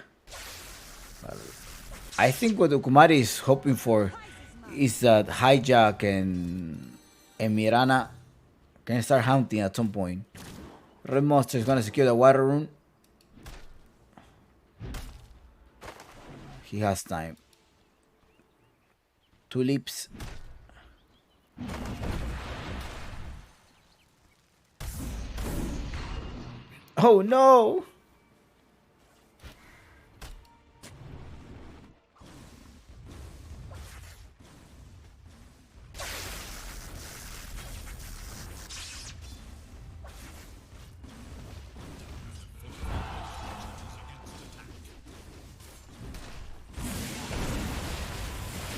I think what Ukumari is hoping for is that Hijack and Mirana can start hunting at some point. Red Monster is gonna secure the water rune. He has time. Tulips. Oh no!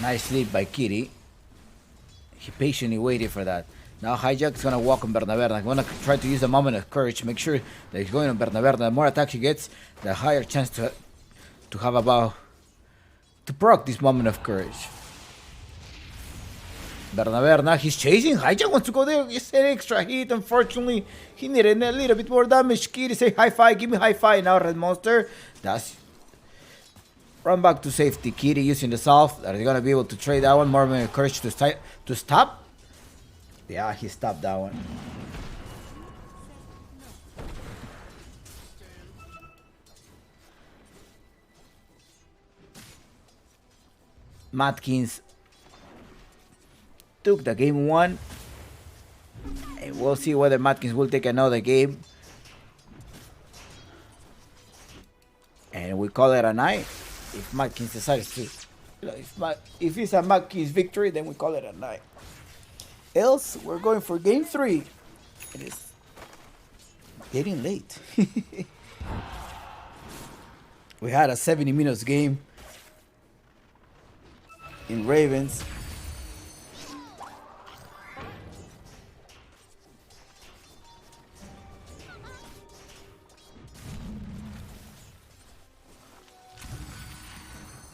Nice lead by Kitty. He patiently waited for that. Now Hijack is gonna walk on Bernaverna. He's gonna try to use the moment of courage. Make sure that he's going on Bernaverna. The more attacks he gets, the higher chance to proc this moment of courage. Bernaberna, he's chasing. Hijack wants to go there. It's an extra hit. Unfortunately, he needed a little bit more damage. Kitty say high five. Give me high five now, Red Monster. That's run back to safety. Kitty using the South. Are they gonna be able to trade that one? More courage to stop. Yeah, he stopped that one. Matkins took the game 1. And we'll see whether Matkins will take another game. And we call it a night. If Matkins decides to. If it's a Matkins victory, then we call it a night. Else, we're going for game 3. It is getting late. We had a 70 minutes game in Ravens.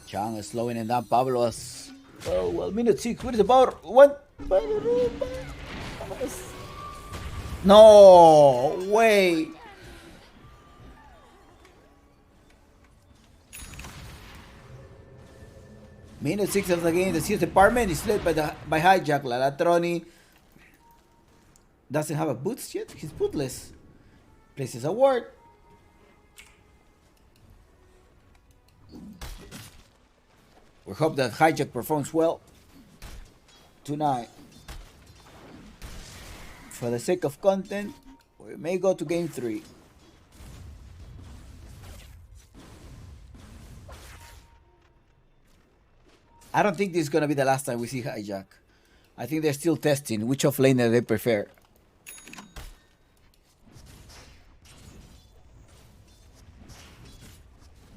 Chang is slowing it down. Pablo is, oh, well, minute 6. What is about one? No way. Minute 6 of the game. The CS department is led by Hijack. Lalatroni doesn't have a boots yet. He's bootless. Places a ward. We hope that Hijack performs well tonight. For the sake of content, we may go to game 3. I don't think this is going to be the last time we see Hijack. I think they're still testing which offlaner they prefer.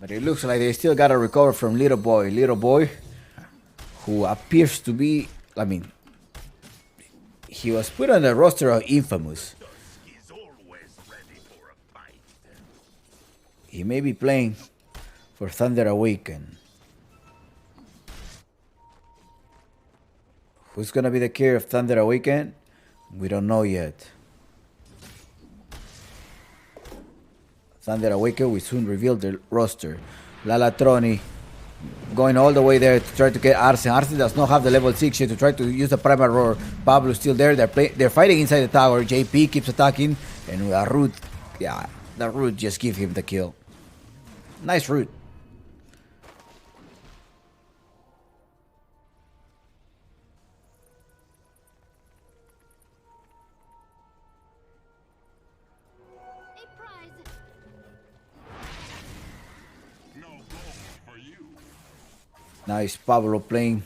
But it looks like they still got to recover from Little Boy. Little Boy, who appears to be, I mean, he was put on the roster of Infamous. He may be playing for Thunder Awaken. Who's going to be the carrier of Thunder Awaken? We don't know yet. Thunder Awaken, we soon reveal the roster. Lalatroni going all the way there to try to get Arsen. Arsen does not have the level 6 yet to try to use the primal roar. Pablo's still there. They're fighting inside the tower. JP keeps attacking. And Root, yeah, the Root just give him the kill. Nice Root. Nice Pablo playing.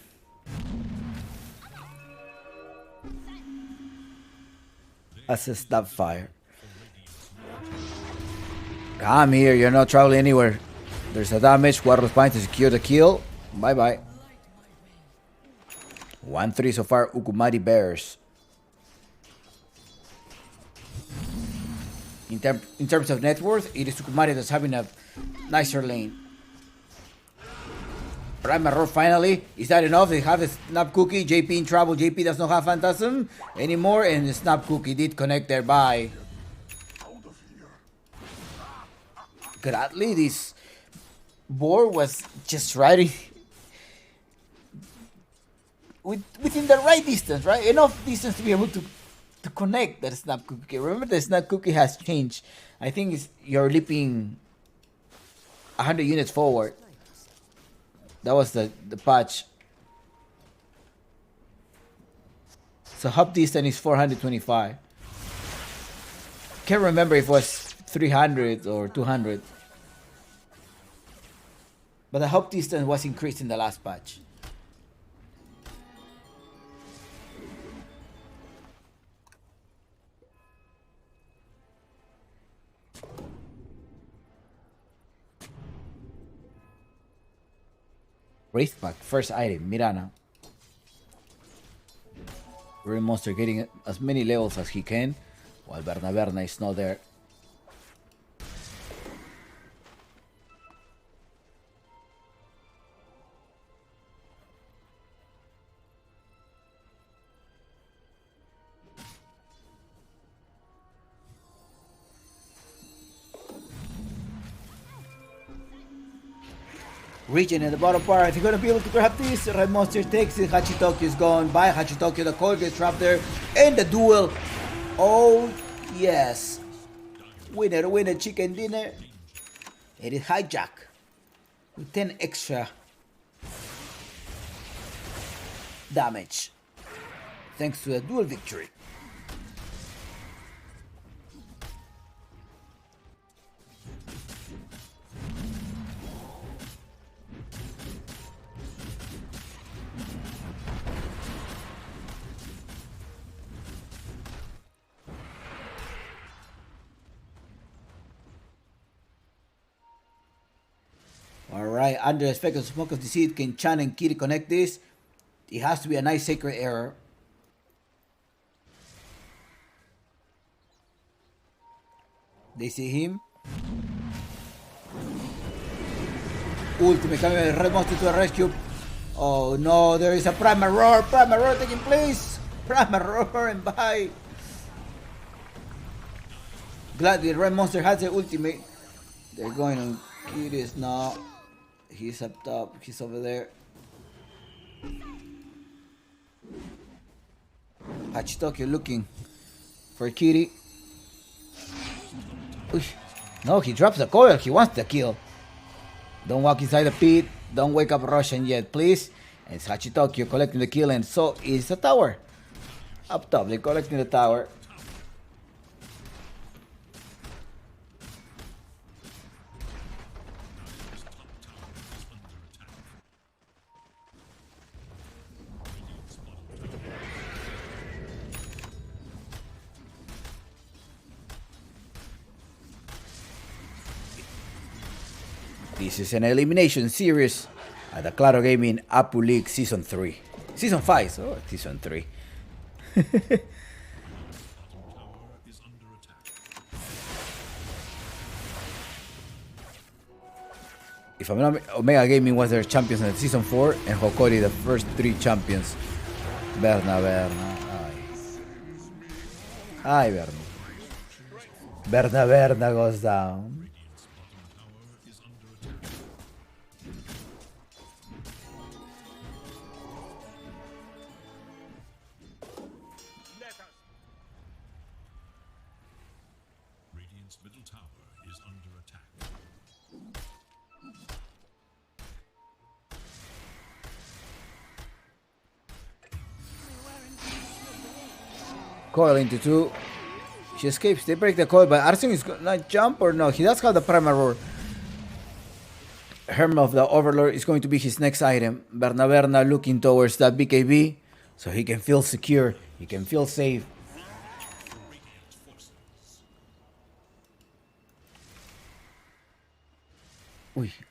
As a stab fire. Come here, you're not traveling anywhere. There's a damage. Warlord's Pine to secure the kill. Bye bye. 1-3 so far. Ukumari Bears. In terms of net worth, it is Ukumari that's having a nicer lane. Primal Roar finally. Is that enough? They have a Snap Cookie. JP in trouble. JP does not have Phantasm anymore. And the Snap Cookie did connect there by Gradley. This board was just right within the right distance, right? Enough distance to be able to connect that Snap Cookie. Remember, the Snap Cookie has changed. I think you're leaping 100 units forward. That was the patch. So hop distance is 425. Can't remember if it was 300 or 200. But the hop distance was increased in the last patch. Wraithpack, first item, Mirana. Real Monster getting as many levels as he can, while Berna is not there. Region in the bottom part. They're gonna be able to grab this. Red Monster takes it. Hachitokyo is gone by. Hachitokyo, the coil gets trapped there. And the duel. Oh, yes. Winner, winner, chicken dinner. It is Hijack with 10 extra damage. Thanks to a duel victory. Alright, under the effect of smoke of deceit, can Chan and Kitty connect this? It has to be a nice sacred error. They see him. Ultimate coming with Red Monster to the rescue. Oh no, there is a Primal Roar taking place. Primal Roar and bye. Glad the Red Monster has the ultimate. They're going on Kitty's now. He's up top, he's over there. Hachitokyo looking for Kitty. No, he drops the coil, he wants the kill. Don't walk inside the pit, don't wake up Russian yet, please. And it's Hachitokyo collecting the kill, and so is the tower. Up top, they're collecting the tower. This is an elimination series at the Claro Gaming Apu League Season 3. Season 5, so Season 3. If I'm not, Omega Gaming was their champions in Season 4, and Hokori the first 3 champions. Berna. Hi, Berna. Berna goes down. Radiant's middle tower is under attack. Coil into 2. She escapes. They break the coil, but Arsene is gonna jump or no? He does have the Primal Roar. Helm of the Overlord is going to be his next item. Berna looking towards that BKB so he can feel secure. He can feel safe.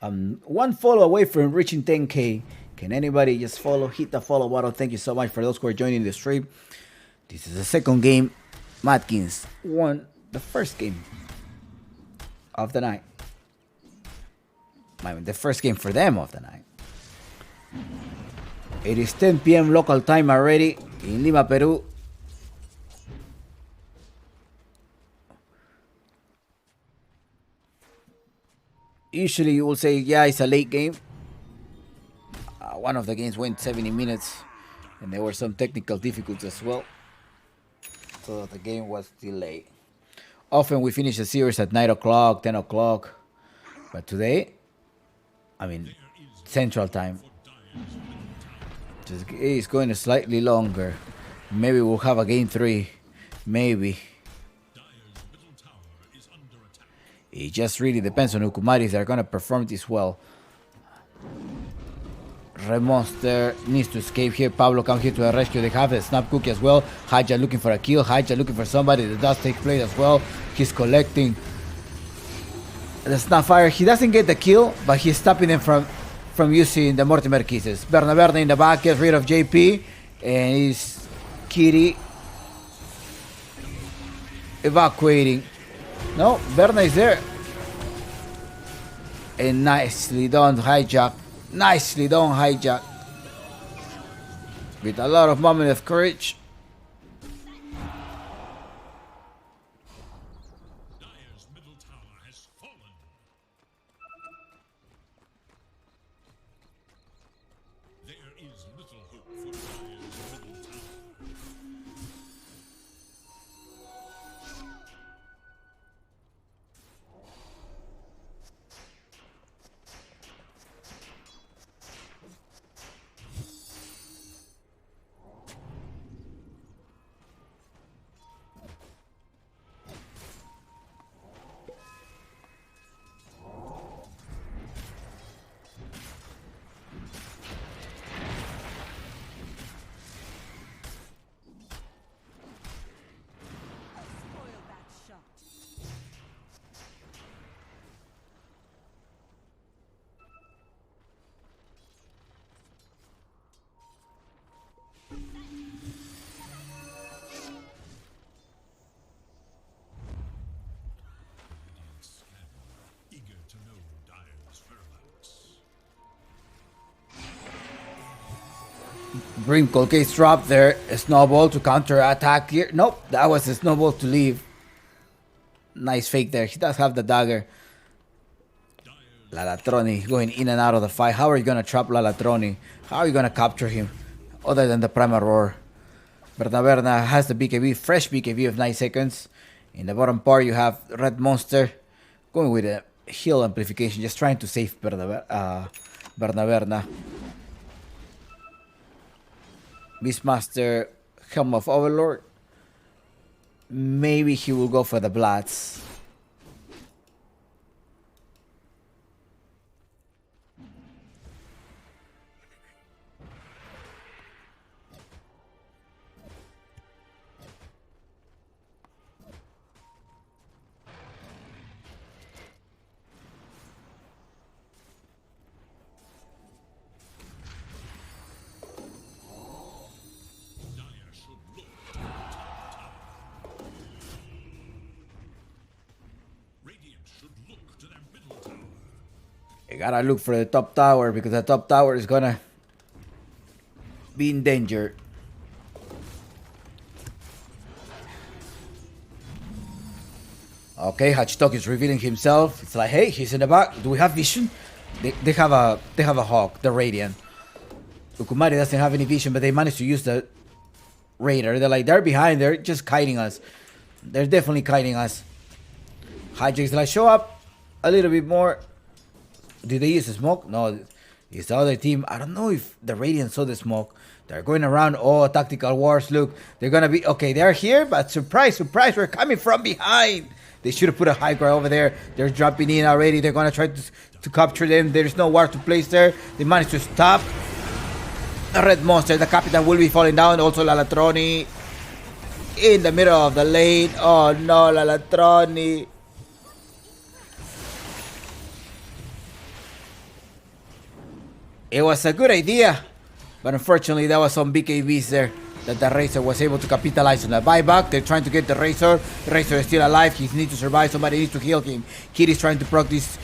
I'm one follow away from reaching 10k. Can anybody just follow? Hit the follow button. Thank you so much for those who are joining the stream. This is the second game. Matkins won the first game of the night. I mean, the first game for them of the night. It is 10 p.m. local time already in Lima, Peru. Usually you will say, yeah, it's a late game. One of the games went 70 minutes and there were some technical difficulties as well. So the game was delayed. Often we finish the series at 9 o'clock, 10 o'clock. But today, I mean, Central Time, it's going slightly longer. Maybe we'll have a game 3. Maybe. It just really depends on Ukumari if they're going to perform this well. Red Monster needs to escape here. Pablo comes here to the rescue. They have a snap cookie as well. Haja looking for a kill. Haja looking for somebody that does take place as well. He's collecting the Snapfire. He doesn't get the kill, but he's stopping them from using the Mortimer kisses. Berna in the back gets rid of JP. And he's Kitty evacuating. No, Berna is there. And nicely done, Hijack. Nicely done, Hijack. With a lot of moment of courage. Dire's middle tower has fallen. Bring Colgate's drop there. A snowball to counter attack here. Nope, that was a snowball to leave. Nice fake there. He does have the dagger. Lalatroni going in and out of the fight. How are you gonna trap Lalatroni? How are you gonna capture him? Other than the Primal Roar. Berna has the BKB, fresh BKB of 9 seconds. In the bottom part you have Red Monster going with a heal amplification, just trying to save Berna. Beastmaster, Helm of Overlord. Maybe he will go for the Bloods. You gotta look for the top tower because the top tower is gonna be in danger. Okay, Hachitoki is revealing himself. It's like, hey, he's in the back. Do we have vision? They have a hawk, the Radiant. Ukumari doesn't have any vision, but they managed to use the Raider. They're behind. They're just kiting us. They're definitely kiting us. Hijack's like, show up a little bit more. Did they use the smoke? No, it's the other team. I don't know if the Radiant saw the smoke. They're going around. Oh, tactical wars. Look, they're gonna be okay. They're here, but surprise, we're coming from behind. They should have put a high ground over there. They're dropping in already. They're gonna try to capture them. There's no war to place there. They managed to stop the Red Monster. The Captain will be falling down. Also, Lalatroni in the middle of the lane. Oh no, Lalatroni. It was a good idea, but unfortunately there was some BKBs there that the Razor was able to capitalize on. The buyback, they're trying to get the Razor. The Razor is still alive. He needs to survive. Somebody needs to heal him. Kid is trying to proc this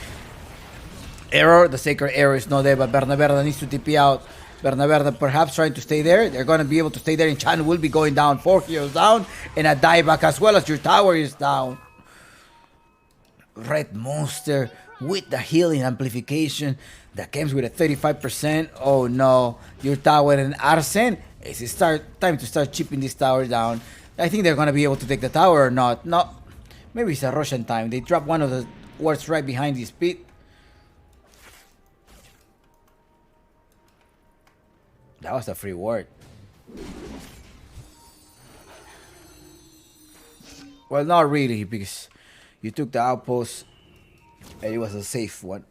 arrow. The Sacred Arrow is not there, but Berna needs to TP out. Berna perhaps trying to stay there. They're going to be able to stay there. And Chan will be going down. 4 heroes down. And a dieback as well as your tower is down. Red Monster with the healing amplification that comes with a 35%. Oh no, your tower and Arsen. It's time to start chipping this tower down. I think they're gonna be able to take the tower or not. No, maybe it's a Russian time. They drop one of the wards right behind this pit. That was a free ward. Well, not really, because you took the outpost and it was a safe one.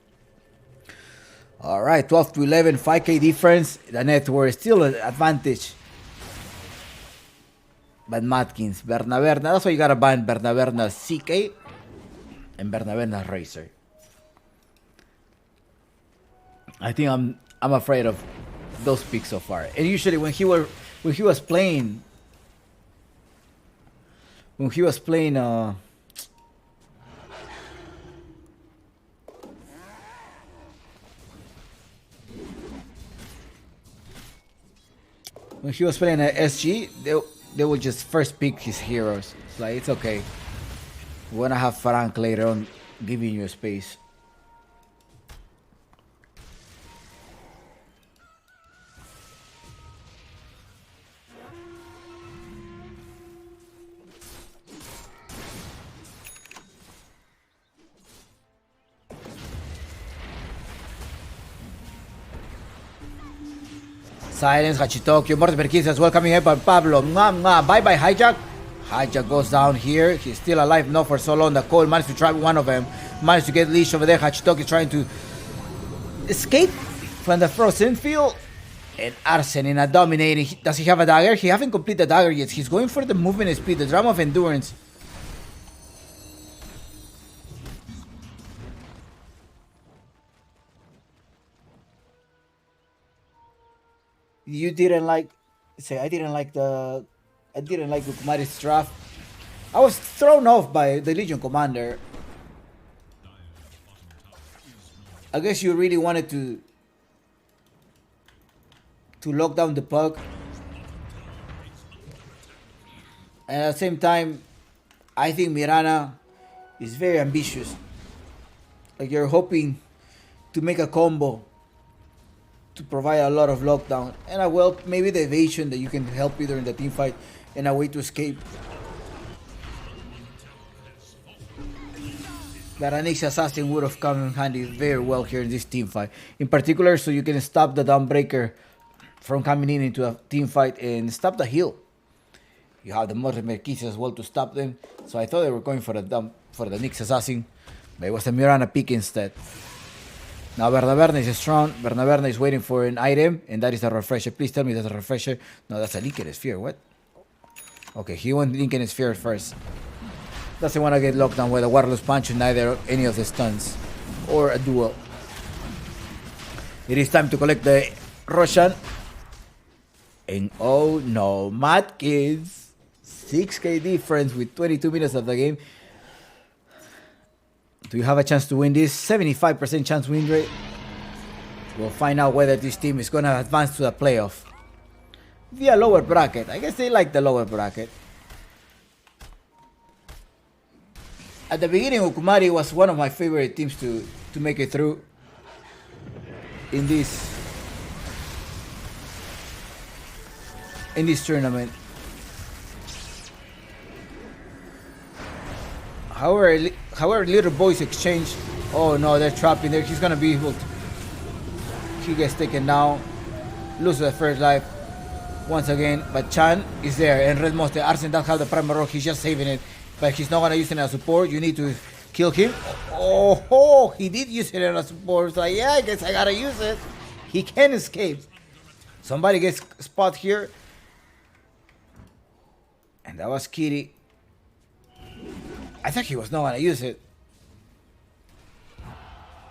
Alright, 12 to 11, 5k difference. The network is still an advantage. But Matkins, Berna, that's why you gotta ban Berna CK and Berna Razor. I think I'm afraid of those picks so far. And usually when he was playing When he was playing an SG, they will just first pick his heroes. It's like, it's okay. We wanna have Frank later on giving you space. Silence, Hachitokyo, Mortimer Kids as well coming here by Pablo. Bye bye, Hijack. Hijack goes down here. He's still alive, not for so long. The Cole managed to trap one of them. Managed to get leash over there. Hachitokyo trying to escape from the frozen field. And Arsen in a dominating. Does he have a dagger? He haven't completed the dagger yet. He's going for the movement speed, the drama of endurance. You didn't like, say, I didn't like Ukumari's draft. I was thrown off by the Legion Commander. I guess you really wanted to to lock down the puck. And at the same time, I think Mirana is very ambitious. Like you're hoping to make a combo to provide a lot of lockdown. And well, maybe the evasion that you can help you during the team fight and a way to escape. That an Nyx Assassin would have come in handy very well here in this team fight. In particular, so you can stop the Dawnbreaker from coming in into a team fight and stop the heal. You have the Mortimer keys as well to stop them. So I thought they were going for the Nyx Assassin, but it was the Mirana pick instead. Now Bernaverne is strong. Bernaverne is waiting for an item, and that is the refresher. Please tell me that's a refresher. No, that's a Lincoln Sphere. What? Okay, he went Lincoln Sphere first. Doesn't want to get locked down with a wireless punch in either any of the stuns or a duel. It is time to collect the Roshan. And oh no, Mad Kids, 6k difference with 22 minutes of the game. Do you have a chance to win this? 75% chance win rate. We'll find out whether this team is going to advance to the playoff via lower bracket. I guess they like the lower bracket. At the beginning, Ukumari was one of my favorite teams to make it through in this tournament. However, little boys exchange. Oh no, they're trapped in there. He's gonna be able to. He gets taken down, loses the first life once again. But Chan is there, and Red Monster Arsen does have the primal rock. He's just saving it. But he's not gonna use it as support. You need to kill him. Oh, he did use it as support. So yeah, I guess I gotta use it. He can escape. Somebody gets spot here. And that was Kitty. I thought he was not gonna use it.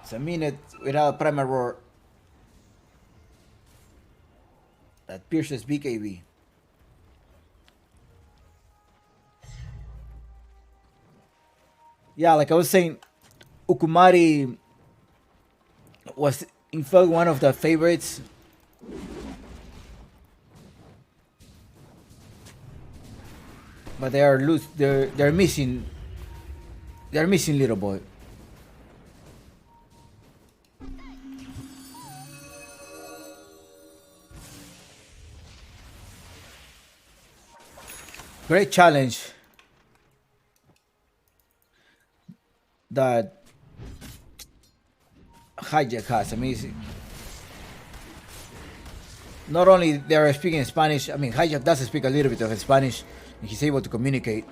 It's a minute without primal roar. That pierces BKB. Yeah, like I was saying, Ukumari was in fact one of the favorites. But they are loose. They're missing. They're missing little boy. Great challenge that Hijack has. Amazing. Not only they are speaking Spanish, I mean Hijack does speak a little bit of Spanish, and he's able to communicate.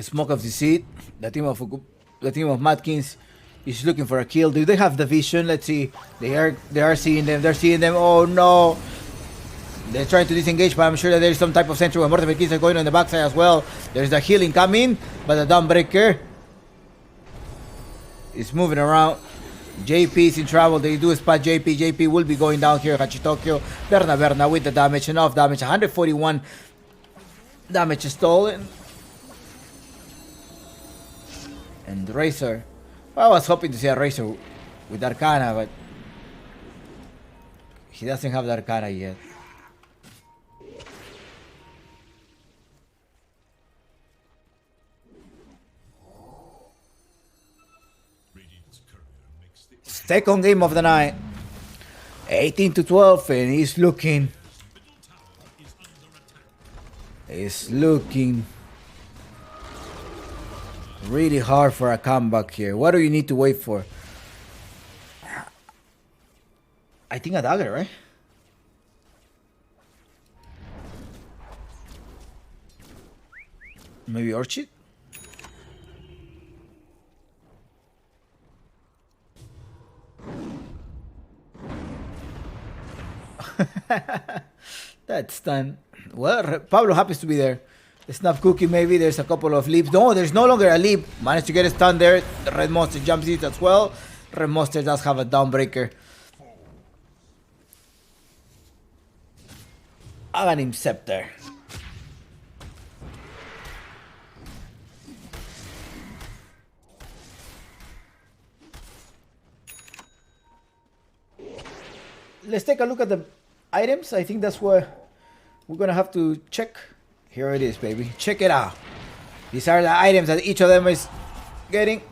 Smoke of Deceit. The team of Matkins is looking for a kill. Do they have the vision? Let's see. They are seeing them. They're seeing them. Oh no! They're trying to disengage, but I'm sure that there's some type of sentry where Mortimer Kids are going on the backside as well. There's the healing coming, but the Dawnbreaker is moving around. JP is in trouble. They do spot JP. JP will be going down here. Hachitokyo. Berna with the damage. Enough damage. 141 damage stolen. And Razor. Well, I was hoping to see a Razor with Arcana, but he doesn't have the Arcana yet. Second game of the night. 18-12, and he's looking really hard for a comeback here. What do you need to wait for? I think a dagger, right? Maybe Orchid? That's done. Well, Pablo happens to be there. Snap cookie maybe. There's a couple of leaps. No, there's no longer a leap. Managed to get a stun there. The Red Monster jumps it as well. Red Monster does have a downbreaker. Aghanim Scepter. Let's take a look at the items. I think that's what we're gonna have to check. Here it is, baby. Check it out. These are the items that each of them is getting.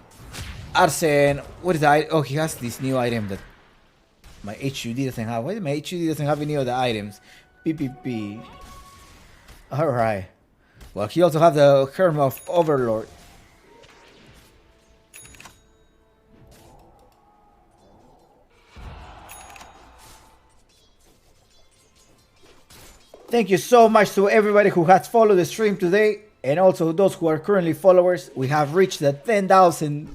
Arsene, what is the? Oh, he has this new item that my HUD doesn't have. Why my HUD doesn't have any of the items? PPP. All right. Well, he also has the Herm of Overlord. Thank you so much to everybody who has followed the stream today, and also those who are currently followers. We have reached the 10,000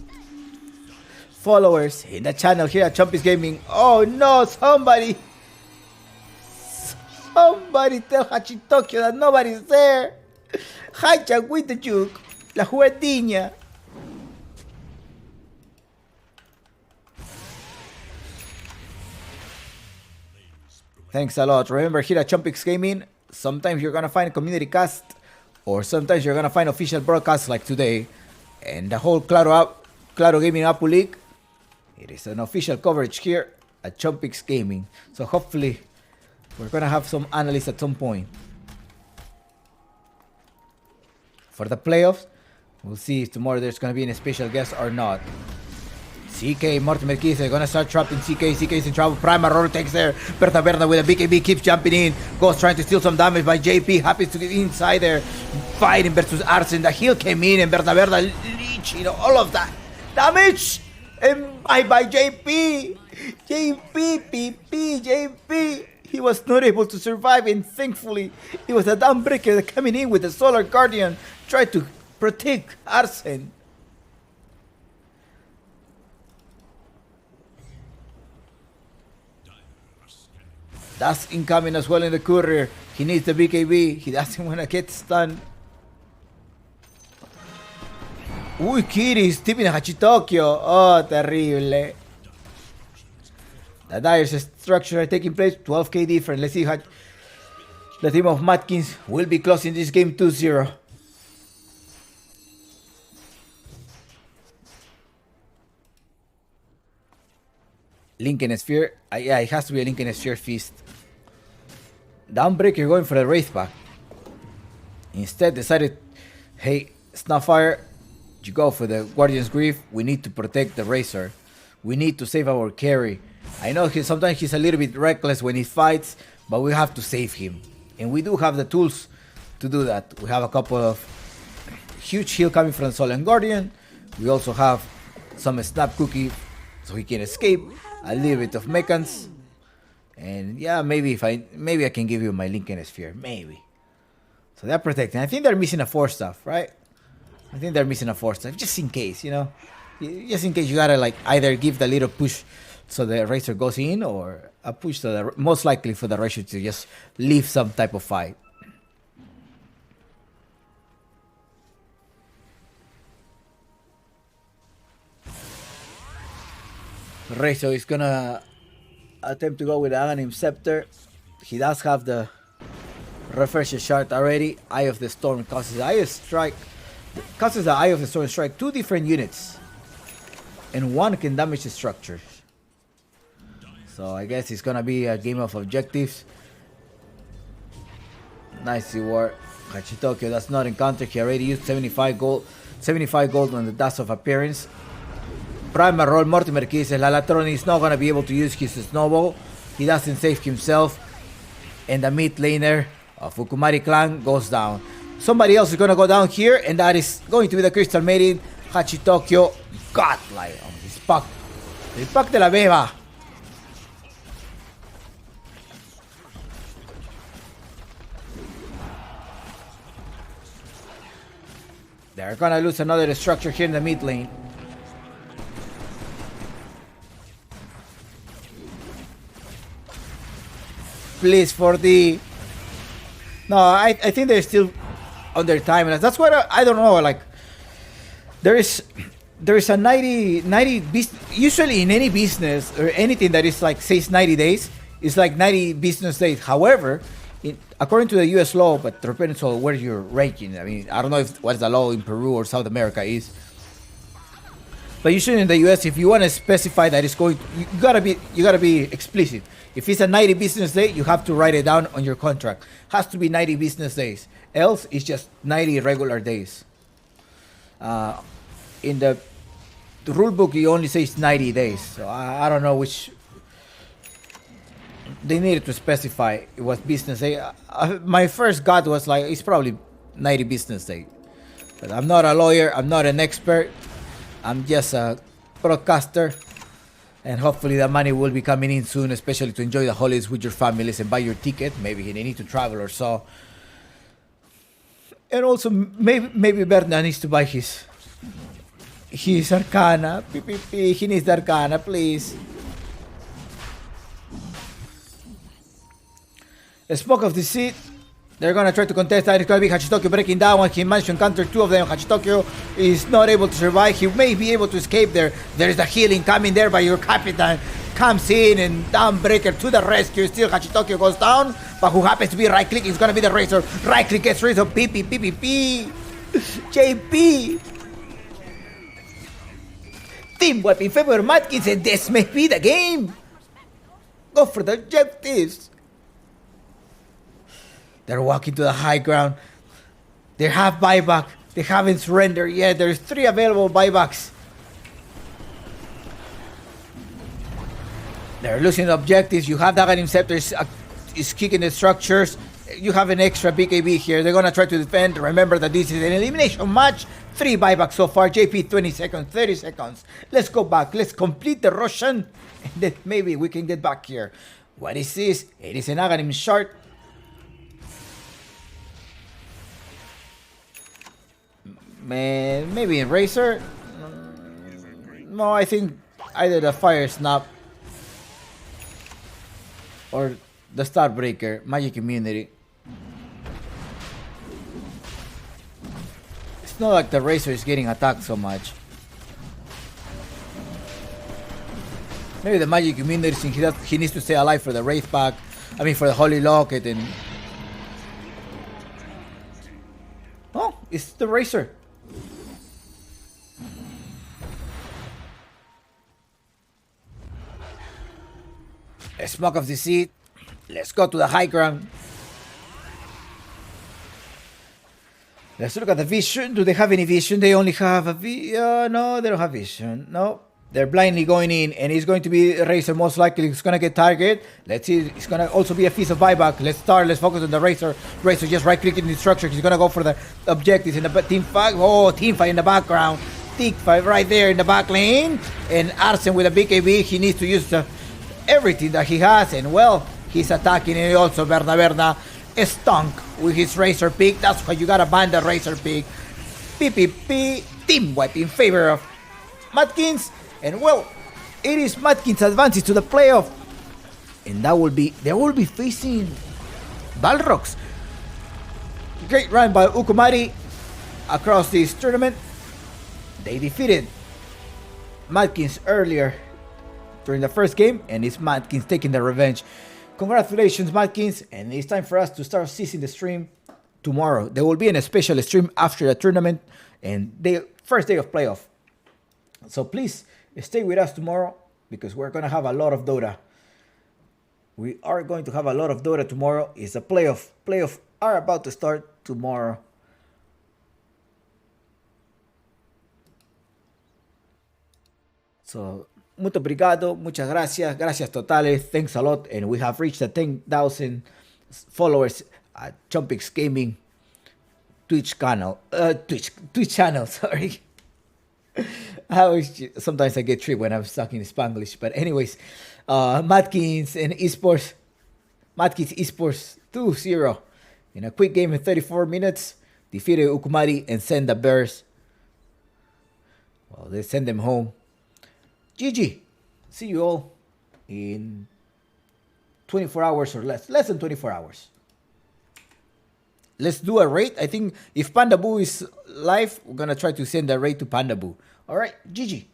followers in the channel here at Chumpy's Gaming. Oh no, somebody tell Hachitokyo that nobody's there. Hijack with the juke, la juguetiña. Thanks a lot. Remember, here at Chumpix Gaming, sometimes you're gonna find a community cast, or sometimes you're gonna find official broadcasts like today. And the whole Claro Gaming Apple League, it is an official coverage here at Chumpix Gaming. So hopefully, we're gonna have some analysts at some point. For the playoffs, we'll see if tomorrow there's gonna be any special guest or not. CK, Mortimer Keith, they're gonna start trapping CK. CK is in trouble. Prima roll takes there. Berta Berta with a BKB keeps jumping in. Goes trying to steal some damage by JP. Happens to get inside there. Fighting versus Arsene. The heal came in and Berta Berta leeching all of that damage. And by JP. JP. He was not able to survive, and thankfully, it was a downbreaker that coming in with the Solar Guardian. Tried to protect Arsene. That's incoming as well in the courier. He needs the BKB. He doesn't want to get stunned. Uy, Kiri's tipping a Hachitokyo. Oh, terrible. The Dyer's structure are taking place. 12k different. Let's see how the team of Matkins will be closing this game 2-0. Lincoln Sphere. Yeah, it has to be a Lincoln Sphere feast. Downbreaker going for the Wraith Pack. Instead decided, hey, Snapfire, you go for the Guardian's Grief. We need to protect the Razor. We need to save our carry. I know sometimes he's a little bit reckless when he fights, but we have to save him. And we do have the tools to do that. We have a couple of huge heal coming from the Solemn Guardian. We also have some Snap Cookie so he can escape. A little bit of mechans. And yeah, maybe I can give you my Lincoln Sphere. Maybe. So they're protecting. I think they're missing a 4-staff, right? I think they're missing a 4-staff. Just in case, you know. Just in case you gotta like either give the little push so the Razor goes in, or a push so the most likely for the Razor to just leave some type of fight. Razor is gonna attempt to go with the Aghanim Scepter. He does have the Refresher Shard already. Eye of the Storm causes the Eye of Strike. Causes the Eye of the Storm strike 2 different units. And 1 can damage the structures. So I guess it's gonna be a game of objectives. Nice reward. Hachitokyo does not encounter. He already used 75 gold. 75 gold on the Dust of Appearance. Primer roll, Mortimer kisses. Lalatron is not gonna be able to use his snowball. He doesn't save himself. And the mid laner of Ukumari clan goes down. Somebody else is gonna go down here, and that is going to be the Crystal Maiden. Hachitokyo godlike on his pack. El pack de la beba. They're gonna lose another structure here in the mid lane. Please, 4D. No, I think they're still on their timelines. That's what I don't know. Like there is a 90 usually in any business or anything that is like says 90 days, it's like 90 business days. However, according to the U.S. law, but depends on where you're ranking. I mean, I don't know if what's the law in Peru or South America is. But usually in the U.S., if you want to specify that it's going, you gotta be explicit. If it's a 90 business day, you have to write it down on your contract. Has to be 90 business days. Else, it's just 90 regular days. In the rule book, it only says 90 days. So I don't know which. They needed to specify it was business day. My first gut was like, it's probably 90 business day. But I'm not a lawyer. I'm not an expert. I'm just a broadcaster, and hopefully the money will be coming in soon, especially to enjoy the holidays with your families and buy your ticket. Maybe they need to travel or so. And also, maybe Berna needs to buy his Arcana. He needs the Arcana, please. A Smoke of Deceit. They're gonna try to contest that. It's gonna be Hachitokyo breaking down. When he managed to encounter two of them, Hachitokyo is not able to survive. He may be able to escape there. There is the healing coming there by your Capitan. Comes in and Downbreaker to the rescue. Still Hachitokyo goes down. But who happens to be right click is gonna be the Razor. Right click gets rid of PPPPP. JP. Team wipe in favor of Matkins, and this may be the game. Go for the objectives. They're walking to the high ground. They have buyback. They haven't surrendered yet. There's 3 available buybacks. They're losing the objectives. You have Dagon Scepter is kicking the structures. You have an extra BKB here. They're going to try to defend. Remember that this is an elimination match. 3 buybacks so far. JP 20 seconds, 30 seconds. Let's go back. Let's complete the Russian. And then maybe we can get back here. What is this? It is an Aghanim shard. Man, maybe in Racer? No, I think either the Fire Snap or the Starbreaker, Magic Immunity. It's not like the Racer is getting attacked so much. Maybe the Magic Immunity, since he needs to stay alive for the Wraith Pack. I mean, for the Holy Locket and... Oh, it's the Racer. A Smoke of Deceit. Let's go to the high ground. Let's look at the vision. Do they have any vision? They only have a no, they don't have vision. No. They're blindly going in, and it's going to be Razor. Most likely it's going to get target. Let's see. It's going to also be a Feast of Buyback. Let's focus on the Razor. Razor just right-clicking the structure. He's going to go for the objectives in the team fight. Oh, team fight in the background. Team fight right there in the back lane. And Arsen with a BKB. He needs to use everything that he has. And, well, he's attacking. And also Berna stunk with his Razor Peak. That's why you got to ban the Razor Peak. PPP. Team wipe in favor of Matkins. And well, it is Matkins advances to the playoff. And they will be facing Balrogs. Great run by Ukumari across this tournament. They defeated Matkins earlier during the first game, and it's Matkins taking the revenge. Congratulations, Matkins, and it's time for us to start ceasing the stream tomorrow. There will be a special stream after the tournament and the first day of playoff. So please stay with us tomorrow because we're going to have a lot of Dota. We are going to have a lot of Dota tomorrow. It's a playoff. Playoff are about to start tomorrow. So, muito obrigado, muchas gracias, gracias totales, thanks a lot, and we have reached the 10,000 followers at Chompix Gaming Twitch channel, sorry. Sometimes I get tripped when I'm stuck in Spanglish, but anyways, Matkins and Esports, Matkins Esports 2-0 in a quick game in 34 minutes, defeated Ukumari and sent the Bears. Well, they send them home. GG. See you all in 24 hours or less than 24 hours. let's do a raid. I think if Panda Boo is live, we're gonna try to send a raid to Panda Boo. All right, GG.